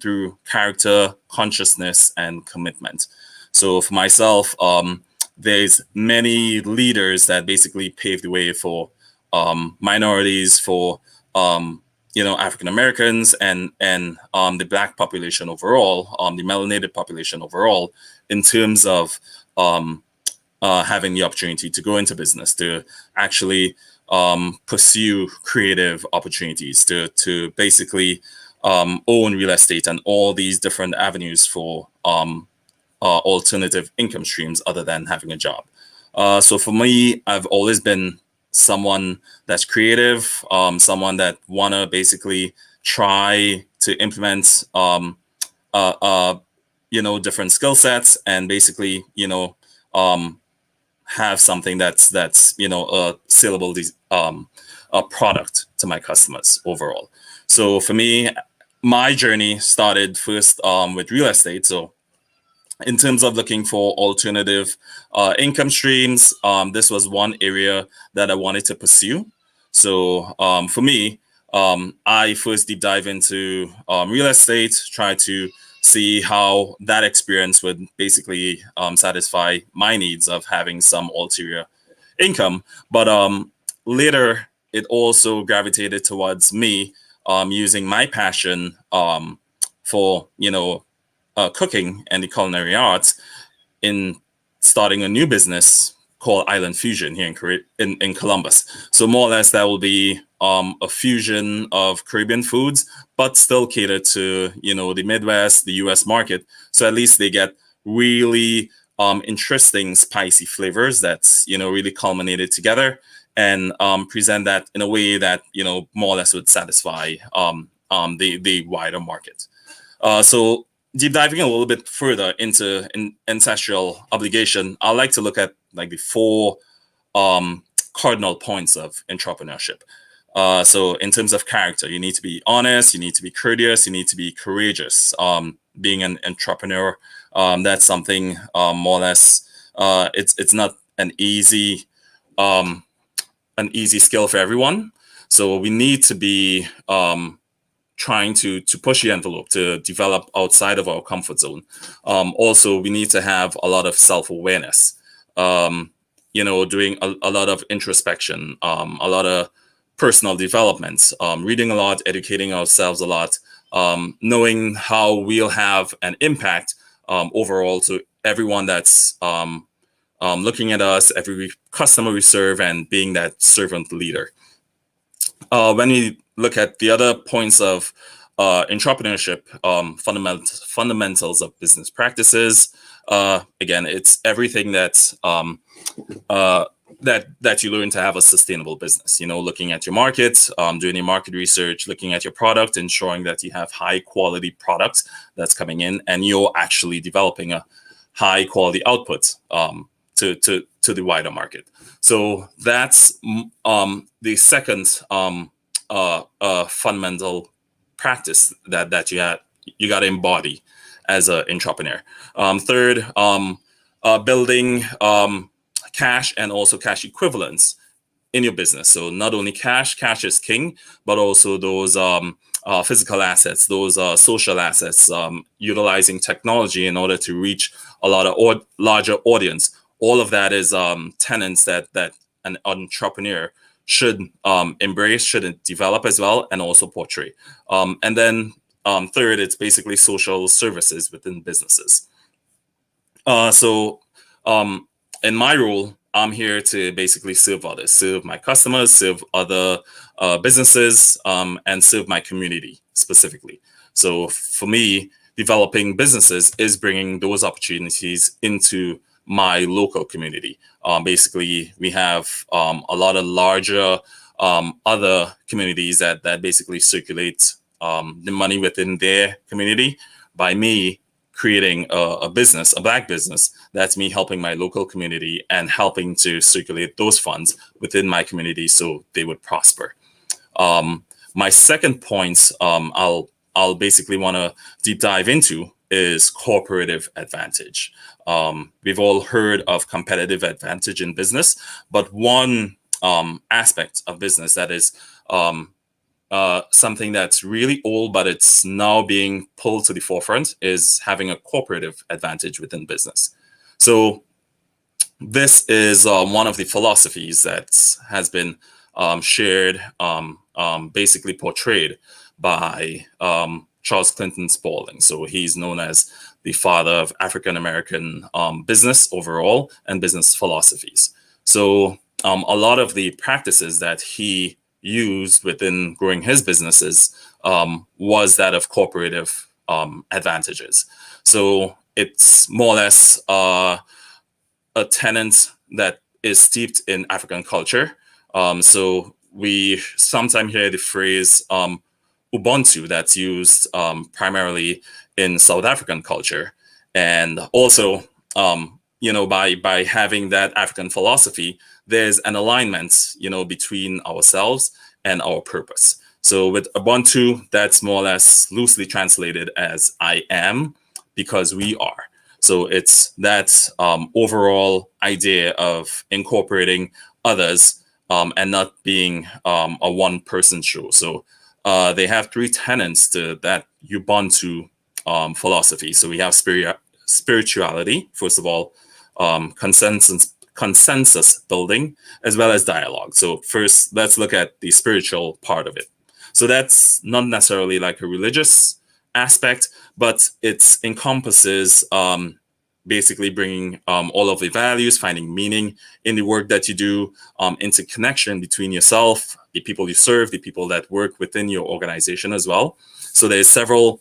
through character, consciousness, and commitment. So for myself, there's many leaders that basically paved the way for minorities, for African Americans, and the Black population overall, the melanated population overall, in terms of having the opportunity to go into business, to actually pursue creative opportunities, to basically own real estate and all these different avenues for alternative income streams other than having a job. So for me, I've always been someone that's creative, someone that wanna basically try to implement different skill sets, and basically have something that's a saleable a product to my customers overall. So for me, my journey started first with real estate. So in terms of looking for alternative income streams, this was one area that I wanted to pursue. So for me, I first deep dive into real estate, try to see how that experience would basically satisfy my needs of having some ulterior income. But later, it also gravitated towards me using my passion for cooking and the culinary arts in starting a new business called Island Fusion here in Columbus. So more or less, that will be a fusion of Caribbean foods, but still cater to the Midwest, the US market. So at least they get really interesting spicy flavors that's really culminated together, and present that in a way that more or less would satisfy the wider market. So deep diving a little bit further into ancestral obligation, I like to look at like the 4 cardinal points of entrepreneurship. So in terms of character, you need to be honest, you need to be courteous, you need to be courageous. Being an entrepreneur, that's something more or less. It's not an easy skill for everyone. So we need to be trying to push the envelope, to develop outside of our comfort zone. Also, we need to have a lot of self-awareness. Doing a lot of introspection, a lot of personal development, reading a lot, educating ourselves a lot, knowing how we'll have an impact overall to everyone that's looking at us, every customer we serve, and being that servant leader. When we look at the other points of entrepreneurship, fundamentals of business practices, again, it's everything that's that you learn to have a sustainable business. Looking at your market, doing your market research, looking at your product, ensuring that you have high quality products that's coming in, and you're actually developing a high quality output to the wider market. So that's the second fundamental practice that you got to embody as an entrepreneur. Third, building cash and also cash equivalents in your business. So not only cash is king, but also those physical assets, those social assets, utilizing technology in order to reach a lot of larger audience. All of that is tenets that an entrepreneur should embrace, should develop as well, and also portray. And then third, it's basically social services within businesses. In my role, I'm here to basically serve others, serve my customers, serve other businesses, and serve my community specifically. So for me, developing businesses is bringing those opportunities into my local community. Basically, we have a lot of larger other communities that basically circulate the money within their community. By me creating a business, a Black business, that's me helping my local community and helping to circulate those funds within my community so they would prosper. My second point I'll basically want to deep dive into is cooperative advantage. We've all heard of competitive advantage in business, but one aspect of business that is something that's really old, but it's now being pulled to the forefront, is having a cooperative advantage within business. So this is one of the philosophies that has been shared, basically portrayed by Charles Clinton Spaulding. So he's known as the father of African-American business overall and business philosophies. So a lot of the practices that he used within growing his businesses was that of cooperative advantages. So it's more or less a tenet that is steeped in African culture. So we sometimes hear the phrase Ubuntu that's used primarily in South African culture. And also, by having that African philosophy, there's an alignment, between ourselves and our purpose. So with Ubuntu, that's more or less loosely translated as I am because we are. So it's that overall idea of incorporating others and not being a one-person show. So they have 3 tenets to that Ubuntu philosophy. So we have spirituality, first of all, consensus building, as well as dialogue. So first, let's look at the spiritual part of it. So that's not necessarily like a religious aspect, but it encompasses basically bringing all of the values, finding meaning in the work that you do, into connection between yourself, the people you serve, the people that work within your organization as well. So there's several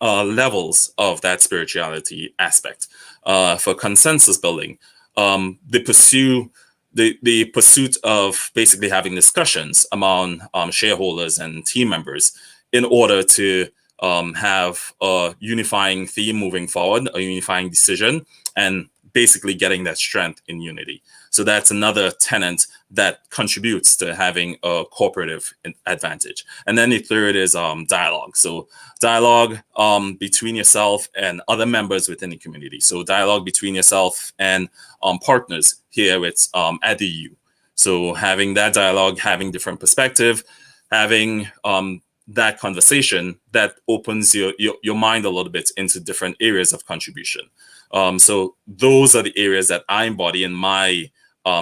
levels of that spirituality aspect. For consensus building, they pursue the pursuit of basically having discussions among shareholders and team members in order to have a unifying theme moving forward, a unifying decision, and basically getting that strength in unity. So that's another tenet that contributes to having a cooperative advantage. And then the third is dialogue. So dialogue between yourself and other members within the community. So dialogue between yourself and partners here at the EU. So having that dialogue, having different perspective, having that conversation that opens your mind a little bit into different areas of contribution. So those are the areas that I embody in my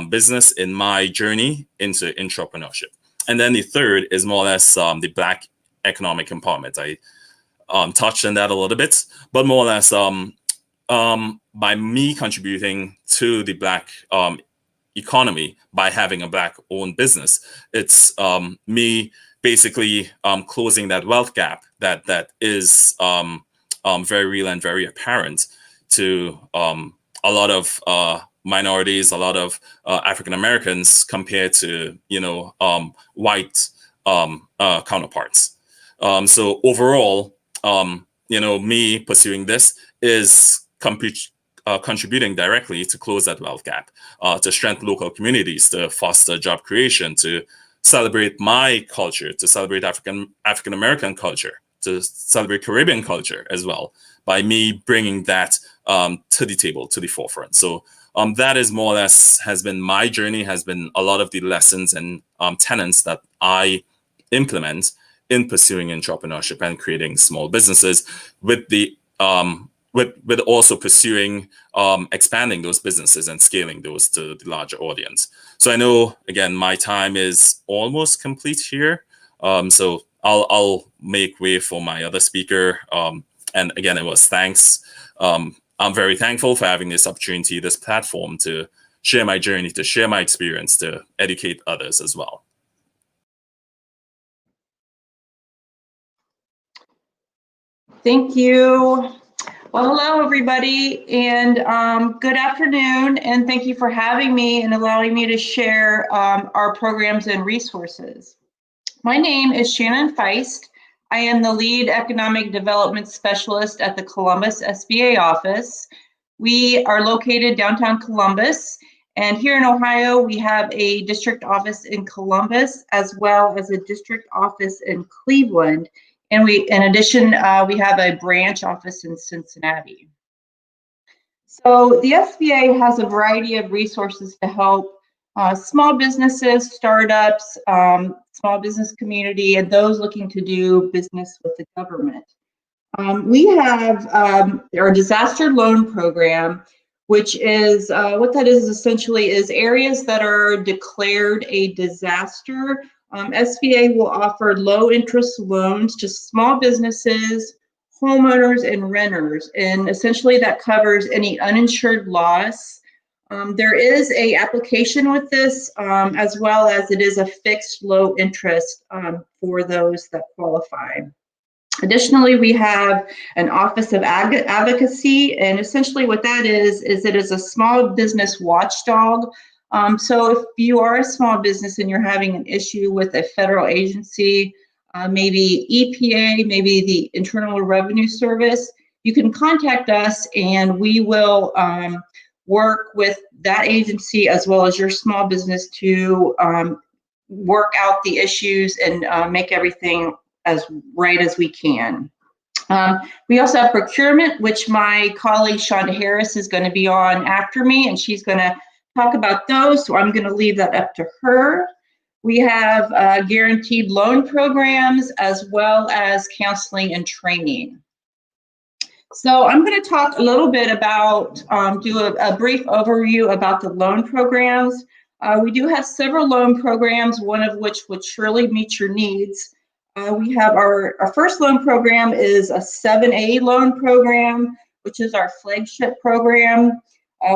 business, in my journey into entrepreneurship. And then the third is more or less the Black economic empowerment. I touched on that a little bit, but more or less by me contributing to the Black economy by having a Black-owned business, it's me basically closing that wealth gap that is very real and very apparent to a lot of minorities, a lot of African Americans compared to white counterparts. So overall, me pursuing this is contributing directly to close that wealth gap, to strengthen local communities, to foster job creation, to celebrate my culture, to celebrate African American culture, to celebrate Caribbean culture as well, by me bringing that to the table, to the forefront. So that is more or less has been my journey, has been a lot of the lessons and tenets that I implement in pursuing entrepreneurship and creating small businesses, with the with also pursuing expanding those businesses and scaling those to the larger audience. So I know, again, my time is almost complete here. So I'll make way for my other speaker. And again, it was thanks. I'm very thankful for having this opportunity, this platform to share my journey, to share my experience, to educate others as well. Thank you. Well, hello, everybody, and good afternoon, and thank you for having me and allowing me to share our programs and resources. My name is Shannon Feist. I am the lead economic development specialist at the Columbus SBA office. We are located downtown Columbus, and here in Ohio, we have a district office in Columbus as well as a district office in Cleveland. And in addition, we have a branch office in Cincinnati. So the SBA has a variety of resources to help small businesses, startups, small business community, and those looking to do business with the government. We have our disaster loan program, which is what that is essentially is areas that are declared a disaster. SBA will offer low interest loans to small businesses, homeowners, and renters, and essentially that covers any uninsured loss. There is a application with this, as well as it is a fixed low interest for those that qualify. Additionally, we have an Office of Advocacy, and essentially what that is it is a small business watchdog. So if you are a small business and you're having an issue with a federal agency, maybe EPA, maybe the Internal Revenue Service, you can contact us and we will work with that agency as well as your small business to work out the issues and make everything as right as we can. We also have procurement, which my colleague Shonda Harris is going to be on after me, and she's going to talk about those, so I'm going to leave that up to her. We have guaranteed loan programs as well as counseling and training. So I'm going to talk a little bit about, do a brief overview about the loan programs. We do have several loan programs, one of which would surely meet your needs. We have our first loan program is a 7A loan program, which is our flagship program.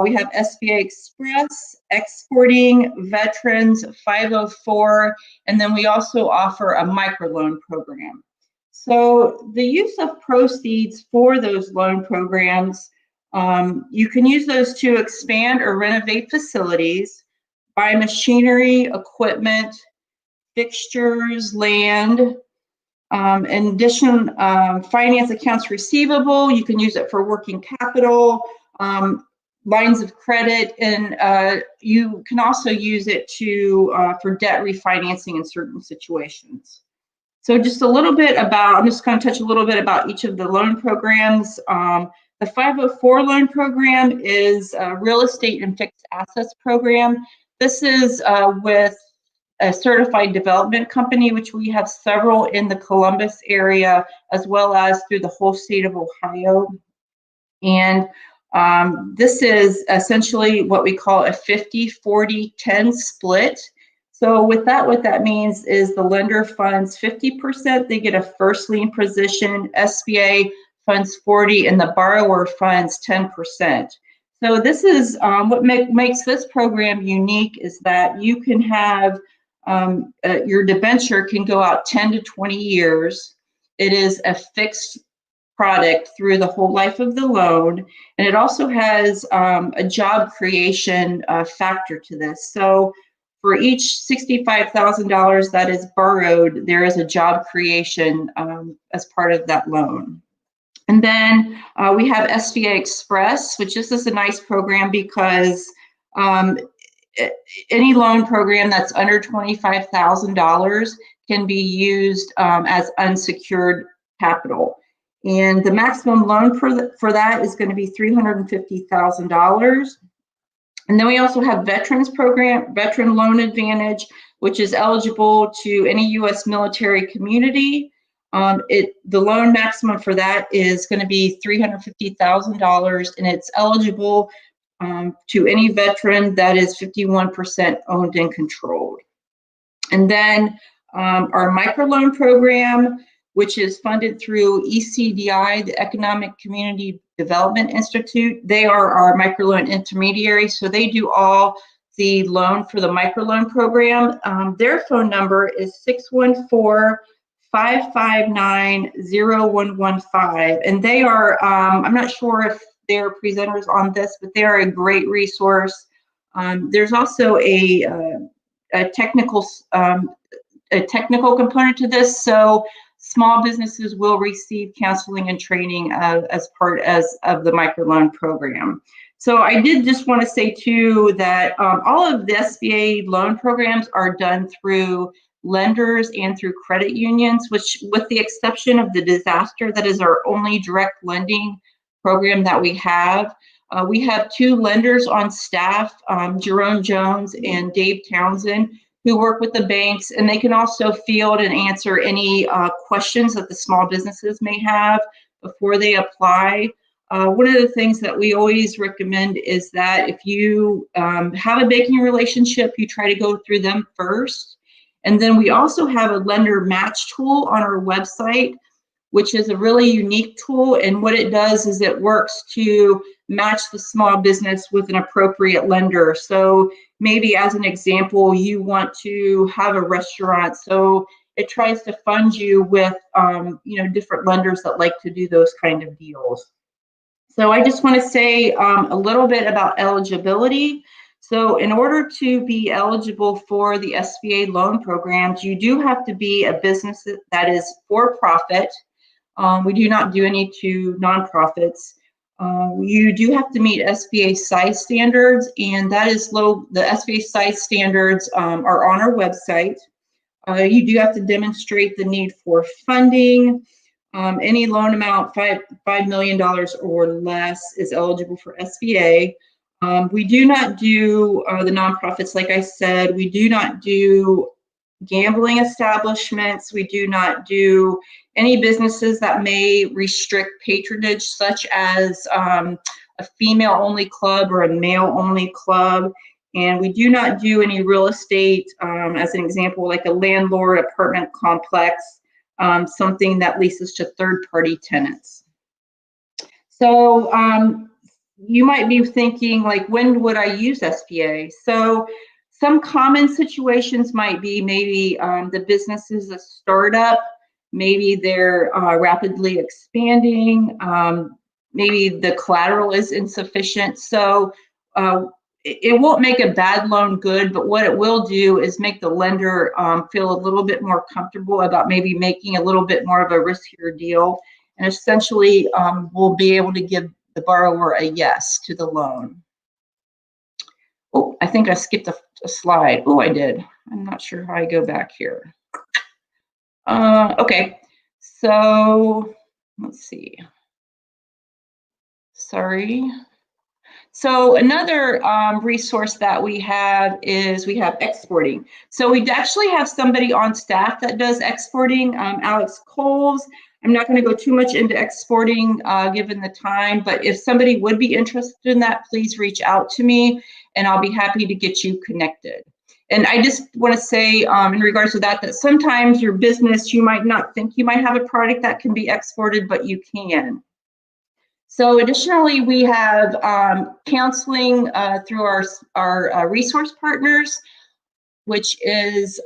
We have SBA Express, Exporting, Veterans, 504, and then we also offer a microloan program. So the use of proceeds for those loan programs, you can use those to expand or renovate facilities, buy machinery, equipment, fixtures, land. In addition, finance accounts receivable, you can use it for working capital, lines of credit, and you can also use it for debt refinancing in certain situations. So just a little bit about, I'm just going to touch a little bit about each of the loan programs. The 504 loan program is a real estate and fixed assets program. This is with a certified development company, which we have several in the Columbus area, as well as through the whole state of Ohio. And this is essentially what we call a 50-40-10 split. So with that, what that means is the lender funds 50%, they get a first lien position, SBA funds 40, and the borrower funds 10%. So this is what makes this program unique, is that you can have your debenture can go out 10 to 20 years. It is a fixed product through the whole life of the loan, and it also has a job creation factor to this. So for each $65,000 that is borrowed, there is a job creation as part of that loan. And then we have SBA Express, which this is a nice program because any loan program that's under $25,000 can be used as unsecured capital. And the maximum loan for that is going to be $350,000. And then we also have Veterans Program, Veteran Loan Advantage, which is eligible to any U.S. military community. The loan maximum for that is going to be $350,000, and it's eligible to any veteran that is 51% owned and controlled. And then our microloan program, which is funded through ECDI, the Economic Community Development Institute. They are our microloan intermediary, so they do all the loan for the microloan program. Their phone number is 614-559-0115, and they are, I'm not sure if they're presenters on this, but they are a great resource. There's also a technical component to this, so small businesses will receive counseling and training as part of the microloan program. So I did just want to say too that all of the SBA loan programs are done through lenders and through credit unions, which, with the exception of the disaster, that is our only direct lending program that we have. We have two lenders on staff, Jerome Jones and Dave Townsend, who work with the banks, and they can also field and answer any questions that the small businesses may have before they apply. One of the things that we always recommend is that if you have a banking relationship, you try to go through them first. And then we also have a lender match tool on our website, which is a really unique tool. And what it does is it works to match the small business with an appropriate lender. So maybe as an example, you want to have a restaurant. So it tries to fund you with different lenders that like to do those kind of deals. So I just want to say a little bit about eligibility. So in order to be eligible for the SBA loan programs, you do have to be a business that is for profit. We do not do any to nonprofits. You do have to meet SBA size standards, and that is low. The SBA size standards are on our website. You do have to demonstrate the need for funding. Any loan amount $5 million or less is eligible for SBA. We do not do the nonprofits, like I said. We do not do gambling establishments. We do not do any businesses that may restrict patronage, such as a female-only club or a male-only club. And we do not do any real estate, as an example, like a landlord apartment complex, something that leases to third-party tenants. So you might be thinking, like, when would I use SBA? So some common situations might be maybe the business is a startup, maybe they're rapidly expanding, maybe the collateral is insufficient. So it won't make a bad loan good, but what it will do is make the lender feel a little bit more comfortable about maybe making a little bit more of a riskier deal. And essentially, we'll be able to give the borrower a yes to the loan. Oh, I think I skipped a slide. Oh, I did. I'm not sure how I go back here. Okay, so let's see. Sorry. So another resource that we have is we have exporting. So we actually have somebody on staff that does exporting, Alex Coles. I'm not going to go too much into exporting given the time, but if somebody would be interested in that, please reach out to me and I'll be happy to get you connected. And I just want to say in regards to that, that sometimes your business, you might not think you might have a product that can be exported, but you can. So additionally, we have counseling through our resource partners, which is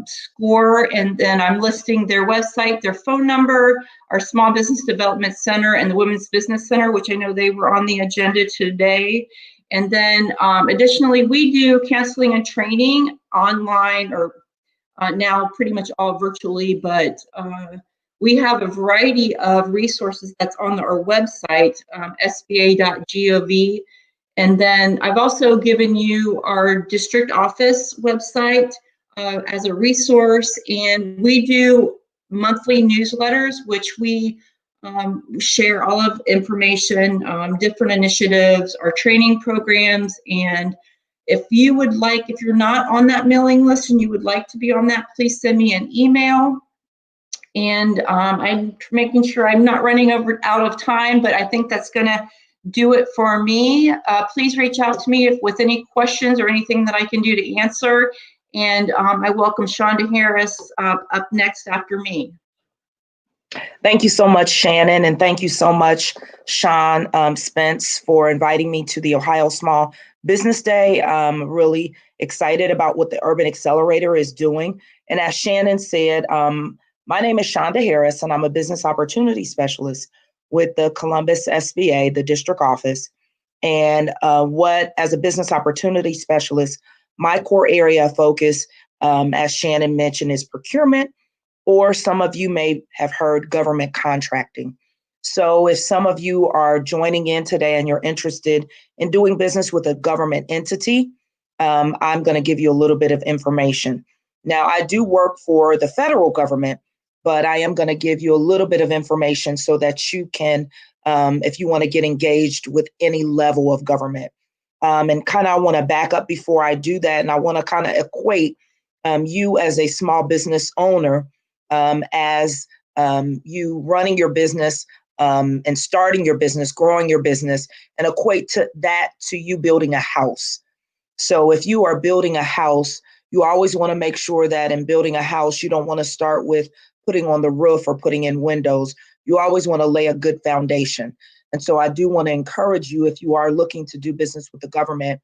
SCORE, and then I'm listing their website, their phone number, our Small Business Development Center, and the Women's Business Center, which I know they were on the agenda today. And then additionally, we do counseling and training online, or now pretty much all virtually, but we have a variety of resources that's on our website, sba.gov. And then I've also given you our district office website as a resource. And we do monthly newsletters, which we share all of information, different initiatives, our training programs. And if you would like, if you're not on that mailing list and you would like to be on that, please send me an email. And I'm making sure I'm not running out of time, but I think that's going to do it for me. Please reach out to me with any questions or anything that I can do to answer. And I welcome Shonda Harris up next after me. Thank you so much, Shannon, and thank you so much, Sean Spence, for inviting me to the Ohio Small Business Day. I'm really excited about what the Urban Accelerator is doing. And as Shannon said, my name is Shonda Harris, and I'm a business opportunity specialist with the Columbus SBA, the district office. And as a business opportunity specialist, my core area of focus, as Shannon mentioned, is procurement, or some of you may have heard government contracting. So if some of you are joining in today and you're interested in doing business with a government entity, I'm going to give you a little bit of information. Now, I do work for the federal government, but I am going to give you a little bit of information so that you can, if you want to get engaged with any level of government. And kind of I want to back up before I do that, and I want to kind of equate you as a small business owner as you running your business and starting your business, growing your business, and equate that to you building a house. So if you are building a house, you always want to make sure that in building a house, you don't want to start with putting on the roof or putting in windows. You always want to lay a good foundation. And so I do want to encourage you, if you are looking to do business with the government,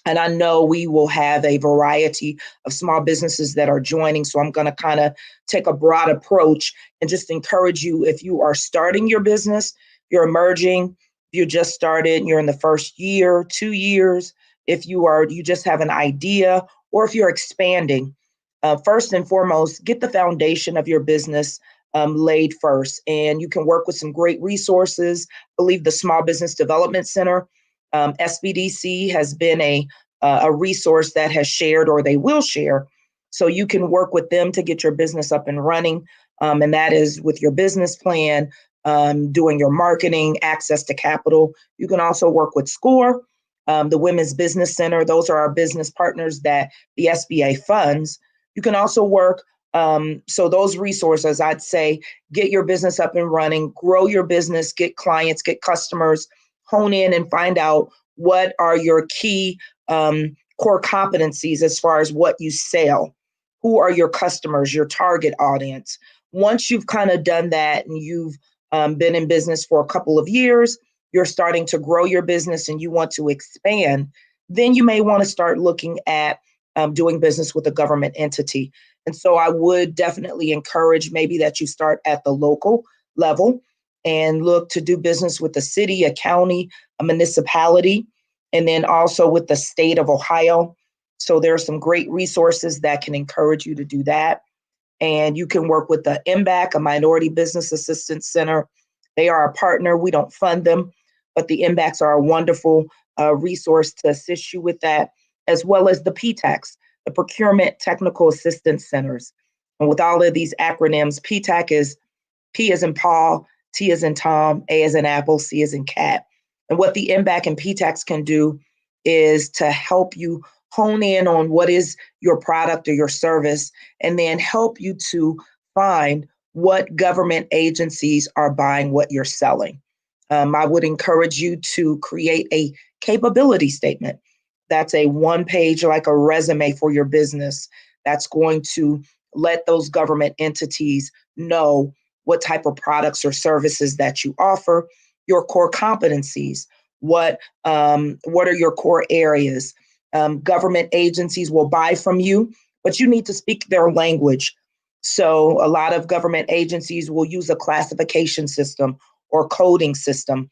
and I know we will have a variety of small businesses that are joining. So I'm going to kind of take a broad approach and just encourage you, if you are starting your business, you're emerging, you just started, you're in the first year, 2 years, if you just have an idea, or if you're expanding, first and foremost, get the foundation of your business laid first. And you can work with some great resources. I believe the Small Business Development Center, SBDC, has been a resource that has shared, or they will share. So you can work with them to get your business up and running. And that is with your business plan, doing your marketing, access to capital. You can also work with SCORE, the Women's Business Center. Those are our business partners that the SBA funds. You can also work, so those resources, I'd say, get your business up and running, grow your business, get clients, get customers, hone in and find out what are your key core competencies as far as what you sell. Who are your customers, your target audience? Once you've kind of done that and you've been in business for a couple of years, you're starting to grow your business and you want to expand, then you may want to start looking at doing business with a government entity. And so I would definitely encourage maybe that you start at the local level and look to do business with a city, a county, a municipality. and then also with the state of Ohio. So there are some great resources that can encourage you to do that. And you can work with the MBAC, a Minority Business Assistance Center. They are a partner. We don't fund them, but the MBACs are a wonderful resource to assist you with that, as well as the PTACs, the Procurement Technical Assistance Centers. And with all of these acronyms, PTAC is P as in Paul, T as in Tom, A as in Apple, C as in Cat. And what the MBAC and PTACs can do is to help you hone in on what is your product or your service, and then help you to find what government agencies are buying what you're selling. I would encourage you to create a capability statement. That's a one-page, like a resume for your business, that's going to let those government entities know what type of products or services that you offer, your core competencies, what are your core areas. Government agencies will buy from you, but you need to speak their language. So a lot of government agencies will use a classification system or coding system.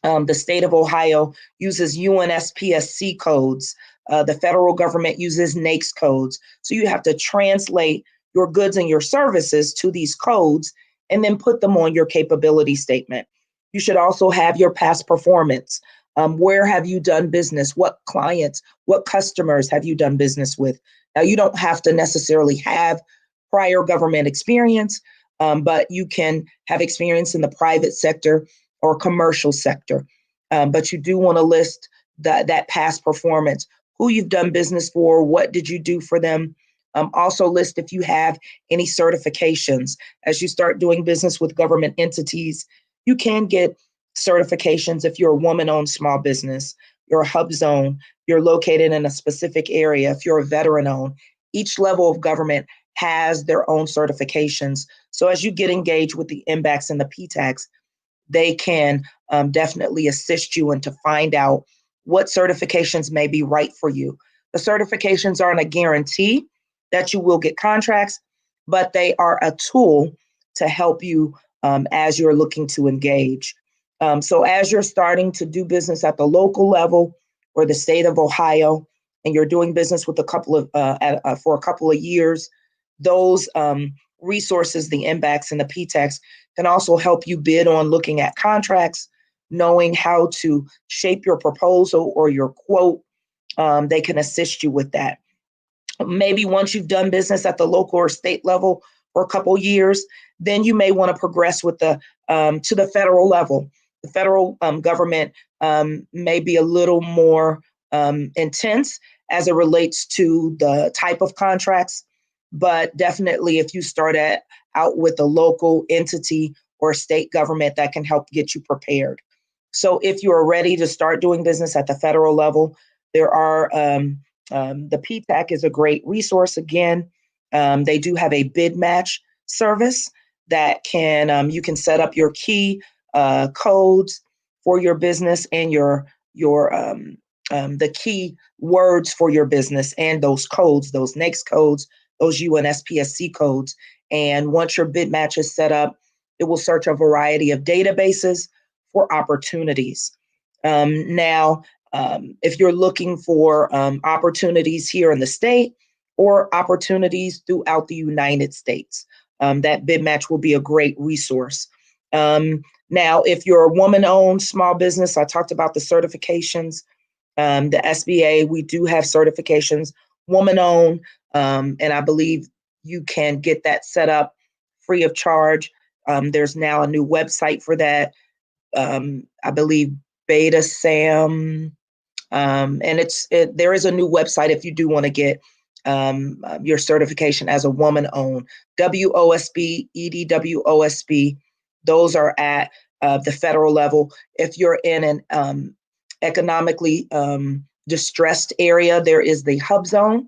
The state of Ohio uses UNSPSC codes. The federal government uses NAICS codes. So you have to translate your goods and your services to these codes and then put them on your capability statement. You should also have your past performance. Where have you done business? What clients, what customers have you done business with? Now, you don't have to necessarily have prior government experience, but you can have experience in the private sector or commercial sector. But you do want to list that past performance, who you've done business for, what did you do for them. Also list if you have any certifications. As you start doing business with government entities, you can get certifications if you're a woman-owned small business, you're a HubZone, you're located in a specific area, if you're a veteran-owned. Each level of government has their own certifications. So as you get engaged with the MBACs and the PTACs, they can definitely assist you and to find out what certifications may be right for you. The certifications aren't a guarantee that you will get contracts, but they are a tool to help you as you're looking to engage. So as you're starting to do business at the local level or the state of Ohio, and you're doing business with for a couple of years, those resources, the MBACs and the PTACs, can also help you bid on looking at contracts, knowing how to shape your proposal or your quote. They can assist you with that. Maybe once you've done business at the local or state level for a couple of years, then you may want to progress with to the federal level. The federal government may be a little more intense as it relates to the type of contracts, but definitely if you start out with a local entity or state government, that can help get you prepared. So if you're ready to start doing business at the federal level, there are the PTAC is a great resource. Again, they do have a bid match service that you can set up your key codes for your business and the key words for your business and those codes, those NAICS codes, those UNSPSC codes. And once your bid match is set up, it will search a variety of databases for opportunities. Now, if you're looking for opportunities here in the state or opportunities throughout the United States, that bid match will be a great resource. Now, if you're a woman-owned small business, I talked about the certifications. The SBA, we do have certifications, woman-owned, and I believe you can get that set up free of charge. There's now a new website for that. I believe Beta Sam, and there is a new website if you do want to get your certification as a woman-owned. WOSB, EDWOSB, those are at the federal level. If you're in an economically distressed area, there is the HubZone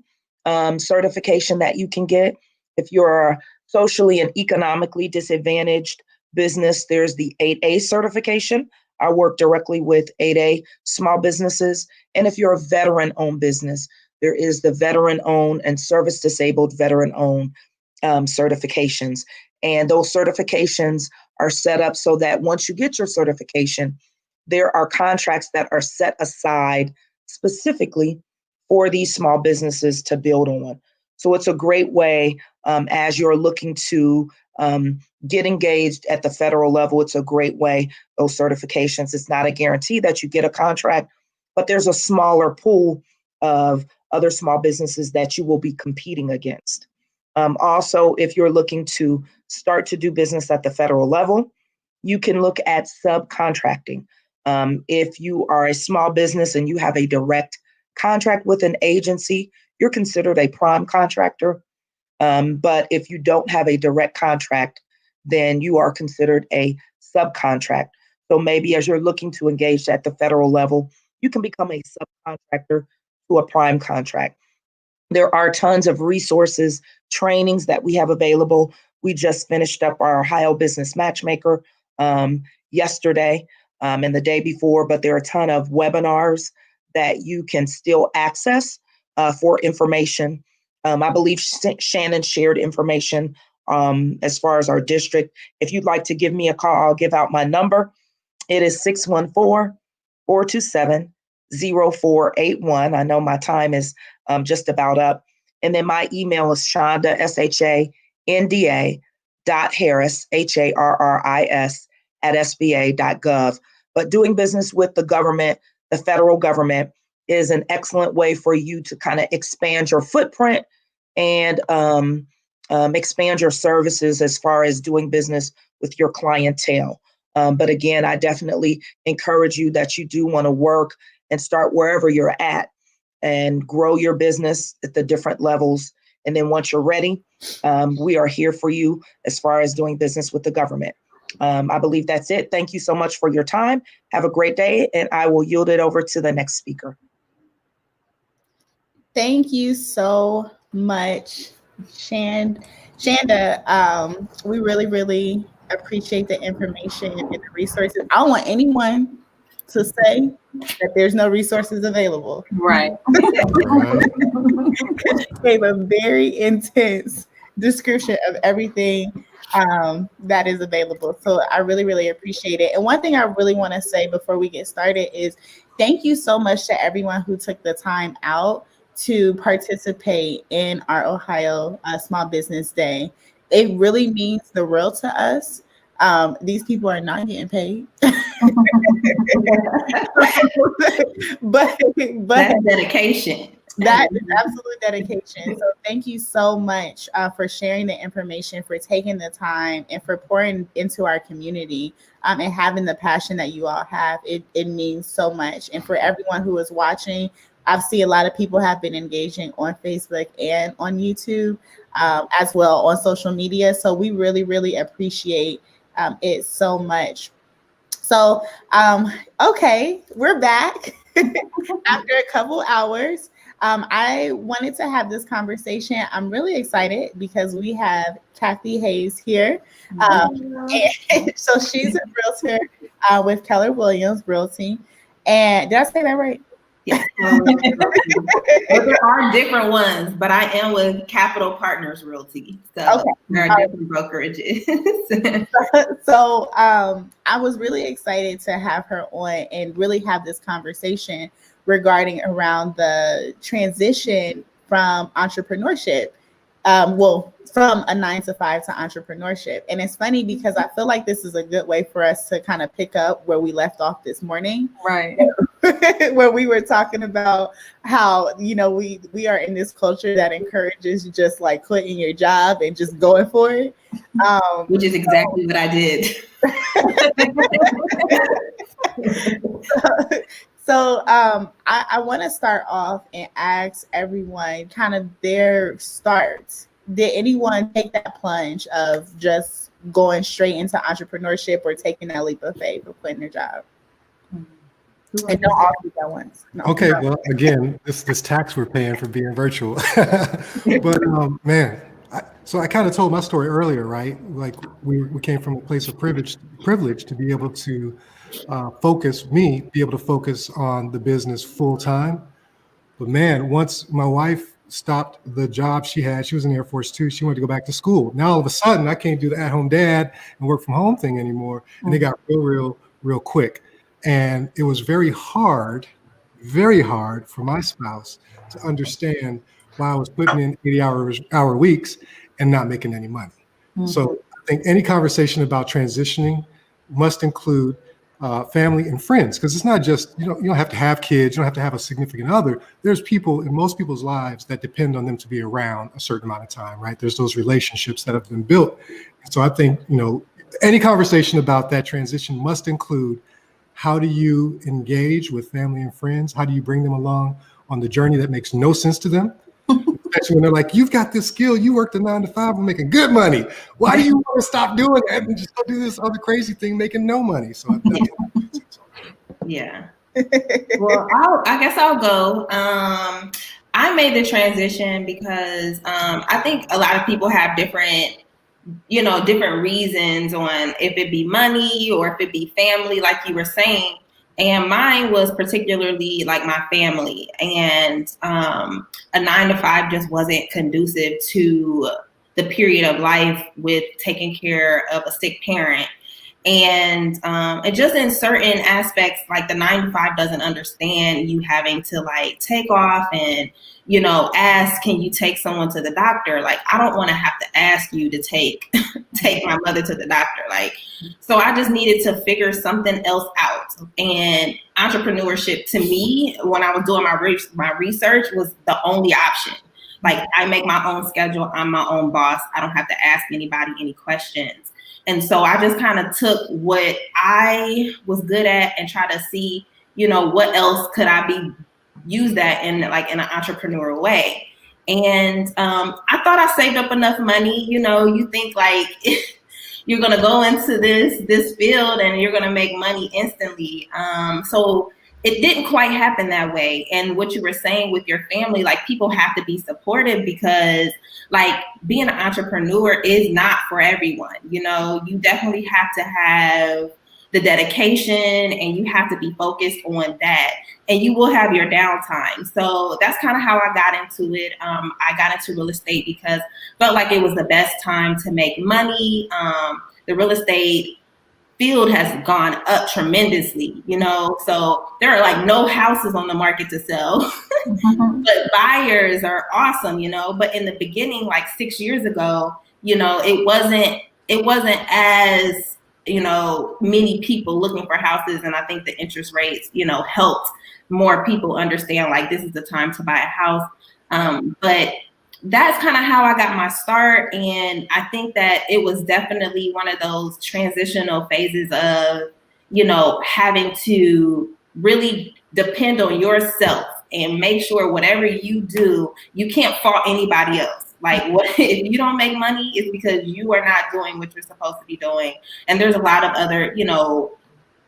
certification that you can get. If you're a socially and economically disadvantaged business, there's the 8A certification. I work directly with 8A small businesses. And if you're a veteran-owned business, there is the veteran-owned and service-disabled veteran-owned certifications. And those certifications are set up so that once you get your certification, there are contracts that are set aside specifically for these small businesses to build on. So it's a great way as you're looking to get engaged at the federal level. It's a great way, those certifications. It's not a guarantee that you get a contract, but there's a smaller pool of other small businesses that you will be competing against. Also, if you're looking to start to do business at the federal level, you can look at subcontracting. If you are a small business and you have a direct contract with an agency, you're considered a prime contractor. But if you don't have a direct contract, then you are considered a subcontract. So maybe as you're looking to engage at the federal level, you can become a subcontractor to a prime contract. There are tons of resources, trainings that we have available. We just finished up our Ohio Business Matchmaker yesterday and the day before, but there are a ton of webinars that you can still access for information. I believe Shannon shared information as far as our district. If you'd like to give me a call, I'll give out my number. It is 614-427-0481. I know my time is just about up. And then my email is Shanda, SHANDA.Harris, HARRIS, @SBA.gov. But doing business with the government, the federal government, is an excellent way for you to kind of expand your footprint and expand your services as far as doing business with your clientele. But again, I definitely encourage you that you do want to work and start wherever you're at and grow your business at the different levels. And then once you're ready, we are here for you as far as doing business with the government. I believe that's it. Thank you so much for your time. Have a great day, and I will yield it over to the next speaker. Thank you so much, Shanda. We really, really appreciate the information and the resources. I don't want anyone to say that there's no resources available. Right. She gave a very intense description of everything that is available. So I really, really appreciate it. And one thing I really want to say before we get started is thank you so much to everyone who took the time out to participate in our Ohio Small Business Day. It really means the world to us. These people are not getting paid. but that's dedication. That is absolute dedication. So thank you so much for sharing the information, for taking the time, and for pouring into our community and having the passion that you all have. It means so much. And for everyone who is watching, I see a lot of people have been engaging on Facebook and on YouTube as well on social media. So we really, really appreciate it so much. So, okay, we're back after a couple hours. I wanted to have this conversation. I'm really excited because we have Kathy Hayes here. And so she's a realtor with Keller Williams Realty. And did I say that right? Yes. There are different ones, but I am with Capital Partners Realty. So there are different brokerages. So I was really excited to have her on and really have this conversation regarding around the transition from entrepreneurship. From a 9-to-5 to entrepreneurship. And it's funny because I feel like this is a good way for us to kind of pick up where we left off this morning. Right. Where we were talking about how, you know, we are in this culture that encourages just like quitting your job and just going for it. Which is exactly what I did. So I want to start off and ask everyone kind of their start. Did anyone take that plunge of just going straight into entrepreneurship or taking that leap of faith or quitting their job? And don't all do that once. No. Okay, well, again, this tax we're paying for being virtual. But man, so I kind of told my story earlier, right? Like we came from a place of privilege to be able to be able to focus on the business full time. But man, once my wife stopped the job she had, she was in the Air Force too, she wanted to go back to school. Now all of a sudden I can't do the at-home dad and work from home thing anymore. And it got real quick. And it was very hard for my spouse to understand why I was putting in 80-hour weeks and not making any money. So I think any conversation about transitioning must include family and friends, because it's not just, you don't have to have kids, you don't have to have a significant other. There's people in most people's lives that depend on them to be around a certain amount of time, right? There's those relationships that have been built. So I think, any conversation about that transition must include, how do you engage with family and friends? How do you bring them along on the journey that makes no sense to them? Especially when they're like, you've got this skill, you worked a 9 to 5, we're making good money. Why do you want to stop doing that and just go do this other crazy thing making no money? So yeah. Well, I guess I'll go. I made the transition because I think a lot of people have different reasons on if it be money or if it be family, like you were saying. And mine was particularly like my family, and a 9 to 5 just wasn't conducive to the period of life with taking care of a sick parent. And just in certain aspects, like the 9 to 5 doesn't understand you having to like take off and, ask, can you take someone to the doctor? Like, I don't want to have to ask you to take my mother to the doctor. Like, so I just needed to figure something else out. And entrepreneurship to me, when I was doing my research, was the only option. Like, I make my own schedule. I'm my own boss. I don't have to ask anybody any questions. And so I just kind of took what I was good at and try to see, what else could I use that in an entrepreneurial way. And I thought I saved up enough money. You think like you're going to go into this field and you're going to make money instantly. So it didn't quite happen that way. And what you were saying with your family, like, people have to be supportive, because like being an entrepreneur is not for everyone. You definitely have to have the dedication and you have to be focused on that, and you will have your downtime. So that's kind of how I got into it. I got into real estate because I felt like it was the best time to make money. The real estate field has gone up tremendously, so there are like no houses on the market to sell, but buyers are awesome, but in the beginning, like 6 years ago, it wasn't as, many people looking for houses. And I think the interest rates, helped more people understand like this is the time to buy a house. But that's kind of how I got my start. And I think that it was definitely one of those transitional phases of, having to really depend on yourself and make sure whatever you do, you can't fault anybody else. Like, if you don't make money, it's because you are not doing what you're supposed to be doing. And there's a lot of other,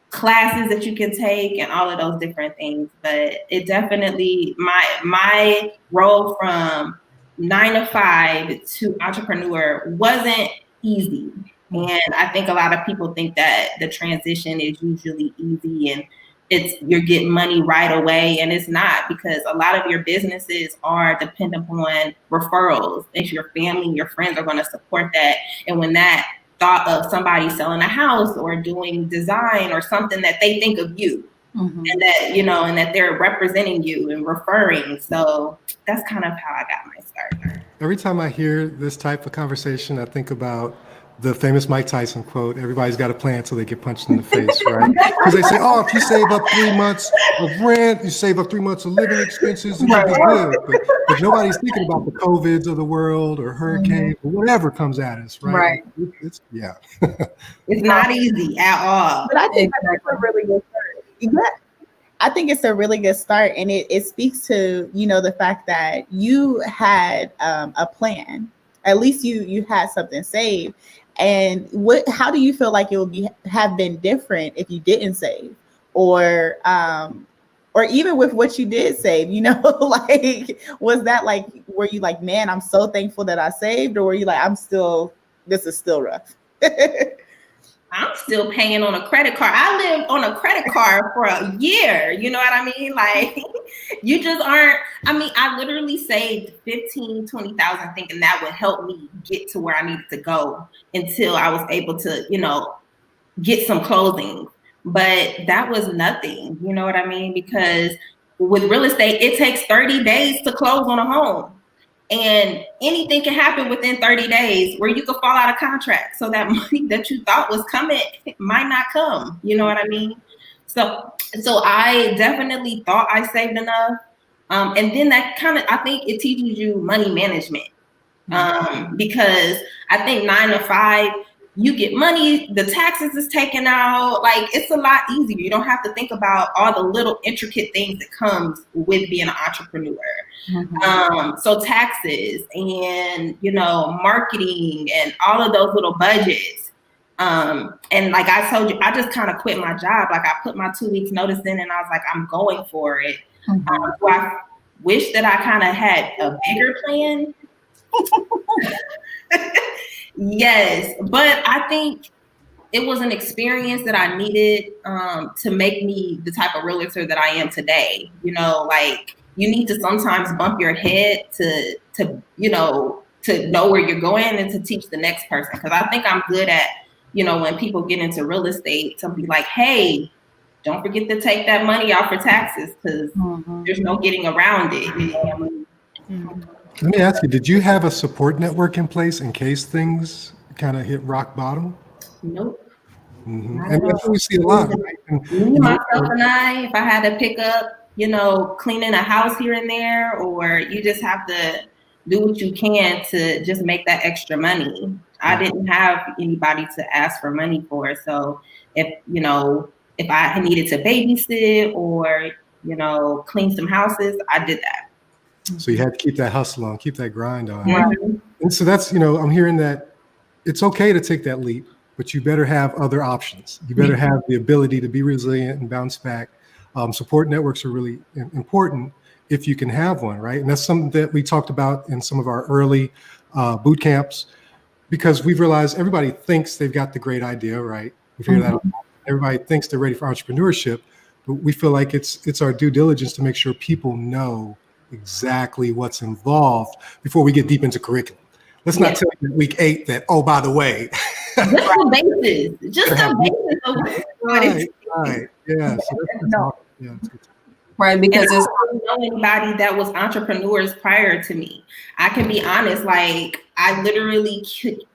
classes that you can take and all of those different things. But it definitely, my role from 9 to 5 to entrepreneur wasn't easy. And I think a lot of people think that the transition is usually easy and you're getting money right away, and it's not, because a lot of your businesses are dependent upon referrals. If your family and your friends are going to support that, and when that thought of somebody selling a house or doing design or something, that they think of you, and that and that they're representing you and referring. So that's kind of how I got my start. Every time I hear this type of conversation, I think about the famous Mike Tyson quote, everybody's got a plan until they get punched in the face, right? Because they say, if you save up 3 months of rent, you save up 3 months of living expenses, and you'll be good. But nobody's thinking about the COVIDs of the world or hurricanes or whatever comes at us, right? It's not easy at all. But I think that's a really good start. I think it's a really good start, and it speaks to, the fact that you had a plan. At least you had something saved. And how do you feel like it would have been different if you didn't save, or even with what you did save, like, was that like, were you like, man, I'm so thankful that I saved, or were you like, this is still rough? I'm still paying on a credit card. I lived on a credit card for a year. You know what I mean? Like, you just aren't. I mean, I literally saved 15, 20,000 thinking that would help me get to where I needed to go until I was able to, get some clothing. but that was nothing. You know what I mean? Because with real estate, it takes 30 days to close on a home. And anything can happen within 30 days where you could fall out of contract. So that money that you thought was coming might not come. You know what I mean? So I definitely thought I saved enough. And then that kind of, I think it teaches you money management. Because I think 9 to 5, you get money, the taxes is taken out. Like, it's a lot easier. You don't have to think about all the little intricate things that comes with being an entrepreneur. So taxes and, you know, marketing and all of those little budgets. And like I told you, I just kind of quit my job. Like, I put my 2 weeks notice in and I was like, I'm going for it. So I wish that I kind of had a bigger plan. Yes, but I think it was an experience that I needed to make me the type of realtor that I am today. You know, like, you need to sometimes bump your head to you know, to know where you're going and to teach the next person. Because I think I'm good at, you know, when people get into real estate, to be like, hey, don't forget to take that money out for taxes, because there's no getting around it. You know? Let me ask you, did you have a support network in place in case things kind of hit rock bottom? Nope. And that's what we see a lot. Right? Me, myself, and I, if I had to pick up, you know, cleaning a house here and there, or you just have to do what you can to just make that extra money. I didn't have anybody to ask for money for. So if, you know, if I needed to babysit or, you know, clean some houses, I did that. So you had to keep that hustle on, keep that grind on. Mhm. And so that's, you know, I'm hearing that it's okay to take that leap, but you better have other options. You better have the ability to be resilient and bounce back. Support networks are really important if you can have one, right? And that's something that we talked about in some of our early boot camps, because we've realized everybody thinks they've got the great idea, right? We figure that out. Everybody thinks they're ready for entrepreneurship, but we feel like it's our due diligence to make sure people know exactly what's involved before we get deep into curriculum. Let's not tell you at week 8 that, oh, by the way. Just the basis. Just the basis of what it is. Right. Yeah. So that's good. Right, because I don't know anybody that was entrepreneurs prior to me. I can be honest, like, I literally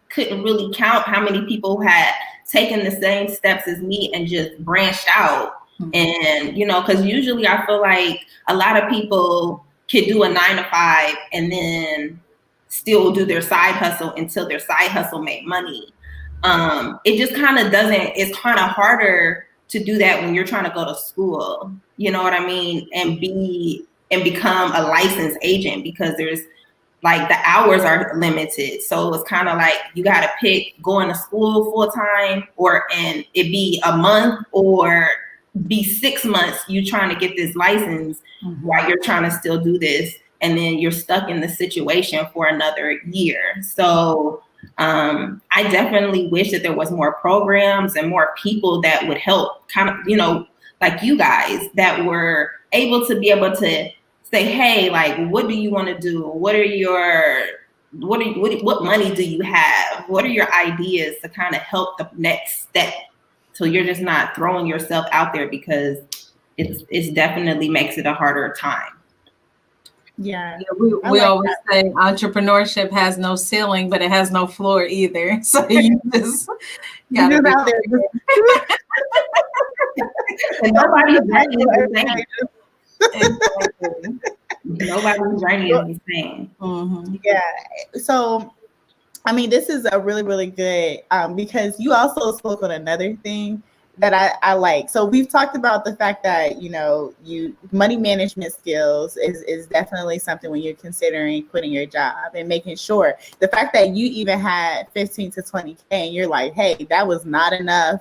couldn't really count how many people had taken the same steps as me and just branched out. And, you know, because usually I feel like a lot of people could do a 9 to 5 and then still do their side hustle until their side hustle made money. It just kind of doesn't, it's kind of harder to do that when you're trying to go to school, you know what I mean? And become a licensed agent, because there's like the hours are limited. So it's kind of like you got to pick going to school full time, and it be a month, or be 6 months you trying to get this license while you're trying to still do this, and then you're stuck in the situation for another year. So I definitely wish that there was more programs and more people that would help, kind of, you know, like you guys, that were able to be able to say, hey, like, what do you want to do? What money do you have? What are your ideas to kind of help the next step? So you're just not throwing yourself out there, because it's definitely makes it a harder time. Yeah. We like always say entrepreneurship has no ceiling, but it has no floor either. So you just gotta out there. And nobody's journey is the same. Nobody's journey is the same. Yeah. So, I mean, this is a really, really good, because you also spoke on another thing that I like. So we've talked about the fact that, you know, money management skills is definitely something when you're considering quitting your job, and making sure the fact that you even had 15 to 20K and you're like, hey, that was not enough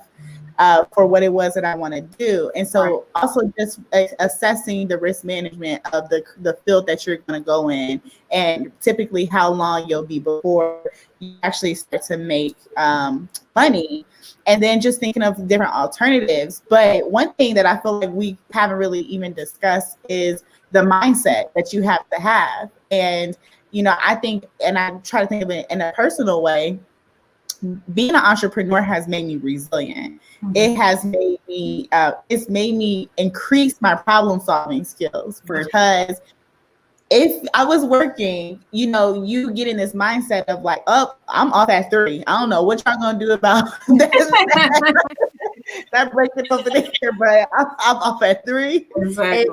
for what it was that I want to do. And so also just assessing the risk management of the field that you're going to go in, and typically how long you'll be before you actually start to make money. And then just thinking of different alternatives. But one thing that I feel like we haven't really even discussed is the mindset that you have to have. And, you know, I think, and I try to think of it in a personal way, being an entrepreneur has made me resilient. It has made me, it's made me increase my problem solving skills, because if I was working, you know, you get in this mindset of like, oh, I'm off at 3. I don't know what y'all gonna do about that. That breaking over there, but I'm off at 3. Exactly.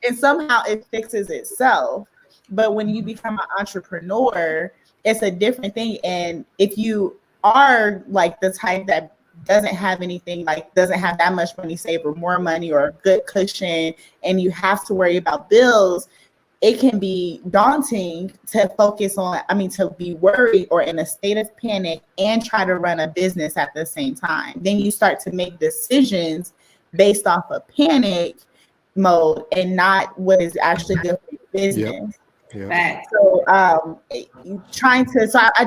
And somehow it fixes itself. But when you become an entrepreneur, it's a different thing. And if you are like the type that doesn't have anything, like doesn't have that much money saved or more money or a good cushion, and you have to worry about bills, it can be daunting to focus on, to be worried or in a state of panic and try to run a business at the same time. Then you start to make decisions based off of panic mode and not what is actually good for your business. Yeah. So I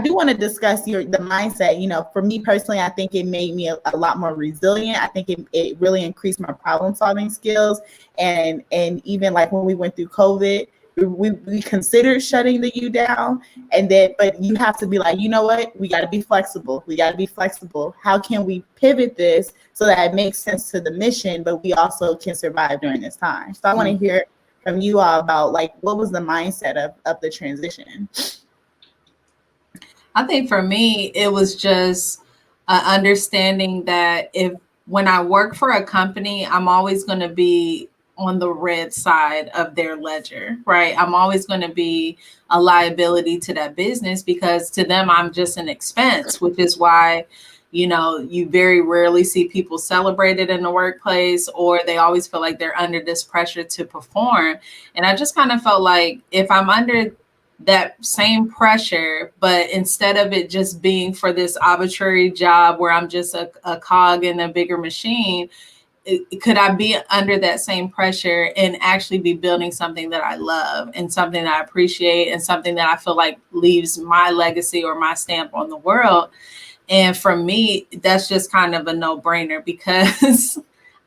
do want to discuss the mindset. You know, for me personally, I think it made me a lot more resilient. I think it really increased my problem solving skills. And even like when we went through COVID, we considered shutting the U down, but you have to be like, you know what, we got to be flexible. How can we pivot this so that it makes sense to the mission, but we also can survive during this time? So I want to hear from you all about like, what was the mindset of the transition? I think for me, it was just understanding that when I work for a company, I'm always going to be on the red side of their ledger, right? I'm always going to be a liability to that business, because to them, I'm just an expense, which is why, you know, you very rarely see people celebrated in the workplace, or they always feel like they're under this pressure to perform. And I just kind of felt like if I'm under that same pressure, but instead of it just being for this arbitrary job where I'm just a cog in a bigger machine, could I be under that same pressure and actually be building something that I love and something that I appreciate and something that I feel like leaves my legacy or my stamp on the world? And for me, that's just kind of a no-brainer, because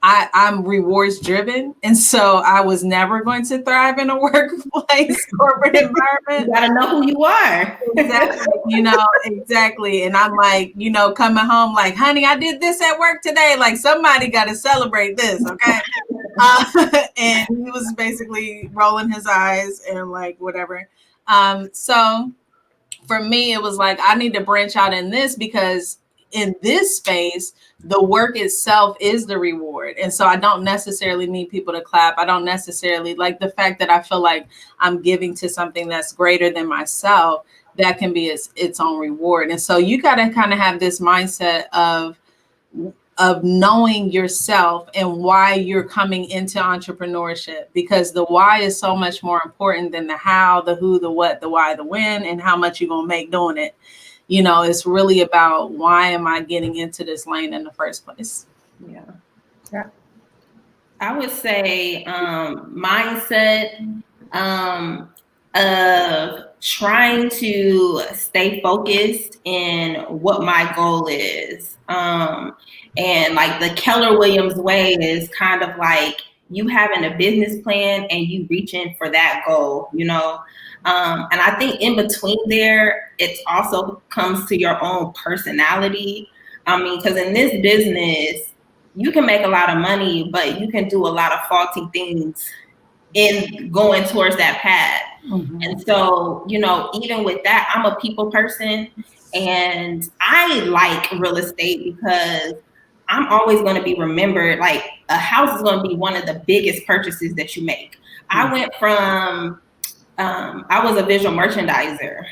I'm rewards driven. And so I was never going to thrive in a workplace, corporate environment. You gotta know who you are. Exactly. Exactly. And I'm like, coming home like, honey, I did this at work today. Like, somebody got to celebrate this. Okay. And he was basically rolling his eyes and like, whatever. So for me, it was like, I need to branch out in this, because in this space, the work itself is the reward. And so I don't necessarily need people to clap. I don't necessarily like the fact that I feel like I'm giving to something that's greater than myself. That can be its own reward. And so you got to kind of have this mindset of knowing yourself and why you're coming into entrepreneurship, because the why is so much more important than the how, the who, the what, the why, the when, and how much you're going to make doing it. It's really about, why am I getting into this lane in the first place? Yeah. I would say mindset of trying to stay focused in what my goal is. And like the Keller Williams way is kind of like you having a business plan and you reaching for that goal, and I think in between there, it also comes to your own personality. Because in this business, you can make a lot of money, but you can do a lot of faulty things in going towards that path. Mm-hmm. And so, even with that, I'm a people person, and I like real estate because I'm always going to be remembered. Like, a house is going to be one of the biggest purchases that you make. I went from I was a visual merchandiser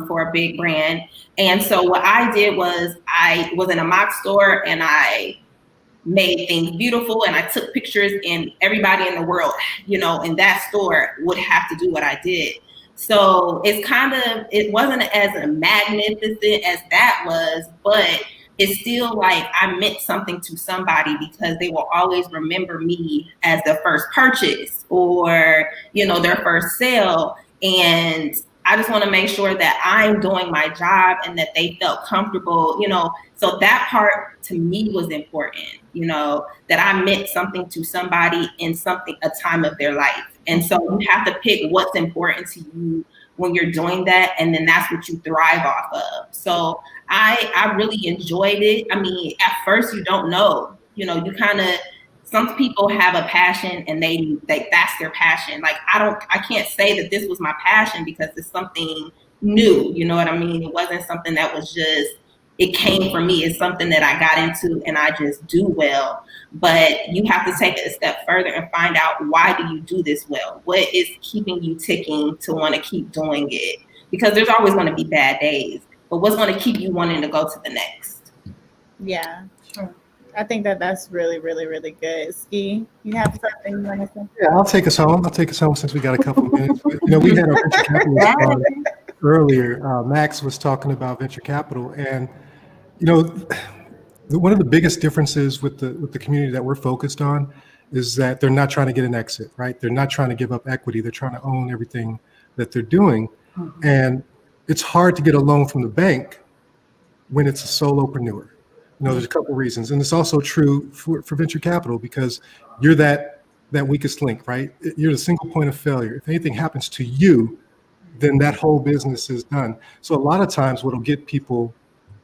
for a big brand. And so what I did was I was in a mock store and I made things beautiful and I took pictures, and everybody in the world, in that store would have to do what I did. So it wasn't as magnificent as that was, but it's still like I meant something to somebody because they will always remember me as their first purchase or, their first sale. And I just want to make sure that I'm doing my job and that they felt comfortable, so that part to me was important, that I meant something to somebody in a time of their life. And so you have to pick what's important to you when you're doing that, and then that's what you thrive off of. So I really enjoyed it. I mean, at first you don't know, you know, you kind of, some people have a passion and they that's their passion. Like I can't say that this was my passion because it's something new, you know what I mean? It wasn't something that was just, it came from me. It's something that I got into and I just do well. But you have to take it a step further and find out, why do you do this well? What is keeping you ticking to want to keep doing it? Because there's always going to be bad days, but what's going to keep you wanting to go to the next? Yeah, sure. I think that's really, really, really good. Ski, you have something you want to say? Yeah, I'll take us home. I'll take us home since we got a couple of minutes. But, you know, we had our venture capitalist on earlier. Max was talking about venture capital, and you know, one of the biggest differences with the community that we're focused on is that they're not trying to get an exit, right? They're not trying to give up equity. They're trying to own everything that they're doing, and it's hard to get a loan from the bank when it's a solopreneur. You know, there's a couple of reasons, and it's also true for venture capital because you're that weakest link, right? You're the single point of failure. If anything happens to you, then that whole business is done. So a lot of times what'll get people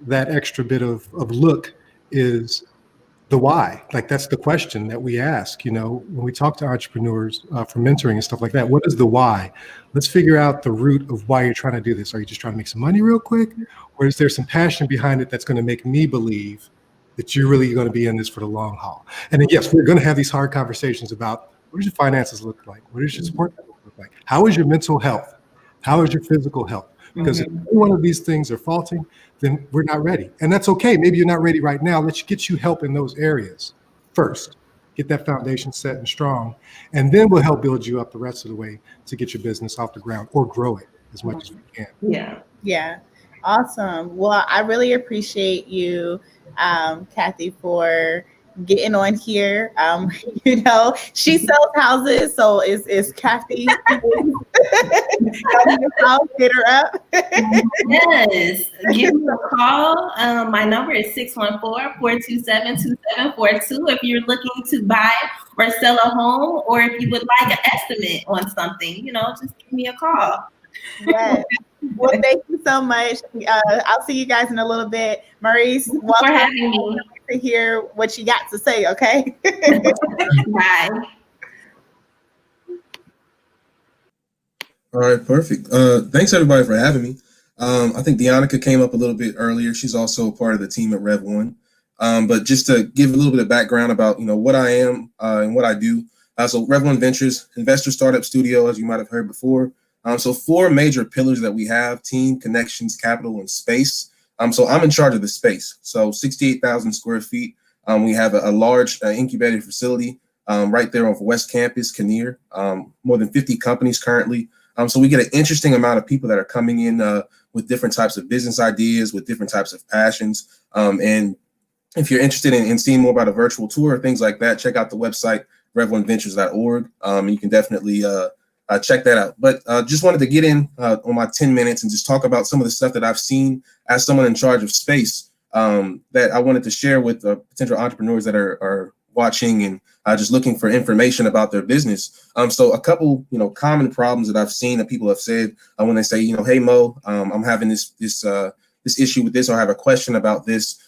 that extra bit of look is the why. Like, that's the question that we ask, you know, when we talk to entrepreneurs for mentoring and stuff like that. What is the why? Let's figure out the root of why you're trying to do this. Are you just trying to make some money real quick? Or is there some passion behind it that's going to make me believe that you're really going to be in this for the long haul? And then, yes, we're going to have these hard conversations about, what does your finances look like? What does your support network look like? How is your mental health? How is your physical health? Because if any one of these things are faulting, then we're not ready. And that's okay. Maybe you're not ready right now. Let's get you help in those areas first. Get that foundation set and strong. And then we'll help build you up the rest of the way to get your business off the ground or grow it as much as we can. Yeah. Yeah. Awesome. Well, I really appreciate you, Kathy, for getting on here. You know, she sells houses, so it's Kathy. Get her up. Yes, give me a call. My number is 614-427-2742 if you're looking to buy or sell a home, or if you would like an estimate on something, you know, just give me a call. Yes. Well, thank you so much. I'll see you guys in a little bit. Maurice, welcome for having me. To hear what you got to say, okay? Bye. All right, perfect. Thanks everybody for having me. I think Deonica came up a little bit earlier. She's also part of the team at Rev1. But just to give a little bit of background about, you know, what I am and what I do. So Rev1 Ventures, investor startup studio, as you might have heard before. So 4 major pillars that we have: team, connections, capital, and space. So I'm in charge of the space. So 68,000 square feet. We have a large incubator facility right there on West Campus, Kinnear. More than 50 companies currently. So we get an interesting amount of people that are coming in with different types of business ideas, with different types of passions. And if you're interested in seeing more about a virtual tour or things like that, check out the website, rev1ventures.org. You can definitely check that out. But just wanted to get in on my 10 minutes and just talk about some of the stuff that I've seen as someone in charge of space that I wanted to share with potential entrepreneurs that are watching and just looking for information about their business. So a couple, you know, common problems that I've seen that people have said when they say, you know, hey Mo, I'm having this issue with this, or I have a question about this.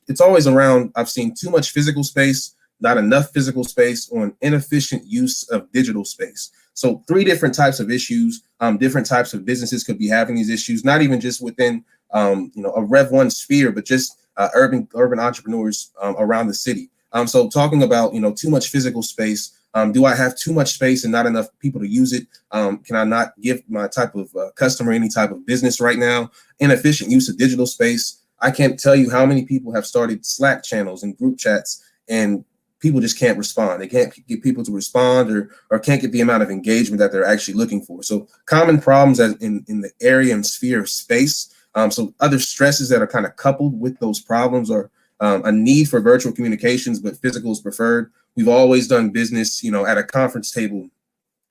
It's always around, I've seen too much physical space, not enough physical space, or an inefficient use of digital space. So 3 different types of issues. Different types of businesses could be having these issues, not even just within you know, a Rev1 sphere, but just urban entrepreneurs around the city. So talking about, you know, too much physical space. Do I have too much space and not enough people to use it? Can I not give my type of customer any type of business right now? Inefficient use of digital space. I can't tell you how many people have started Slack channels and group chats, and people just can't respond. They can't get people to respond or can't get the amount of engagement that they're actually looking for. So common problems as in the area and sphere of space. So other stresses that are kind of coupled with those problems are a need for virtual communications, but physical is preferred. We've always done business, you know, at a conference table.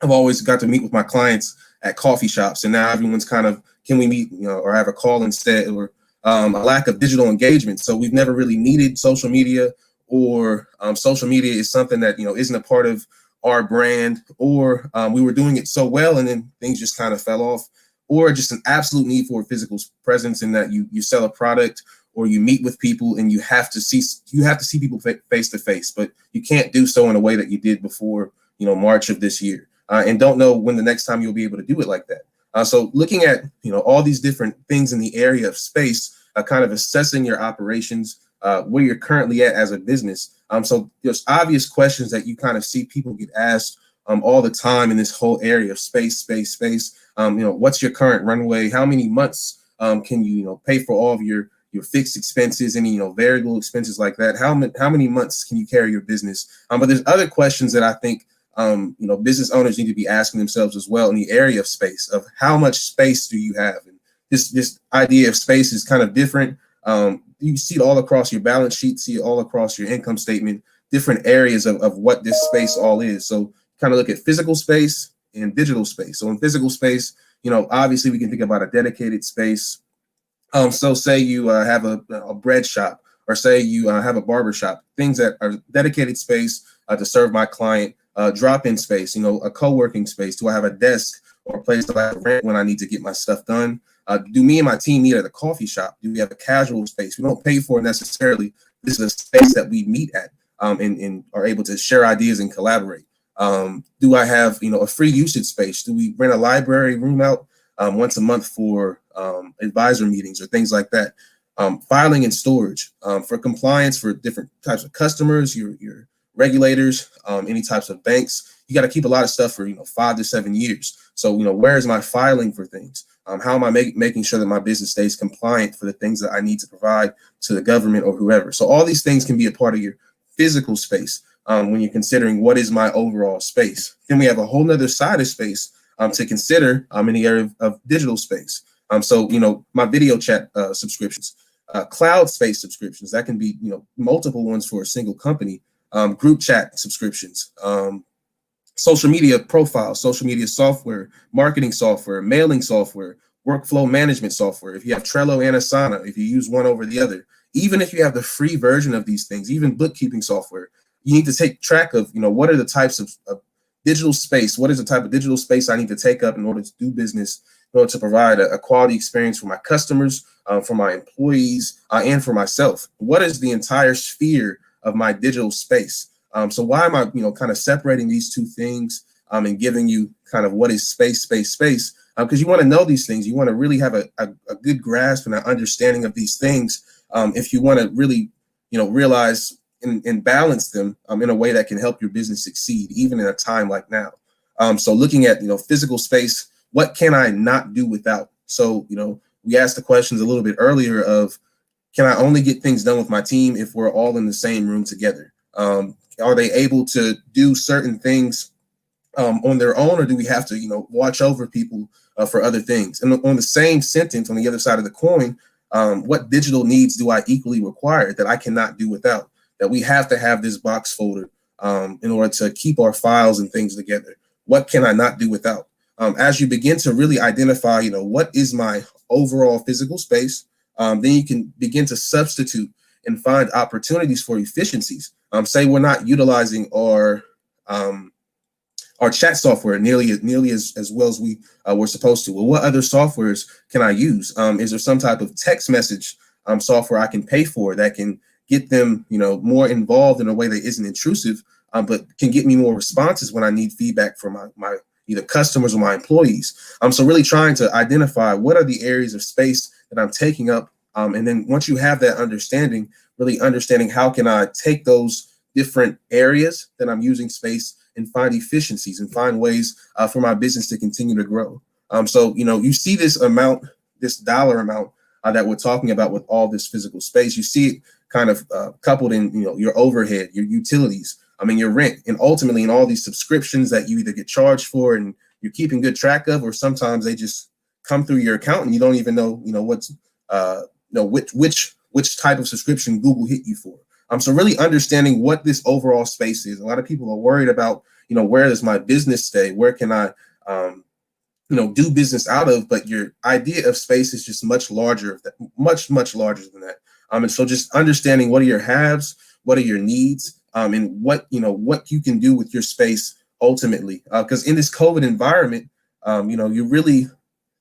I've always got to meet with my clients at coffee shops, and now everyone's kind of, can we meet, you know, or have a call instead, or a lack of digital engagement. So we've never really needed social media, or social media is something that, you know, isn't a part of our brand, or we were doing it so well and then things just kind of fell off. or just an absolute need for a physical presence in that you sell a product or you meet with people and you have to see people face to face, but you can't do so in a way that you did before, March of this year, and don't know when the next time you'll be able to do it like that. So looking at, all these different things in the area of space, kind of assessing your operations, where you're currently at as a business. So there's obvious questions that you kind of see people get asked all the time in this whole area of space. What's your current runway? How many months can you, pay for all of your fixed expenses, any, variable expenses like that? How many months can you carry your business? But there's other questions that I think, business owners need to be asking themselves as well in the area of space, of how much space do you have? And this idea of space is kind of different. You see it all across your balance sheet, see it all across your income statement, different areas of what this space all is. So kind of look at physical space and digital space. So in physical space, obviously we can think about a dedicated space. So say you have a bread shop, or say you have a barber shop, things that are dedicated space to serve my client, drop-in space, a co-working space. Do I have a desk or a place that I rent when I need to get my stuff done? Do me and my team meet at a coffee shop? Do we have a casual space? We don't pay for it necessarily. This is a space that we meet at and are able to share ideas and collaborate. Do I have, a free usage space? Do we rent a library room out once a month for advisor meetings or things like that? Filing and storage for compliance for different types of customers, your regulators, any types of banks. You got to keep a lot of stuff for 5 to 7 years. So where is my filing for things? How am I making sure that my business stays compliant for the things that I need to provide to the government or whoever? So all these things can be a part of your physical space when you're considering what is my overall space. Then we have a whole nother side of space to consider in the area of digital space. So my video chat subscriptions, cloud space subscriptions, that can be multiple ones for a single company, group chat subscriptions, social media profiles, social media software, marketing software, mailing software, workflow management software. If you have Trello and Asana, if you use one over the other, even if you have the free version of these things, even bookkeeping software, you need to take track of, what are the types of digital space? What is the type of digital space I need to take up in order to do business, in order to provide a quality experience for my customers, for my employees, and for myself? What is the entire sphere of my digital space? So why am I, kind of separating these two things and giving you kind of what is space? Because you want to know these things. You want to really have a good grasp and an understanding of these things if you want to really, realize and balance them in a way that can help your business succeed, even in a time like now. So looking at, physical space, what can I not do without? So, we asked the questions a little bit earlier of, can I only get things done with my team if we're all in the same room together? Are they able to do certain things on their own, or do we have to, watch over people for other things? And on the same sentence, on the other side of the coin, what digital needs do I equally require that I cannot do without? That we have to have this box folder in order to keep our files and things together. What can I not do without? As you begin to really identify, what is my overall physical space, then you can begin to substitute and find opportunities for efficiencies. Say we're not utilizing our chat software nearly as well as we were supposed to. Well, what other softwares can I use? Is there some type of text message software I can pay for that can get them, more involved in a way that isn't intrusive, but can get me more responses when I need feedback from my either customers or my employees? So really trying to identify what are the areas of space that I'm taking up. And then once you have that understanding, really understanding how can I take those different areas that I'm using space and find efficiencies and find ways for my business to continue to grow. So, you see this amount, this dollar amount that we're talking about with all this physical space. You see it kind of coupled in, your overhead, your utilities, your rent, and ultimately in all these subscriptions that you either get charged for and you're keeping good track of, or sometimes they just come through your account and you don't even know, what's, which type of subscription Google hit you for. So really understanding what this overall space is. A lot of people are worried about, where does my business stay? Where can I, do business out of? But your idea of space is just much larger, much larger than that. And so just understanding what are your haves, what are your needs, and what you can do with your space ultimately. Because in this COVID environment, you really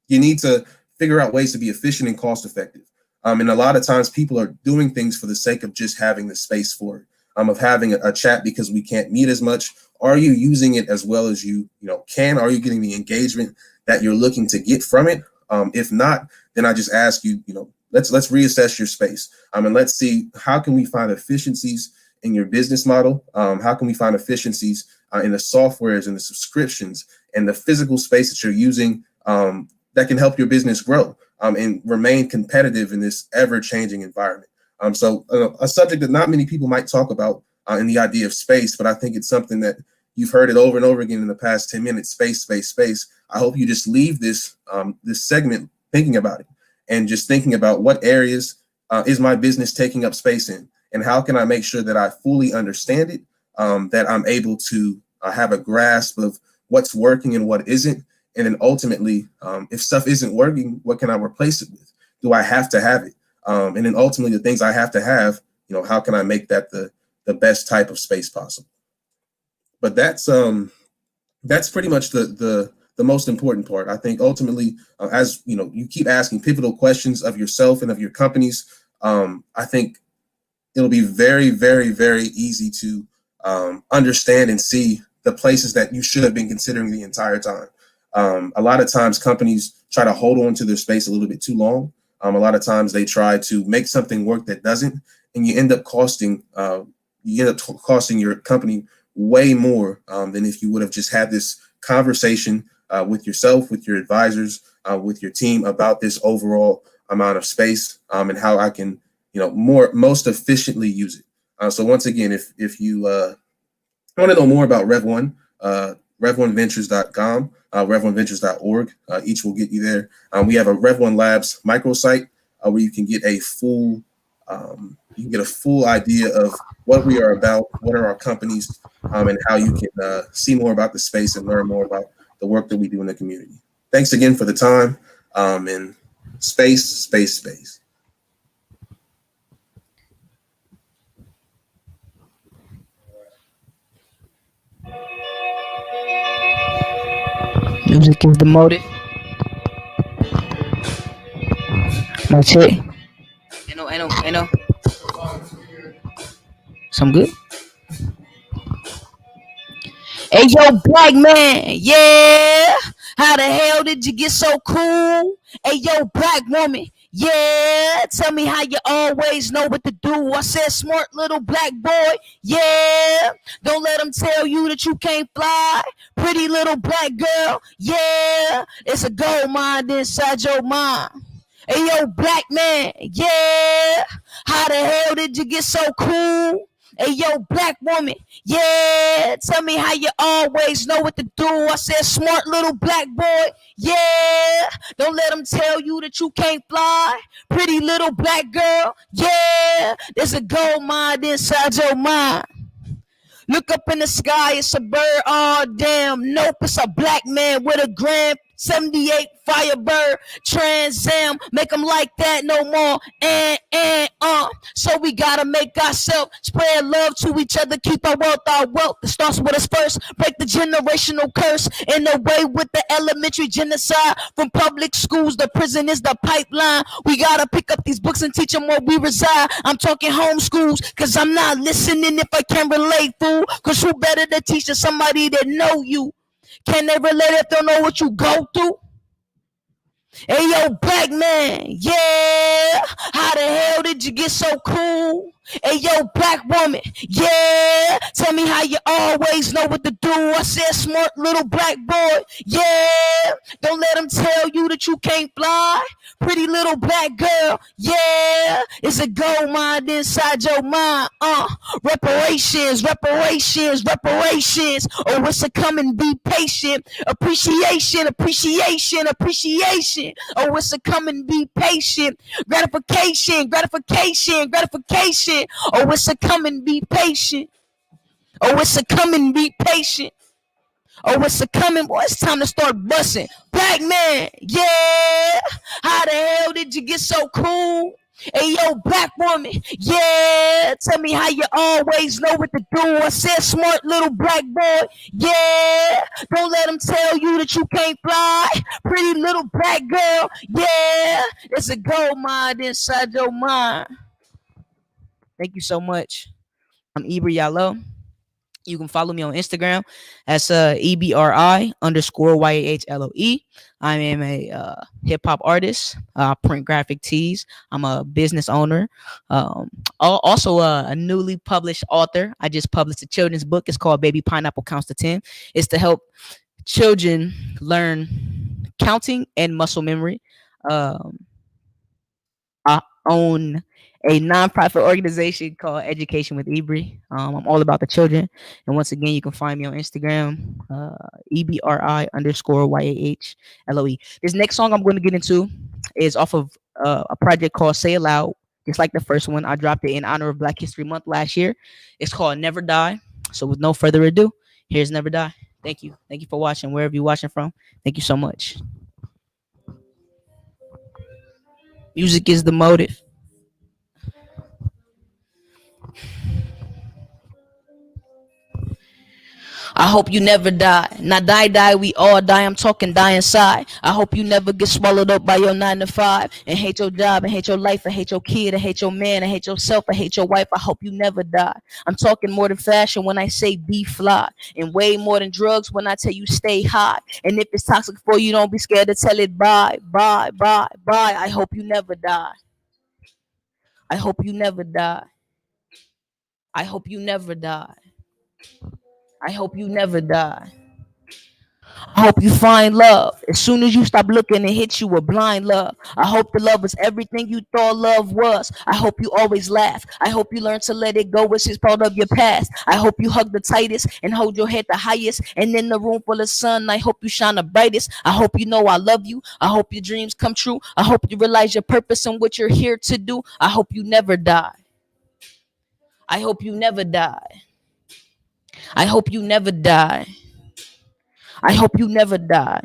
You need to figure out ways to be efficient and cost effective. And a lot of times people are doing things for the sake of just having the space for it, of having a chat because we can't meet as much. Are you using it as well as you can? Are you getting the engagement that you're looking to get from it? If not, then I just ask you, let's reassess your space. And let's see, how can we find efficiencies in your business model? How can we find efficiencies in the softwares and the subscriptions and the physical space that you're using that can help your business grow and remain competitive in this ever-changing environment? So a subject that not many people might talk about in the idea of space, but I think it's something that you've heard it over and over again in the past 10 minutes, space, space, space. I hope you just leave this this segment thinking about it and just thinking about what areas is my business taking up space in, and how can I make sure that I fully understand it, that I'm able to have a grasp of what's working and what isn't. And then ultimately, if stuff isn't working, what can I replace it with? Do I have to have it? And then ultimately, the things I have to have, how can I make that the best type of space possible? But that's pretty much the most important part. I think ultimately, as you keep asking pivotal questions of yourself and of your companies, I think it'll be very, very, very easy to understand and see the places that you should have been considering the entire time. A lot of times companies try to hold on to their space a little bit too long. A lot of times they try to make something work that doesn't, and you end up costing your company way more than if you would have just had this conversation with yourself, with your advisors, with your team about this overall amount of space and how I can, most efficiently use it. So once again, if you want to know more about Rev1, rev1ventures.com, rev1ventures.org, each will get you there. We have a Rev1 Labs microsite where you can get a full idea of what we are about, what are our companies, and how you can see more about the space and learn more about the work that we do in the community. Thanks again for the time, and space, space, space. Music is the motive. That's it. I know. Some good. Hey, yo, black man, yeah. How the hell did you get so cool? Hey, yo, black woman, yeah. Tell me how you always know what to do. I said, smart little black boy, yeah. Don't let them tell you that you can't fly. Pretty little black girl, yeah. It's a gold mine inside your mind. Hey, yo, black man, yeah. How the hell did you get so cool? Hey, yo, black woman, yeah. Tell me how you always know what to do. I said, smart little black boy, yeah. Don't let them tell you that you can't fly. Pretty little black girl, yeah. There's a gold mine inside your mind. Look up in the sky, it's a bird, oh damn. Nope, it's a black man with a Grand 78 Firebird Trans Am. Make them like that no more. So we gotta make ourselves spread love to each other, keep our wealth. It starts with us first. Break the generational curse in the way with the elementary genocide. From public schools, the prison is the pipeline. We gotta pick up these books and teach them where we reside. I'm talking homeschools, cause I'm not listening if I can relate, fool. Cause who better to teach than somebody that know you? Can they relate if they don't know what you go through? Hey, yo, black man, yeah. How the hell did you get so cool? Hey, yo, black woman, yeah. Tell me how you always know what to do. I said, smart little black boy, yeah. Don't let them tell you that you can't fly. Pretty little black girl, yeah. It's a gold mine inside your mind. Reparations. Oh, it's a coming, be patient. Appreciation. Oh, it's a coming, be patient. Gratification. Oh, it's a coming, be patient. Oh, it's a coming, be patient. Oh, it's a coming, boy, it's time to start busting. Black man, yeah. How the hell did you get so cool? Hey, yo, black woman, yeah. Tell me how you always know what to do. I said smart little black boy, yeah. Don't let them tell you that you can't fly. Pretty little black girl, yeah. There's a gold mine inside your mind. Thank you so much. I'm Ibri Yalo. You can follow me on Instagram as EBRI_YAHLOE. I am a hip hop artist, print graphic tees. I'm a business owner. Also a newly published author. I just published a children's book. It's called Baby Pineapple Counts to 10. It's to help children learn counting and muscle memory. I own a nonprofit organization called Education with Ibri. I'm all about the children. And once again, you can find me on Instagram, EBRI_YAHLOE. This next song I'm going to get into is off of a project called Say It Loud. Just like the first one, I dropped it in honor of Black History Month last year. It's called Never Die. So with no further ado, here's Never Die. Thank you. Thank you for watching, wherever you're watching from. Thank you so much. Music is the motive. I hope you never die. Not die, we all die. I'm talking die inside. I hope you never get swallowed up by your 9 to 5 and hate your job and hate your life and hate your kid and hate your man and hate yourself and hate your wife. I hope you never die. I'm talking more than fashion when I say be fly, and way more than drugs when I tell you stay high. And if it's toxic for you, don't be scared to tell it bye, bye, bye, bye. I hope you never die. I hope you never die. I hope you never die. I hope you never die. I hope you find love as soon as you stop looking and hit you with blind love. I hope the love is everything you thought love was. I hope you always laugh. I hope you learn to let it go, which is part of your past. I hope you hug the tightest and hold your head the highest. And in the room full of sun, I hope you shine the brightest. I hope you know I love you. I hope your dreams come true. I hope you realize your purpose and what you're here to do. I hope you never die. I hope you never die. I hope you never die. I hope you never die.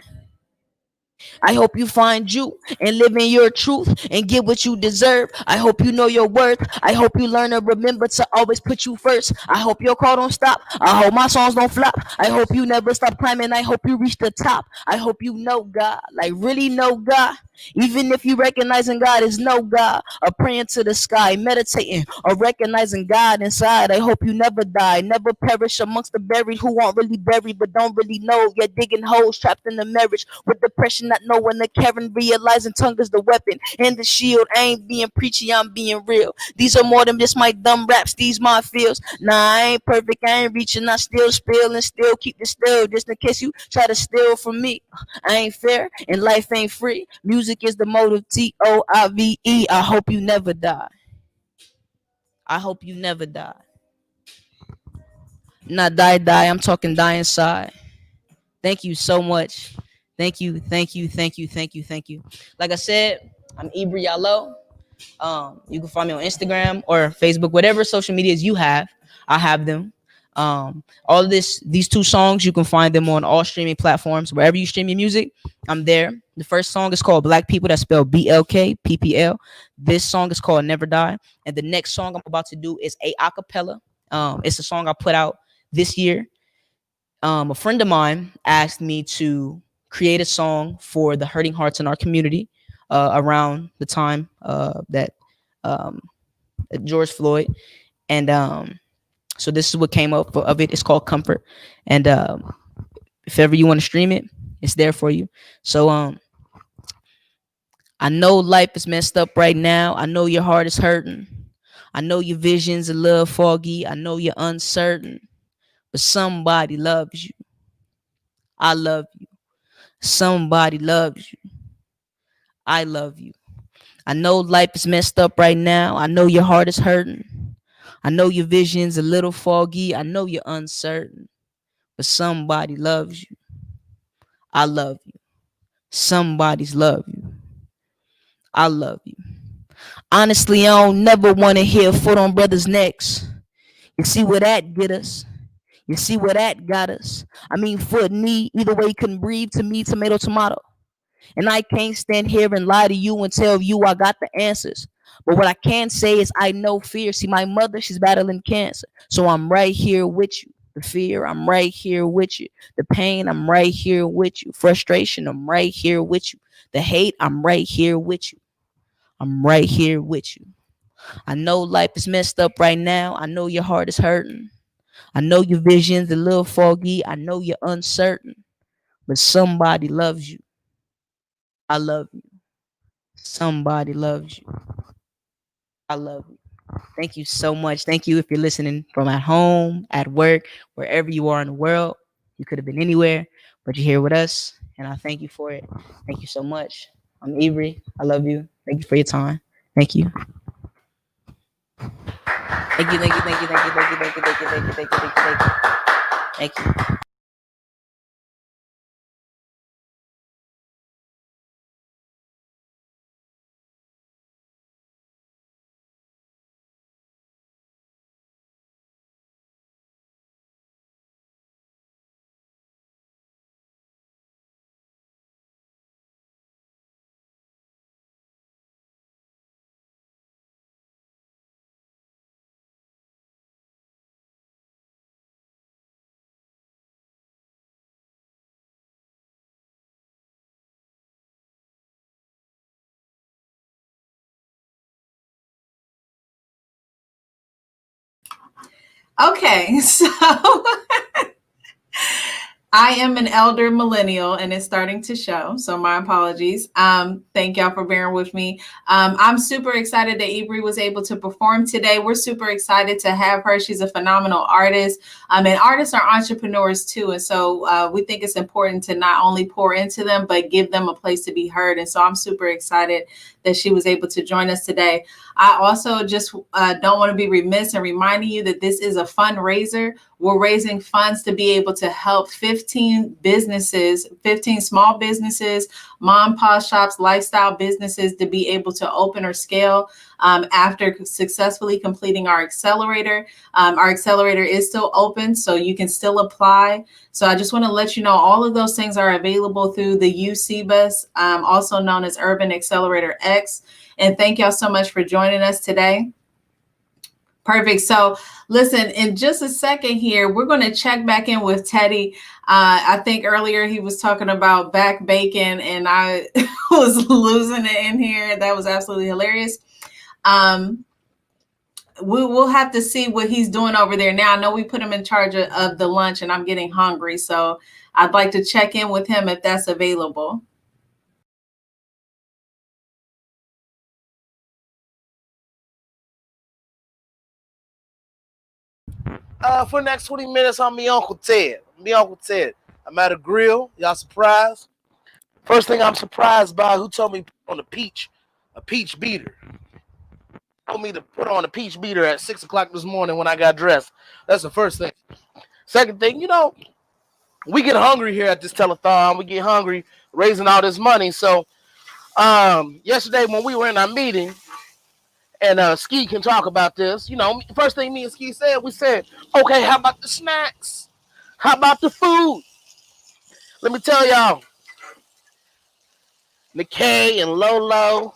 I hope you find you and live in your truth and get what you deserve. I hope you know your worth. I hope you learn to remember to always put you first. I hope your call don't stop. I hope my songs don't flop. I hope you never stop climbing. I hope you reach the top. I hope you know God, like really know God. Even if you recognizing God is no God, or praying to the sky, meditating, or recognizing God inside. I hope you never die, never perish amongst the buried who aren't really buried but don't really know. Yet digging holes trapped in the marriage with depression, not knowing the Karen, realizing tongue is the weapon and the shield. I ain't being preachy, I'm being real. These are more than just my dumb raps, these my feels. Nah, I ain't perfect, I ain't reaching, I still spill and still keep it still, just in case you try to steal from me. I ain't fair and life ain't free. Music is the motive, TOIVE. I hope you never die. I hope you never die. Not die. I'm talking die inside. Thank you so much. Thank you. Like I said, I'm Ibri Yalo. You can find me on Instagram or Facebook, whatever social medias you have. I have them. All of these two songs, you can find them on all streaming platforms. Wherever you stream your music, I'm there. The first song is called Black People. That's spelled BLKPPL. This song is called Never Die. And the next song I'm about to do is a cappella. It's a song I put out this year. A friend of mine asked me to create a song for the hurting hearts in our community around the time that George Floyd. And so this is what came up of it. It's called Comfort. And if ever you want to stream it, it's there for you. So I know life is messed up right now. I know your heart is hurting. I know your vision's a little foggy. I know you're uncertain. But somebody loves you. I love you. Somebody loves you. I love you. I know life is messed up right now. I know your heart is hurting. I know your vision's a little foggy. I know you're uncertain. But somebody loves you. I love you. Somebody's love you. I love you. Honestly, I don't never want to hear foot on brothers' necks. You see where that get us? You see where that got us? I mean, foot, knee, either way, couldn't breathe to me, tomato, tomato. And I can't stand here and lie to you and tell you I got the answers. But what I can say is I know fear. See, my mother, she's battling cancer. So I'm right here with you. The fear, I'm right here with you. The pain, I'm right here with you. Frustration, I'm right here with you. The hate, I'm right here with you. I'm right here with you. I know life is messed up right now. I know your heart is hurting. I know your vision's a little foggy. I know you're uncertain. But somebody loves you. I love you. Somebody loves you. I love you. Thank you so much. Thank you if you're listening from at home, at work, wherever you are in the world. You could have been anywhere, but you're here with us, and I thank you for it. Thank you so much. I'm Avery. I love you. Thank you for your time. Thank you. Thank you, thank you, thank you, thank you, thank you, thank you, thank you, thank you, thank you, thank you, thank you. Thank you. Okay, so I am an elder millennial and it's starting to show. So my apologies. Thank y'all for bearing with me. I'm super excited that Avery was able to perform today. We're super excited to have her. She's a phenomenal artist. And artists are entrepreneurs too. And so we think it's important to not only pour into them, but give them a place to be heard. And so I'm super excited that she was able to join us today. I also just don't want to be remiss in reminding you that this is a fundraiser. We're raising funds to be able to help 15 businesses, 15 small businesses, mom, pop shops, lifestyle businesses to be able to open or scale after successfully completing our accelerator. Our accelerator is still open, so you can still apply. So I just want to let you know all of those things are available through the UCBUS, also known as Urban Accelerator X. And thank y'all so much for joining us today. Perfect. So listen, in just a second here, we're going to check back in with Teddy. I think earlier he was talking about back bacon and I was losing it in here. That was absolutely hilarious. We will have to see what he's doing over there now. I know we put him in charge of the lunch and I'm getting hungry. So I'd like to check in with him if that's available. For the next 20 minutes, I'm me Uncle Ted. I'm at a grill. Y'all surprised? First thing I'm surprised by, who told me to put on a peach beater. Told me to put on a peach beater at 6 o'clock this morning when I got dressed. That's the first thing. Second thing, we get hungry here at this telethon. We get hungry raising all this money. So yesterday when we were in our meeting, and Ski can talk about this. First thing me and Ski said, we said, okay, how about the snacks? How about the food? Let me tell y'all, Nikkei and Lolo,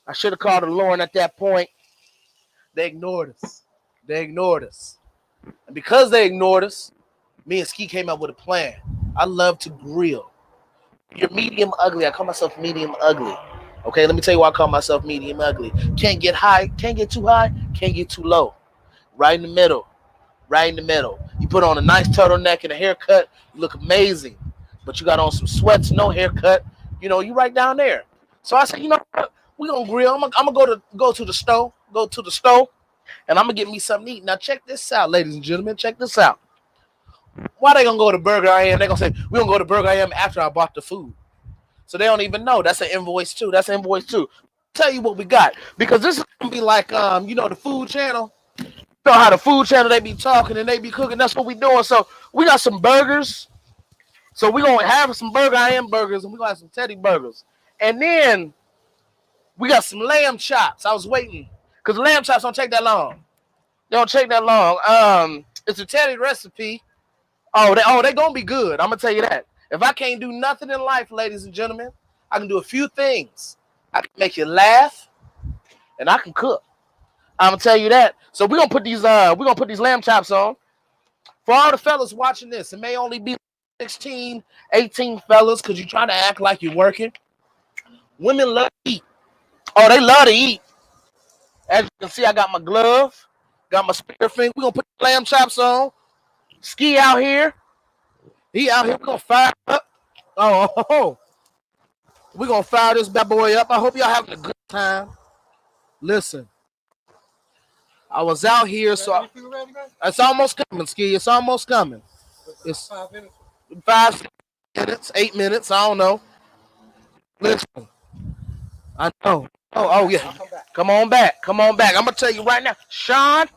I should have called her Lauren at that point. They ignored us. And because they ignored us, me and Ski came up with a plan. I love to grill. You're medium ugly. I call myself medium ugly. Okay, let me tell you why I call myself medium ugly. Can't get high, can't get too high, can't get too low. Right in the middle. You put on a nice turtleneck and a haircut, you look amazing. But you got on some sweats, no haircut, you right down there. So I said, what? We're gonna grill. I'm gonna go to the stove, and I'm gonna get me something to eat. Now check this out, ladies and gentlemen, check this out. Why they gonna go to Burger I Am? They gonna say, we're gonna go to Burger I Am after I bought the food. So they don't even know. That's an invoice too. Tell you what we got. Because this is going to be like, the food channel. You know how the food channel, they be talking and they be cooking. That's what we doing. So we got some burgers. So we're going to have some Burger I Am burgers and we're going to have some Teddy burgers. And then we got some lamb chops. I was waiting. Because lamb chops don't take that long. It's a Teddy recipe. Oh, they going to be good. I'm going to tell you that. If I can't do nothing in life, ladies and gentlemen, I can do a few things. I can make you laugh. and I can cook. I'm gonna tell you that. So we're gonna put these lamb chops on. For all the fellas watching this, it may only be 16, 18 fellas because you're trying to act like you're working. Women love to eat. Oh, they love to eat. As you can see, I got my glove, got my spear finger. We're gonna put the lamb chops on. Ski out here. He out here. We're gonna fire up. Oh. We're gonna fire this bad boy up. I hope y'all having a good time. Listen. I was out here, so it's almost coming, Ski. It's almost coming. It's 5 minutes, 8 minutes. I don't know. Listen, I know. Oh yeah. Come on back. Come on back. I'm gonna tell you right now, Sean.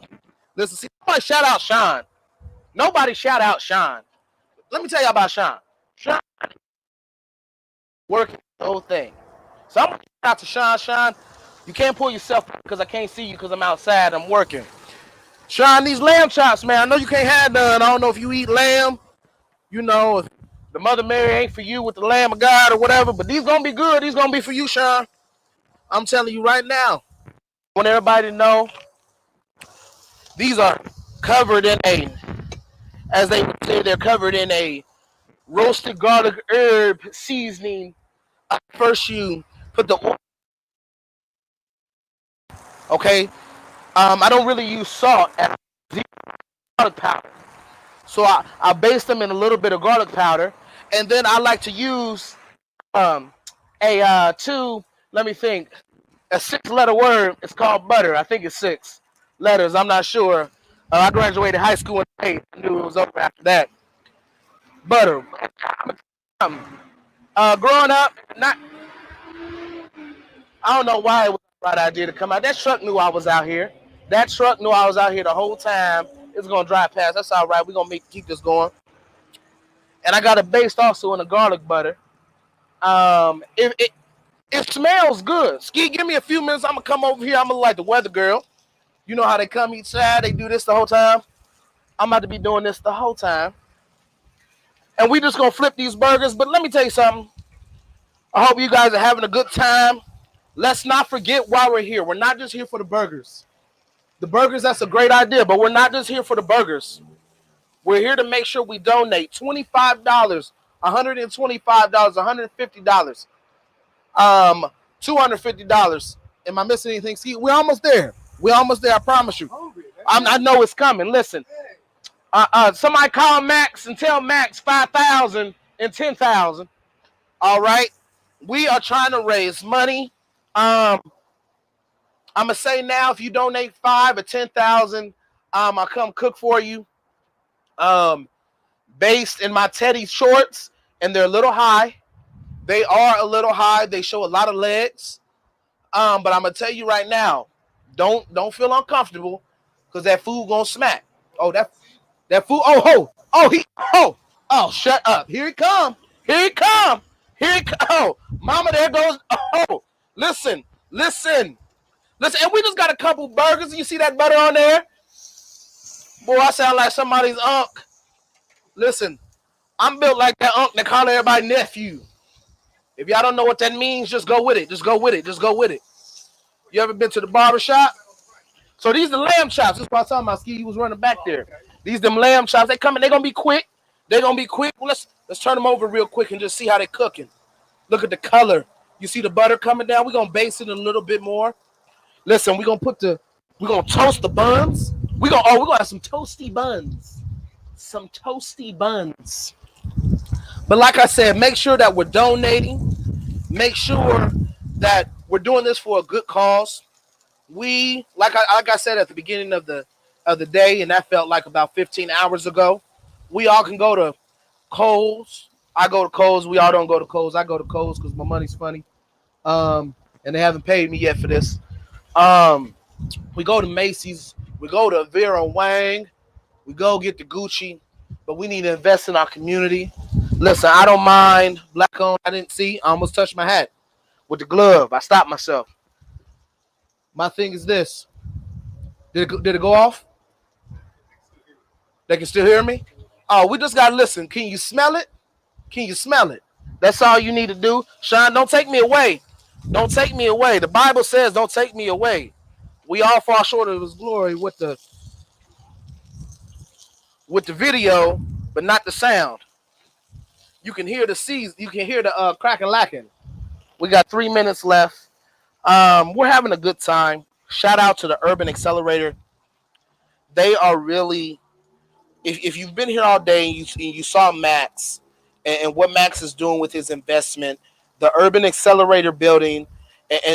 Listen, see, nobody shout out Sean. Nobody shout out Sean. Let me tell you about Sean. Sean working the whole thing. So I'm gonna shout out to Sean. Sean, you can't pull yourself because I can't see you because I'm outside. I'm working. Sean, these lamb chops, man. I know you can't have none. I don't know if you eat lamb. You know, if the Mother Mary ain't for you with the Lamb of God or whatever, but these gonna be good. These gonna be for you, Sean. I'm telling you right now. I want everybody to know these are covered in as they would say, they're covered in a roasted garlic herb seasoning. First, you put the oil. Okay. I don't really use salt as garlic powder. So I baste them in a little bit of garlic powder. And then I like to use let me think, a 6-letter word. It's called butter. I think it's 6 letters. I'm not sure. I graduated high school in 8. I knew it was over after that. Butter. Growing up, I don't know why it was the right idea to come out. That truck knew I was out here. That truck knew I was out here the whole time. It's gonna drive past. That's all right. We're gonna keep this going. And I got it based also in the garlic butter. It smells good. Ski, give me a few minutes. I'm gonna come over here. I'm gonna like the weather girl. You know how they come each side. They do this the whole time. I'm about to be doing this the whole time. And we just gonna flip these burgers. But let me tell you something. I hope you guys are having a good time. Let's not forget why we're here. We're not just here for the burgers. The burgers, that's a great idea, but we're not just here for the burgers. We're here to make sure we donate $25, $125, $150, $250. Am I missing anything? See, we're almost there. We're almost there, I promise you. I know it's coming. Listen, somebody call Max and tell Max 5,000 and 10,000. All right? We are trying to raise money. I'm gonna say now, if you donate 5 or 10,000, I'll come cook for you. Based in my Teddy shorts, and they're a little high. They are a little high. They show a lot of legs. But I'm gonna tell you right now, don't feel uncomfortable because that food gonna smack. Oh, that food. Oh, shut up. Here it come. Here it come. Here it come. Oh, mama, there goes. Oh, listen. And we just got a couple burgers. You see that butter on there? Boy, I sound like somebody's unc. Listen, I'm built like that unc that call everybody nephew. If y'all don't know what that means, just go with it. Just go with it. You ever been to the barbershop? So these are the lamb chops. This is what I was talking about. Ski, he was running back there. These them lamb chops. They coming. They're gonna be quick. Well, let's turn them over real quick and just see how they're cooking. Look at the color. You see the butter coming down? We're gonna baste it a little bit more. Listen, we're gonna toast the buns. We're gonna have some toasty buns. But like I said, make sure that we're donating. Make sure that we're doing this for a good cause. We, like I said at the beginning of the day, and that felt like about 15 hours ago, we all can go to Kohl's. I go to Kohl's. We all don't go to Kohl's. I go to Kohl's because my money's funny. And they haven't paid me yet for this. We go to Macy's. We go to Vera Wang. We go get the Gucci. But we need to invest in our community. Listen, I don't mind black owned. I didn't see. I almost touched my hat with the glove. I stopped myself. My thing is this. Did it go off? They can still hear me? Oh, we just got to listen. Can you smell it? That's all you need to do. Sean, don't take me away. Don't take me away. The Bible says, don't take me away. We all fall short of his glory with the video, but not the sound. You can hear the seas. You can hear the crack and lacking. We got 3 minutes left. We're having a good time. Shout out to the Urban Accelerator. They are really, if you've been here all day and you saw Max and what Max is doing with his investment, the Urban Accelerator building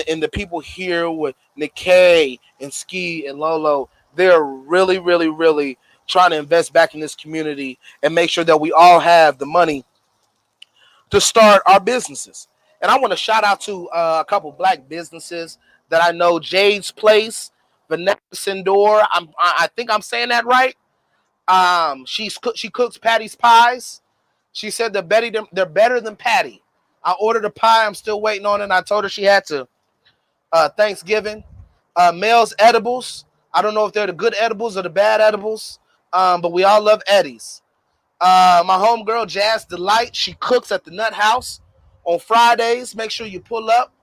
and the people here with Nikkei and Ski and Lolo, they're really, really, really trying to invest back in this community and make sure that we all have the money to start our businesses. And I want to shout out to a couple Black businesses that I know. Jade's Place, Vanessa Sindor. I think I'm saying that right. She cooks Patty's pies. She said they're better than Patty. I ordered a pie. I'm still waiting on it. And I told her she had to. Thanksgiving. Mel's Edibles. I don't know if they're the good edibles or the bad edibles, but we all love Eddie's. My homegirl Jazz Delight. She cooks at the Nut House on Fridays. Make sure you pull up.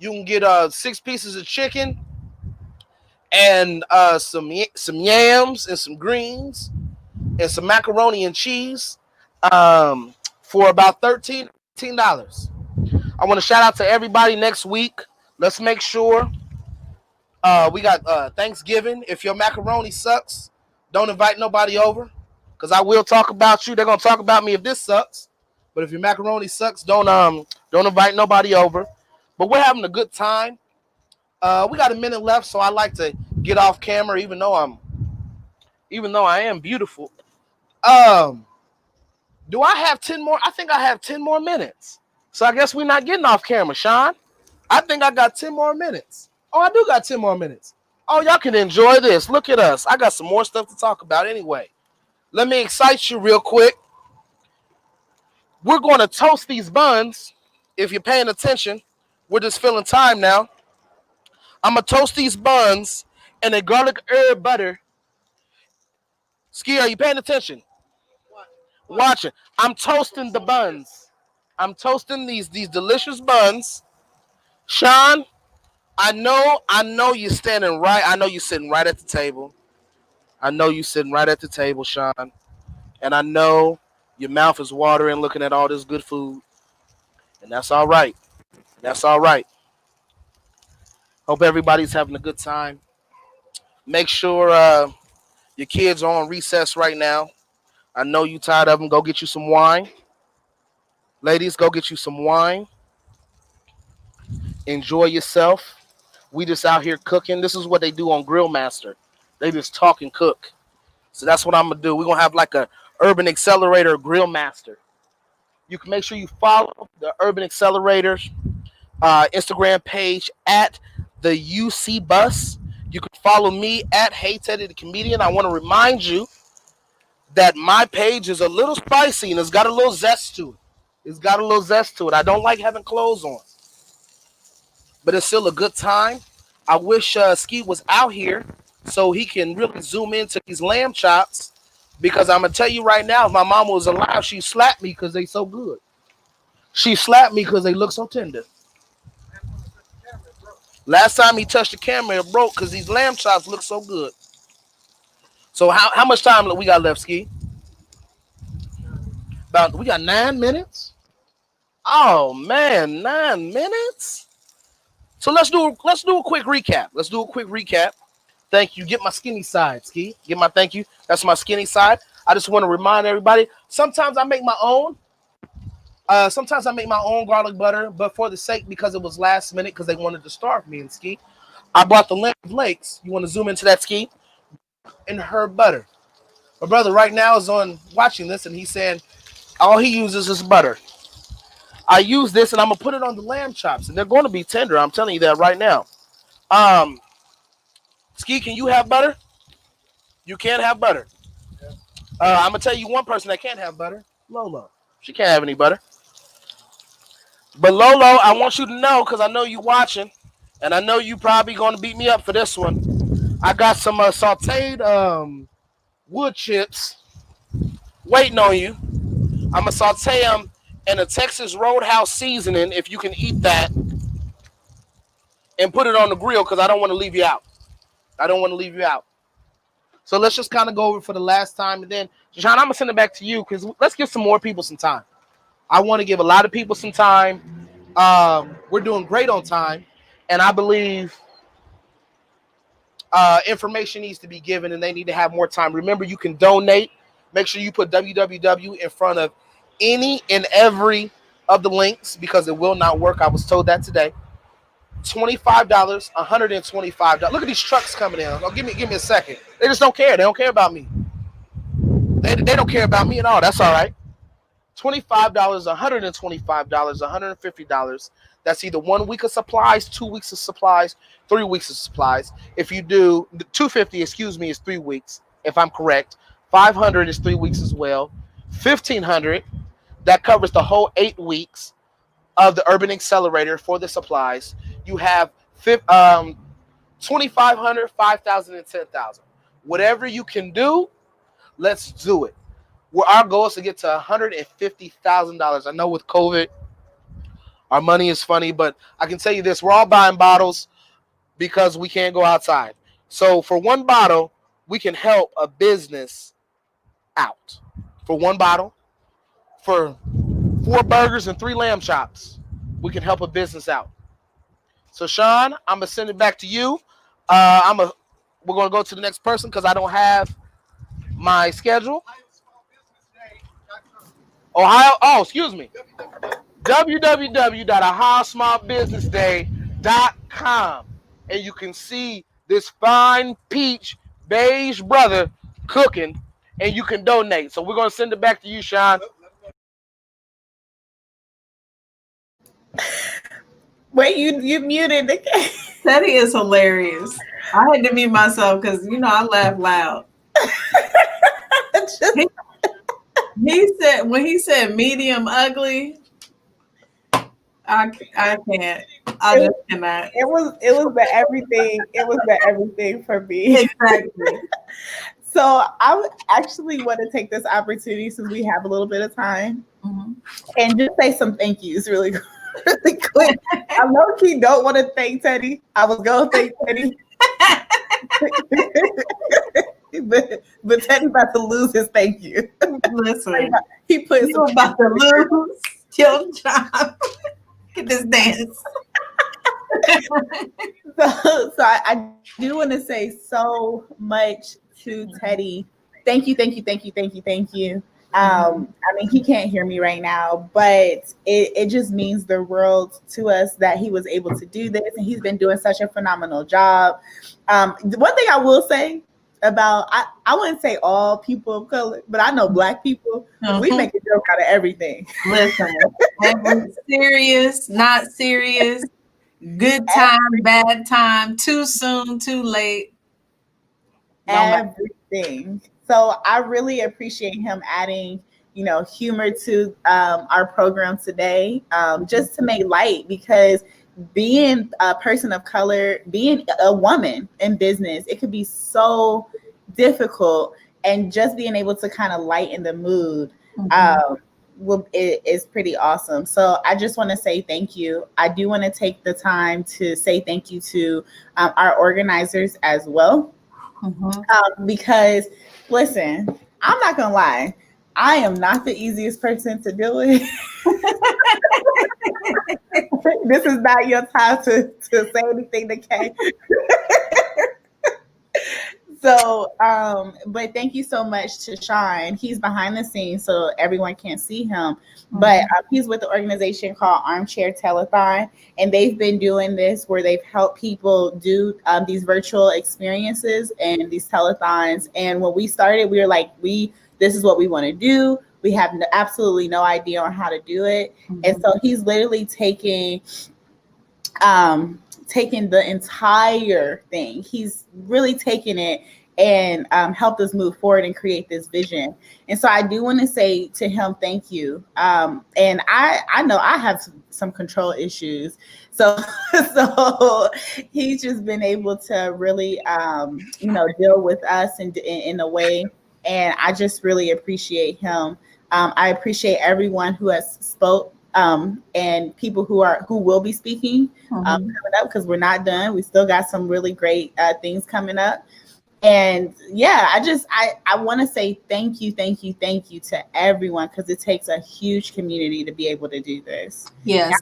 You can get 6 pieces of chicken and some yams and some greens and some macaroni and cheese for about $13. I want to shout out to everybody next week. Let's make sure we got Thanksgiving. If your macaroni sucks, don't invite nobody over, because I will talk about you. They're gonna talk about me if this sucks. But if your macaroni sucks, don't invite nobody over. But we're having a good time. We got a minute left, so I like to get off camera, even though I am beautiful. Do I have 10 more? I think I have 10 more minutes. So I guess we're not getting off camera, Sean. I think I got 10 more minutes. Oh, I do got 10 more minutes. Oh, y'all can enjoy this. Look at us. I got some more stuff to talk about anyway. Let me excite you real quick. We're going to toast these buns. If you're paying attention, we're just filling time now. I'm going to toast these buns in a garlic herb butter. Ski, are you paying attention? Watching. I'm toasting the buns. I'm toasting these delicious buns. Sean, I know you're standing right. I know you're sitting right at the table. I know you're sitting right at the table, Sean. And I know your mouth is watering looking at all this good food. And that's all right. That's all right. Hope everybody's having a good time. Make sure your kids are on recess right now. I know you're tired of them. Go get you some wine. Ladies, go get you some wine. Enjoy yourself. We just out here cooking. This is what they do on Grill Master. They just talk and cook. So that's what I'm going to do. We're going to have like a Urban Accelerator Grill Master. You can make sure you follow the Urban Accelerator Instagram page at the UC Bus. You can follow me at Hey Teddy the Comedian. I want to remind you that my page is a little spicy and it's got a little zest to it. It's got a little zest to it. I don't like having clothes on, but it's still a good time. I wish Ski was out here so he can really zoom into these lamb chops, because I'm going to tell you right now, if my mama was alive, she slapped me because they so good. She slapped me because they look so tender. Last time he touched the camera, it broke because these lamb chops look so good. So how much time we got left, Ski? We got 9 minutes? Oh, man, 9 minutes? So let's do a quick recap. Let's do a quick recap. Thank you. Get my skinny side, Ski. Get my thank you. That's my skinny side. I just want to remind everybody, sometimes I make my own. Sometimes I make my own garlic butter, but for the sake, because it was last minute, because they wanted to starve me and Ski, I bought the Lamb of Lakes. You want to zoom into that, Ski? And herb butter. My brother right now is on watching this, and he's saying all he uses is butter. I use this, and I'm going to put it on the lamb chops, and they're going to be tender. I'm telling you that right now. Ski, can you have butter? You can't have butter. I'm going to tell you one person that can't have butter. Lolo. She can't have any butter. But Lolo, I want you to know, because I know you watching, and I know you probably going to beat me up for this one. I got some sauteed wood chips waiting on you. I'm going to saute them in a Texas Roadhouse seasoning, if you can eat that. and put it on the grill because I don't want to leave you out. So let's just kind of go over for the last time, and then John, I'm gonna send it back to you because let's give some more people some time. I want to give a lot of people some time. We're doing great on time, and I believe information needs to be given, and they need to have more time. Remember, you can donate. Make sure you put www in front of any and every of the links because it will not work. I was told that today. $25, $125. Look at these trucks coming in. Oh, give me a second. They just don't care. They don't care about me. They don't care about me at all. That's all right. $25, $125, $150. That's either 1 week of supplies, 2 weeks of supplies, 3 weeks of supplies. If you do $250, is 3 weeks, if I'm correct. $500 is 3 weeks as well. $1,500, that covers the whole 8 weeks of the Urban Accelerator for the supplies. You have $2,500, $5,000, and $10,000. Whatever you can do, let's do it. Our goal is to get to $150,000. I know with COVID, our money is funny, but I can tell you this: we're all buying bottles because we can't go outside. So for one bottle, we can help a business out. For one bottle, for 4 burgers and 3 lamb chops, we can help a business out. So Sean, I'm gonna send it back to you. We're gonna go to the next person because I don't have my schedule. Excuse me. www.ohiosmallbusinessday.com, and you can see this fine peach beige brother cooking, and you can donate. So we're gonna send it back to you, Sean. Wait, you muted the case. Teddy is hilarious. I had to mute myself because I laugh loud. When he said medium ugly, I can't. I just cannot. It was the everything. It was the everything for me. Exactly. So I actually want to take this opportunity since we have a little bit of time and just say some thank yous really quick. I low-key don't want to thank Teddy. I was going to thank Teddy. but Teddy about to lose his thank you. Listen, he put you about to lose your job. Get this dance. So I do want to say so much to Teddy. Thank you. I mean, he can't hear me right now, but it just means the world to us that he was able to do this, and he's been doing such a phenomenal job. One thing I will say about, I wouldn't say all people of color, but I know Black people, we make a joke out of everything. Listen, serious, not serious, good time, bad time, too soon, too late. Everything. So I really appreciate him adding, humor to our program today, just to make light, because being a person of color, being a woman in business, it could be so difficult, and just being able to kind of lighten the mood is pretty awesome. So I just want to say thank you. I do want to take the time to say thank you to our organizers as well. Because listen, I'm not gonna lie, I am not the easiest person to deal with. This is not your time to say anything to Kay. So, but thank you so much to Sean. He's behind the scenes, so everyone can't see him. But he's with the organization called Armchair Telethon, and they've been doing this where they've helped people do these virtual experiences and these telethons. And when we started, we were like, this is what we want to do. We have absolutely no idea on how to do it. And so he's literally taking the entire thing. He's really taken it and helped us move forward and create this vision. And so I do want to say to him, thank you. And I know I have some control issues. So he's just been able to really, deal with us in a way. And I just really appreciate him. I appreciate everyone who has spoke and people who will be speaking coming up, because we're not done. We still got some really great things coming up. And yeah, I want to say thank you to everyone, because it takes a huge community to be able to do this. Yes.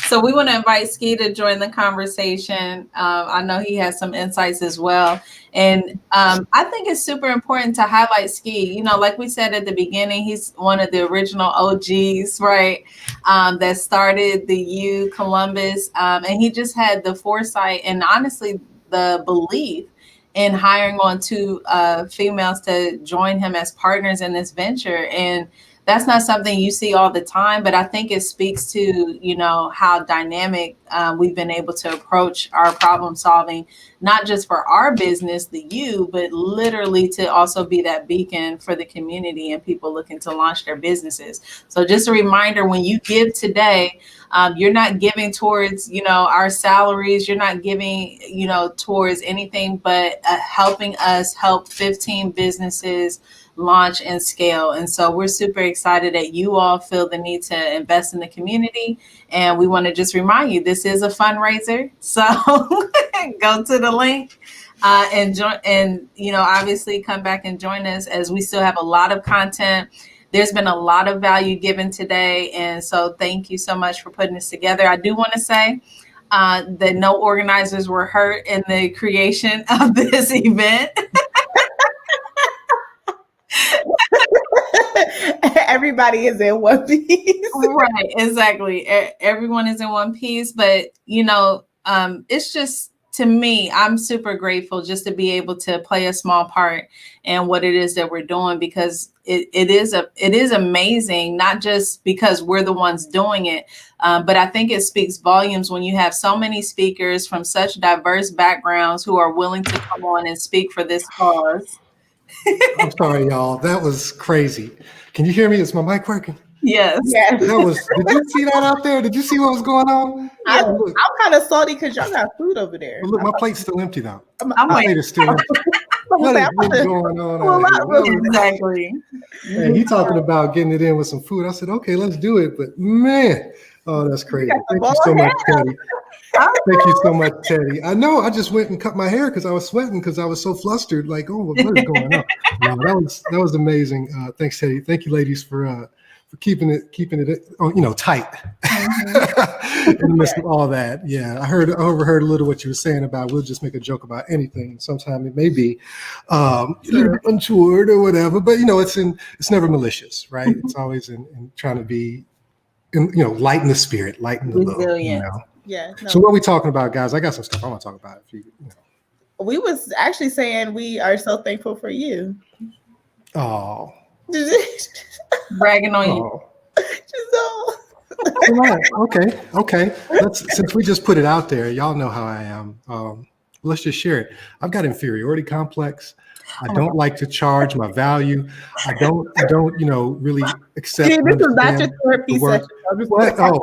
So we want to invite Ski to join the conversation. I know he has some insights as well. And I think it's super important to highlight Ski. You know, like we said at the beginning, he's one of the original OGs, right? That started the U Columbus. And he just had the foresight and honestly the belief in hiring on 2 females to join him as partners in this venture. And that's not something you see all the time, but I think it speaks to, you know, how dynamic we've been able to approach our problem solving, not just for our business, the U, but literally to also be that beacon for the community and people looking to launch their businesses. So just a reminder, when you give today, you're not giving towards, you know, our salaries. You're not giving, you know, towards anything but helping us help 15 businesses launch and scale. And so we're super excited that you all feel the need to invest in the community. And we want to just remind you, this is a fundraiser. So go to the link and join, and, you know, obviously come back and join us, as we still have a lot of content. There's been a lot of value given today. And so thank you so much for putting this together. I do want to say that no organizers were hurt in the creation of this event. Everybody is in one piece. Right, exactly. Everyone is in one piece, but you know, it's just, to me, I'm super grateful just to be able to play a small part in what it is that we're doing, because it is amazing, not just because we're the ones doing it, but I think it speaks volumes when you have so many speakers from such diverse backgrounds who are willing to come on and speak for this cause. I'm sorry, y'all. That was crazy. Can you hear me? Is my mic working? Yes. Yes. That was. Did you see that out there? Did you see what was going on? I'm kind of salty because y'all got food over there. Look, my plate's still empty though. I'm My like, plate is still empty. What is really going on out here? Exactly. And he talking about getting it in with some food. I said, okay, let's do it. But man, oh, that's crazy. Thank you so much, Teddy. Thank you so much, Teddy. I know I just went and cut my hair because I was sweating because I was so flustered. Like, oh, what is going on? No, that was amazing. Thanks, Teddy. Thank you, ladies, for keeping it, you know, tight in the midst of all that. Yeah, I overheard a little what you were saying about we'll just make a joke about anything. Sometimes it may be a little bit untoward or whatever, but you know, it's never malicious, right? It's always in trying to be, you know, lighten the spirit, lighten the load. Resilient. You know? Yeah. No. So what are we talking about, guys? I got some stuff I want to talk about. If you know. We was actually saying we are so thankful for you. Oh. Bragging on you. Okay. Since we just put it out there, y'all know how I am. Let's just share it. I've got inferiority complex. I don't like to charge my value. I don't, you know, really accept. This is not your therapy session. What? Oh,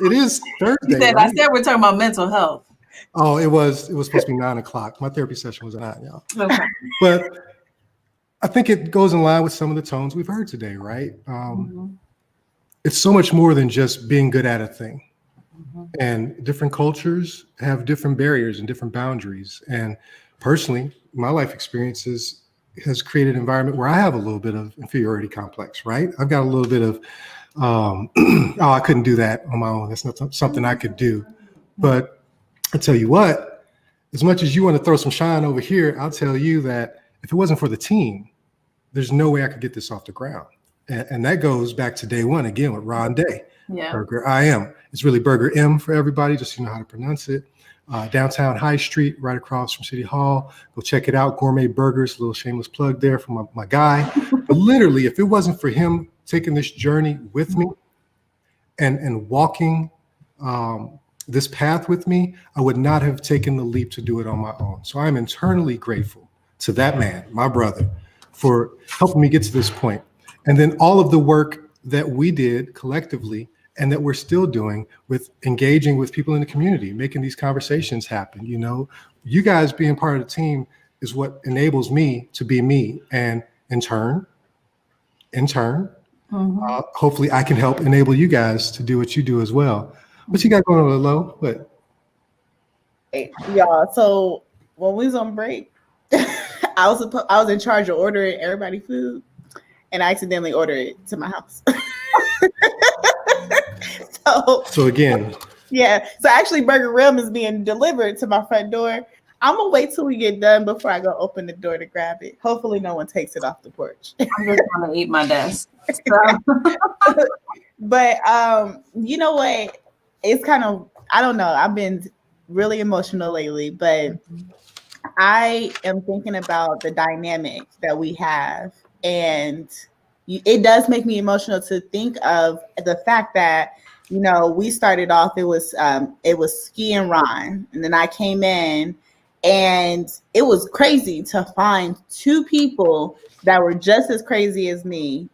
it is Thursday. I said we're talking about mental health. Oh, it was supposed to be 9:00. My therapy session was at 9, y'all. Okay. But I think it goes in line with some of the tones we've heard today, right? It's so much more than just being good at a thing. And different cultures have different barriers and different boundaries. And personally, my life experiences has created an environment where I have a little bit of inferiority complex, right? I've got a little bit of, oh, I couldn't do that on my own. That's not something I could do. But I tell you what, as much as you want to throw some shine over here, I'll tell you that if it wasn't for the team, there's no way I could get this off the ground. And that goes back to day one again with Ron Day. Yeah. Burger IM. It's really Burger M for everybody, just so you know how to pronounce it. Downtown High Street, right across from City Hall. Go check it out. Gourmet Burgers, a little shameless plug there for my guy. But literally, if it wasn't for him taking this journey with me and walking this path with me, I would not have taken the leap to do it on my own. So I'm internally grateful to that man, my brother, for helping me get to this point. And then all of the work that we did collectively and that we're still doing with engaging with people in the community, making these conversations happen. You know, you guys being part of the team is what enables me to be me. And in turn, Hopefully I can help enable you guys to do what you do as well. What you got going on, Lo? What? Hey, y'all, so when we was on break, I was in charge of ordering everybody food, and I accidentally ordered it to my house. So again, yeah, so actually Burger Rim is being delivered to my front door. I'm gonna wait till we get done before I go open the door to grab it. Hopefully no one takes it off the porch. I'm just gonna eat my desk. But you know what? It's kind of, I don't know. I've been really emotional lately, but I am thinking about the dynamic that we have, and it does make me emotional to think of the fact that, you know, we started off, it was Ski and Ron, and then I came in, and it was crazy to find two people that were just as crazy as me.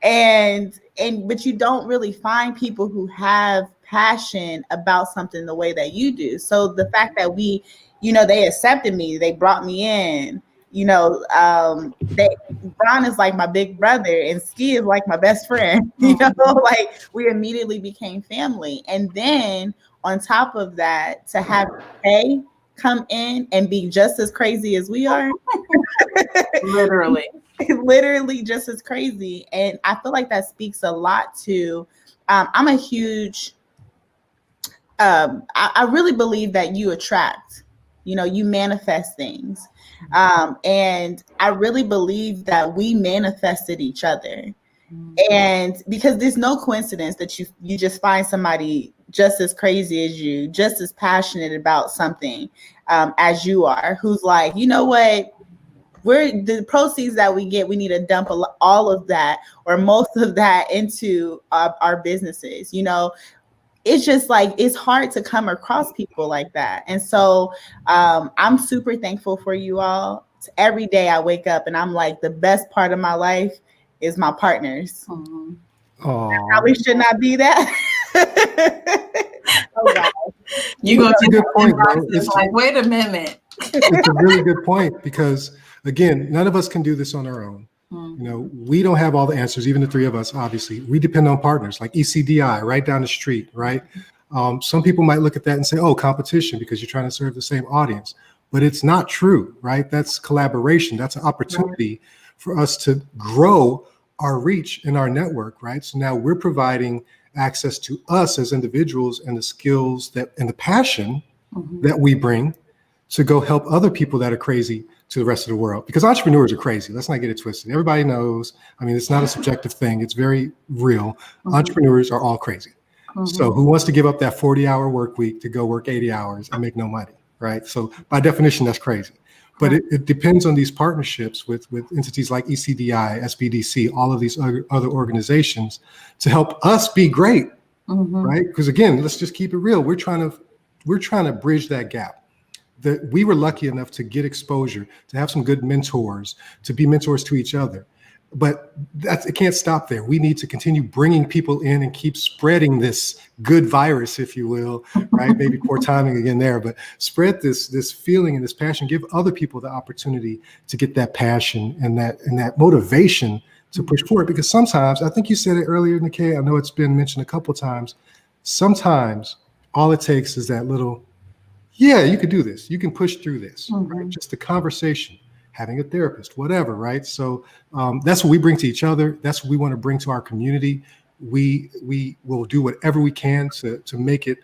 But you don't really find people who have passion about something the way that you do. So the fact that we, you know, they accepted me, they brought me in, you know, Ron is like my big brother and Ski is like my best friend, you know, like we immediately became family. And then on top of that, to have Kay come in and be just as crazy as we are. Literally just as crazy. And I feel like that speaks a lot to, I'm a huge, I really believe that you attract, you know, you manifest things. And I really believe that we manifested each other. And because there's no coincidence that you just find somebody just as crazy as you, just as passionate about something as you are, who's like, you know what, the proceeds that we get, we need to dump all of that or most of that into our businesses. You know, it's just like, it's hard to come across people like that. And so I'm super thankful for you all. Every day I wake up and I'm like, the best part of my life is my partners. I probably should not be that. Oh, God. You go That's a good point, bro. It's like, wait a minute. It's a really good point because, again, none of us can do this on our own. You know, we don't have all the answers, even the three of us, obviously. We depend on partners like ECDI right down the street, right? Some people might look at that and say, oh, competition, because you're trying to serve the same audience. But it's not true, right? That's collaboration. That's an opportunity for us to grow our reach in our network, right? So now we're providing access to us as individuals and the skills that and the passion that we bring to go help other people that are crazy to the rest of the world. Because entrepreneurs are crazy. Let's not get it twisted. Everybody knows. I mean, it's not a subjective thing. It's very real. Entrepreneurs are all crazy. So who wants to give up that 40-hour work week to go work 80 hours and make no money, right? So by definition, that's crazy. But it depends on these partnerships with entities like ECDI, SBDC, all of these other organizations to help us be great, right? Because again, let's just keep it real. We're trying to bridge that gap. That we were lucky enough to get exposure, to have some good mentors, to be mentors to each other. But it can't stop there. We need to continue bringing people in and keep spreading this good virus, if you will, right? Maybe poor timing again there, but spread this feeling and this passion. Give other people the opportunity to get that passion and that motivation to push forward. Because sometimes, I think you said it earlier, Nikkei, I know it's been mentioned a couple of times. Sometimes all it takes is that little, yeah, you can do this. You can push through this, right? Just a conversation. Having a therapist, whatever, right? So that's what we bring to each other. That's what we want to bring to our community. We will do whatever we can to make it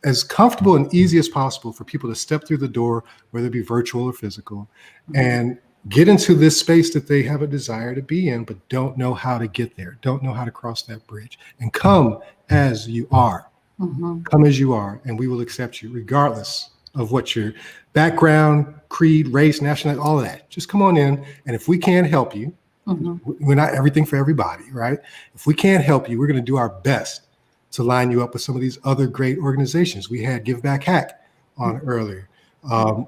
as comfortable and easy as possible for people to step through the door, whether it be virtual or physical, and get into this space that they have a desire to be in, but don't know how to get there, don't know how to cross that bridge. And come as you are. Come as you are, and we will accept you regardless of what your background, creed, race, nationality, all of that. Just come on in. And if we can't help you, we're not everything for everybody, right? If we can't help you, we're going to do our best to line you up with some of these other great organizations. We had Give Back Hack on earlier.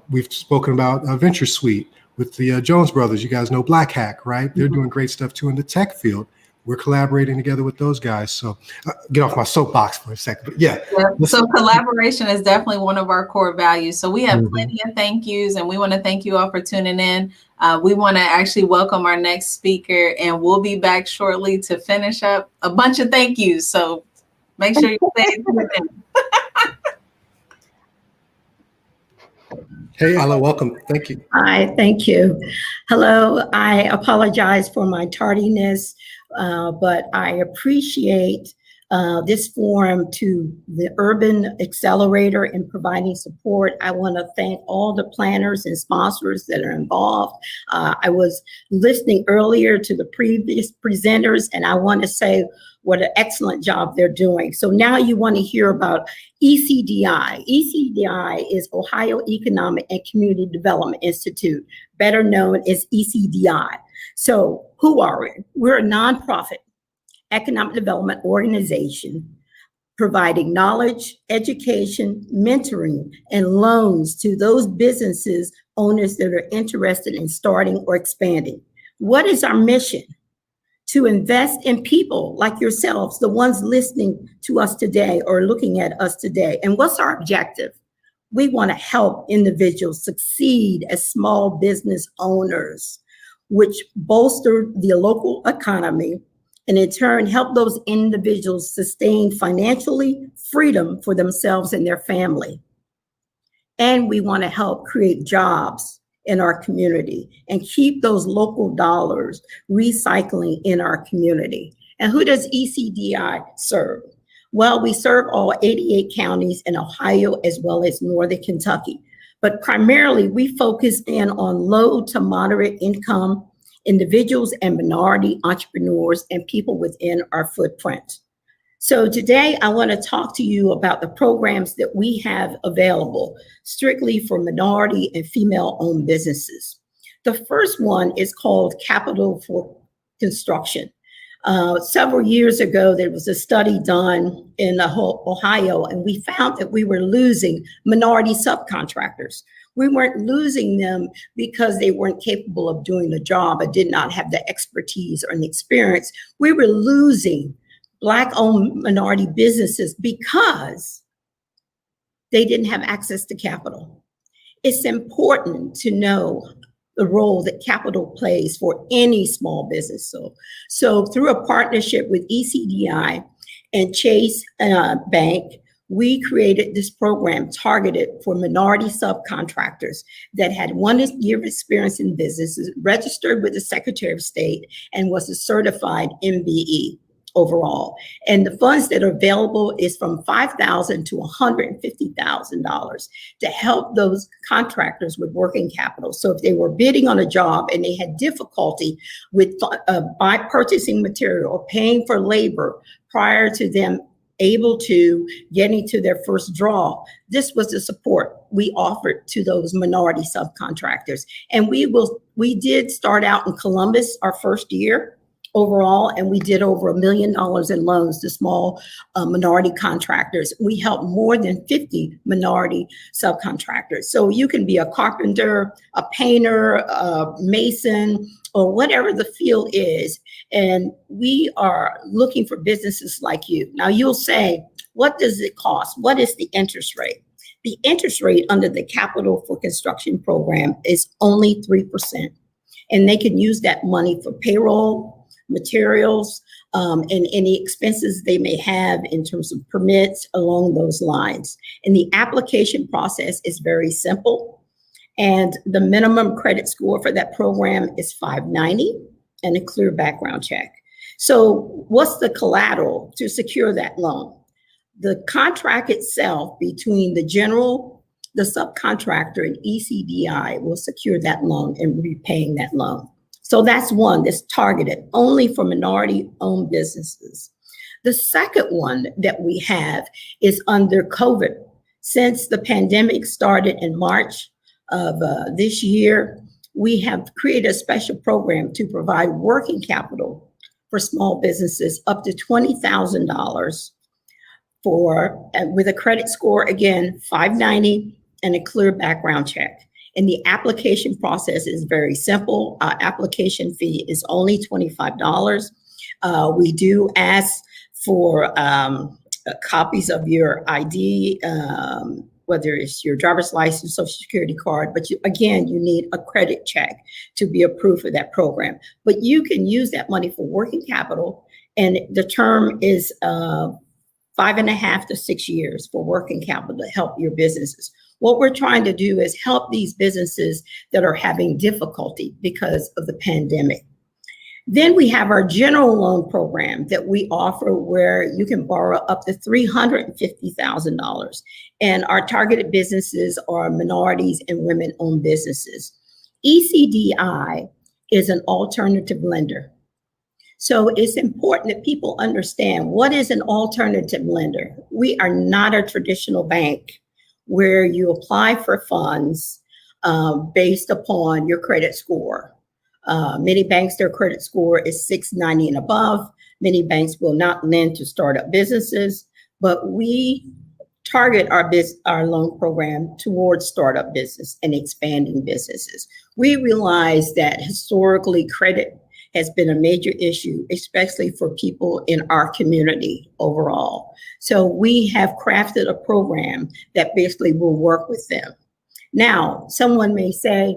We've spoken about Venture Suite with the Jones Brothers. You guys know Black Hack, right? They're doing great stuff too in the tech field. We're collaborating together with those guys. So get off my soapbox for a second, but yeah. So collaboration is definitely one of our core values. So we have plenty of thank yous, and we want to thank you all for tuning in. We want to actually welcome our next speaker, and we'll be back shortly to finish up a bunch of thank yous. So make sure you stay tuned in. Hey, Ella, welcome. Thank you. Hi, thank you. Hello, I apologize for my tardiness, but I appreciate this forum to the Urban Accelerator in providing support. I want to thank all the planners and sponsors that are involved. I was listening earlier to the previous presenters, and I want to say what an excellent job they're doing. So now you want to hear about ECDI. ECDI is Ohio Economic and Community Development Institute, better known as ECDI. So who are we? We're a nonprofit economic development organization providing knowledge, education, mentoring, and loans to those businesses owners that are interested in starting or expanding. What is our mission? To invest in people like yourselves, the ones listening to us today or looking at us today. And what's our objective? We want to help individuals succeed as small business owners, which bolster the local economy, and in turn help those individuals sustain financially freedom for themselves and their family. And we want to help create jobs in our community and keep those local dollars recycling in our community. And who does ECDI serve? Well, we serve all 88 counties in Ohio as well as Northern Kentucky. But primarily we focus in on low to moderate income individuals and minority entrepreneurs and people within our footprint. So today I want to talk to you about the programs that we have available strictly for minority and female-owned businesses. The first one is called Capital for Construction. Several years ago, there was a study done in Ohio, and we found that we were losing minority subcontractors. We weren't losing them because they weren't capable of doing the job or did not have the expertise or the experience. We were losing Black-owned minority businesses because they didn't have access to capital. It's important to know the role that capital plays for any small business. So through a partnership with ECDI and Chase Bank, we created this program targeted for minority subcontractors that had 1 year of experience in businesses, registered with the Secretary of State, and was a certified MBE overall. And the funds that are available is from $5,000 to $150,000 to help those contractors with working capital. So if they were bidding on a job and they had difficulty with by purchasing material or paying for labor prior to them able to getting to their first draw, this was the support we offered to those minority subcontractors. And we did start out in Columbus our first year overall, and we did over $1 million in loans to small minority contractors. We helped more than 50 minority subcontractors. So you can be a carpenter, a painter, a mason, or whatever the field is. And we are looking for businesses like you. Now you'll say, what does it cost? What is the interest rate? The interest rate under the Capital for Construction program is only 3%. And they can use that money for payroll, materials, and any expenses they may have in terms of permits along those lines. And the application process is very simple. And the minimum credit score for that program is 590 and a clear background check. So what's the collateral to secure that loan? The contract itself between the subcontractor and ECDI will secure that loan and repaying that loan. So that's one that's targeted only for minority-owned businesses. The second one that we have is under COVID. Since the pandemic started in March of this year, we have created a special program to provide working capital for small businesses up to $20,000 with a credit score, again, 590 and a clear background check. And the application process is very simple. Our application fee is only $25. We do ask for copies of your ID, whether it's your driver's license, social security card, but again, you need a credit check to be approved for that program. But you can use that money for working capital, and the term is 5.5 to 6 years for working capital to help your businesses. What we're trying to do is help these businesses that are having difficulty because of the pandemic. Then we have our general loan program that we offer where you can borrow up to $350,000. And our targeted businesses are minorities and women-owned businesses. ECDI is an alternative lender. So it's important that people understand what is an alternative lender. We are not a traditional bank where you apply for funds based upon your credit score. Many banks, their credit score is 690 and above. Many banks will not lend to startup businesses, but we target our loan program towards startup business and expanding businesses. We realize that historically credit has been a major issue, especially for people in our community overall. So we have crafted a program that basically will work with them. Now, someone may say,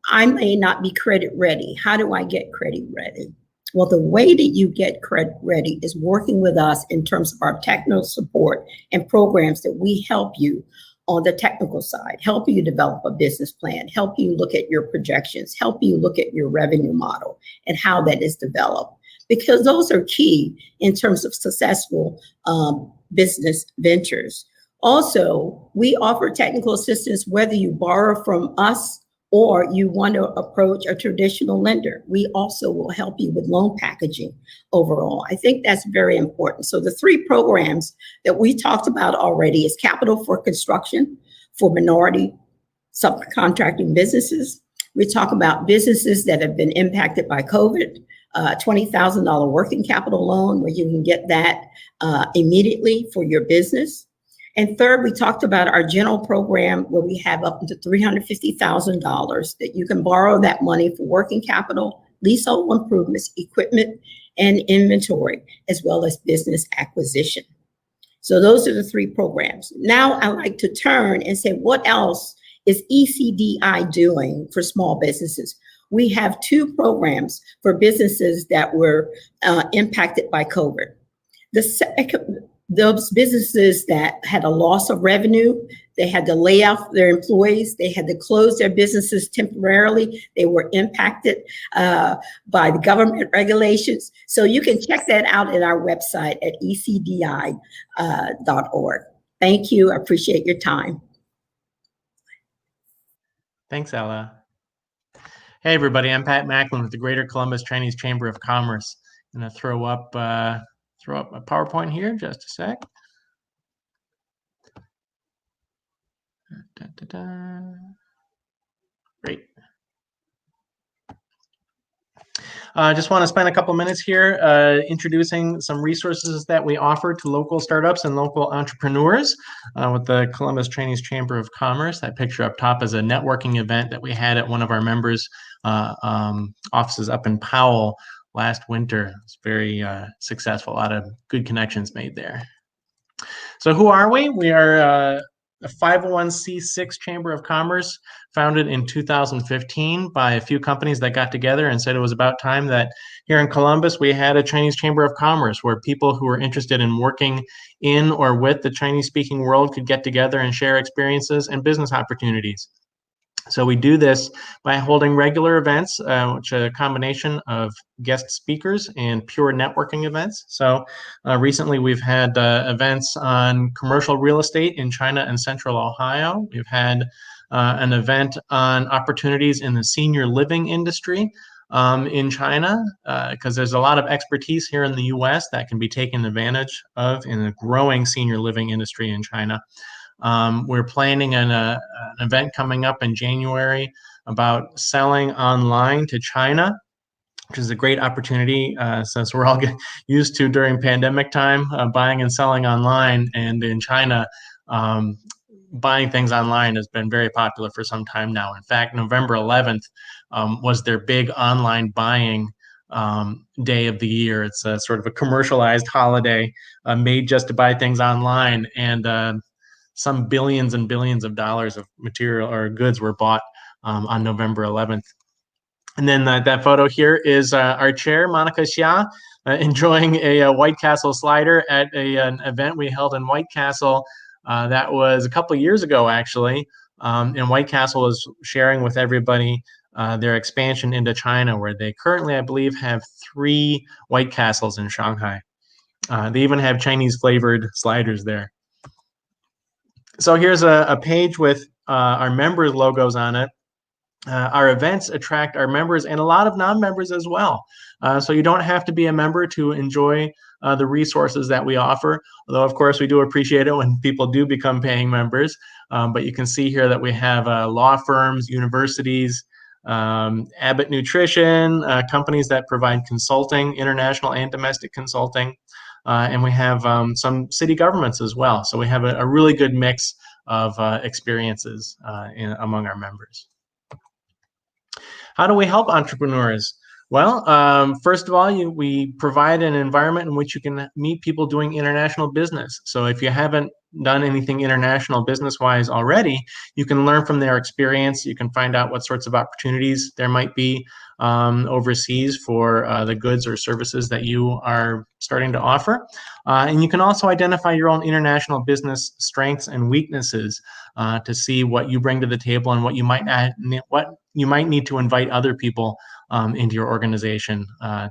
I may not be credit ready. How do I get credit ready? Well, the way that you get credit ready is working with us in terms of our technical support and programs that we help you on the technical side, help you develop a business plan, help you look at your projections, help you look at your revenue model and how that is developed, because those are key in terms of successful business ventures. Also, we offer technical assistance whether you borrow from us or you want to approach a traditional lender. We also will help you with loan packaging overall. I think that's very important. So the three programs that we talked about already is Capital for Construction for minority subcontracting businesses. We talk about businesses that have been impacted by COVID, $20,000 working capital loan where you can get that immediately for your business. And third, we talked about our general program where we have up to $350,000 that you can borrow that money for working capital, leasehold improvements, equipment, and inventory, as well as business acquisition. So those are the three programs. Now I like to turn and say, what else is ECDI doing for small businesses? We have two programs for businesses that were impacted by COVID. Those businesses that had a loss of revenue, they had to lay off their employees, they had to close their businesses temporarily, they were impacted by the government regulations. So you can check that out at our website at ecdi.org. Thank you, I appreciate your time. Thanks, Ella. Hey everybody, I'm Pat Macklin with the Greater Columbus Chinese Chamber of Commerce. I'm gonna throw up my PowerPoint here, just a sec. Great. I just want to spend a couple minutes here introducing some resources that we offer to local startups and local entrepreneurs with the Columbus Chinese Chamber of Commerce. That picture up top is a networking event that we had at one of our members' offices up in Powell last winter. It's very successful, a lot of good connections made there. So who are we? We are a 501c6 Chamber of Commerce founded in 2015 by a few companies that got together and said it was about time that here in Columbus we had a Chinese Chamber of Commerce where people who were interested in working in or with the Chinese speaking world could get together and share experiences and business opportunities. So we do this by holding regular events, which are a combination of guest speakers and pure networking events. So recently we've had events on commercial real estate in China and Central Ohio. We've had an event on opportunities in the senior living industry in China, because there's a lot of expertise here in the US that can be taken advantage of in the growing senior living industry in China. We're planning an event coming up in January about selling online to China, which is a great opportunity since we're all used to during pandemic time buying and selling online. And in China, buying things online has been very popular for some time now. In fact, November 11th was their big online buying day of the year. It's a sort of a commercialized holiday made just to buy things online. And some billions and billions of dollars of material or goods were bought on November 11th. And then that photo here is our chair, Monica Xia, enjoying a White Castle slider at an event we held in White Castle. That was a couple years ago, actually. And White Castle was sharing with everybody their expansion into China, where they currently, I believe, have 3 White Castles in Shanghai. They even have Chinese flavored sliders there. So here's a page with our members' logos on it. Our events attract our members and a lot of non-members as well. So you don't have to be a member to enjoy the resources that we offer, although of course we do appreciate it when people do become paying members. But you can see here that we have law firms, universities, Abbott Nutrition, companies that provide consulting, international and domestic consulting, and we have some city governments as well. So we have a really good mix of experiences among our members. How do we help entrepreneurs? Well, first of all, we provide an environment in which you can meet people doing international business. So if you haven't done anything international business-wise already, you can learn from their experience. You can find out what sorts of opportunities there might be overseas for the goods or services that you are starting to offer. And you can also identify your own international business strengths and weaknesses to see what you bring to the table and what you might need to invite other people into your organization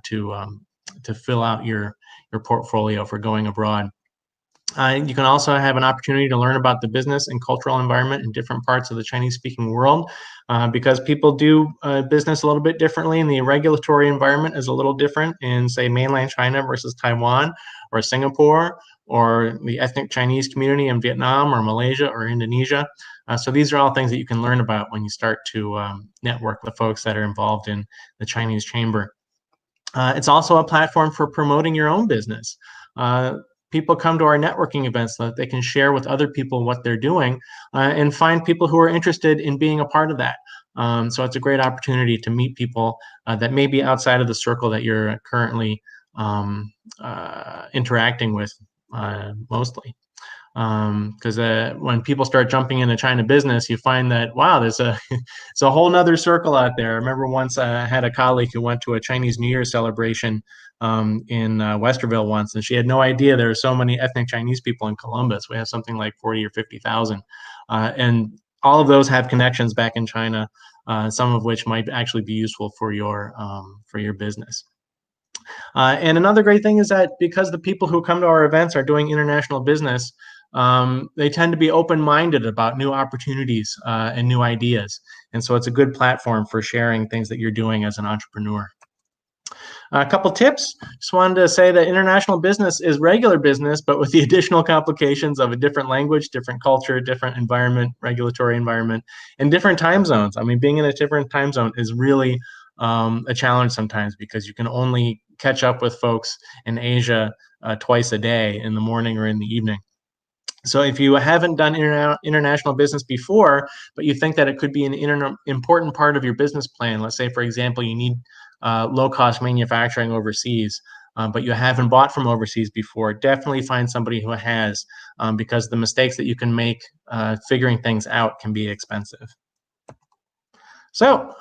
to fill out your portfolio for going abroad. You can also have an opportunity to learn about the business and cultural environment in different parts of the Chinese-speaking world because people do business a little bit differently, and the regulatory environment is a little different in, say, mainland China versus Taiwan or Singapore, or the ethnic Chinese community in Vietnam or Malaysia or Indonesia. So these are all things that you can learn about when you start to network with folks that are involved in the Chinese Chamber. It's also a platform for promoting your own business. People come to our networking events so that they can share with other people what they're doing and find people who are interested in being a part of that. So it's a great opportunity to meet people that may be outside of the circle that you're currently interacting with mostly. Because when people start jumping into China business, you find that, wow, it's a whole nother circle out there. I remember once I had a colleague who went to a Chinese New Year celebration in Westerville once, and she had no idea there are so many ethnic Chinese people in Columbus. We have something like 40 or 50,000. And all of those have connections back in China, some of which might actually be useful for your business. And another great thing is that because the people who come to our events are doing international business, they tend to be open-minded about new opportunities and new ideas. And so it's a good platform for sharing things that you're doing as an entrepreneur. A couple tips. Just wanted to say that international business is regular business, but with the additional complications of a different language, different culture, different environment, regulatory environment, and different time zones. I mean, being in a different time zone is really a challenge sometimes because you can only catch up with folks in Asia twice a day, in the morning or in the evening. So if you haven't done international business before, but you think that it could be an important part of your business plan, let's say, for example, you need low-cost manufacturing overseas, but you haven't bought from overseas before, definitely find somebody who has, because the mistakes that you can make figuring things out can be expensive. So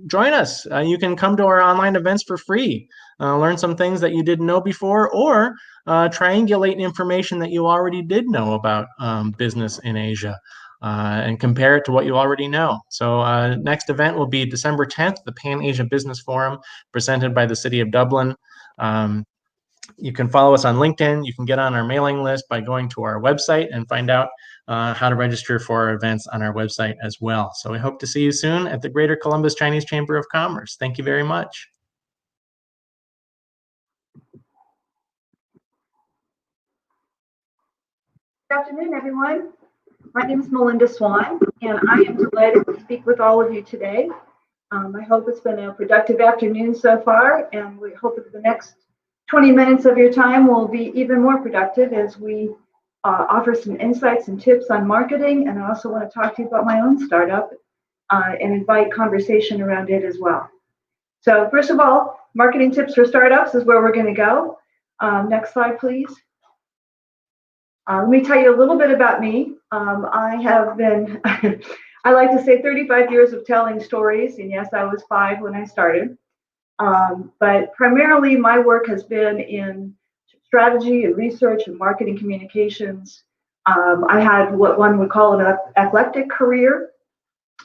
join us. You can come to our online events for free, learn some things that you didn't know before, or triangulate information that you already did know about business in Asia and compare it to what you already know. So next event will be December 10th, the Pan Asia Business Forum presented by the City of Dublin. You can follow us on LinkedIn. You can get on our mailing list by going to our website and find out how to register for our events on our website as well. So we hope to see you soon at the Greater Columbus Chinese Chamber of Commerce. Thank you very much. Good afternoon, everyone. My name is Melinda Swan, and I am delighted to speak with all of you today. I hope it's been a productive afternoon so far, and we hope that the next 20 minutes of your time will be even more productive as we offer some insights and tips on marketing. And I also want to talk to you about my own startup and invite conversation around it as well. So first of all, marketing tips for startups is where we're going to go. Next slide, please. Let me tell you a little bit about me. I have been, I like to say 35 years of telling stories, and yes, I was 5 when I started. But primarily my work has been in strategy and research and marketing communications. I had what one would call an eclectic career.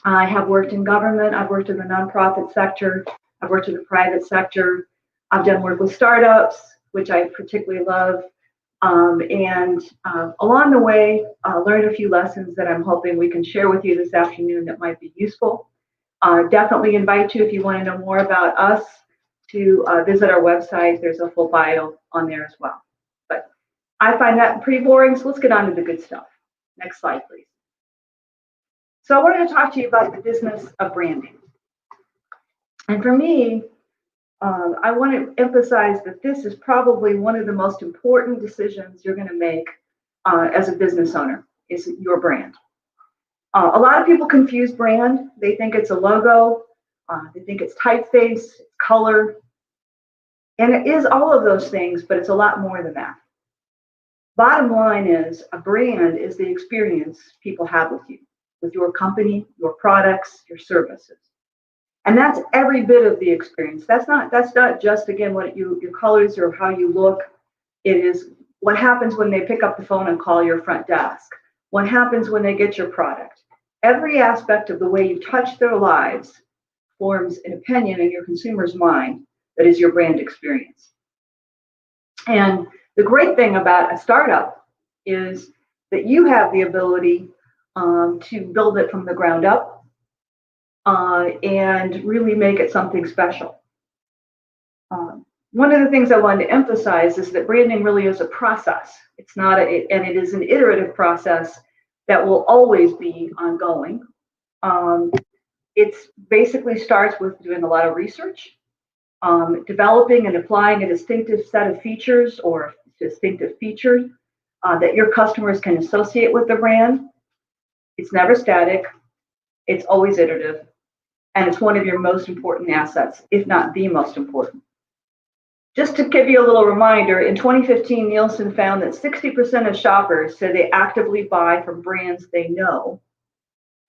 I have worked in government, I've worked in the nonprofit sector, I've worked in the private sector, I've done work with startups, which I particularly love. Along the way, learned a few lessons that I'm hoping we can share with you this afternoon that might be useful. Definitely invite you, if you want to know more about us, to visit our website. There's a full bio on there as well. But I find that pretty boring, so let's get on to the good stuff. Next slide, please. So I wanted to talk to you about the business of branding. And for me, I want to emphasize that this is probably one of the most important decisions you're going to make as a business owner, is your brand. A lot of people confuse brand. They think it's a logo, they think it's typeface, it's color, and it is all of those things, but it's a lot more than that. Bottom line is, a brand is the experience people have with you, with your company, your products, your services. And that's every bit of the experience. That's not just, again, what your colors or how you look. It is what happens when they pick up the phone and call your front desk. What happens when they get your product. Every aspect of the way you touch their lives forms an opinion in your consumer's mind that is your brand experience. And the great thing about a startup is that you have the ability to build it from the ground up. And really make it something special. One of the things I wanted to emphasize is that branding really is a process. It's not, and it is an iterative process that will always be ongoing. It basically starts with doing a lot of research, developing and applying a distinctive set of features or distinctive features that your customers can associate with the brand. It's never static. It's always iterative. And it's one of your most important assets, if not the most important. Just to give you a little reminder, in 2015, Nielsen found that 60% of shoppers say they actively buy from brands they know,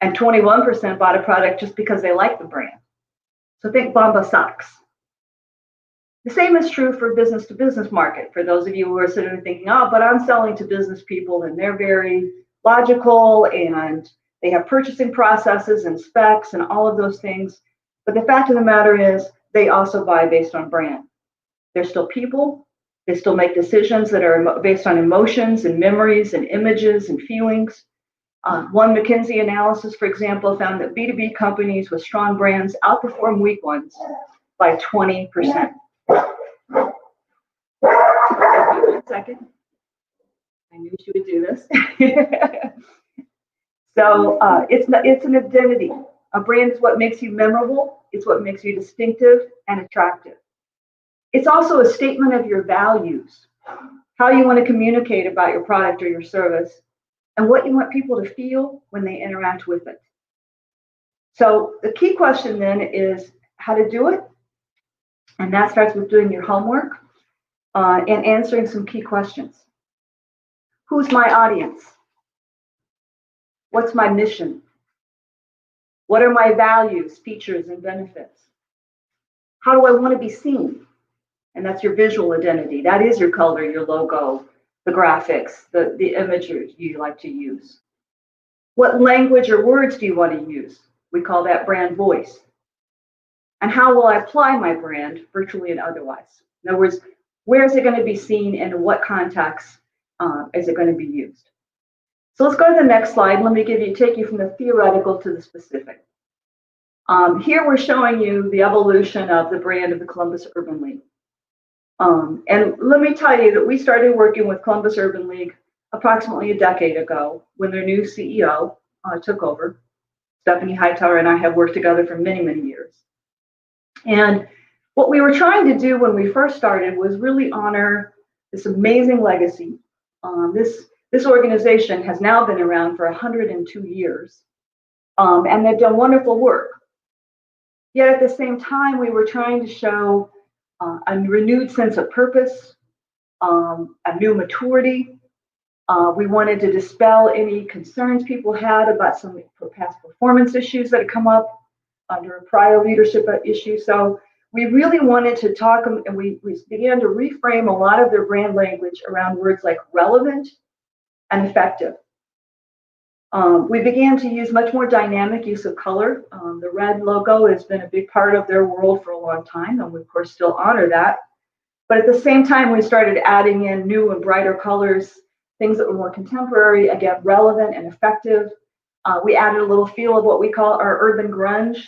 and 21% bought a product just because they like the brand. So think Bomba socks. The same is true for business to business market. For those of you who are sitting there thinking, oh, but I'm selling to business people and they're very logical and they have purchasing processes and specs and all of those things. But the fact of the matter is they also buy based on brand. They're still people. They still make decisions that are based on emotions and memories and images and feelings. One McKinsey analysis, for example, found that B2B companies with strong brands outperform weak ones by 20%. One second. I knew she would do this. So it's an identity. A brand is what makes you memorable. It's what makes you distinctive and attractive. It's also a statement of your values, how you want to communicate about your product or your service, and what you want people to feel when they interact with it. So the key question then is how to do it. And that starts with doing your homework and answering some key questions. Who's my audience? What's my mission? What are my values, features, and benefits? How do I want to be seen? And that's your visual identity. That is your color, your logo, the graphics, the imagery you like to use. What language or words do you want to use? We call that brand voice. And how will I apply my brand, virtually and otherwise? In other words, where is it going to be seen and in what context is it going to be used? So let's go to the next slide. Let me take you from the theoretical to the specific. Here we're showing you the evolution of the brand of the Columbus Urban League. And let me tell you that we started working with Columbus Urban League approximately a decade ago when their new CEO took over. Stephanie Hightower and I have worked together for many, many years. And what we were trying to do when we first started was really honor this amazing legacy. This organization has now been around for 102 years, and they've done wonderful work. Yet at the same time, we were trying to show a renewed sense of purpose, a new maturity, We wanted to dispel any concerns people had about some past performance issues that had come up under a prior leadership issue. So we really wanted to talk, and we began to reframe a lot of their brand language around words like relevant and effective. We began to use much more dynamic use of color. The red logo has been a big part of their world for a long time, and we of course still honor that. But at the same time, we started adding in new and brighter colors, things that were more contemporary, again, relevant and effective. We added a little feel of what we call our urban grunge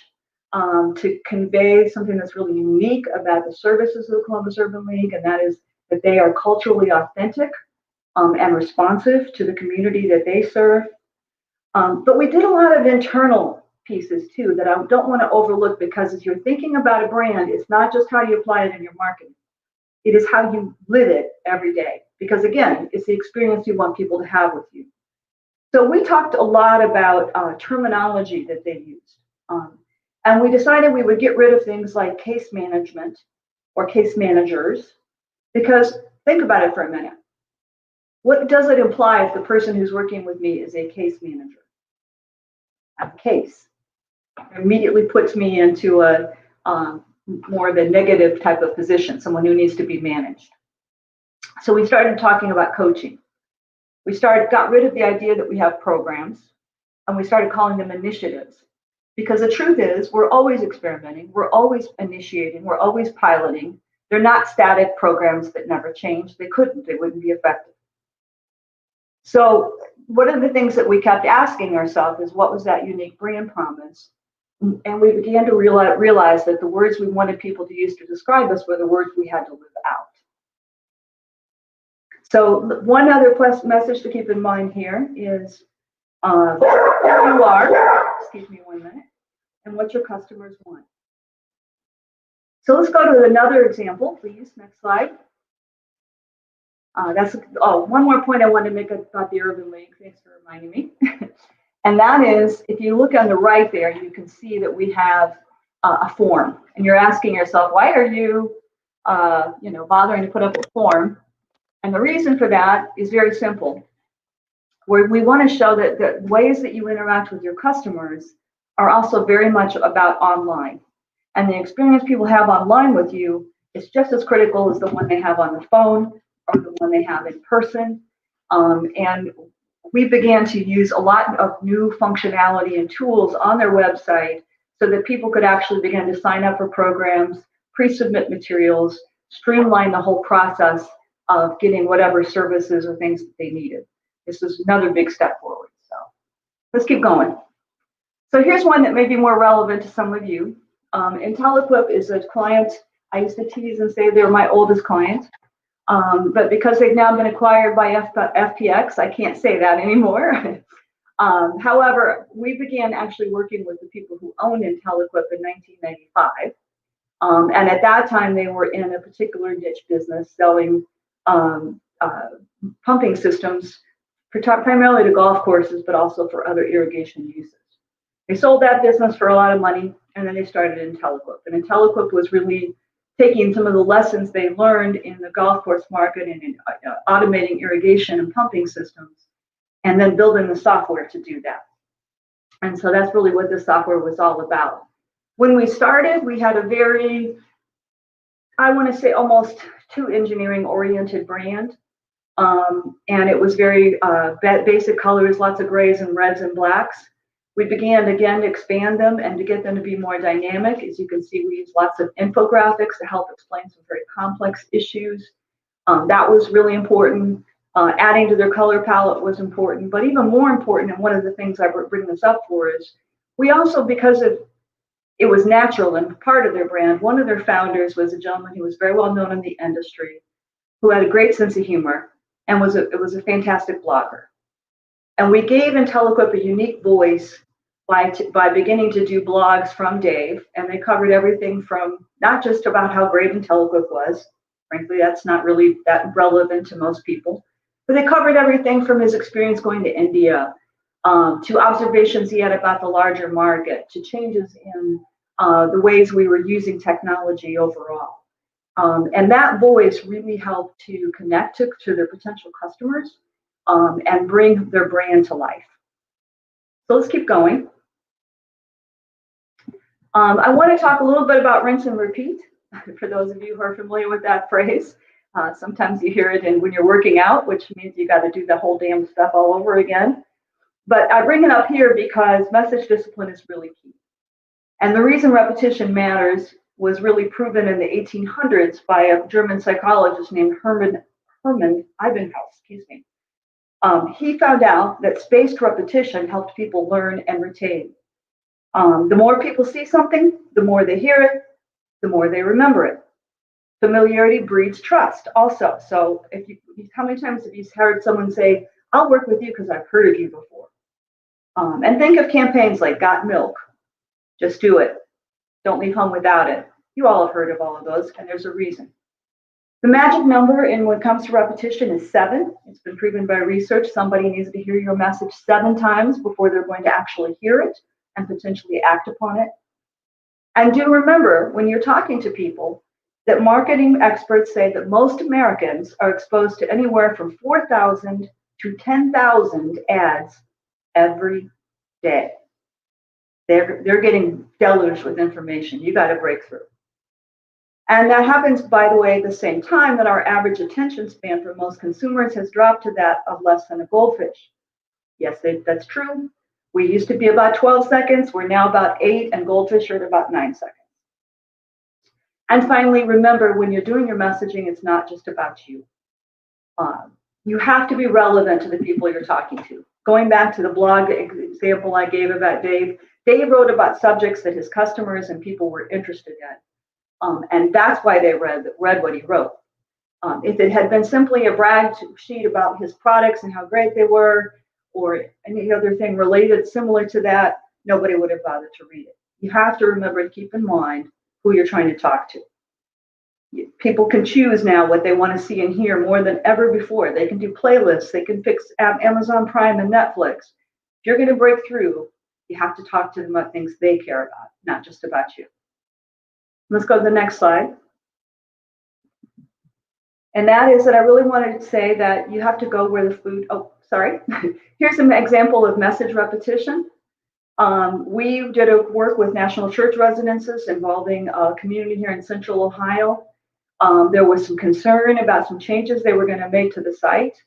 to convey something that's really unique about the services of the Columbus Urban League, and that is that they are culturally authentic and responsive to the community that they serve. But we did a lot of internal pieces too that I don't want to overlook, because as you're thinking about a brand, it's not just how you apply it in your marketing. It is how you live it every day. Because again, it's the experience you want people to have with you. So we talked a lot about terminology that they used. And we decided we would get rid of things like case management or case managers, because think about it for a minute. What does it imply if the person who's working with me is a case manager? A case. It immediately puts me into a more of a negative type of position, someone who needs to be managed. So we started talking about coaching. We got rid of the idea that we have programs, and we started calling them initiatives. Because the truth is, we're always experimenting, we're always initiating, we're always piloting. They're not static programs that never change. They wouldn't be effective. So one of the things that we kept asking ourselves is, what was that unique brand promise? And we began to realize that the words we wanted people to use to describe us were the words we had to live out. So one other message to keep in mind here is who you are, excuse me 1 minute, and what your customers want. So let's go to another example, please. Next slide. One more point I wanted to make about the Urban League. Thanks for reminding me. And that is, if you look on the right there, you can see that we have a form. And you're asking yourself, why are you, bothering to put up a form? And the reason for that is very simple. We want to show that the ways that you interact with your customers are also very much about online. And the experience people have online with you is just as critical as the one they have on the phone or the one they have in person. And we began to use a lot of new functionality and tools on their website so that people could actually begin to sign up for programs, pre-submit materials, streamline the whole process of getting whatever services or things that they needed. This is another big step forward. So let's keep going. So here's one that may be more relevant to some of you. Intelliequip is a client. I used to tease and say they're my oldest client. But because they've now been acquired by FPX, I can't say that anymore. However, we began actually working with the people who owned Intelliequip in 1995. And at that time, they were in a particular niche business selling pumping systems, primarily to golf courses, but also for other irrigation uses. They sold that business for a lot of money, and then they started Intelliequip. And Intelliequip was really taking some of the lessons they learned in the golf course market and in automating irrigation and pumping systems, and then building the software to do that. And so that's really what the software was all about. When we started, we had a very, I want to say almost too engineering-oriented brand. And it was very basic colors, lots of grays and reds and blacks. We began again to expand them and to get them to be more dynamic. As you can see, we use lots of infographics to help explain some very complex issues. That was really important. Adding to their color palette was important, but even more important, and one of the things I bring this up for is, we also, because it was natural and part of their brand, one of their founders was a gentleman who was very well known in the industry, who had a great sense of humor and was a fantastic blogger. And we gave Intelliequip a unique voice by beginning to do blogs from Dave, and they covered everything from not just about how great Intelliequip was, frankly, that's not really that relevant to most people, but they covered everything from his experience going to India, to observations he had about the larger market, to changes in the ways we were using technology overall. And that voice really helped to connect to their potential customers and bring their brand to life. So let's keep going. I want to talk a little bit about rinse and repeat. For those of you who are familiar with that phrase, sometimes you hear it when you're working out, which means you got to do the whole damn stuff all over again. But I bring it up here because message discipline is really key. And the reason repetition matters was really proven in the 1800s by a German psychologist named Hermann Ebbinghaus, He found out that spaced repetition helped people learn and retain. The more people see something, the more they hear it, the more they remember it. Familiarity breeds trust also. So how many times have you heard someone say, I'll work with you because I've heard of you before? And think of campaigns like Got Milk. Just do it. Don't leave home without it. You all have heard of all of those, and there's a reason. The magic number when it comes to repetition is 7. It's been proven by research. Somebody needs to hear your message 7 times before they're going to actually hear it and potentially act upon it. And do remember, when you're talking to people, that marketing experts say that most Americans are exposed to anywhere from 4,000 to 10,000 ads every day. They're getting deluged with information. You got to break through. And that happens, by the way, at the same time that our average attention span for most consumers has dropped to that of less than a goldfish. Yes, that's true. We used to be about 12 seconds. We're now about 8, and goldfish are at about 9 seconds. And finally, remember, when you're doing your messaging, it's not just about you. You have to be relevant to the people you're talking to. Going back to the blog example I gave about Dave wrote about subjects that his customers and people were interested in. And that's why they read what he wrote. If it had been simply a brag sheet about his products and how great they were, or any other thing related similar to that, nobody would have bothered to read it. You have to remember to keep in mind who you're trying to talk to. People can choose now what they want to see and hear more than ever before. They can do playlists. They can fix Amazon Prime and Netflix. If you're going to break through, you have to talk to them about things they care about, not just about you. Let's go to the next slide. And that is that I really wanted to say that you have to go where the food, Here's an example of message repetition. We did a work with National Church Residences involving a community here in Central Ohio. There was some concern about some changes they were going to make to the site.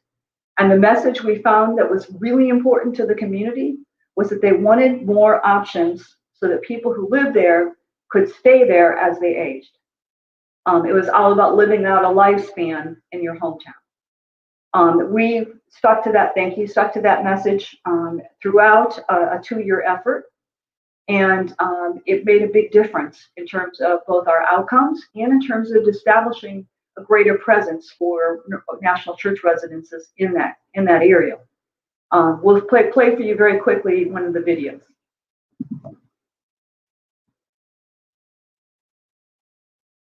And the message we found that was really important to the community was that they wanted more options so that people who lived there could stay there as they aged. It was all about living out a lifespan in your hometown. We stuck to that, stuck to that message throughout a 2-year effort. And it made a big difference in terms of both our outcomes and in terms of establishing a greater presence for National Church Residences in that area. We'll play for you very quickly one of the videos.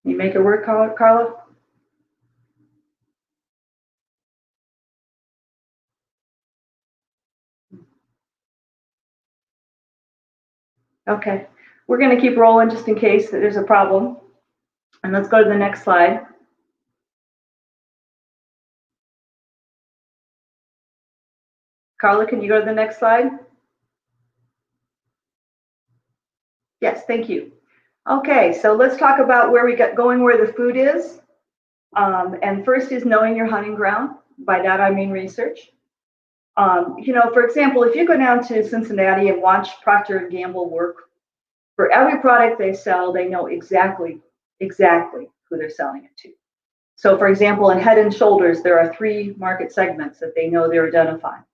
Can you make it work, Carla? Okay, we're going to keep rolling just in case there's a problem. And let's go to the next slide. Carla, can you go to the next slide? Yes, thank you. Okay, so let's talk about where we got going, where the food is. And first is knowing your hunting ground. By that, I mean research. For example, if you go down to Cincinnati and watch Procter & Gamble work, for every product they sell, they know exactly who they're selling it to. So for example, in Head & Shoulders, there are 3 market segments that they know they're identifying.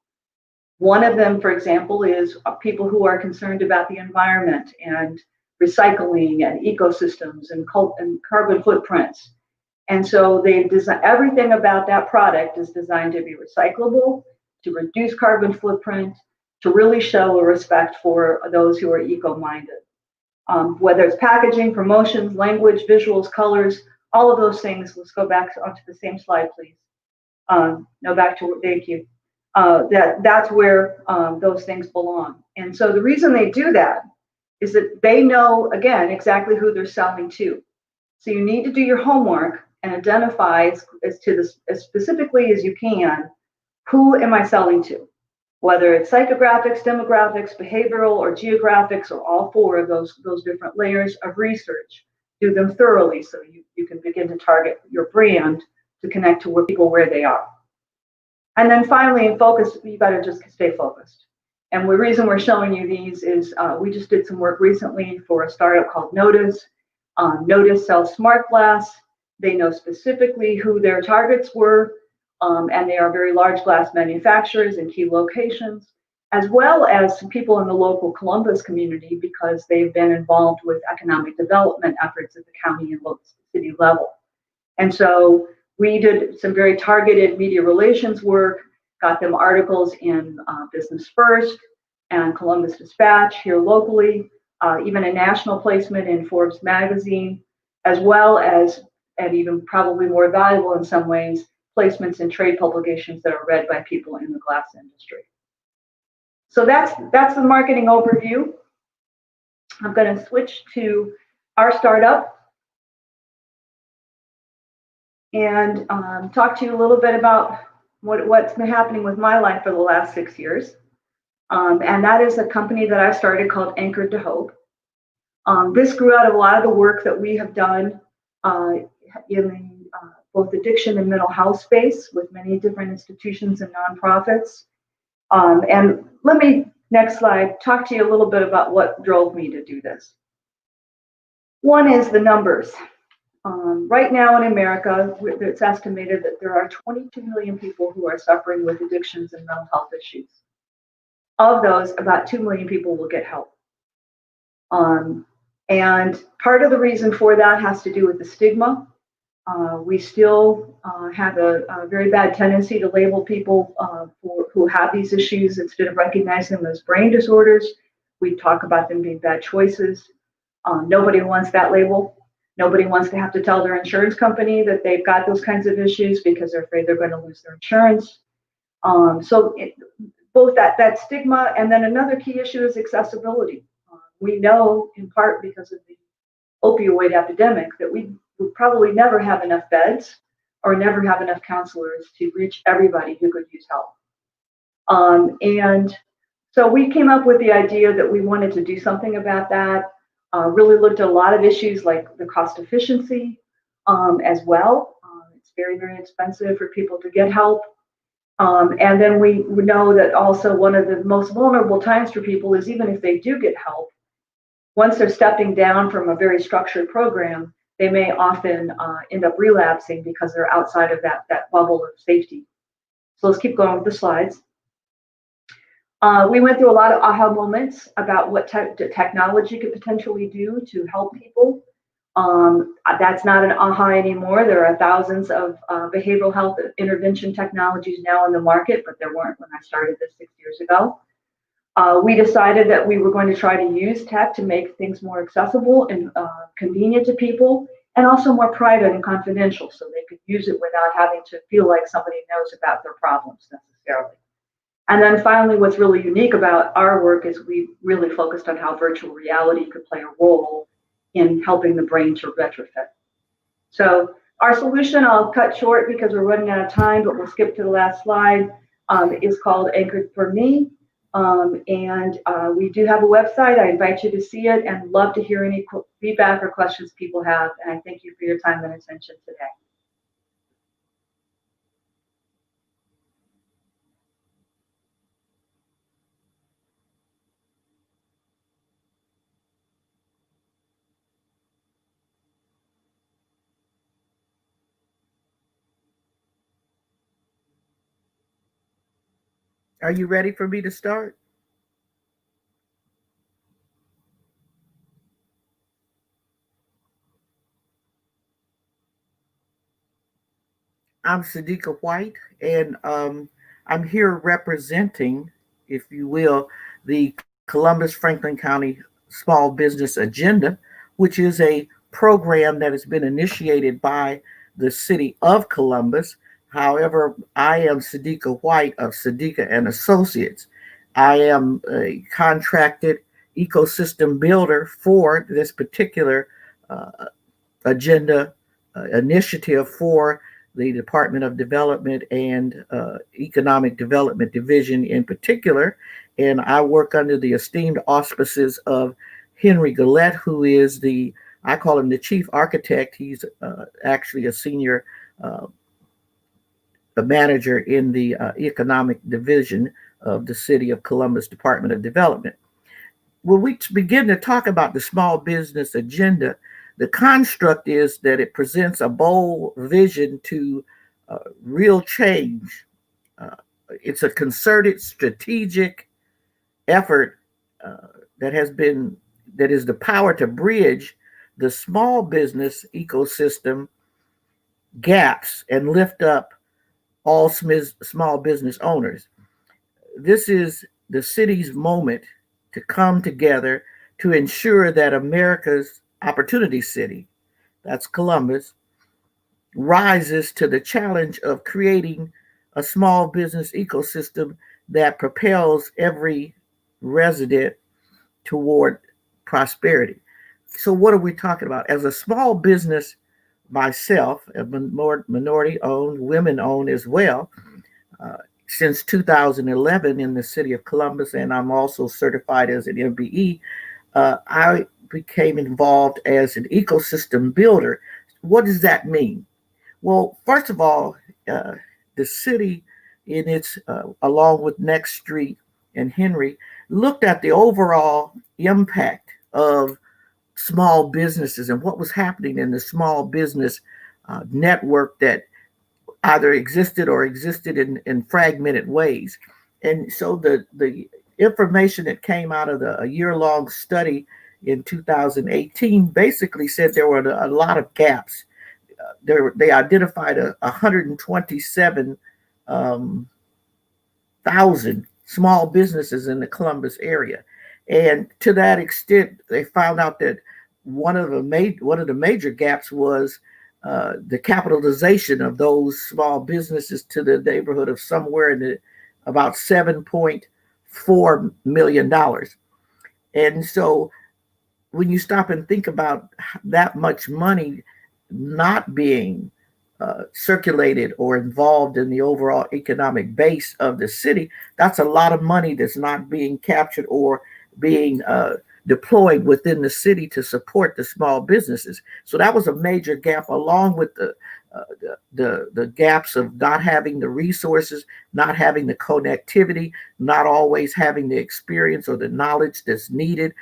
One of them, for example, is people who are concerned about the environment and recycling and ecosystems and carbon footprints. And so they design everything about that product is designed to be recyclable, to reduce carbon footprint, to really show a respect for those who are eco-minded. Whether it's packaging, promotions, language, visuals, colors, all of those things. Let's go back onto the same slide, please. Thank you. That's where those things belong. And so the reason they do that is that they know, again, exactly who they're selling to. So you need to do your homework and identify as specifically as you can Who am I selling to? Whether it's psychographics, demographics, behavioral, or geographics, or all four of those different layers of research. Do them thoroughly so you can begin to target your brand to connect to people where they are. And then finally, in focus, you got to just stay focused. And the reason we're showing you these is we just did some work recently for a startup called Notice. Notice sells smart glass. They know specifically who their targets were, and they are very large glass manufacturers in key locations, as well as some people in the local Columbus community because they've been involved with economic development efforts at the county and local city level. And so we did some very targeted media relations work, got them articles in Business First and Columbus Dispatch here locally, even a national placement in Forbes magazine, as well as, and even probably more valuable in some ways, placements in trade publications that are read by people in the glass industry. So that's the marketing overview. I'm going to switch to our startup and talk to you a little bit about what's been happening with my life for the last 6 years. And that is a company that I started called Anchored to Hope. This grew out of a lot of the work that we have done in both addiction and mental health space with many different institutions and nonprofits. And let me, next slide, talk to you a little bit about what drove me to do this. One is the numbers. Right now in America, it's estimated that there are 22 million people who are suffering with addictions and mental health issues. Of those, about 2 million people will get help. And part of the reason for that has to do with the stigma. We still have a very bad tendency to label people who have these issues instead of recognizing them as brain disorders. We talk about them being bad choices. Nobody wants that label. Nobody wants to have to tell their insurance company that they've got those kinds of issues because they're afraid they're going to lose their insurance. Both that stigma, and then another key issue is accessibility. We know, in part because of the opioid epidemic, that we would probably never have enough beds or never have enough counselors to reach everybody who could use help. And so we came up with the idea that we wanted to do something about that. Really looked at a lot of issues like the cost efficiency as well. It's very, very expensive for people to get help. And then we know that also one of the most vulnerable times for people is even if they do get help, once they're stepping down from a very structured program, they may often end up relapsing because they're outside of that bubble of safety. So let's keep going with the slides. We went through a lot of aha moments about what technology could potentially do to help people. That's not an aha anymore. There are thousands of behavioral health intervention technologies now in the market, but there weren't when I started this 6 years ago. We decided that we were going to try to use tech to make things more accessible and convenient to people, and also more private and confidential, so they could use it without having to feel like somebody knows about their problems necessarily. And then finally, what's really unique about our work is we really focused on how virtual reality could play a role in helping the brain to retrofit. So our solution, I'll cut short because we're running out of time, but we'll skip to the last slide, is called Anchored for Me. And we do have a website. I invite you to see it and love to hear any feedback or questions people have. And I thank you for your time and attention today. Are you ready for me to start? I'm Sadiqa White, and I'm here representing, if you will, the Columbus Franklin County Small Business Agenda, which is a program that has been initiated by the city of Columbus. However, I am Sadiqa White of Sadiqa and Associates. I am a contracted ecosystem builder for this particular agenda initiative for the Department of Development and Economic Development Division in particular. And I work under the esteemed auspices of Henry Gillette, who is I call him the chief architect. He's actually a senior manager in the Economic Division of the City of Columbus Department of Development. When we begin to talk about the small business agenda, the construct is that it presents a bold vision to real change. It's a concerted, strategic effort that is the power to bridge the small business ecosystem gaps and lift up all small business owners. This is the city's moment to come together to ensure that America's opportunity city, that's Columbus, rises to the challenge of creating a small business ecosystem that propels every resident toward prosperity. So what are we talking about? As a small business myself, a minority owned, women owned as well, since 2011 in the city of Columbus, and I'm also certified as an MBE, I became involved as an ecosystem builder. What does that mean? Well, first of all, the city in its, along with Next Street and Henry, looked at the overall impact of small businesses and what was happening in the small business network that either existed or existed in fragmented ways. And so the information that came out of a year-long study in 2018 basically said there were a lot of gaps. They identified 127,000 small businesses in the Columbus area. And to that extent, they found out that one of the major gaps was the capitalization of those small businesses to the neighborhood of somewhere in about $7.4 million. And so when you stop and think about that much money not being circulated or involved in the overall economic base of the city, that's a lot of money that's not being captured or being deployed within the city to support the small businesses. So that was a major gap, along with the gaps of not having the resources, not having the connectivity, not always having the experience or the knowledge that's needed,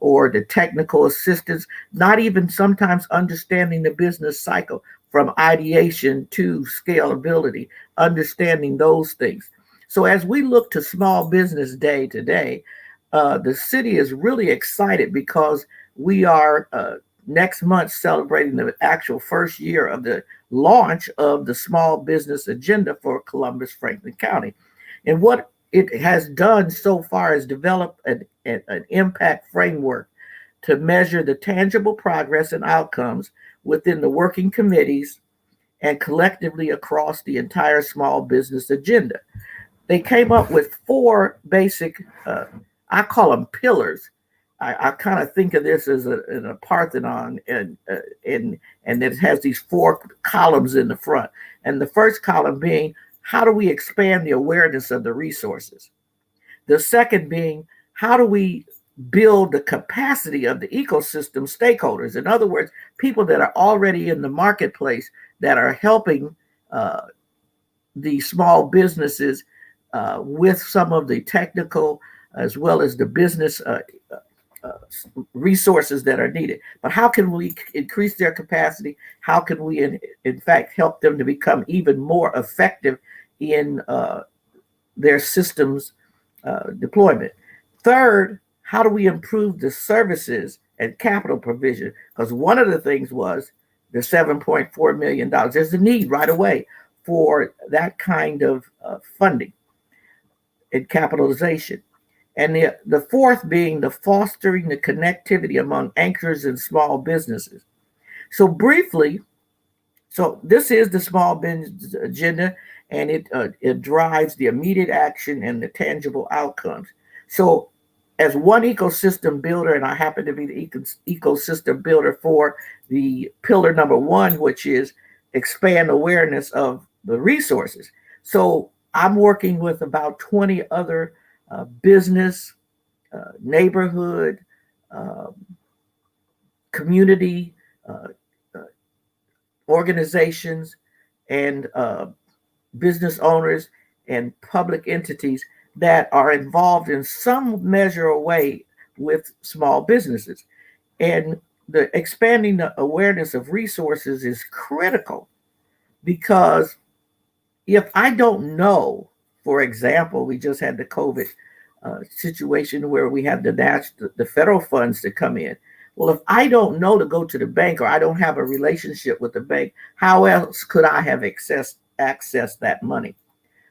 or the technical assistance, not even sometimes understanding the business cycle from ideation to scalability, understanding those things. So as we look to Small Business Day today, the city is really excited because we are next month celebrating the actual first year of the launch of the Small Business Agenda for Columbus Franklin County. And what it has done so far is develop an impact framework to measure the tangible progress and outcomes within the working committees and collectively across the entire small business agenda. They came up with 4 basic, I call them pillars. I kind of think of this as a Parthenon, and it has these 4 columns in the front. And the first column being, how do we expand the awareness of the resources? The second being, how do we build the capacity of the ecosystem stakeholders? In other words, people that are already in the marketplace that are helping the small businesses with some of the technical as well as the business resources that are needed. But how can we increase their capacity? How can we, in fact, help them to become even more effective in their systems deployment? Third, how do we improve the services and capital provision? Because one of the things was the $7.4 million. There's a need right away for that kind of funding and capitalization. And the fourth being the fostering the connectivity among anchors and small businesses. So briefly, so this is the small business agenda, and it drives the immediate action and the tangible outcomes. So as one ecosystem builder, and I happen to be the ecosystem builder for the pillar number 1, which is expand awareness of the resources. So I'm working with about 20 other business, neighborhood, community organizations, and business owners and public entities that are involved in some measure or way with small businesses. And the expanding the awareness of resources is critical, because if I don't know, for example, we just had the COVID situation where we had the federal funds to come in. Well, if I don't know to go to the bank, or I don't have a relationship with the bank, how else could I have accessed that money?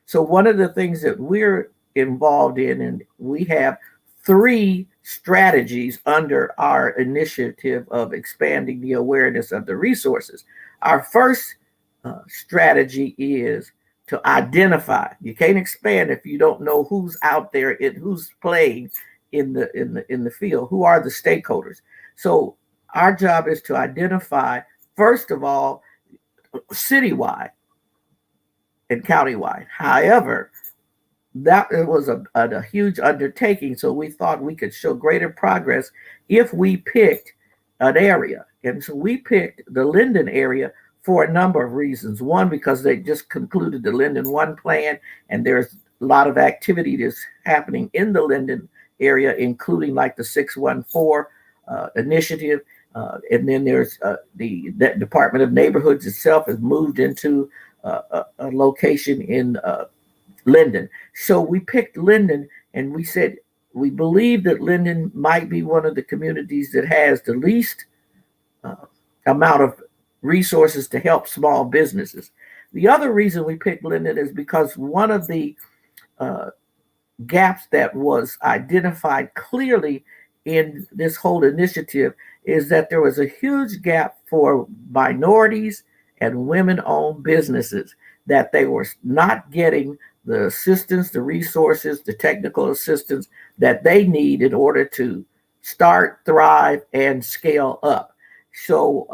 So one of the things that we're involved in, and we have 3 strategies under our initiative of expanding the awareness of the resources. Our first strategy is to identify. You can't expand if you don't know who's out there and who's playing in the field. Who are the stakeholders? So our job is to identify, first of all, citywide and countywide. However, that was a huge undertaking. So we thought we could show greater progress if we picked an area. And so we picked the Linden area for a number of reasons. One, because they just concluded the Linden 1 plan, and there's a lot of activity that's happening in the Linden area, including like the 614 initiative. And then there's the Department of Neighborhoods itself has moved into a location in Linden. So we picked Linden, and we said we believe that Linden might be one of the communities that has the least amount of resources to help small businesses. The other reason we picked Linden is because one of the gaps that was identified clearly in this whole initiative is that there was a huge gap for minorities and women-owned businesses, that they were not getting the assistance, the resources, the technical assistance that they need in order to start, thrive, and scale up. So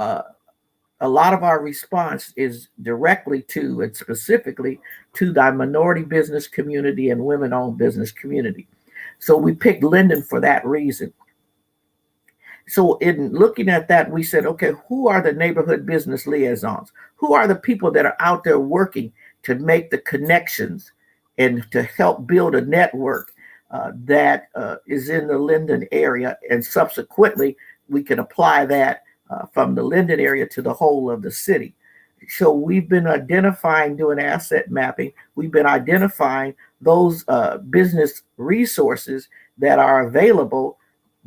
a lot of our response is directly to and specifically to the minority business community and women-owned business community. So we picked Linden for that reason. So in looking at that, we said, okay, who are the neighborhood business liaisons? Who are the people that are out there working to make the connections and to help build a network that is in the Linden area? And subsequently, we can apply that from the Linden area to the whole of the city. So we've been identifying, doing asset mapping. We've been identifying those business resources that are available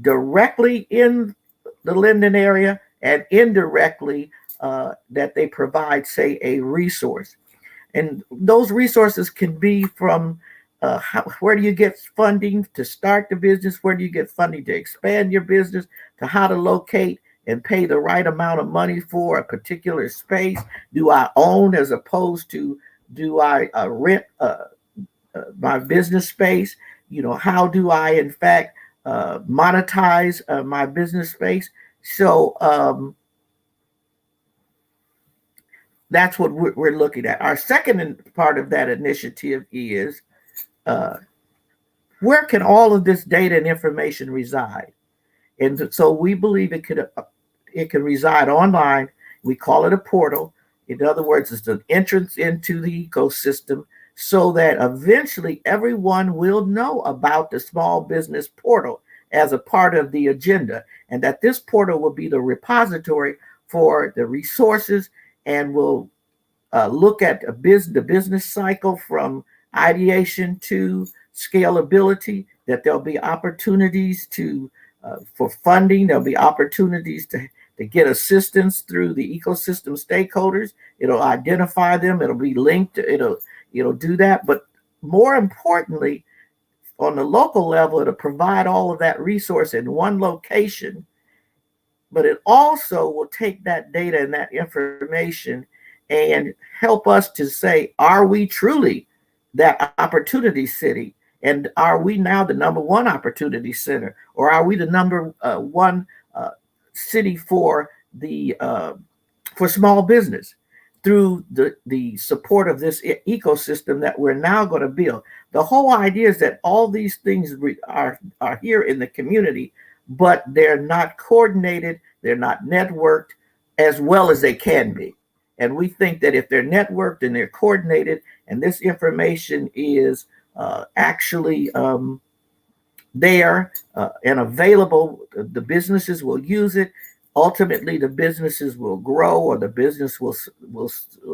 directly in the Linden area and indirectly that they provide, say, a resource. And those resources can be from where do you get funding to start the business? Where do you get funding to expand your business? To how to locate and pay the right amount of money for a particular space? Do I own as opposed to do I rent my business space? You know, how do I in fact monetize my business space? So that's what we're looking at. Our second part of that initiative is where can all of this data and information reside? And so we believe it can reside online. We call it a portal. In other words, it's an entrance into the ecosystem so that eventually everyone will know about the small business portal as a part of the agenda, and that this portal will be the repository for the resources and will look at the business cycle from ideation to scalability, that there'll be opportunities for funding. There'll be opportunities to get assistance through the ecosystem stakeholders. It'll identify them. It'll be linked. It'll do that. But more importantly, on the local level, it'll provide all of that resource in one location. But it also will take that data and that information and help us to say, are we truly that opportunity city? And are we now the number one opportunity center? Or are we the number one city for small business? through the support of this ecosystem that we're now going to build. The whole idea is that all these things are here in the community, but they're not coordinated, they're not networked as well as they can be. And we think that if they're networked and they're coordinated, and this information is actually there and available, the businesses will use it. Ultimately, the businesses will grow, or the business will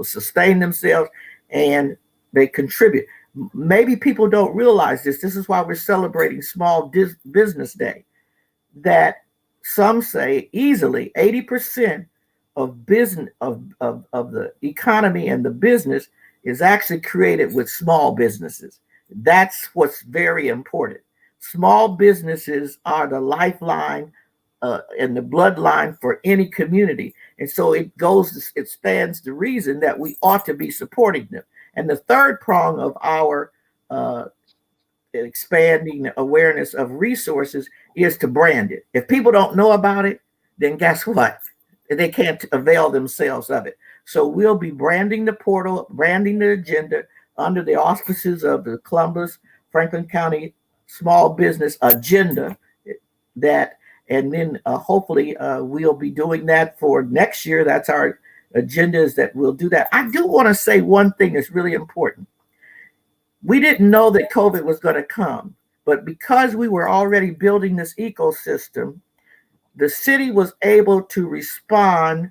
sustain themselves, and they contribute. Maybe people don't realize this. This is why we're celebrating Small Business Day. That some say easily 80% of business of the economy and the business is actually created with small businesses. That's what's very important. Small businesses are the lifeline and the bloodline for any community. And so it stands to reason that we ought to be supporting them. And the third prong of our expanding awareness of resources is to brand it. If people don't know about it, then guess what? They can't avail themselves of it. So we'll be branding the portal, branding the agenda under the auspices of the Columbus Franklin County Small Business Agenda. And then hopefully we'll be doing that for next year. That's our agenda, is that we'll do that. I do want to say one thing that's really important. We didn't know that COVID was going to come, but because we were already building this ecosystem, the city was able to respond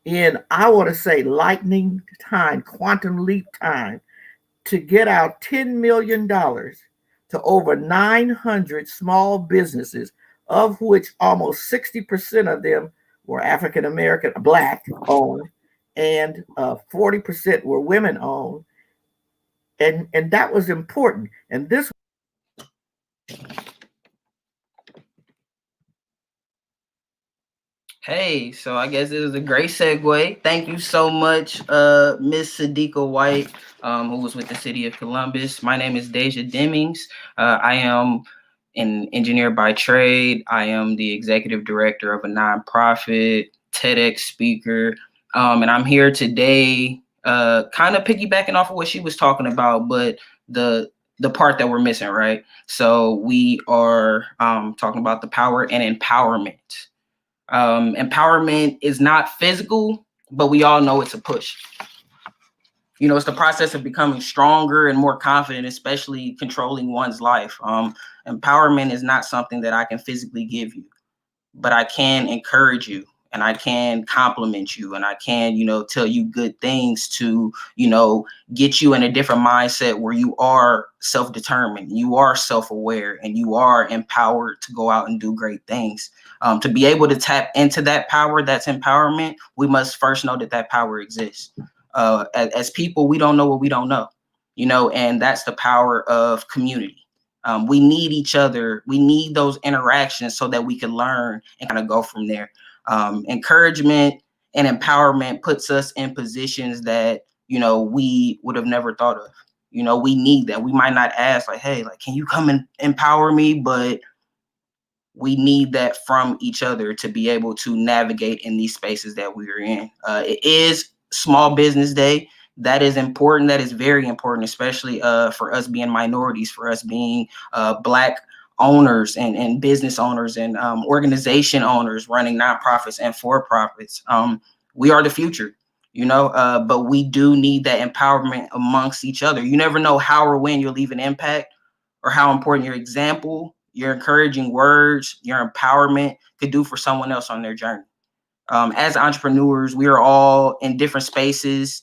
in, I want to say, lightning time, quantum leap time, to get out $10 million to over 900 small businesses, of which almost 60% of them were African American, Black owned, and 40% were women owned. And that was important. And this. Hey, so I guess it was a great segue. Thank you so much, Miss Sadiqa White, who was with the City of Columbus. My name is Deja Demings. I am an engineer by trade. I am the executive director of a nonprofit, TEDx speaker, and I'm here today kind of piggybacking off of what she was talking about, but the part that we're missing, right? So we are talking about the power and empowerment. Empowerment is not physical, but we all know it's a push. You know, it's the process of becoming stronger and more confident, especially controlling one's life. Empowerment is not something that I can physically give you, but I can encourage you, and I can compliment you, and I can, you know, tell you good things to, you know, get you in a different mindset where you are self-determined, you are self-aware, and you are empowered to go out and do great things. To be able to tap into that power, that's empowerment, we must first know that that power exists. As people, we don't know what we don't know, you know, and that's the power of community. We need each other. We need those interactions so that we can learn and kind of go from there. Encouragement and empowerment puts us in positions that, you know, we would have never thought of. You know, we need that. We might not ask like, hey, like, can you come and empower me? But we need that from each other to be able to navigate in these spaces that we are in. It is Small Business Day. That is important. That is very important, especially for us being minorities, for us being Black owners and business owners and organization owners running nonprofits and for-profits. We are the future, you know, but we do need that empowerment amongst each other. You never know how or when you'll leave an impact, or how important your example, your encouraging words, your empowerment could do for someone else on their journey. As entrepreneurs, we are all in different spaces,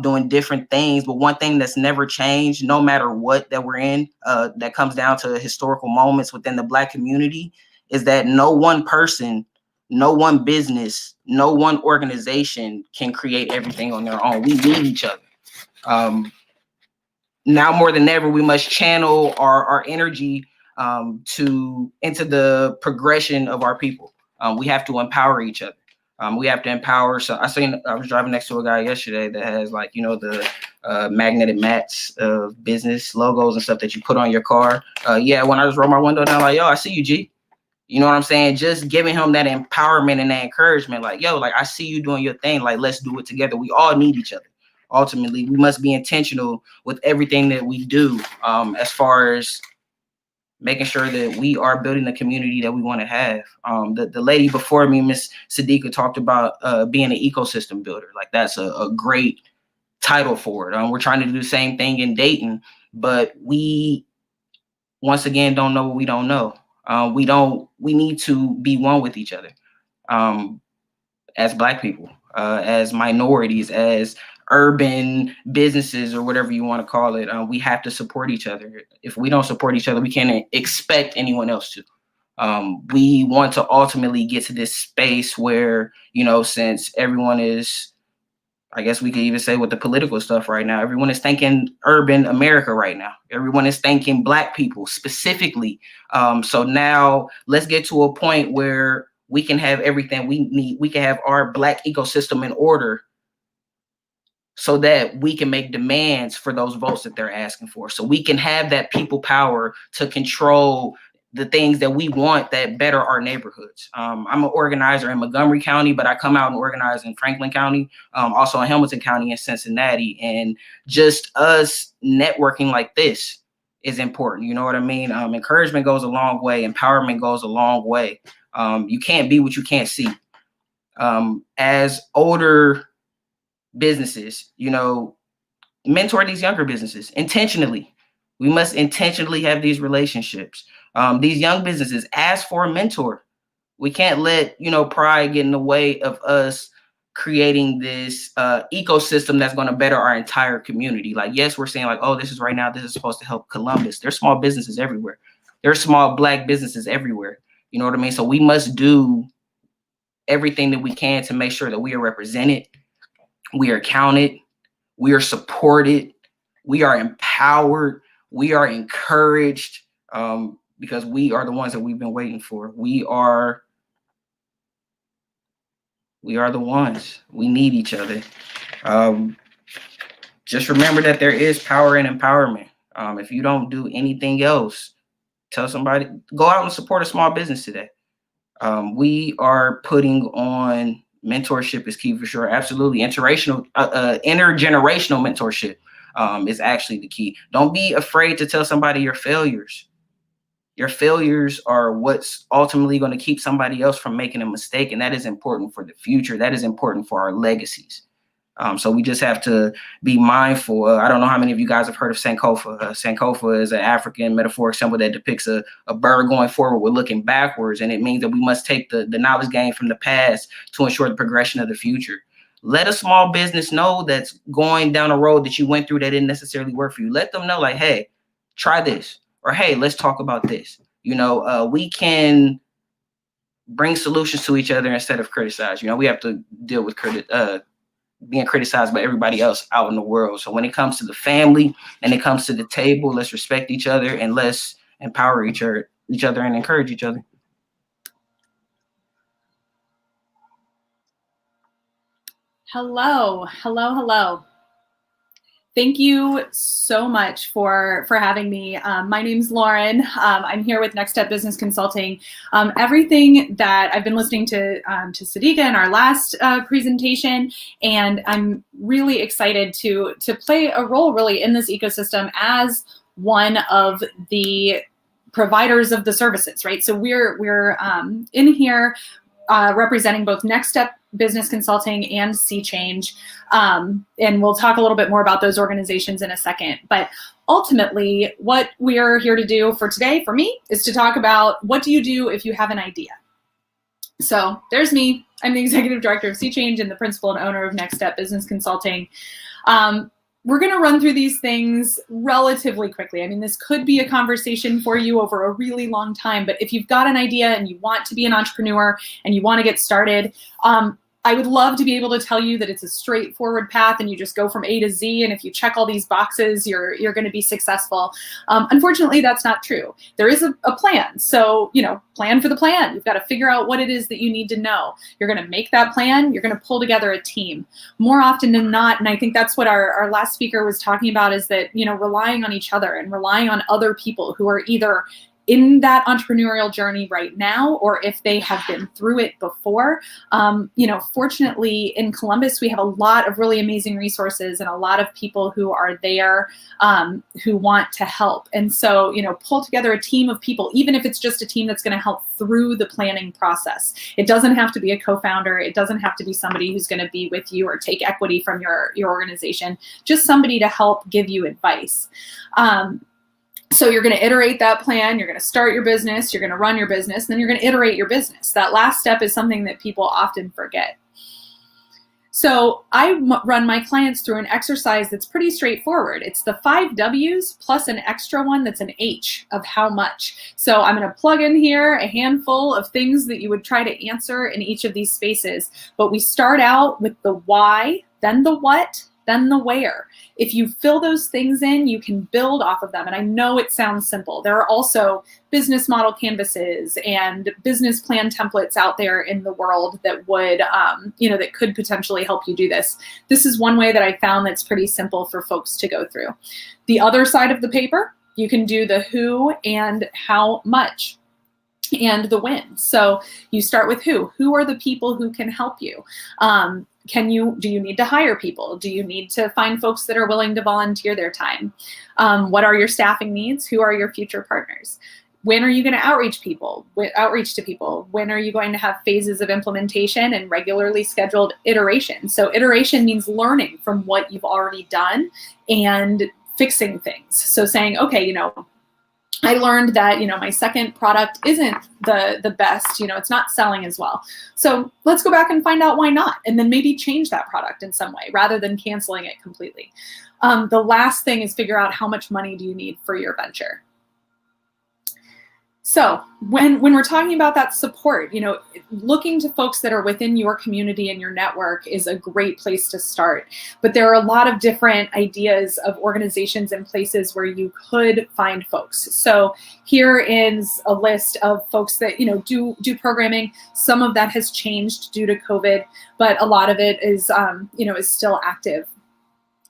doing different things, but one thing that's never changed, no matter what that we're in, that comes down to historical moments within the Black community, is that no one person, no one business, no one organization can create everything on their own. We need each other. Now more than ever, we must channel our energy into the progression of our people. We have to empower each other. We have to empower. So I was driving next to a guy yesterday that has, like, you know, the magnetic mats of business logos and stuff that you put on your car. Yeah, when I just roll my window down, like, yo, I see you, G. You know what I'm saying? Just giving him that empowerment and that encouragement, like, yo, like, I see you doing your thing. Like, let's do it together. We all need each other. ultimately. We must be intentional with everything that we do, as far as making sure that we are building the community that we want to have. The lady before me, Miss Sadiqa, talked about being an ecosystem builder. Like, that's a great title for it. We're trying to do the same thing in Dayton, but we, once again, don't know what we don't know. We need to be one with each other, as Black people, as minorities, as urban businesses, or whatever you want to call it. We have to support each other. If we don't support each other, we can't expect anyone else to. We want to ultimately get to this space where, you know, since everyone is, I guess we could even say with the political stuff right now, everyone is thinking urban America right now. Everyone is thinking Black people specifically. So now let's get to a point where we can have everything we need. We can have our Black ecosystem in order so that we can make demands for those votes that they're asking for. So we can have that people power to control the things that we want that better our neighborhoods. I'm an organizer in Montgomery County, but I come out and organize in Franklin County, also in Hamilton County and Cincinnati. And just us networking like this is important. You know what I mean? Encouragement goes a long way. Empowerment goes a long way. You can't be what you can't see. As older businesses, you know, mentor these younger businesses intentionally. We must intentionally have these relationships. These young businesses ask for a mentor. We can't let, you know, pride get in the way of us creating this ecosystem that's going to better our entire community. Like, yes, we're saying like, oh, this is right now, this is supposed to help Columbus. There's small businesses everywhere. There's small Black businesses everywhere. You know what I mean? So we must do everything that we can to make sure that we are represented, we are counted, we are supported, we are empowered, we are encouraged, because we are the ones that we've been waiting for. We are the ones. We need each other. Just remember that there is power in empowerment. If you don't do anything else, tell somebody, go out and support a small business today. We are putting on mentorship is key for sure. Absolutely. Intergenerational mentorship is actually the key. Don't be afraid to tell somebody your failures. Your failures are what's ultimately going to keep somebody else from making a mistake. And that is important for the future. That is important for our legacies. So we just have to be mindful. I don't know how many of you guys have heard of Sankofa. Sankofa is an African metaphoric symbol that depicts a bird going forward with looking backwards. And it means that we must take the knowledge gained from the past to ensure the progression of the future. Let a small business know that's going down a road that you went through that didn't necessarily work for you. Let them know, like, hey, try this. Or, hey, let's talk about this. You know, we can bring solutions to each other instead of criticize. You know, we have to deal with being criticized by everybody else out in the world. So when it comes to the family and it comes to the table, let's respect each other and let's empower each other and encourage each other. Hello. Thank you so much for having me. My name's Lauren. I'm here with Next Step Business Consulting. Everything that I've been listening to Sadiqa in our last presentation, and I'm really excited to play a role really in this ecosystem as one of the providers of the services, right? So we're in here representing both Next Step Business Consulting and Sea Change. And we'll talk a little bit more about those organizations in a second. But ultimately, what we are here to do for today, for me, is to talk about what do you do if you have an idea. So there's me. I'm the executive director of Sea Change and the principal and owner of Next Step Business Consulting. We're going to run through these things relatively quickly. I mean, this could be a conversation for you over a really long time, but if you've got an idea and you want to be an entrepreneur and you want to get started, I would love to be able to tell you that it's a straightforward path and you just go from A to Z, and if you check all these boxes, you're going to be successful. Unfortunately, that's not true. There is a plan. So, you know, plan for the plan. You've got to figure out what it is that you need to know. You're going to make that plan. You're going to pull together a team. More often than not, and I think that's what our last speaker was talking about, is that, you know, relying on each other and relying on other people who are either in that entrepreneurial journey right now, or if they have been through it before. Fortunately in Columbus, we have a lot of really amazing resources and a lot of people who are there who want to help. And so, pull together a team of people, even if it's just a team that's going to help through the planning process. It doesn't have to be a co-founder. It doesn't have to be somebody who's going to be with you or take equity from your organization, just somebody to help give you advice. So you're going to iterate that plan, you're going to start your business, you're going to run your business, and then you're going to iterate your business. That last step is something that people often forget. So I run my clients through an exercise that's pretty straightforward. It's the 5 W's plus an extra one that's an H of how much. So I'm going to plug in here a handful of things that you would try to answer in each of these spaces. But we start out with the why, then the what, then the where. If you fill those things in, you can build off of them. And I know it sounds simple. There are also business model canvases and business plan templates out there in the world that would, that could potentially help you do this. This is one way that I found that's pretty simple for folks to go through. The other side of the paper, you can do the who and how much and the when. So you start with who. Who are the people who can help you? Do you need to hire people? Do you need to find folks that are willing to volunteer their time? What are your staffing needs? Who are your future partners? When are you going to outreach to people? When are you going to have phases of implementation and regularly scheduled iteration? So iteration means learning from what you've already done and fixing things. So saying, okay, I learned that, my second product isn't the best, it's not selling as well. So let's go back and find out why not, and then maybe change that product in some way rather than canceling it completely. The last thing is figure out how much money do you need for your venture. So when we're talking about that support, looking to folks that are within your community and your network is a great place to start. But there are a lot of different ideas of organizations and places where you could find folks. So here is a list of folks that do programming. Some of that has changed due to COVID, but a lot of it is is still active.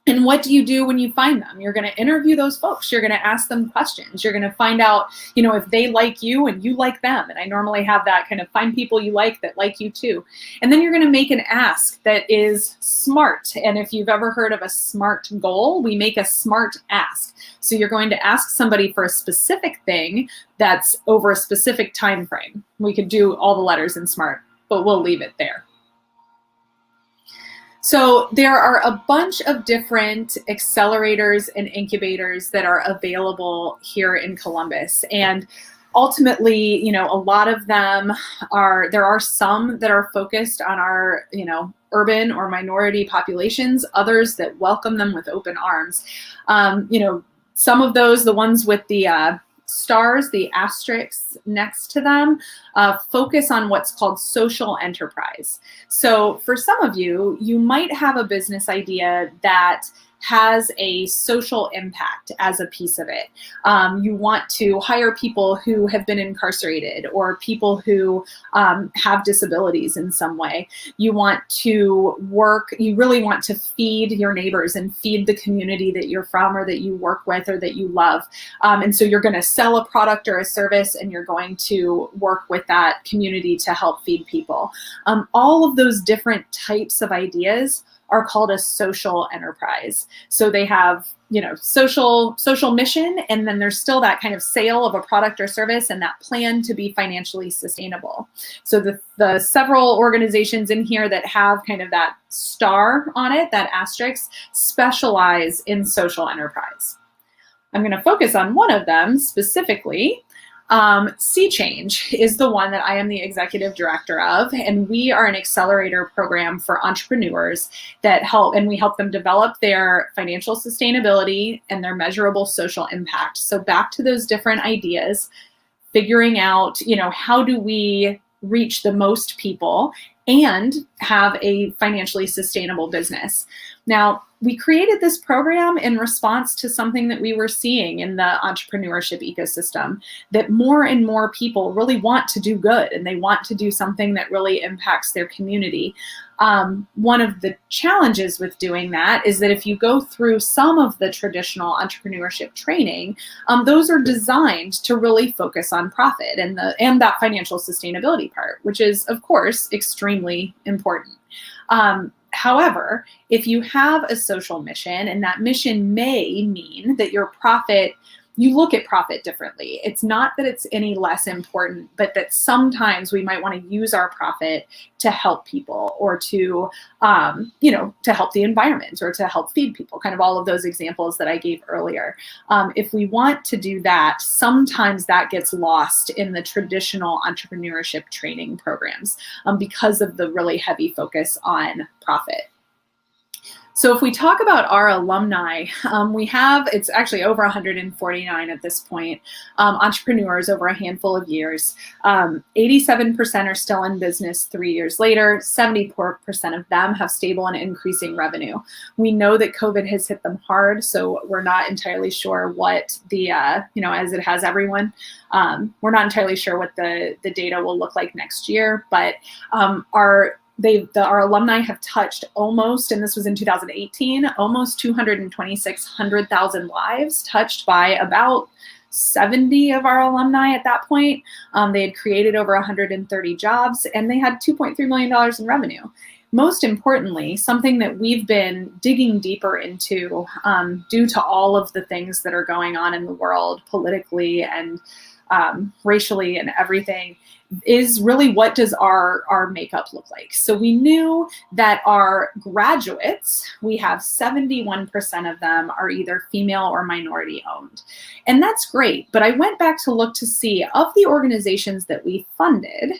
And what do you do when you find them? You're going to interview those folks. You're going to ask them questions. You're going to find out, if they like you and you like them. And I normally have that kind of find people you like that like you too. And then you're going to make an ask that is smart. And if you've ever heard of a SMART goal, we make a SMART ask. So you're going to ask somebody for a specific thing that's over a specific time frame. We could do all the letters in SMART, but we'll leave it there. So there are a bunch of different accelerators and incubators that are available here in Columbus. And ultimately, a lot of them there are some that are focused on our, urban or minority populations, others that welcome them with open arms. Some of those, the ones with the stars, the asterisks next to them, focus on what's called social enterprise. So for some of you, you might have a business idea that has a social impact as a piece of it. You want to hire people who have been incarcerated or people who have disabilities in some way. You really want to feed your neighbors and feed the community that you're from or that you work with or that you love. And so you're going to sell a product or a service and you're going to work with that community to help feed people. All of those different types of ideas are called a social enterprise. So they have, social mission, and then there's still that kind of sale of a product or service and that plan to be financially sustainable. So the several organizations in here that have kind of that star on it, that asterisk, specialize in social enterprise. I'm going to focus on one of them specifically. Sea Change is the one that I am the executive director of, and we are an accelerator program for entrepreneurs that help them develop their financial sustainability and their measurable social impact. So back to those different ideas, figuring out, how do we reach the most people and have a financially sustainable business. Now, we created this program in response to something that we were seeing in the entrepreneurship ecosystem, that more and more people really want to do good and they want to do something that really impacts their community. One of the challenges with doing that is that if you go through some of the traditional entrepreneurship training, those are designed to really focus on profit and that financial sustainability part, which is, of course, extremely important. However, if you have a social mission, and that mission may mean that you look at profit differently. It's not that it's any less important, but that sometimes we might want to use our profit to help people, or to help the environment, or to help feed people, kind of all of those examples that I gave earlier. If we want to do that, sometimes that gets lost in the traditional entrepreneurship training programs because of the really heavy focus on profit. So if we talk about our alumni, it's actually over 149 at this point, entrepreneurs over a handful of years. 87% are still in business 3 years later. 74% of them have stable and increasing revenue. We know that COVID has hit them hard, so we're not entirely sure what as it has everyone, we're not entirely sure what the data will look like next year, but our alumni have touched almost, and this was in 2018, almost 226,000 lives touched by about 70 of our alumni at that point. They had created over 130 jobs, and they had $2.3 million in revenue. Most importantly, something that we've been digging deeper into due to all of the things that are going on in the world politically and racially and everything, is really, what does our makeup look like? So we knew that our graduates, we have 71% of them are either female or minority owned. And that's great, but I went back to look to see, of the organizations that we funded,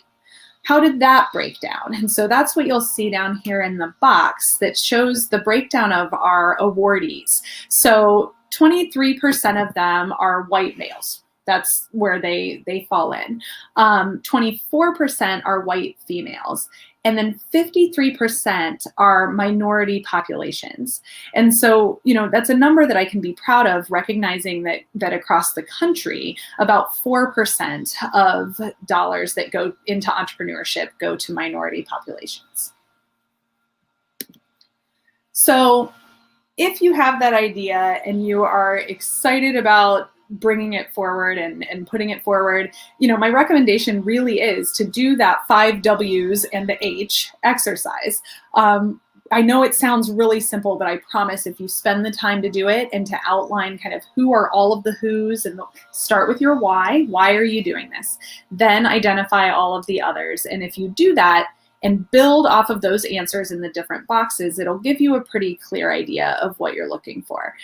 how did that break down? And so that's what you'll see down here in the box that shows the breakdown of our awardees. So 23% of them are white males. That's where they fall in. 24% are white females. And then 53% are minority populations. And so, that's a number that I can be proud of, recognizing that across the country, about 4% of dollars that go into entrepreneurship go to minority populations. So if you have that idea and you are excited about bringing it forward and putting it forward, my recommendation really is to do that 5 W's and the H exercise. I know it sounds really simple, but I promise if you spend the time to do it and to outline kind of who are all of the who's, and start with your why are you doing this? Then identify all of the others. And if you do that and build off of those answers in the different boxes, it'll give you a pretty clear idea of what you're looking for.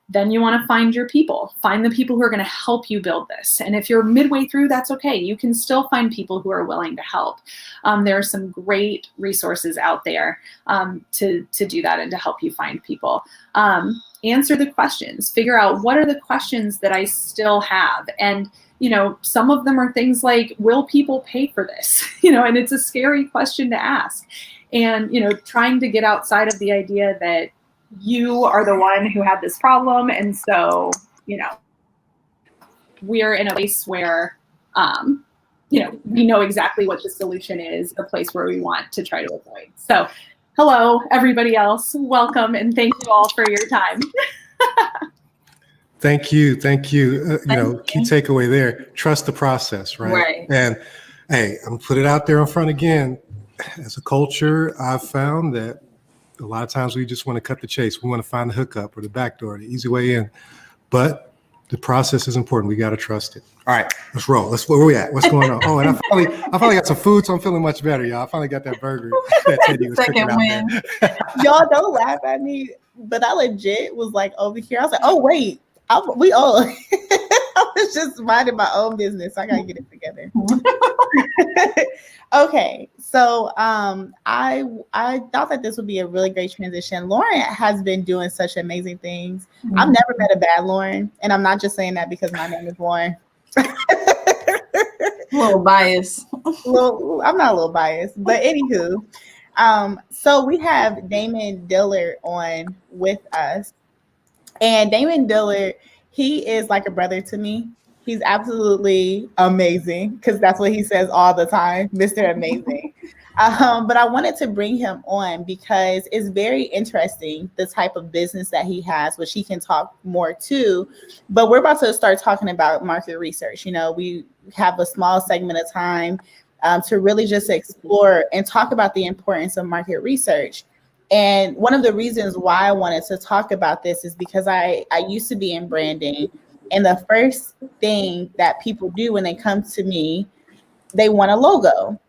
Then you want to find your people. Find the people who are going to help you build this. And if you're midway through, that's okay. You can still find people who are willing to help. There are some great resources out there to do that and to help you find people. Answer the questions. Figure out, what are the questions that I still have? And some of them are things like, will people pay for this? And it's a scary question to ask. And, trying to get outside of the idea that you are the one who had this problem. And so, we're in a place where, we know exactly what the solution is, a place where we want to try to avoid. So hello, everybody else. Welcome. And thank you all for your time. Thank you. Key takeaway there, trust the process, right? Right. And hey, I'm gonna put it out there in front again. As a culture, I've found that a lot of times we just want to cut the chase. We want to find the hookup or the back door, the easy way in. But the process is important. We got to trust it. All right, let's roll. Where we at? What's going on? Oh, and I finally got some food, so I'm feeling much better, y'all. I finally got that burger that Teddy was cooking out there. Y'all don't laugh at me, but I legit was like over here. I was like, oh, wait. We all. I was just minding my own business. I gotta get it together. Okay, so I thought that this would be a really great transition. Lauren has been doing such amazing things. Mm-hmm. I've never met a bad Lauren, and I'm not just saying that because my name is Lauren. A little biased. I'm not a little biased, but anywho, so we have Damon Dillard on with us. And Damon Dillard, he is like a brother to me. He's absolutely amazing, because that's what he says all the time, Mr. Amazing. But I wanted to bring him on because it's very interesting, the type of business that he has, which he can talk more to. But we're about to start talking about market research. You know, we have a small segment of time to really just explore and talk about the importance of market research. And one of the reasons why I wanted to talk about this is because I used to be in branding. And the first thing that people do when they come to me, they want a logo.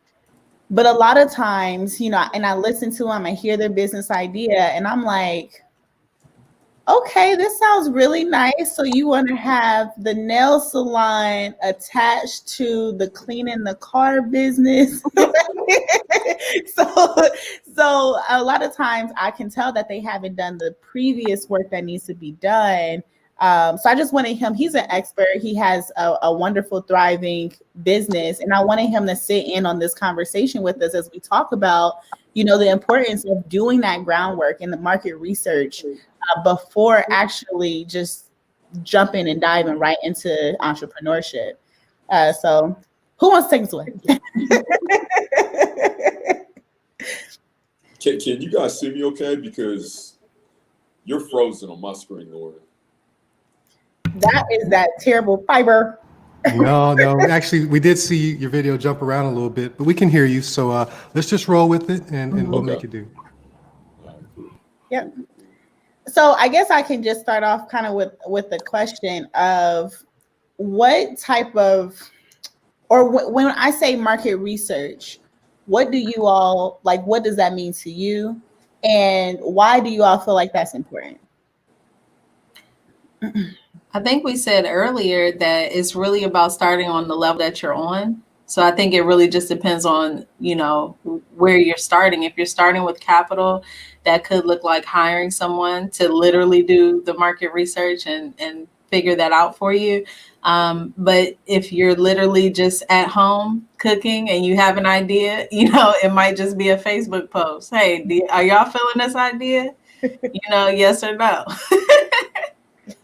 But a lot of times, you know, and I listen to them, I hear their business idea, and I'm like, okay, this sounds really nice. So you want to have the nail salon attached to the cleaning the car business. So a lot of times I can tell that they haven't done the previous work that needs to be done. So I just wanted him, he's an expert. He has a wonderful, thriving business. And I wanted him to sit in on this conversation with us as we talk about, you know, the importance of doing that groundwork and the market research before actually just jumping and diving right into entrepreneurship. So who wants to take this away? Can you guys see me okay? Because you're frozen on my screen, Lauren. That is that terrible fiber. No, actually, we did see your video jump around a little bit, but we can hear you. So let's just roll with it and we'll make it do. Yep. So I guess I can just start off kind of with the question of what type of, or when I say market research, what do you all, like, what does that mean to you? And why do you all feel like that's important? I think we said earlier that it's really about starting on the level that you're on. So I think it really just depends on, you know, where you're starting. If you're starting with capital, that could look like hiring someone to literally do the market research and figure that out for you. But if you're literally just at home cooking and you have an idea, you know, it might just be a Facebook post. Hey, are y'all feeling this idea? You know, yes or no?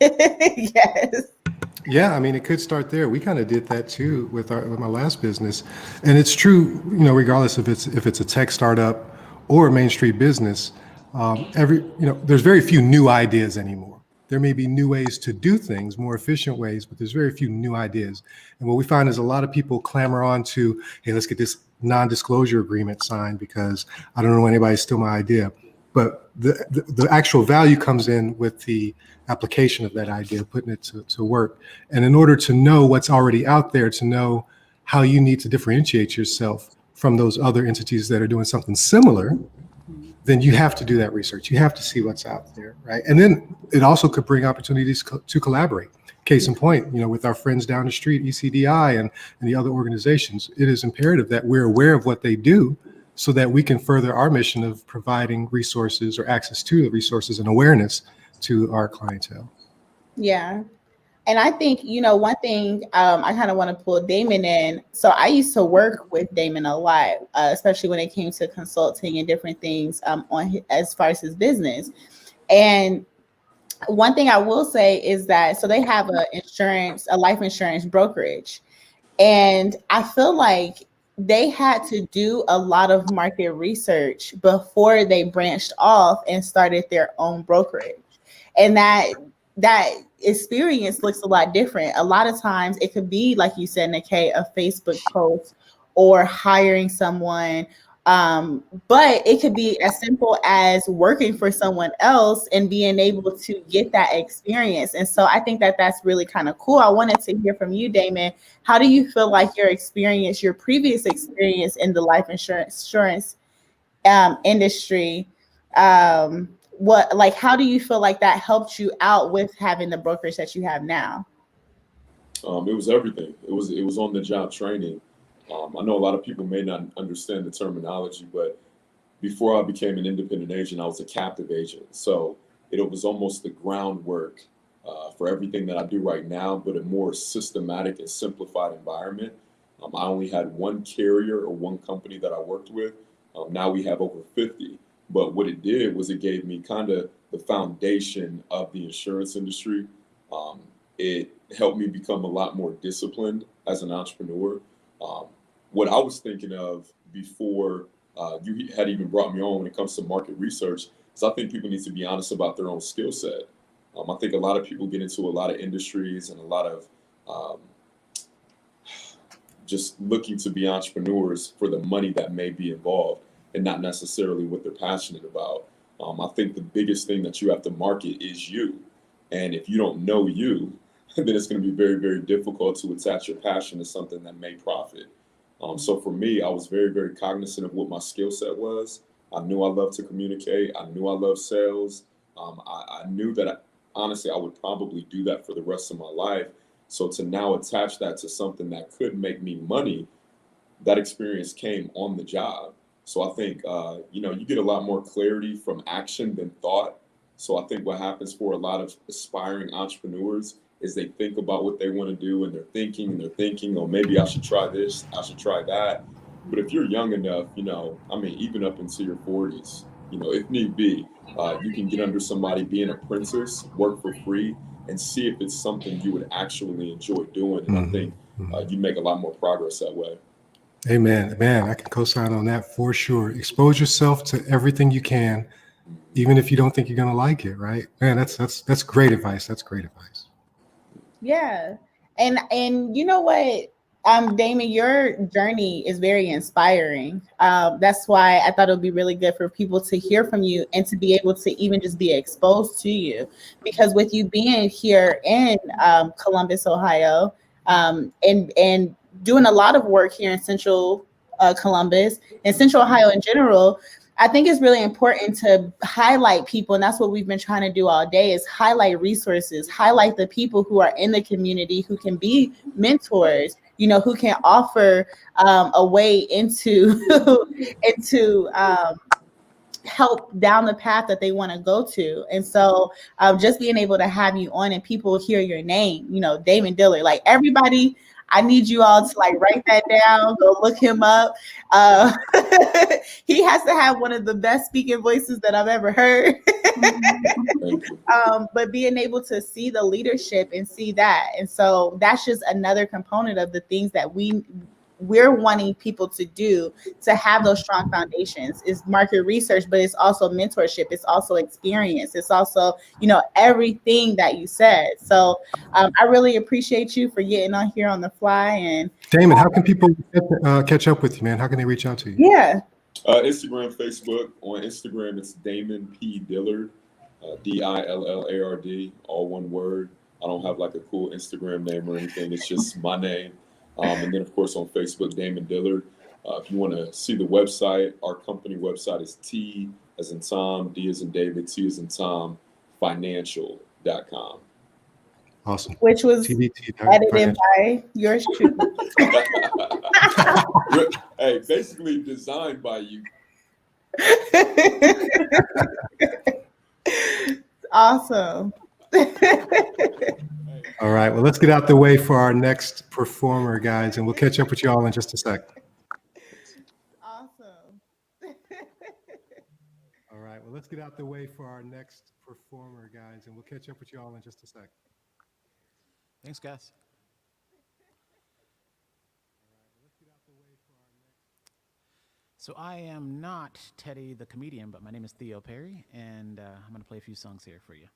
Yes. Yeah, I mean, it could start there. We kind of did that too with my last business, and it's true. You know, regardless if it's a tech startup or a Main Street business, there's very few new ideas anymore. There may be new ways to do things, more efficient ways, but there's very few new ideas. And what we find is a lot of people clamor on to, hey, let's get this non-disclosure agreement signed because I don't know anybody steal my idea. But the actual value comes in with the application of that idea, putting it to work. And in order to know what's already out there, to know how you need to differentiate yourself from those other entities that are doing something similar, then you have to do that research. You have to see what's out there, right? And then it also could bring opportunities to collaborate. Case in point, you know, with our friends down the street, ECDI and the other organizations, it is imperative that we're aware of what they do so that we can further our mission of providing resources or access to the resources and awareness to our clientele. Yeah. And I think, you know, one thing I kind of want to pull Damon in. So I used to work with Damon a lot, especially when it came to consulting and different things as far as his business. And one thing I will say is that, so they have a life insurance brokerage. And I feel like they had to do a lot of market research before they branched off and started their own brokerage. And that experience looks a lot different. A lot of times it could be, like you said, Nikkei, a Facebook post or hiring someone. But it could be as simple as working for someone else and being able to get that experience. And so I think that that's really kind of cool. I wanted to hear from you, Damon. How do you feel like your previous experience in the life insurance industry, how do you feel like that helped you out with having the brokerage that you have now? It was everything. It was on the job training. I know a lot of people may not understand the terminology, but before I became an independent agent, I was a captive agent. So it was almost the groundwork for everything that I do right now, but a more systematic and simplified environment. I only had one carrier or one company that I worked with. Now we have over 50. But what it did was it gave me kind of the foundation of the insurance industry. It helped me become a lot more disciplined as an entrepreneur. What I was thinking of before you had even brought me on when it comes to market research, because I think people need to be honest about their own skill set. I think a lot of people get into a lot of industries and a lot of just looking to be entrepreneurs for the money that may be involved and not necessarily what they're passionate about. I think the biggest thing that you have to market is you. And if you don't know you, then it's going to be very, very difficult to attach your passion to something that may profit. So for me, I was very, very cognizant of what my skill set was. I knew I loved to communicate. I knew I loved sales. I knew that, honestly, I would probably do that for the rest of my life. So to now attach that to something that could make me money, that experience came on the job. So I think, you get a lot more clarity from action than thought. So I think what happens for a lot of aspiring entrepreneurs is they think about what they want to do and they're thinking, oh, maybe I should try this, I should try that. But if you're young enough, even up into your 40s, if need be, you can get under somebody, be an apprentice, work for free, and see if it's something you would actually enjoy doing. And I think you make a lot more progress that way. Amen. Man, I can co-sign on that for sure. Expose yourself to everything you can, even if you don't think you're going to like it, right? Man, that's great advice. That's great advice. Yeah. And you know what, Damon, your journey is very inspiring. That's why I thought it would be really good for people to hear from you and to be able to even just be exposed to you. Because with you being here in Columbus, Ohio, and doing a lot of work here in Central Columbus and Central Ohio in general, I think it's really important to highlight people, and that's what we've been trying to do all day, is highlight resources, highlight the people who are in the community who can be mentors, who can offer a way into help down the path that they want to go to. And so just being able to have you on and people hear your name, Damon Dillard, like everybody, I need you all to write that down, go look him up. He has to have one of the best speaking voices that I've ever heard. But being able to see the leadership and see that. And so that's just another component of the things that we're wanting people to do to have those strong foundations is market research, but it's also mentorship. It's also experience. It's also, everything that you said. So I really appreciate you for getting on here on the fly. And Damon, how can people catch up with you, man? How can they reach out to you? Yeah. Instagram, Facebook. On Instagram, it's Damon P. Dillard, Dillard, all one word. I don't have a cool Instagram name or anything. It's just my name. And then, of course, on Facebook, Damon Dillard. If you want to see the website, our company website is T as in Tom, D as in David, T as in Tom, financial.com. Awesome. Which was edited by yours truly. Hey, basically designed by you. Awesome. All right, well, let's get out the way for our next performer, guys, and we'll catch up with you all in just a sec. Awesome. All right, well, let's get out the way for our next performer, guys, and we'll catch up with you all in just a sec. Thanks, guys. So I am not Teddy the comedian, but my name is Theo Perry, and I'm going to play a few songs here for you.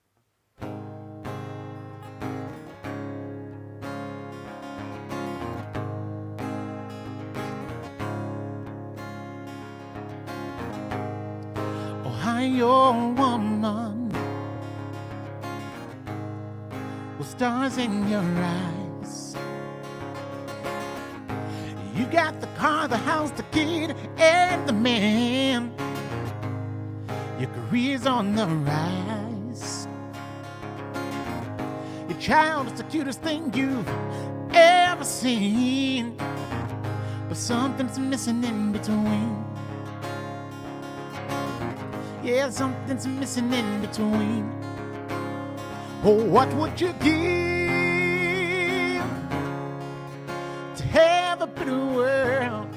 Ohio woman, with stars in your eyes. You got the car, the house, the kid, and the man. Your career's on the rise. Your child is the cutest thing you've ever seen, but something's missing in between. Yeah, something's missing in between. Oh, what would you give to have a better world?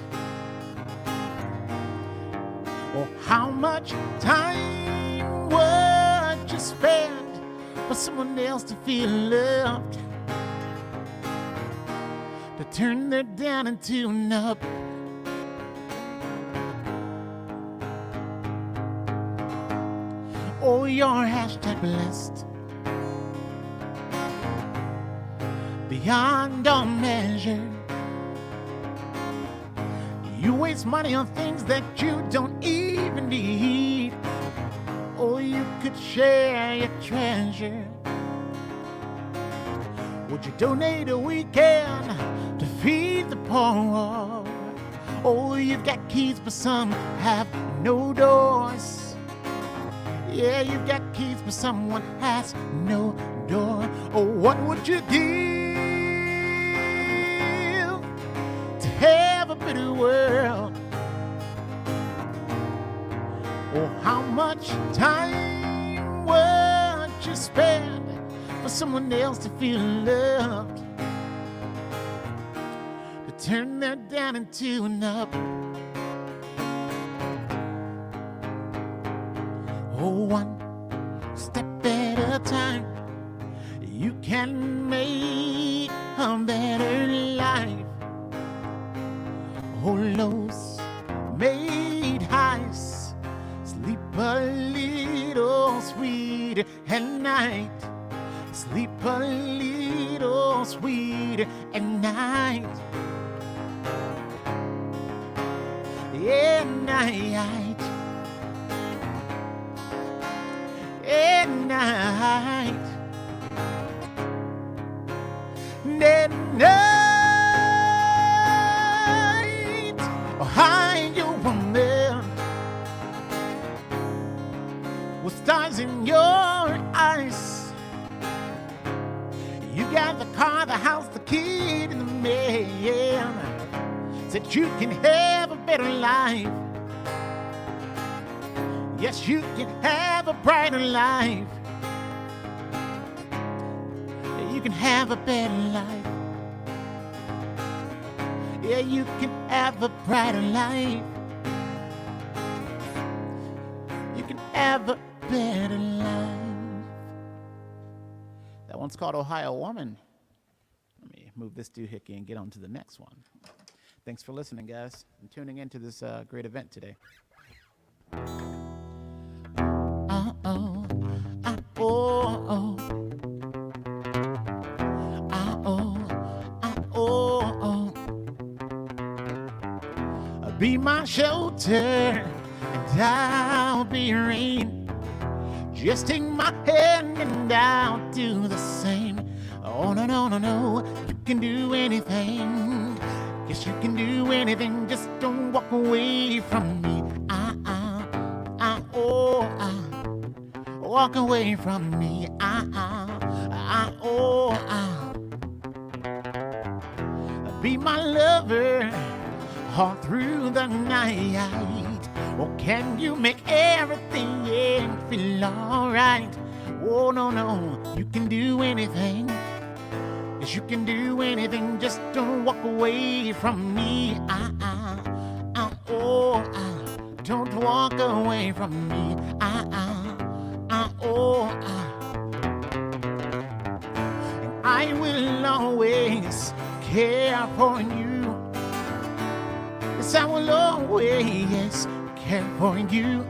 Or how much time would you spend for someone else to feel loved? To turn their down into an up. you're hashtag blessed beyond all measure. You waste money on things that you don't even need. Or you could share your treasure. Would you donate a weekend to feed the poor? Oh, you've got keys, but some have no doors. Yeah, you've got keys, but someone has no door. Oh, what would you give to have a better world? Oh, how much time would you spend for someone else to feel loved? To turn that down into an up. Oh, one step at a time, you can make a better life. Oh, lows made highs, sleep a little sweeter at night. Sleep a little sweeter at night. At night. At night. At night. Behind your woman with stars in your eyes. You got the car, the house, the kid, and the man. Said you can have a better life. Yes, you can have a brighter life. You can have a better life. Yeah, you can have a brighter life. You can have a better life. That one's called Ohio Woman. Let me move this doohickey and get on to the next one. Thanks for listening, guys, and tuning into this great event today. Be my shelter, and I'll be your rain. Just take my hand and I'll do the same. Oh, no, no, no, no, you can do anything. Yes, you can do anything, just don't walk away from me. Walk away from me. Be my lover all through the night. Oh, can you make everything feel alright? Oh, no, no, you can do anything. Yes, you can do anything, just don't walk away from me. Don't walk away from me. And I will always care for you. Yes, I will always care for you.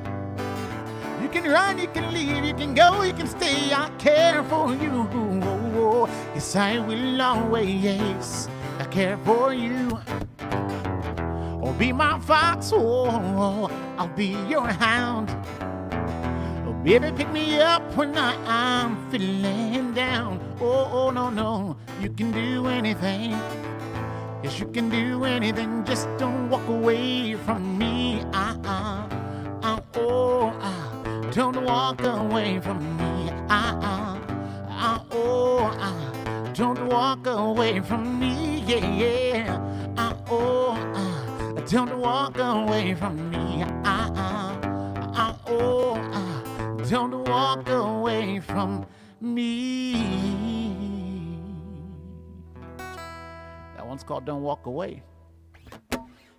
You can run, you can leave, you can go, you can stay. I care for you. Yes, I will always care for you. Oh, be my fox, oh, I'll be your hound. Oh, baby, pick me up when I'm feeling down. Oh, no, no, you can do anything. Yes, you can do anything, just don't walk away from me. Don't walk away from me. Don't walk away from me. Yeah. Don't walk away from me. Don't walk away from me. That one's called Don't Walk Away.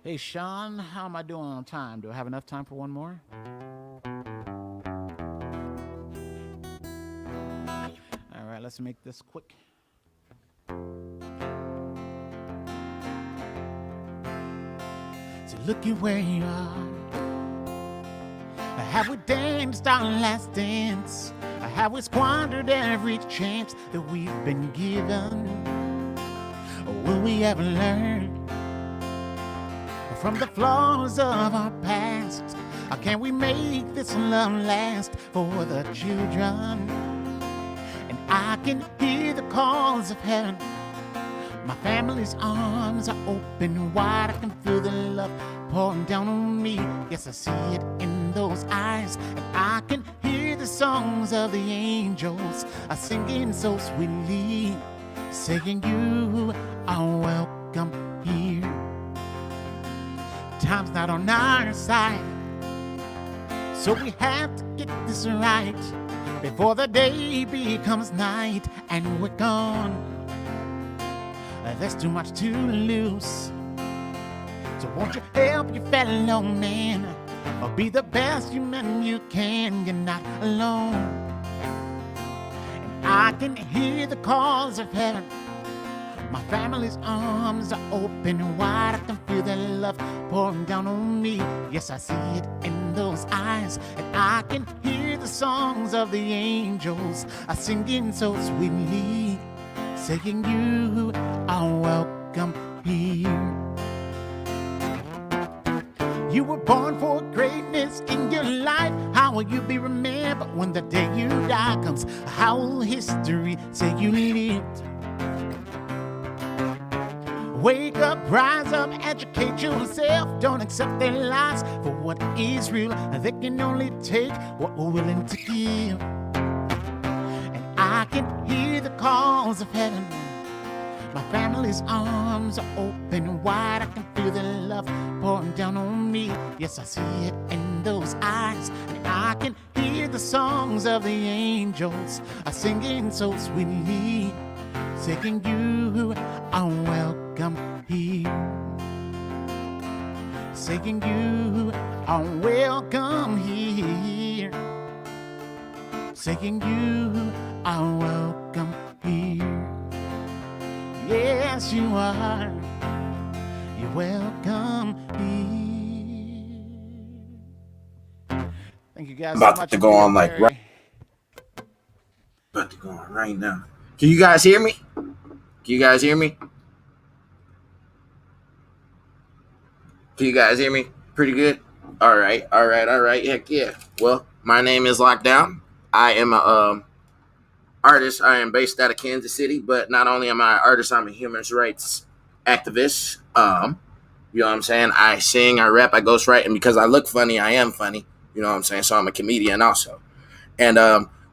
Hey, Sean, how am I doing on time? Do I have enough time for one more? All right, let's make this quick. So look at where you are. Have we danced our last dance? Have we squandered every chance that we've been given? Or will we ever learn from the flaws of our past? Or can we make this love last for the children? And I can hear the calls of heaven. My family's arms are open wide. I can feel the love pouring down on me. Yes, I see it in those eyes. And I can hear the songs of the angels are singing so sweetly, saying you are welcome here. Time's not on our side, so we have to get this right before the day becomes night and we're gone. There's too much to lose, so won't you help your fellow man, or be the best human you can. You're not alone. And I can hear the calls of heaven. My family's arms are open wide. I can feel their love pouring down on me. Yes, I see it in those eyes. And I can hear the songs of the angels are singing so sweetly, saying you are welcome here. You were born for greatness in your life. How will you be remembered when the day you die comes? How will history say you lived? Wake up, rise up, educate yourself. Don't accept their lies for what is real. They can only take what we're willing to give. And I can hear the calls of heaven. My family's arms are open wide. I can feel the love pouring down on me. Yes, I see it in those eyes. And I can hear the songs of the angels are singing so sweetly, saying you are welcome here. Saying you are welcome here. Saying you are welcome here. Yes, you are. You're welcome here. Thank you guys I'm about so much. to go on like right. About to go on right now. Can you guys hear me? Can you guys hear me? Can you guys hear me? Pretty good. All right. Heck yeah. Well, my name is Lockdown. I am a artist. I am based out of Kansas City, but not only am I an artist, I'm a human rights activist. You know what I'm saying? I sing, I rap, I ghostwrite, and because I look funny, I am funny. You know what I'm saying? So I'm a comedian also. And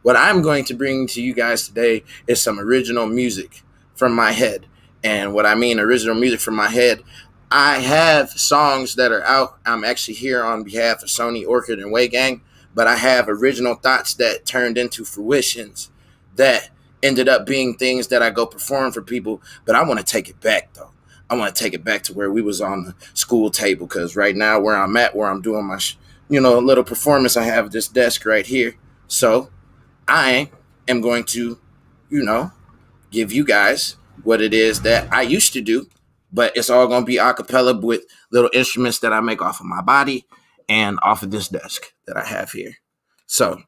what I'm going to bring to you guys today is some original music from my head. And what I mean original music from my head, I have songs that are out. I'm actually here on behalf of Sony, Orchid, and Way Gang, but I have original thoughts that turned into fruitions that ended up being things that I go perform for people. But I want to take it back, though. I want to take it back to where we was on the school table, because right now where I'm at, where I'm doing my little performance, I have this desk right here. So I am going to, give you guys what it is that I used to do, but it's all going to be a cappella with little instruments that I make off of my body and off of this desk that I have here. So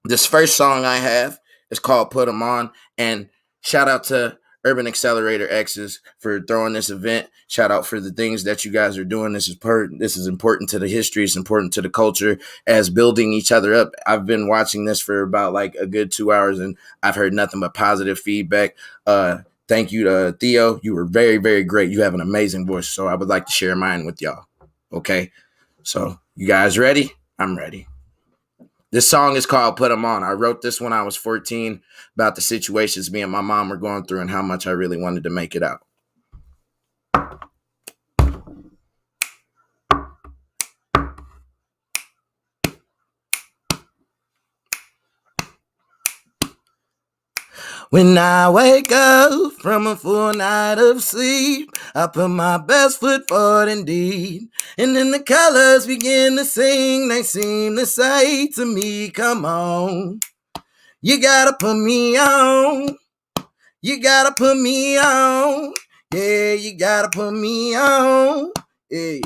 this first song I have is called Put 'Em On, and shout out to Urban Accelerator X's for throwing this event. Shout out for the things that you guys are doing. This is important to the history. It's important to the culture as building each other up. I've been watching this for about like a good 2 hours, and I've heard nothing but positive feedback. Thank you to Theo. You were very, very great. You have an amazing voice. So I would like to share mine with y'all. Okay. So you guys ready? I'm ready. This song is called Put 'Em On. I wrote this when I was 14 about the situations me and my mom were going through and how much I really wanted to make it out. When I wake up from a full night of sleep, I put my best foot forward indeed. And then the colors begin to sing, they seem to say to me, come on. You gotta put me on. You gotta put me on. Yeah, you gotta put me on. Hey.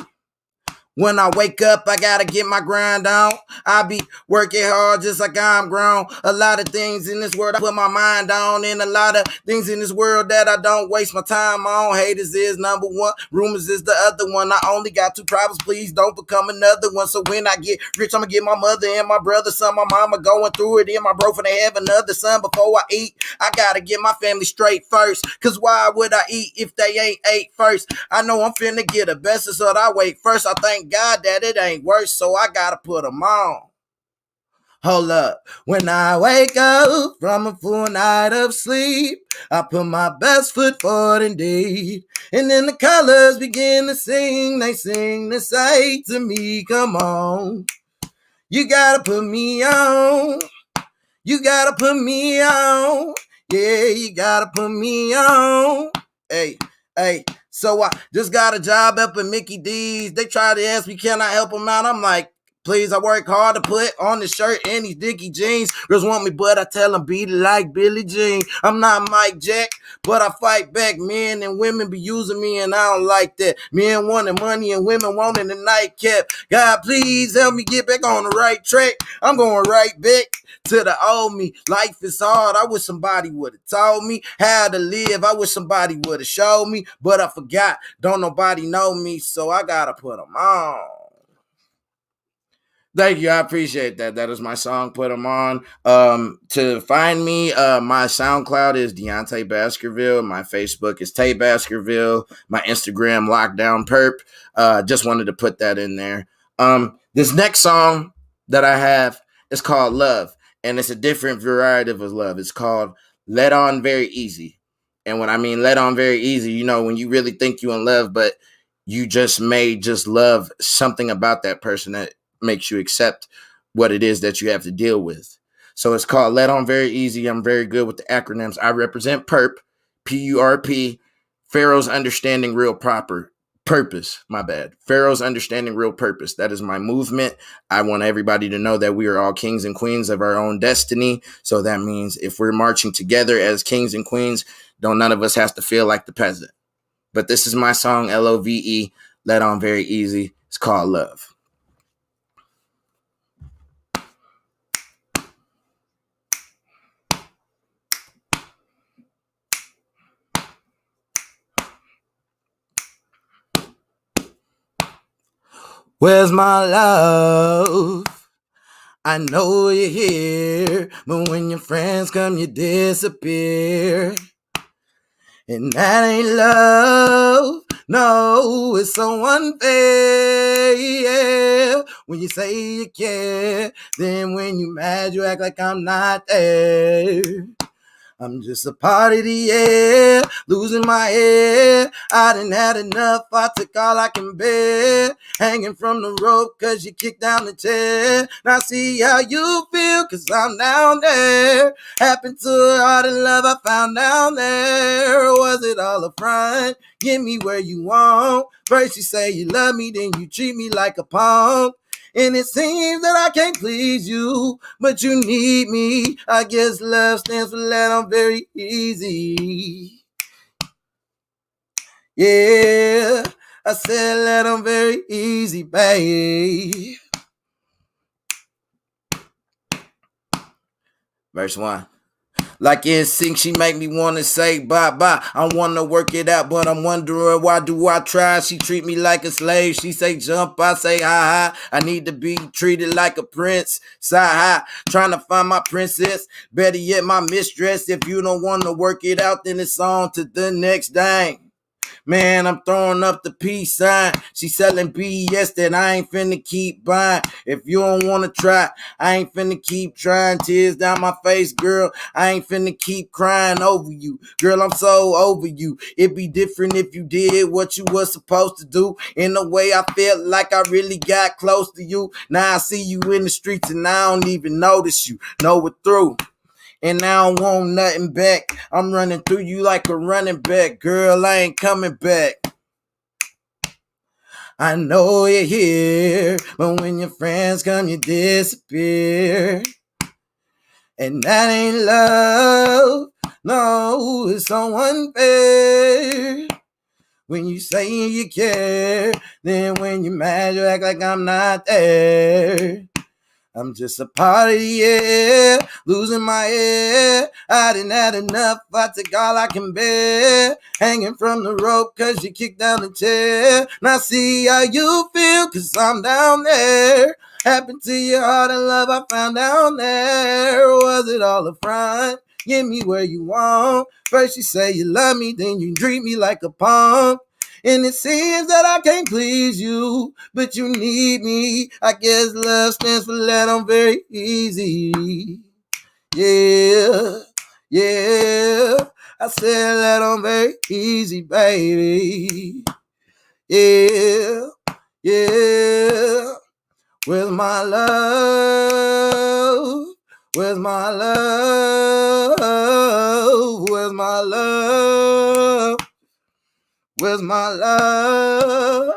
When I wake up, I gotta get my grind on. I be working hard just like I'm grown. A lot of things in this world I put my mind on, and a lot of things in this world that I don't waste my time on. Haters is number one, rumors is the other one. I only got two problems, please don't become another one. So when I get rich, I'ma get my mother and my brother some. My mama going through it, and my bro finna have another son. Before I eat, I gotta get my family straight first. Cause why would I eat if they ain't ate first? I know I'm finna get a best, so I wait first. I thank God that it ain't worse, so I gotta put them on. Hold up. When I wake up from a full night of sleep, I put my best foot forward indeed. And then the colors begin to sing. They sing to say to me, come on. You gotta put me on. You gotta put me on. Yeah, you gotta put me on. Hey, hey. So I just got a job up at Mickey D's. They try to ask me, can I help them out? I'm like, please, I work hard to put on the shirt and these Dickie jeans. Girls want me, but I tell them, beat it like Billie Jean. I'm not Mike Jack, but I fight back. Men and women be using me, and I don't like that. Men wanting money and women wanting the nightcap. God, please help me get back on the right track. I'm going right back to the old me. Life is hard. I wish somebody would have told me how to live. I wish somebody would have showed me, but I forgot. Don't nobody know me, so I gotta put them on. Thank you. I appreciate that. That is my song, Put 'Em On. To find me, my SoundCloud is Deontay Baskerville. My Facebook is Tay Baskerville. My Instagram, Lockdown Perp. Just wanted to put that in there. This next song that I have is called Love, and it's a different variety of love. It's called Let On Very Easy. And when I mean let on very easy, you know, when you really think you in love, but you just may just love something about that person that makes you accept what it is that you have to deal with. So it's called Let On Very Easy. I'm very good with the acronyms. I represent PURP, P-U-R-P, Pharaoh's Understanding Real Purpose, my bad. Pharaoh's Understanding Real Purpose. That is my movement. I want everybody to know that we are all kings and queens of our own destiny. So that means if we're marching together as kings and queens, don't none of us has to feel like the peasant. But this is my song, L-O-V-E, Let On Very Easy. It's called Love. Where's my love? I know you're here, but when your friends come, you disappear. And that ain't love, no, it's so unfair. Yeah. When you say you care, then when you mad, you act like I'm not there. I'm just a part of the air, losing my head. I done had enough, I took all I can bear. Hanging from the rope cause you kicked down the chair. Now see how you feel cause I'm down there. Happened to a heart of love I found down there. Was it all a front? Get me where you want. First you say you love me, then you treat me like a punk. And it seems that I can't please you, but you need me. I guess love stands for let on very easy. Yeah, I said let on very easy, babe. Verse 1. Like in sync, she make me want to say bye-bye. I want to work it out, but I'm wondering why do I try? She treat me like a slave. She say jump, I say hi. I need to be treated like a prince. Sigh, trying to find my princess. Better yet, my mistress. If you don't want to work it out, then it's on to the next thing. Man, I'm throwing up the peace sign. She selling BS that I ain't finna keep buying. If you don't wanna try, I ain't finna keep trying. Tears down my face, girl. I ain't finna keep crying over you. Girl, I'm so over you. It'd be different if you did what you was supposed to do. In a way, I felt like I really got close to you. Now I see you in the streets and I don't even notice you. Know it through. And I don't want nothing back. I'm running through you like a running back. Girl, I ain't coming back. I know you're here, but when your friends come, you disappear. And that ain't love. No, it's so unfair. When you say you care, then when you're mad, you act like I'm not there. I'm just a part of the air, losing my head. I didn't had enough, I took all I can bear. Hanging from the rope cause you kicked down the chair. Now see how you feel cause I'm down there. Happened to your heart and love I found down there. Was it all a front? Give me where you want. First you say you love me, then you treat me like a punk. And it seems that I can't please you, but you need me. I guess love stands for let on very easy. Yeah, yeah. I said let on very easy, baby. Yeah, yeah. Where's my love? Where's my love? Where's my love? Where's my love?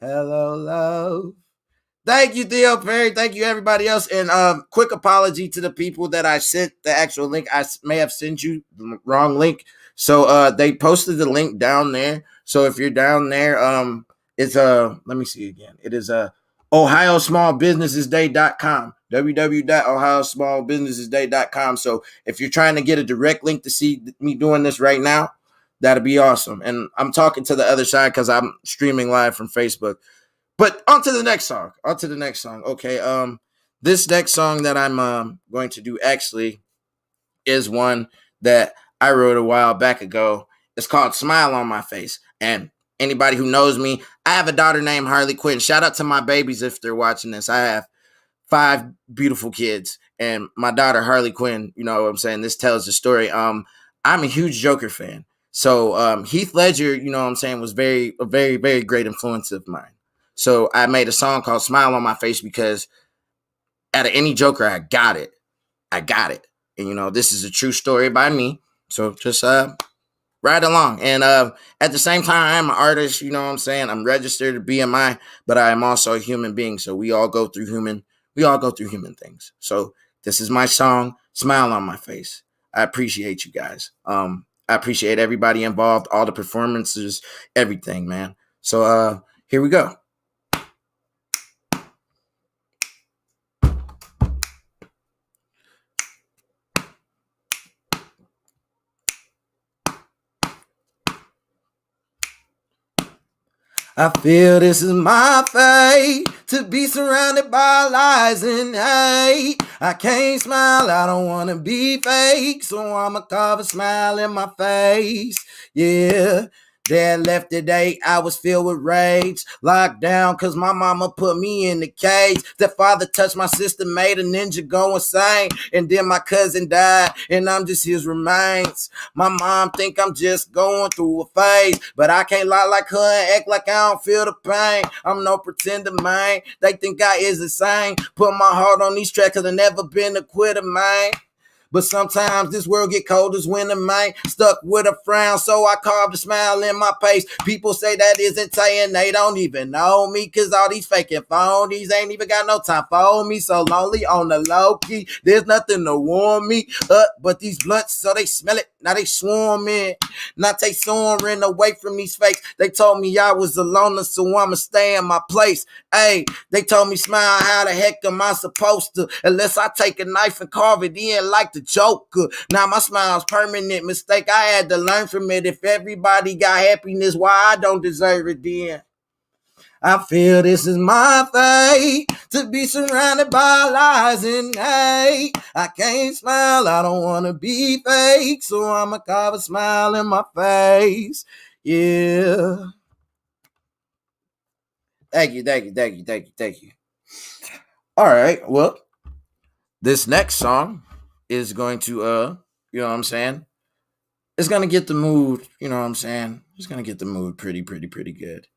Hello, love. Thank you, Theo Perry. Thank you, everybody else. And quick apology to the people that I sent the actual link. I may have sent you the wrong link. So they posted the link down there. So if you're down there, it's let me see again. It is OhioSmallBusinessesDay.com. www.OhioSmallBusinessesDay.com. So if you're trying to get a direct link to see me doing this right now, that'd be awesome. And I'm talking to the other side because I'm streaming live from Facebook. But on to the next song. Okay. This next song that I'm going to do actually is one that I wrote a while back ago. It's called Smile on My Face. And anybody who knows me, I have a daughter named Harley Quinn. Shout out to my babies if they're watching this. I have 5 beautiful kids. And my daughter Harley Quinn, you know what I'm saying? This tells the story. I'm a huge Joker fan. So Heath Ledger, you know what I'm saying, was a very, very great influence of mine. So I made a song called Smile on My Face because out of any Joker, I got it. And, you know, this is a true story by me. So just ride along. And at the same time, I'm an artist, you know what I'm saying? I'm registered to BMI, but I am also a human being. So we all go through human things. So this is my song, Smile on My Face. I appreciate you guys. I appreciate everybody involved, all the performances, everything, man. So here we go. I feel this is my fate, to be surrounded by lies and hate. I can't smile, I don't want to be fake, so I'ma carve a smile in my face. Yeah. Dad left today, I was filled with rage. Locked down cause my mama put me in the cage. That father touched my sister, made a ninja go insane. And then my cousin died, and I'm just his remains. My mom think I'm just going through a phase, but I can't lie like her and act like I don't feel the pain. I'm no pretender, man. They think I is insane. Put my heart on these tracks cause I never been a quitter, man. But sometimes this world get cold as winter, man. Stuck with a frown, so I carved a smile in my face. People say that isn't saying they don't even know me, cause all these faking phonies ain't even got no time for me. So lonely on the low key, there's nothing to warm me up but these blunts, so they smell it. Now they swarming, not they soaring away from these fakes. They told me I was a loner, so I'ma stay in my place. Hey, they told me smile, how the heck am I supposed to? Unless I take a knife and carve it in like the Joker. Now my smile's permanent mistake. I had to learn from it. If everybody got happiness, why I don't deserve it then? I feel this is my fate, to be surrounded by lies and hate. I can't smile, I don't want to be fake, so I'ma carve a smile in my face. Yeah. Thank you. All right, well, this next song is going to, you know what I'm saying? It's going to get the mood, you know what I'm saying? It's going to get the mood pretty good.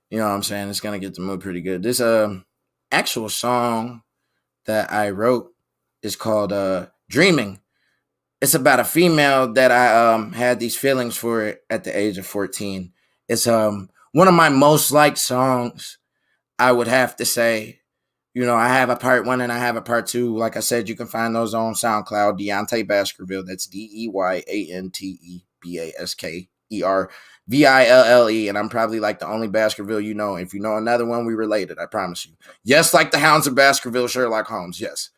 You know what I'm saying? It's going to get the mood pretty good. This actual song that I wrote is called Dreaming. It's about a female that I had these feelings for at the age of 14. It's one of my most liked songs, I would have to say. You know, I have a part 1 and I have a part 2. Like I said, you can find those on SoundCloud, Deontay Baskerville. That's DeyanteBaskville. Ville, and I'm probably like the only Baskerville you know. If you know another one, we related, I promise you. Yes, like the Hounds of Baskerville, Sherlock Holmes. Yes,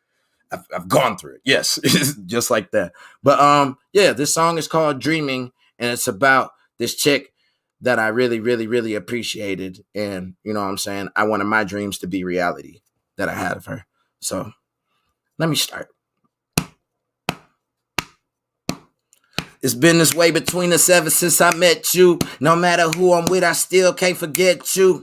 I've gone through it. Yes, just like that. But yeah, this song is called Dreaming, and it's about this chick that I really, really, really appreciated. And you know what I'm saying? I wanted my dreams to be reality that I had of her. So let me start. It's been this way between us ever since I met you. No matter who I'm with, I still can't forget you.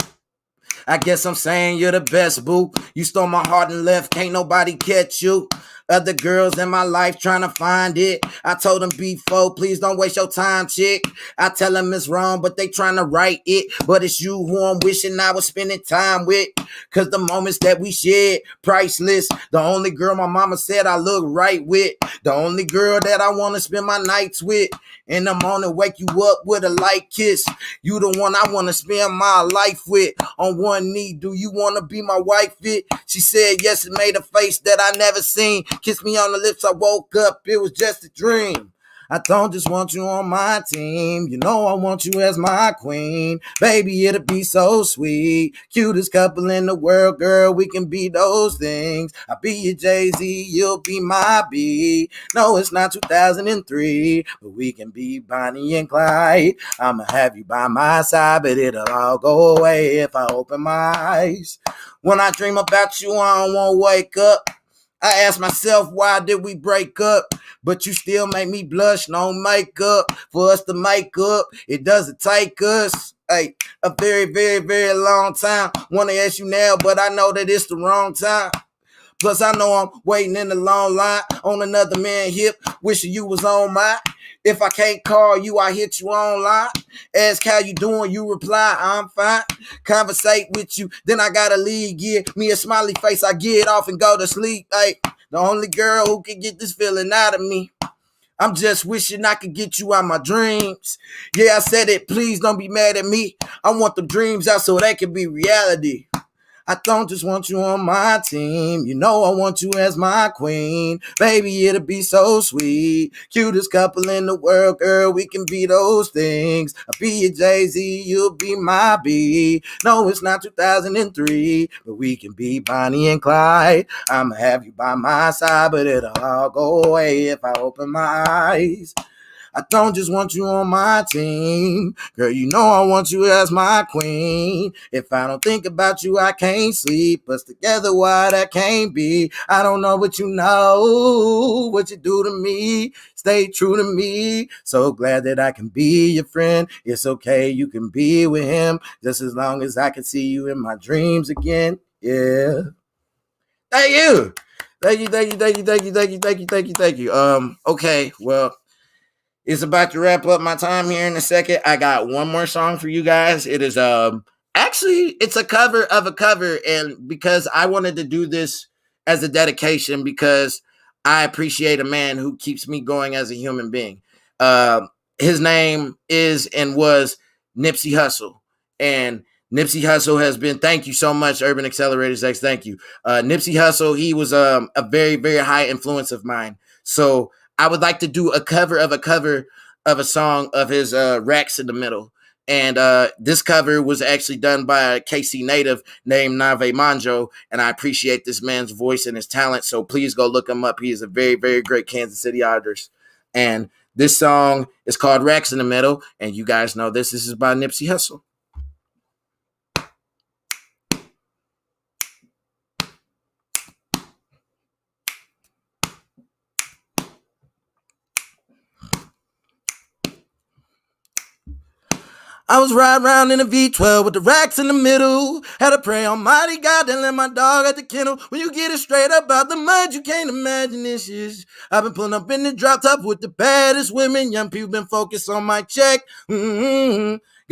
I guess I'm saying you're the best, boo. You stole my heart and left, can't nobody catch you. Other girls in my life trying to find it. I told them before, please don't waste your time, chick. I tell them it's wrong, but they trying to right it. But it's you who I'm wishing I was spending time with. Cause the moments that we shared, priceless. The only girl my mama said I look right with. The only girl that I want to spend my nights with. In the morning, wake you up with a light kiss. You the one I want to spend my life with. On one knee, do you want to be my wife? She said yes and made a face that I never seen. Kissed me on the lips, I woke up, it was just a dream. I don't just want you on my team. You know I want you as my queen. Baby, it'll be so sweet. Cutest couple in the world, girl, we can be those things. I'll be your Jay-Z, you'll be my B. No, it's not 2003, but we can be Bonnie and Clyde. I'ma have you by my side, but it'll all go away if I open my eyes. When I dream about you, I don't want to wake up. I ask myself, why did we break up? But you still make me blush, no makeup. For us to make up, it doesn't take us a very, very, very long time. Want to ask you now, but I know that it's the wrong time. Plus, I know I'm waiting in the long line on another man's hip, wishing you was on mine. If I can't call you, I hit you online. Ask how you doing, you reply, I'm fine. Conversate with you, then I gotta leave. Give me a smiley face, I get off and go to sleep. Hey, the only girl who can get this feeling out of me. I'm just wishing I could get you out my dreams. Yeah, I said it, please don't be mad at me. I want the dreams out so they can be reality. I don't just want you on my team. You know I want you as my queen. Baby, it'll be so sweet. Cutest couple in the world, girl, we can be those things. I'll be your Jay-Z, you'll be my B. No, it's not 2003, but we can be Bonnie and Clyde. I'ma have you by my side, but it'll all go away if I open my eyes. I don't just want you on my team. Girl, you know I want you as my queen. If I don't think about you, I can't sleep. Us together, why that can't be? I don't know what you know, what you do to me. Stay true to me. So glad that I can be your friend. It's okay, you can be with him. Just as long as I can see you in my dreams again. Yeah. Thank you. Thank you, thank you, thank you, thank you, thank you, thank you, thank you, thank you. Okay, well, it's about to wrap up my time here in a second. I got one more song for you guys. It is actually it's a cover of a cover, and because I wanted to do this as a dedication because I appreciate a man who keeps me going as a human being. His name is and was Nipsey Hussle, and Nipsey Hussle has been, thank you so much, Urban Accelerators X, thank you. Nipsey Hussle, he was a very, very high influence of mine. So I would like to do a cover of a song of his, Racks in the Middle. And this cover was actually done by a KC native named Nave Manjo, and I appreciate this man's voice and his talent, so please go look him up. He is a very, very great Kansas City artist. And this song is called Racks in the Middle, and you guys know this is by Nipsey Hussle. I was riding around in a V12 with the racks in the middle. Had to pray almighty God and let my dog at the kennel. When you get it straight up out the mud, you can't imagine this is. I've been pulling up in the drop top with the baddest women. Young people been focused on my check. Got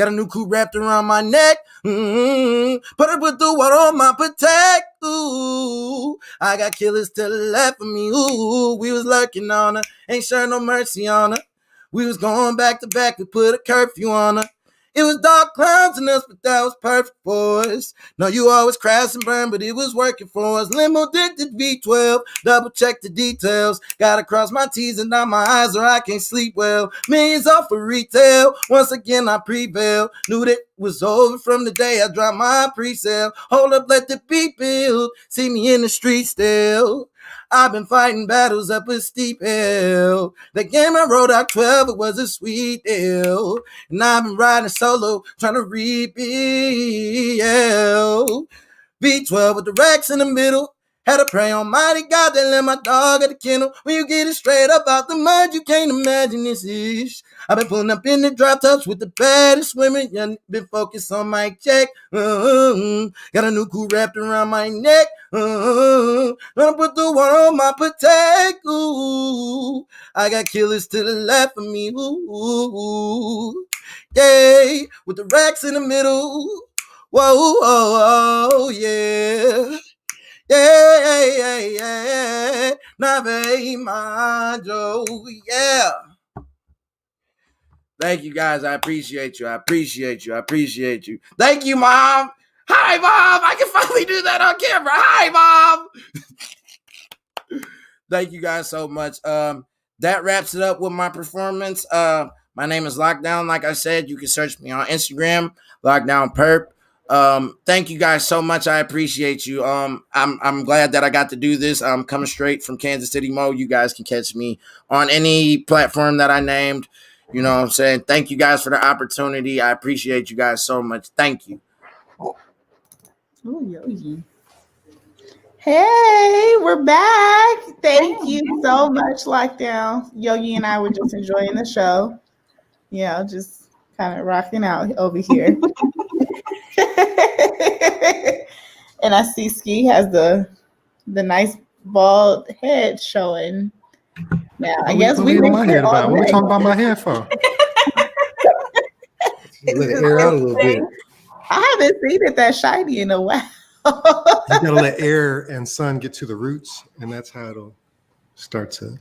a new coupe wrapped around my neck. Put it with the water on my protect. Ooh, I got killers to the left of me. Ooh, we was lurking on her. Ain't sure no mercy on her. We was going back to back. We put a curfew on her. It was dark clouds and us, but that was perfect for us. No, you always crash and burn, but it was working for us. Limo did the V12, double check the details. Gotta cross my T's and dot my I's or I can't sleep well. Millions off for retail, once again I prevail. Knew that was over from the day I dropped my pre-sale. Hold up, let the beat build. See me in the street still. I've been fighting battles up a steep hill. The game I wrote out 12, it was a sweet deal. And I've been riding solo, trying to rebuild. V12 with the racks in the middle. Had to pray on mighty God that let my dog at the kennel. When you get it straight up out the mud, you can't imagine this ish. I've been pulling up in the drop tops with the baddest women. Yeah, been focused on my check. Got a new cool wrapped around my neck. Gonna put the one on my protect. Ooh, I got killers to the left of me. Ooh, yeah, with the racks in the middle. Whoa, oh, oh, yeah. Yeah. Nave Majo. Yeah. Thank you guys. I appreciate you. Thank you, Mom. Hi, Mom. I can finally do that on camera. Hi, Mom. Thank you guys so much. That wraps it up with my performance. My name is Lockdown. Like I said, you can search me on Instagram, Lockdown Perp. Thank you guys so much. I appreciate you. I'm glad that I got to do this. I'm coming straight from Kansas City, Mo. You guys can catch me on any platform that I named. You know what I'm saying? Thank you guys for the opportunity. I appreciate you guys so much. Thank you. Ooh, Yogi. Hey, we're back. Thank you so much, Lockdown. Yogi and I were just enjoying the show. Yeah, just kind of rocking out over here. And I see Ski has the nice bald head showing. Now, I guess what are we talking about my hair for? Let it air out a little bit. I haven't seen it that shiny in a while. You gotta let air and sun get to the roots, and that's how it'll start to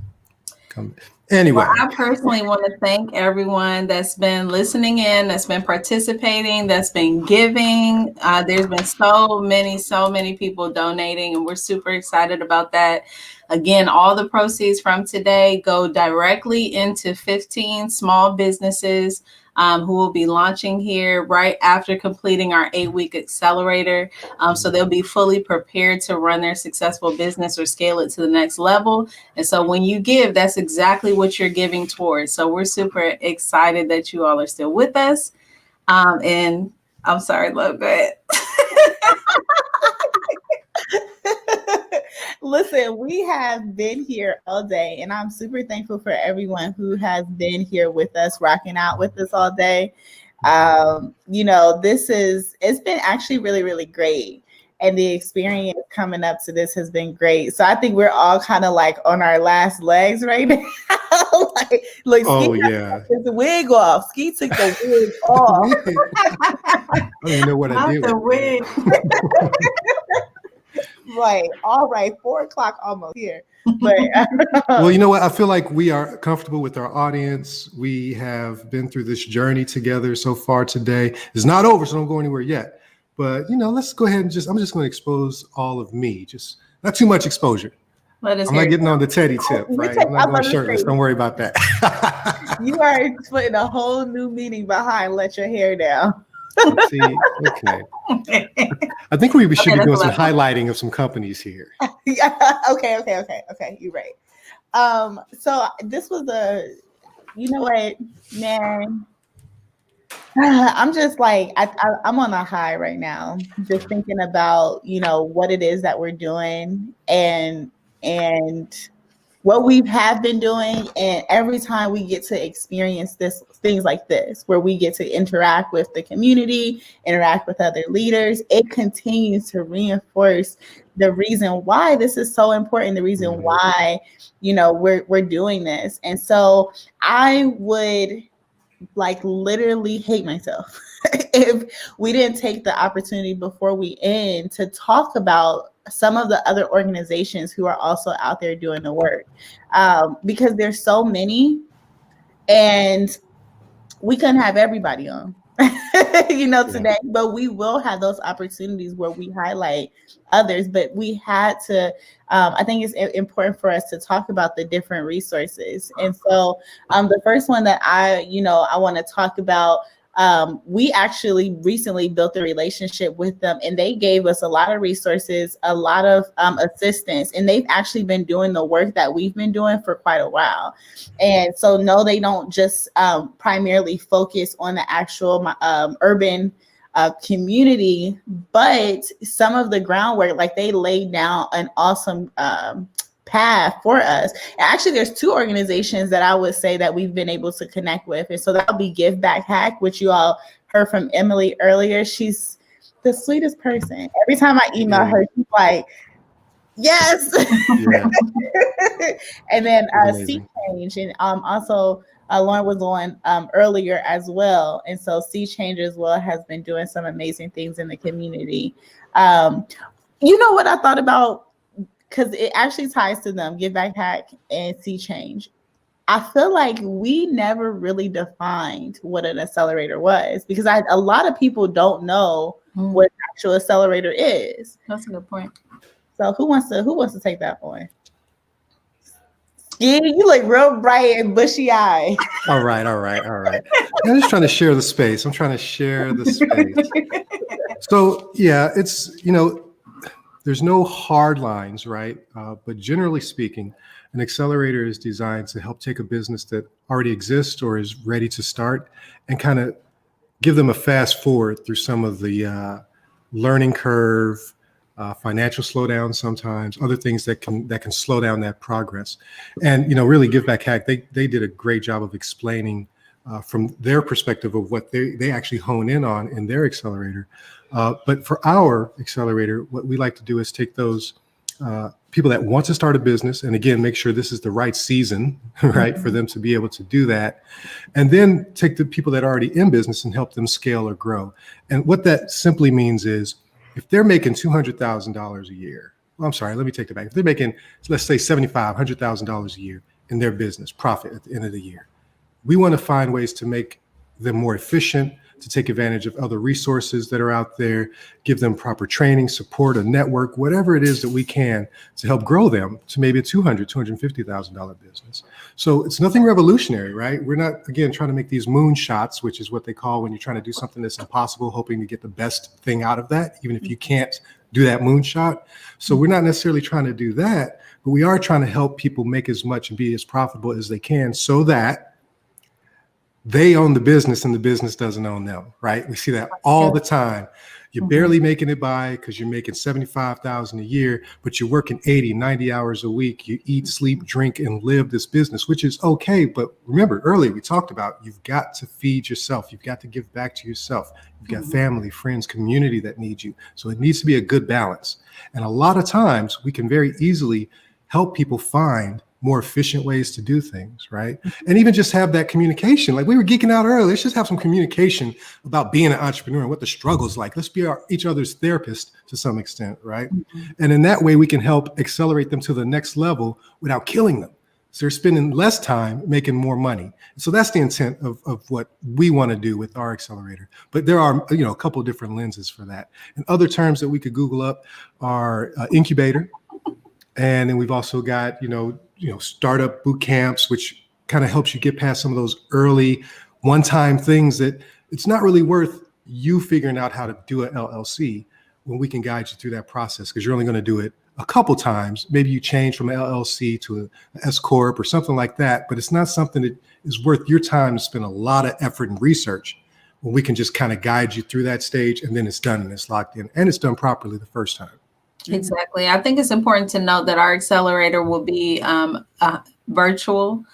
come. Anyway, well, I personally want to thank everyone that's been listening in, that's been participating, that's been giving. There's been so many people donating, and we're super excited about that. Again, all the proceeds from today go directly into 15 small businesses who will be launching here right after completing our 8-week accelerator. So they'll be fully prepared to run their successful business or scale it to the next level. And so when you give, that's exactly what you're giving towards. So we're super excited that you all are still with us. And I'm sorry, love, go ahead. Listen, we have been here all day, and I'm super thankful for everyone who has been here with us, rocking out with us all day. You know, it's been actually really, really great. And the experience coming up to this has been great. So I think we're all kind of like on our last legs right now. like oh, Ski yeah. took the wig off. Ski took the wig off. I don't even know what I did. The wig. Right. All right. 4:00 almost here. But well, you know what? I feel like we are comfortable with our audience. We have been through this journey together so far today. It's not over, so don't go anywhere yet. But you know, let's go ahead and I'm just going to expose all of me. Just not too much exposure. I'm not getting on the Teddy tip, right? I'm not going shirtless. Don't worry about that. You are putting a whole new meaning behind "let your hair down." See, okay. I think we should be doing some highlighting of some companies here. Yeah. Okay. You're right. So this was you know what, man. I'm just like I'm on a high right now, just thinking about what it is that we're doing and what we have been doing, and every time we get to experience things like this, where we get to interact with the community, interact with other leaders, it continues to reinforce the reason why this is so important, the reason why we're doing this. And so I would literally hate myself if we didn't take the opportunity before we end to talk about some of the other organizations who are also out there doing the work, because there's so many and we couldn't have everybody on. today, but we will have those opportunities where we highlight others. But we had to, I think it's important for us to talk about the different resources. And so the first one that I want to talk about, we actually recently built a relationship with them, and they gave us a lot of resources, a lot of assistance, and they've actually been doing the work that we've been doing for quite a while. And so no, they don't just primarily focus on the actual urban community, but some of the groundwork, like they laid down an awesome path for us. And actually, there's two organizations that I would say that we've been able to connect with. And so that'll be Give Back Hack, which you all heard from Emily earlier. She's the sweetest person. Every time I email her, she's like, yes. Yeah. And then Sea Change, and also Lauren was on earlier as well. And so Sea Change as well has been doing some amazing things in the community. You know what I thought about? Because it actually ties to them, Give Back Hack and Sea Change. I feel like we never really defined what an accelerator was, because a lot of people don't know what an actual accelerator is. That's a good point. So who wants to take that one? Yeah, you look real bright and bushy eyed. All right. I'm just trying to share the space. So yeah, it's, there's no hard lines, right? But generally speaking, an accelerator is designed to help take a business that already exists or is ready to start and kind of give them a fast forward through some of the learning curve, financial slowdown sometimes, other things that can slow down that progress. And, really Give Back Hack, they did a great job of explaining from their perspective of what they actually hone in on in their accelerator. But for our accelerator, what we like to do is take those people that want to start a business, and again, make sure this is the right season, right, for them to be able to do that. And then take the people that are already in business and help them scale or grow. And what that simply means is, if they're making $200,000 a year, well, I'm sorry, let me take that back. If they're making, let's say $100,000 a year in their business profit at the end of the year, we want to find ways to make them more efficient, to take advantage of other resources that are out there, give them proper training, support, a network, whatever it is that we can to help grow them to maybe a $250,000 business. So it's nothing revolutionary, right? We're not, again, trying to make these moonshots, which is what they call when you're trying to do something that's impossible, hoping to get the best thing out of that, even if you can't do that moonshot. So we're not necessarily trying to do that, but we are trying to help people make as much and be as profitable as they can so that they own the business and the business doesn't own them, right? We see that all the time. You're barely making it by because you're making $75,000 a year, but you're working 80, 90 hours a week. You eat, sleep, drink, and live this business, which is okay. But remember, earlier we talked about you've got to feed yourself. You've got to give back to yourself. You've got family, friends, community that needs you. So it needs to be a good balance. And a lot of times we can very easily help people find more efficient ways to do things, right? And even just have that communication. Like we were geeking out earlier, let's just have some communication about being an entrepreneur and what the struggle's like. Let's be each other's therapist to some extent, right? And in that way, we can help accelerate them to the next level without killing them. So they're spending less time making more money. So that's the intent of what we want to do with our accelerator. But there are, a couple of different lenses for that. And other terms that we could Google up are incubator. And then we've also got, startup boot camps, which kind of helps you get past some of those early one-time things that it's not really worth you figuring out how to do an LLC when we can guide you through that process, because you're only going to do it a couple times. Maybe you change from an LLC to an S Corp or something like that, but it's not something that is worth your time to spend a lot of effort and research when we can just kind of guide you through that stage, and then it's done and it's locked in and it's done properly the first time. Exactly. I think it's important to note that our accelerator will be virtual.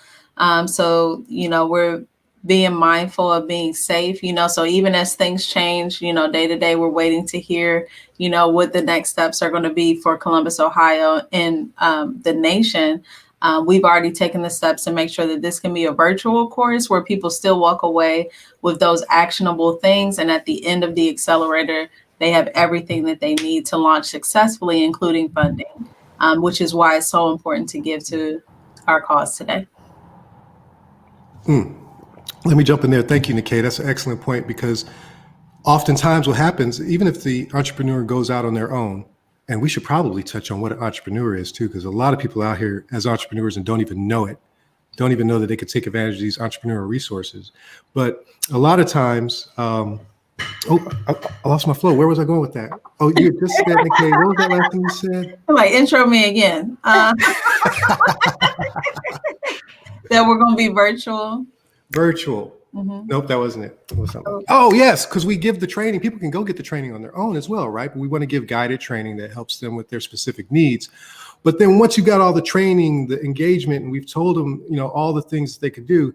So, we're being mindful of being safe, so even as things change, day to day, we're waiting to hear, what the next steps are going to be for Columbus, Ohio, and the nation. We've already taken the steps to make sure that this can be a virtual course where people still walk away with those actionable things. And at the end of the accelerator, they have everything that they need to launch successfully, including funding, which is why it's so important to give to our cause today. Well, Let me jump in there. Thank you, Nikkei. That's an excellent point, because oftentimes what happens, even if the entrepreneur goes out on their own, and we should probably touch on what an entrepreneur is too, because a lot of people out here as entrepreneurs and don't even know it, don't even know that they could take advantage of these entrepreneurial resources. But a lot of times, I lost my flow. Where was I going with that? Oh, you just said, Nikkei, what was that last thing you said? Like, intro me again. That we're going to be virtual. Virtual. Mhm. Nope, that wasn't it. It was something. Oh, yes, because we give the training. People can go get the training on their own as well, right? But we want to give guided training that helps them with their specific needs. But then once you got all the training, the engagement, and we've told them, all the things they could do,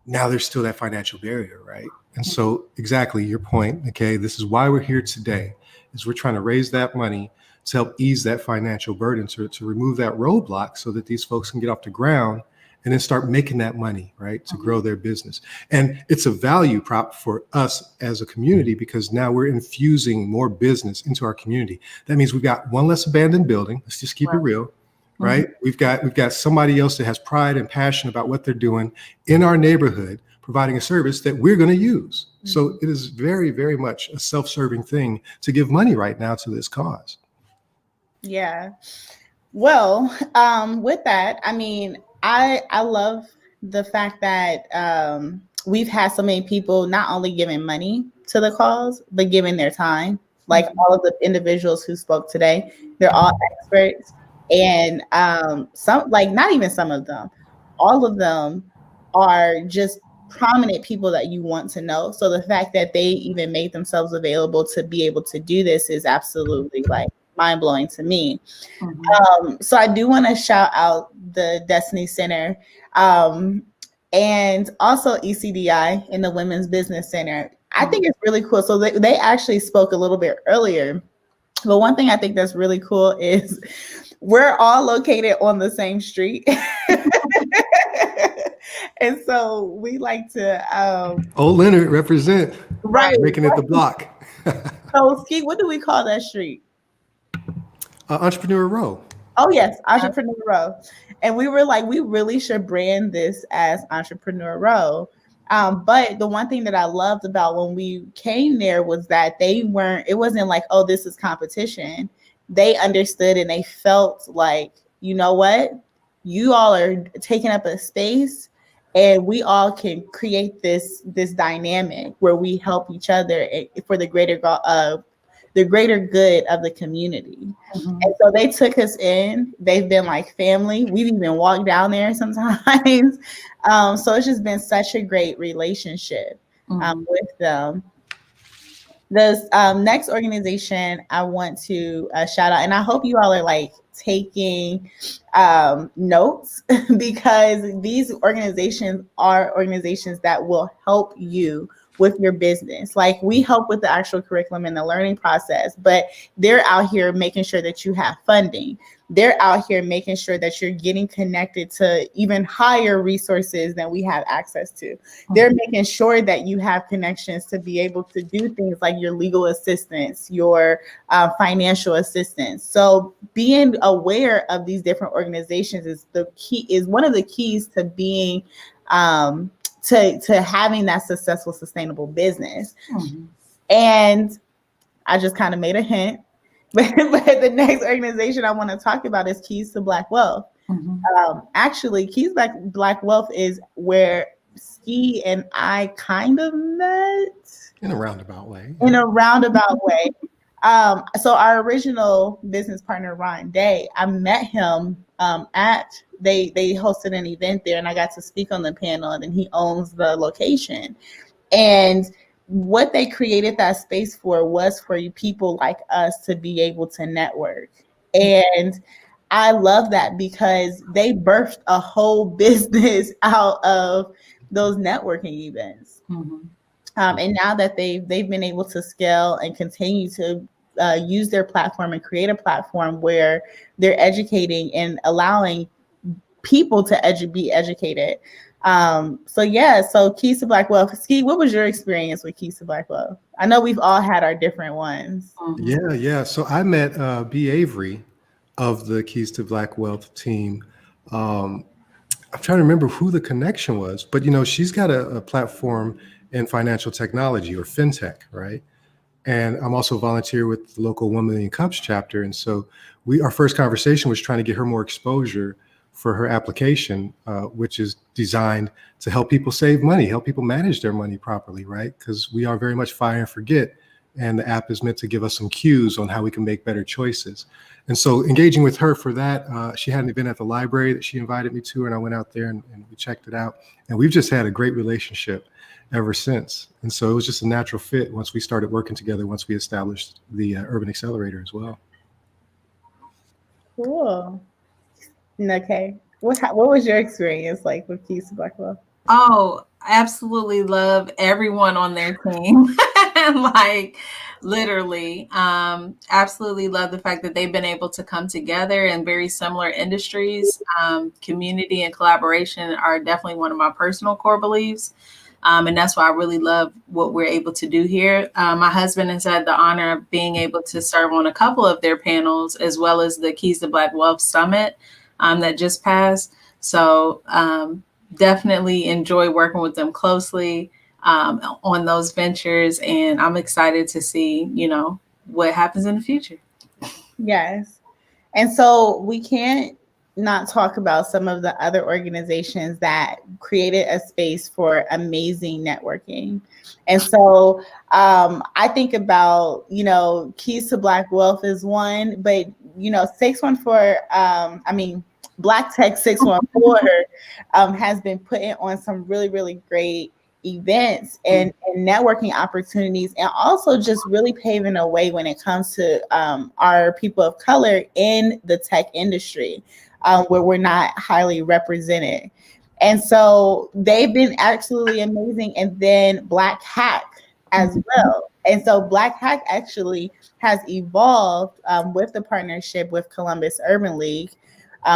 now there's still that financial barrier, right? And so exactly your point, okay, this is why we're here today, is we're trying to raise that money to help ease that financial burden, to remove that roadblock so that these folks can get off the ground and then start making that money, right, to grow their business. And it's a value prop for us as a community, because now we're infusing more business into our community. That means we've got one less abandoned building. Let's just keep it real, right? We've got somebody else that has pride and passion about what they're doing in our neighborhood, providing a service that we're going to use. So it is very, very much a self-serving thing to give money right now to this cause. Yeah. Well, with that, I mean, I love the fact that we've had so many people not only giving money to the cause, but giving their time. Like all of the individuals who spoke today, they're all experts. And some, like not even some of them, all of them are just prominent people that you want to know. So the fact that they even made themselves available to be able to do this is absolutely like mind-blowing to me. So I do want to shout out the Destiny Center and also ECDI and the Women's Business Center. I think it's really cool. So they actually spoke a little bit earlier, but one thing I think that's really cool is we're all located on the same street. And so we like to Old Leonard represent, right, making it the block. So Ski, what do we call that street? Entrepreneur Row. Oh yes, Entrepreneur Row. And we were like, we really should brand this as Entrepreneur Row. But the one thing that I loved about when we came there was that it wasn't like, oh, this is competition. They understood and they felt like, you know what? You all are taking up a space and we all can create this dynamic where we help each other for the greater good of the community. And so they took us in. They've been like family. We've even walked down there sometimes. So it's just been such a great relationship with them. This next organization I want to shout out, and I hope you all are like taking notes, because these organizations are organizations that will help you with your business. Like we help with the actual curriculum and the learning process, but they're out here making sure that you have funding. They're out here making sure that you're getting connected to even higher resources than we have access to. They're making sure that you have connections to be able to do things like your legal assistance, your financial assistance. So being aware of these different organizations is one of the keys to being to having that successful, sustainable business. And I just kind of made a hint, but the next organization I want to talk about is Keys to Black Wealth. Actually, Keys Black Wealth is where Ski and I kind of met. In a roundabout way. So our original business partner, Ron Day, I met him they hosted an event there and I got to speak on the panel, and then he owns the location. And what they created that space for was for you people like us to be able to network. And I love that because they birthed a whole business out of those networking events. And now that they've been able to scale and continue to use their platform and create a platform where they're educating and allowing people to be educated. So Keys to Black Wealth. Ski, what was your experience with Keys to Black Wealth? I know we've all had our different ones. Yeah. So I met B. Avery of the Keys to Black Wealth team I'm trying to remember who the connection was, but she's got a platform in financial technology or fintech, right? And I'm also a volunteer with the local 1 Million Cups chapter. And so our first conversation was trying to get her more exposure for her application, which is designed to help people save money, help people manage their money properly, right? Because we are very much fire and forget. And the app is meant to give us some cues on how we can make better choices. And so engaging with her for that, she had an event at the library that she invited me to, and I went out there and we checked it out. And we've just had a great relationship ever since. And so it was just a natural fit once we started working together, once we established the Urban Accelerator as well. Cool. Okay. What was your experience like with Keys to Black Wealth? Oh, absolutely love everyone on their team. Like literally, absolutely love the fact that they've been able to come together in very similar industries. Community and collaboration are definitely one of my personal core beliefs. And that's why I really love what we're able to do here. My husband has had the honor of being able to serve on a couple of their panels, as well as the Keys to Black Wealth Summit that just passed. So definitely enjoy working with them closely on those ventures. And I'm excited to see, what happens in the future. Yes. And so we can't not talk about some of the other organizations that created a space for amazing networking. And so I think about, Keys to Black Wealth is one, but, 614, Black Tech 614 has been putting on some really, really great events and networking opportunities, and also just really paving a way when it comes to our people of color in the tech industry, where we're not highly represented. And so they've been absolutely amazing. And then Black Hack as well. And so Black Hack actually has evolved with the partnership with Columbus Urban League,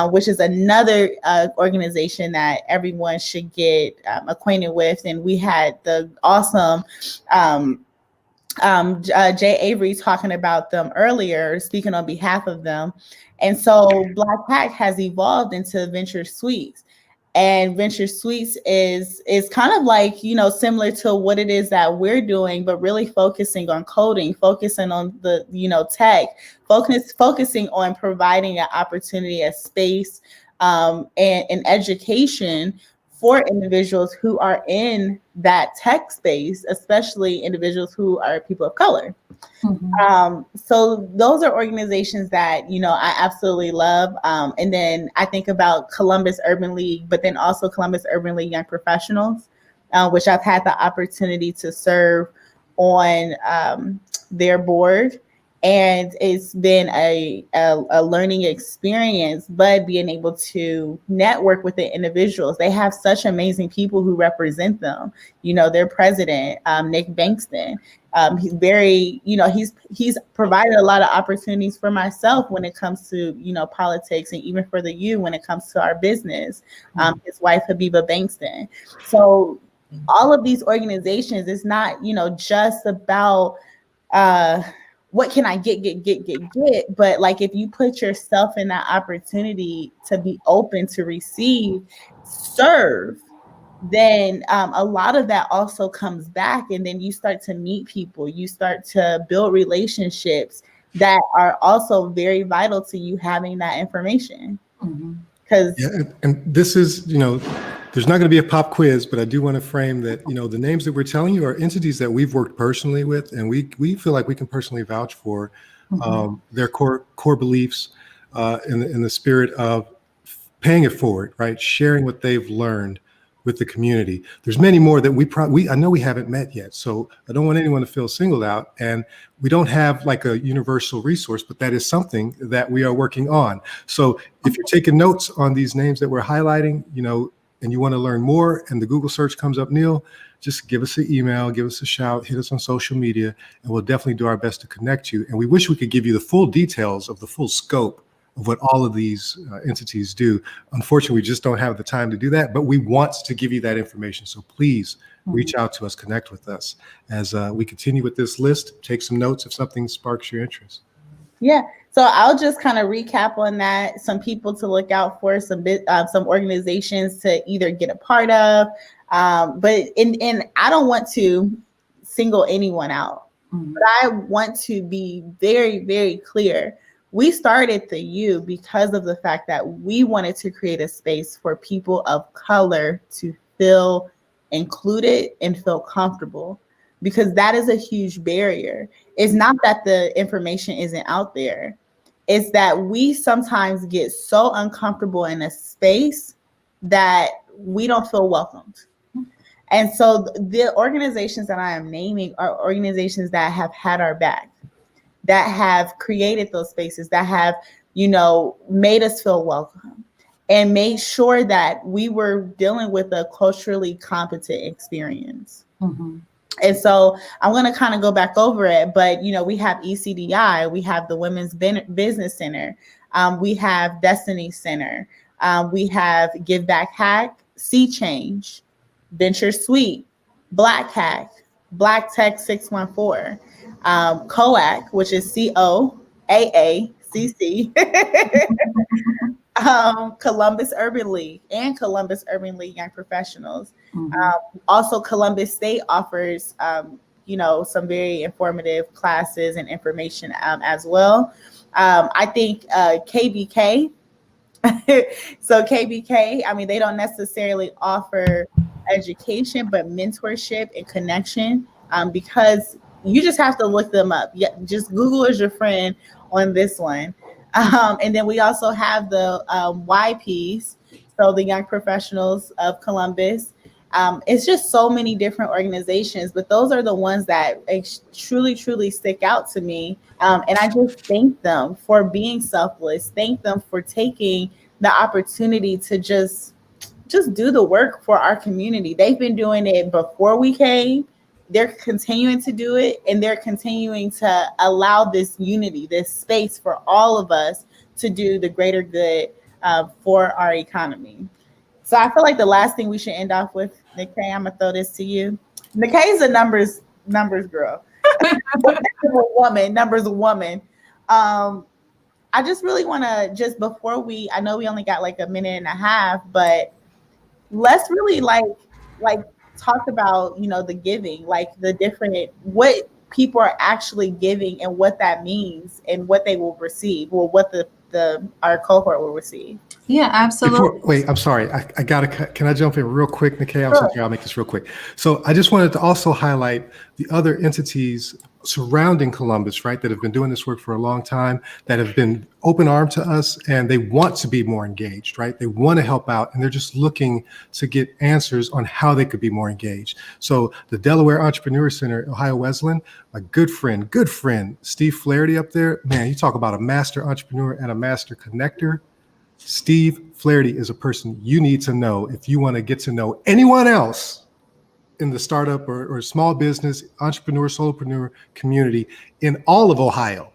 which is another organization that everyone should get acquainted with. And we had the awesome Jay Avery talking about them earlier, speaking on behalf of them. And so Black Hack has evolved into Venture Suites. And Venture Suites is kind of like, similar to what it is that we're doing, but really focusing on coding, focusing on the, tech, focusing on providing an opportunity, a space, and education for individuals who are in that tech space, especially individuals who are people of color. Mm-hmm. So those are organizations that, I absolutely love. And then I think about Columbus Urban League, but then also Columbus Urban League Young Professionals, which I've had the opportunity to serve on their board. And it's been a learning experience, but being able to network with the individuals. They have such amazing people who represent them. Their president, Nick Bankston, he's very, he's provided a lot of opportunities for myself when it comes to, politics, and even for the youth when it comes to our business. His wife, Habiba Bankston. So all of these organizations, it's not, just about, what can I get, but like, if you put yourself in that opportunity to be open to receive, serve, then a lot of that also comes back. And then you start to meet people, you start to build relationships that are also very vital to you having that information. Because and this is, there's not going to be a pop quiz, but I do want to frame that, the names that we're telling you are entities that we've worked personally with, and we feel like we can personally vouch for their core beliefs in the spirit of paying it forward, right? Sharing what they've learned with the community. There's many more that I know we haven't met yet. So I don't want anyone to feel singled out, and we don't have like a universal resource, but that is something that we are working on. So if you're taking notes on these names that we're highlighting, and you want to learn more, and the Google search comes up, Neil, just give us an email, give us a shout, hit us on social media, and we'll definitely do our best to connect you. And we wish we could give you the full details of the full scope of what all of these entities do. Unfortunately, we just don't have the time to do that, but we want to give you that information. So please reach out to us, connect with us as we continue with this list. Take some notes if something sparks your interest. Yeah. So I'll just kind of recap on that. Some people to look out for, some organizations to either get a part of. But I don't want to single anyone out, but I want to be very, very clear. We started the U because of the fact that we wanted to create a space for people of color to feel included and feel comfortable, because that is a huge barrier. It's not that the information isn't out there. It's that we sometimes get so uncomfortable in a space that we don't feel welcomed. And so the organizations that I am naming are organizations that have had our back, that have created those spaces, that have, made us feel welcome and made sure that we were dealing with a culturally competent experience. Mm-hmm. And so I'm going to kind of go back over it, but, we have ECDI, we have the Women's Business Center, we have Destiny Center, we have Give Back Hack, Sea Change, Venture Suite, Black Hack, Black Tech 614, COAC, which is COAACC, Columbus Urban League and Columbus Urban League Young Professionals. Mm-hmm. Also, Columbus State offers, some very informative classes and information as well. I think KBK. So KBK, they don't necessarily offer education, but mentorship and connection, because you just have to look them up. Yeah, just Google is your friend on this one. And then we also have the YPs, so the Young Professionals of Columbus. It's just so many different organizations, but those are the ones that truly, truly stick out to me. And I just thank them for being selfless. Thank them for taking the opportunity to just do the work for our community. They've been doing it before we came. They're continuing to do it, and they're continuing to allow this unity, this space for all of us to do the greater good for our economy. So I feel like the last thing we should end off with, Nikkei, I'm gonna throw this to you. Nikkei's a numbers girl. Numbers woman. I just really want to, before I know we only got like a minute and a half, but let's really like talk about, the giving, like the different, what people are actually giving and what that means and what they will receive, or what our cohort will receive. Yeah, absolutely. I'm sorry. Can I jump in real quick, Nikkei? I'm sorry, I'll make this real quick. So I just wanted to also highlight the other entities surrounding Columbus, right, that have been doing this work for a long time, that have been open armed to us, and they want to be more engaged, right? They want to help out, and they're just looking to get answers on how they could be more engaged. So the Delaware Entrepreneur Center, Ohio Wesleyan, my good friend, Steve Flaherty up there, man, you talk about a master entrepreneur and a master connector. Steve Flaherty is a person you need to know if you want to get to know anyone else in the startup or small business, entrepreneur, solopreneur community in all of Ohio.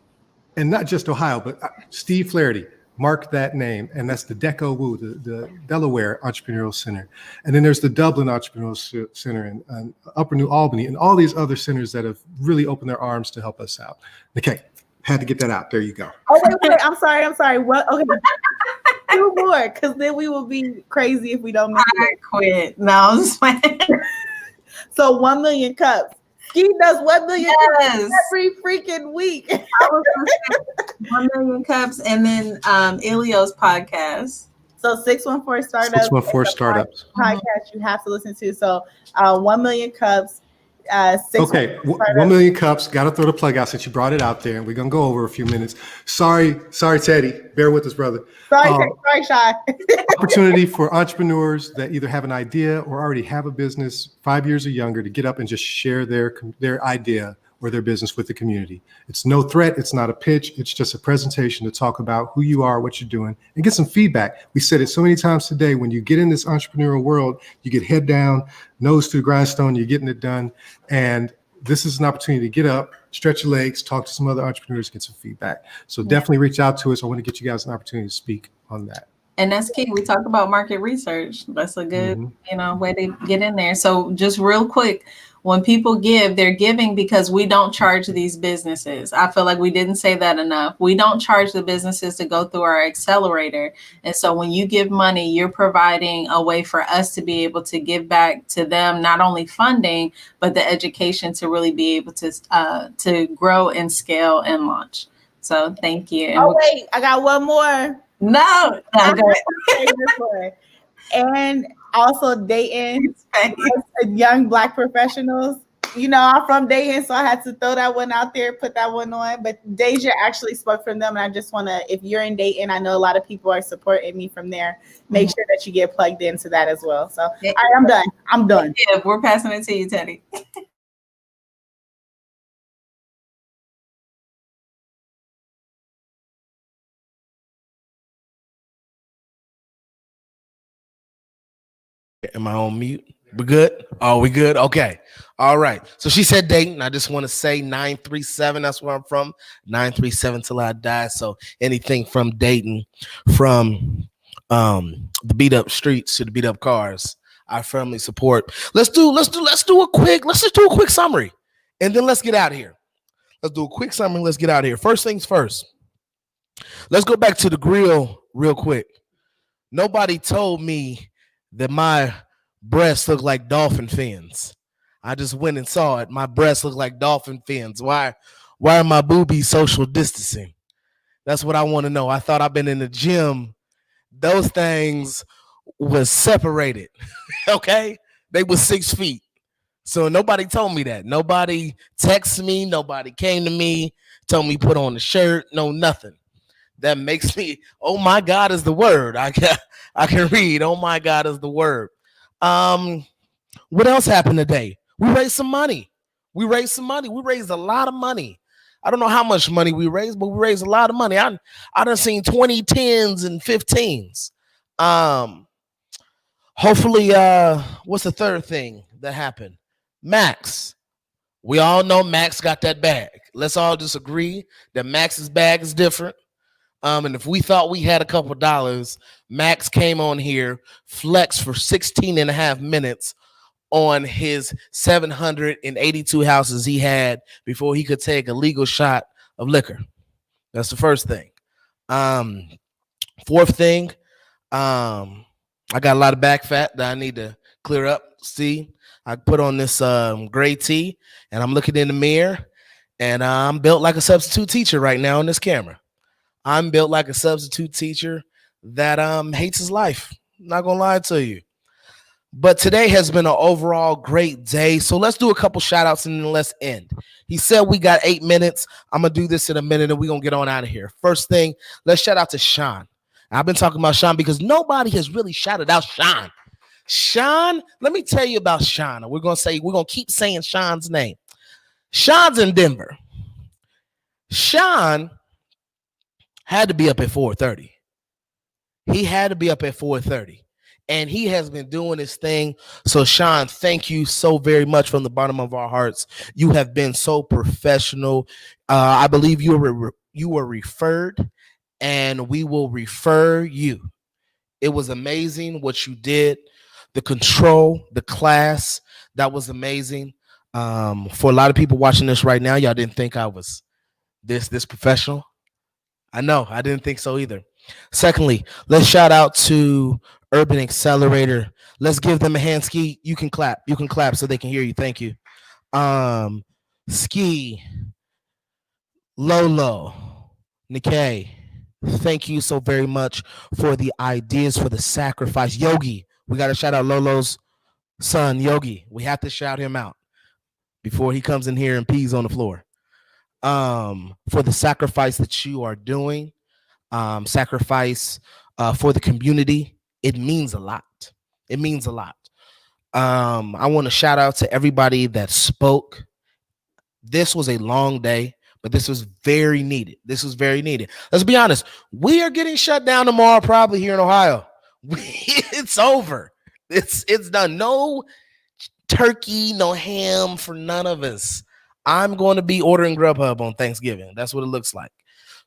And not just Ohio, but Steve Flaherty, mark that name. And that's the DECO-WU, the Delaware Entrepreneurial Center. And then there's the Dublin Entrepreneurial Center and Upper New Albany, and all these other centers that have really opened their arms to help us out. Okay, had to get that out. There you go. Oh, wait, I'm sorry. What? Okay. 2 more, because then we will be crazy if we don't make it. Quit. No, I'm just playing. So 1 million cups. Ski does 1 million cups every freaking week. 1 million cups, and then Ilio's podcast. So 614 Startups. 614 Startups. Podcast you have to listen to. So 1 million cups. 1 million cups. Got to throw the plug out since you brought it out there, and we're gonna go over a few minutes. Sorry, Teddy. Bear with us, brother. Sorry, Shy. Opportunity for entrepreneurs that either have an idea or already have a business, 5 years or younger, to get up and just share their idea or their business with the community. It's no threat. It's not a pitch. It's just a presentation to talk about who you are, what you're doing, and get some feedback. We said it so many times today. When you get in this entrepreneurial world, you get head down, nose to the grindstone, you're getting it done. And this is an opportunity to get up, stretch your legs, talk to some other entrepreneurs, get some feedback. So definitely reach out to us. I want to get you guys an opportunity to speak on that. And that's key. We talked about market research. That's a good, Mm-hmm. way to get in there. So just real quick, when people give, they're giving because we don't charge these businesses. I feel like we didn't say that enough. We don't charge the businesses to go through our accelerator. And so when you give money, you're providing a way for us to be able to give back to them, not only funding, but the education to really be able to grow and scale and launch. So thank you. Oh, wait, I got one more. No, go ahead. And also Dayton, young Black professionals. I'm from Dayton, so I had to throw that one out there, put that one on. But Deja actually spoke from them, and I just want to, if you're in Dayton, I know a lot of people are supporting me from there. Make sure that you get plugged into that as well. So, all right, I'm done. I'm done. Yeah, we're passing it to you, Teddy. Am I on mute? We good? Oh, we good? Okay. All right. So she said Dayton. I just want to say 937. That's where I'm from. 937 till I die. So anything from Dayton, from the beat up streets to the beat up cars, I firmly support. Let's do a quick summary, and then let's get out of here. Let's do a quick summary. Let's get out of here. First things first. Let's go back to the grill real quick. Nobody told me that my breasts look like dolphin fins. I just went and saw it. My breasts look like dolphin fins. Why are my boobies social distancing? That's what I want to know. I thought I've been in the gym. Those things was separated. Okay? They were 6 feet. So nobody told me that. Nobody texted me. Nobody came to me, told me put on the shirt. No, nothing. That makes me, oh my God is the word. I can read. Oh my God is the word. What else happened today? We raised some money. We raised a lot of money. I don't know how much money we raised, but we raised a lot of money. I done seen 20 10s and 15s. Hopefully, what's the third thing that happened? Max. We all know Max got that bag. Let's all just agree that Max's bag is different. And if we thought we had a couple dollars, Max came on here, flexed for 16 and a half minutes on his 782 houses he had before he could take a legal shot of liquor. That's the first thing. Fourth thing, I got a lot of back fat that I need to clear up. See, I put on this gray tee, and I'm looking in the mirror, and I'm built like a substitute teacher right now on this camera. I'm built like a substitute teacher that hates his life. Not gonna lie to you. But today has been an overall great day. So let's do a couple shout outs and then let's end. He said we got 8 minutes. I'm gonna do this in a minute and we're gonna get on out of here. First thing, let's shout out to Sean. I've been talking about Sean because nobody has really shouted out Sean. Sean, let me tell you about Sean. We're gonna keep saying Sean's name. Sean's in Denver. Sean had to be up at 4:30. He had to be up at 4:30. And he has been doing his thing. So, Sean, thank you so very much from the bottom of our hearts. You have been so professional. I believe you were referred, and we will refer you. It was amazing what you did. The control, the class, that was amazing. For a lot of people watching this right now, y'all didn't think I was this professional. I know, I didn't think so either. Secondly, let's shout out to Urban Accelerator. Let's give them a hand. Ski, you can clap. You can clap so they can hear you. Thank you. Ski, Lolo, Nikkei, thank you so very much for the ideas, for the sacrifice. Yogi, we got to shout out Lolo's son, Yogi. We have to shout him out before he comes in here and pees on the floor. For the sacrifice that you are doing, sacrifice for the community. It means a lot. It means a lot. I want to shout out to everybody that spoke. This was a long day, but this was very needed. This was very needed. Let's be honest. We are getting shut down tomorrow, probably here in Ohio. It's over. It's done. No turkey, no ham for none of us. I'm going to be ordering Grubhub on Thanksgiving. That's what it looks like.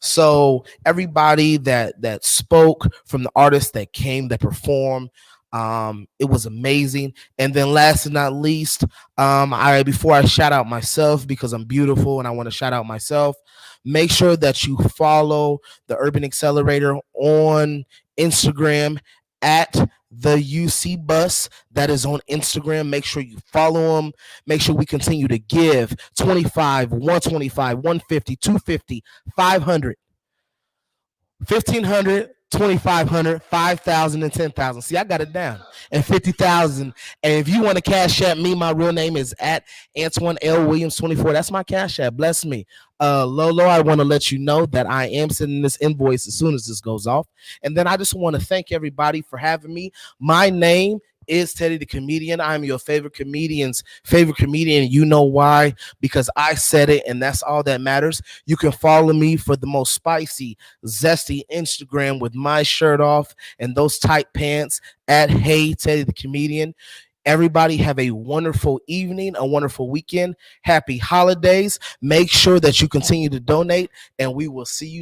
So everybody that spoke, from the artists that came, that performed, it was amazing. And then last but not least, before I shout out myself, because I'm beautiful and I want to shout out myself, make sure that you follow the Urban Accelerator on Instagram at the UC Bus. That is on Instagram. Make sure you follow them. Make sure we continue to give 25, 125, 150, 250, 500, 1,500, 2,500, 5,000, and 10,000. See, I got it down. And 50,000. And if you want to cash app me, my real name is at Antoine L. Williams 24. That's my cash app. Bless me. Lolo, I want to let you know that I am sending this invoice as soon as this goes off. And then I just want to thank everybody for having me. My name is Teddy the Comedian. I'm your favorite comedian's favorite comedian. You know why? Because I said it, and that's all that matters. You can follow me for the most spicy, zesty Instagram with my shirt off and those tight pants at Hey Teddy the Comedian. Everybody have a wonderful evening, a wonderful weekend. Happy holidays. Make sure that you continue to donate, and we will see you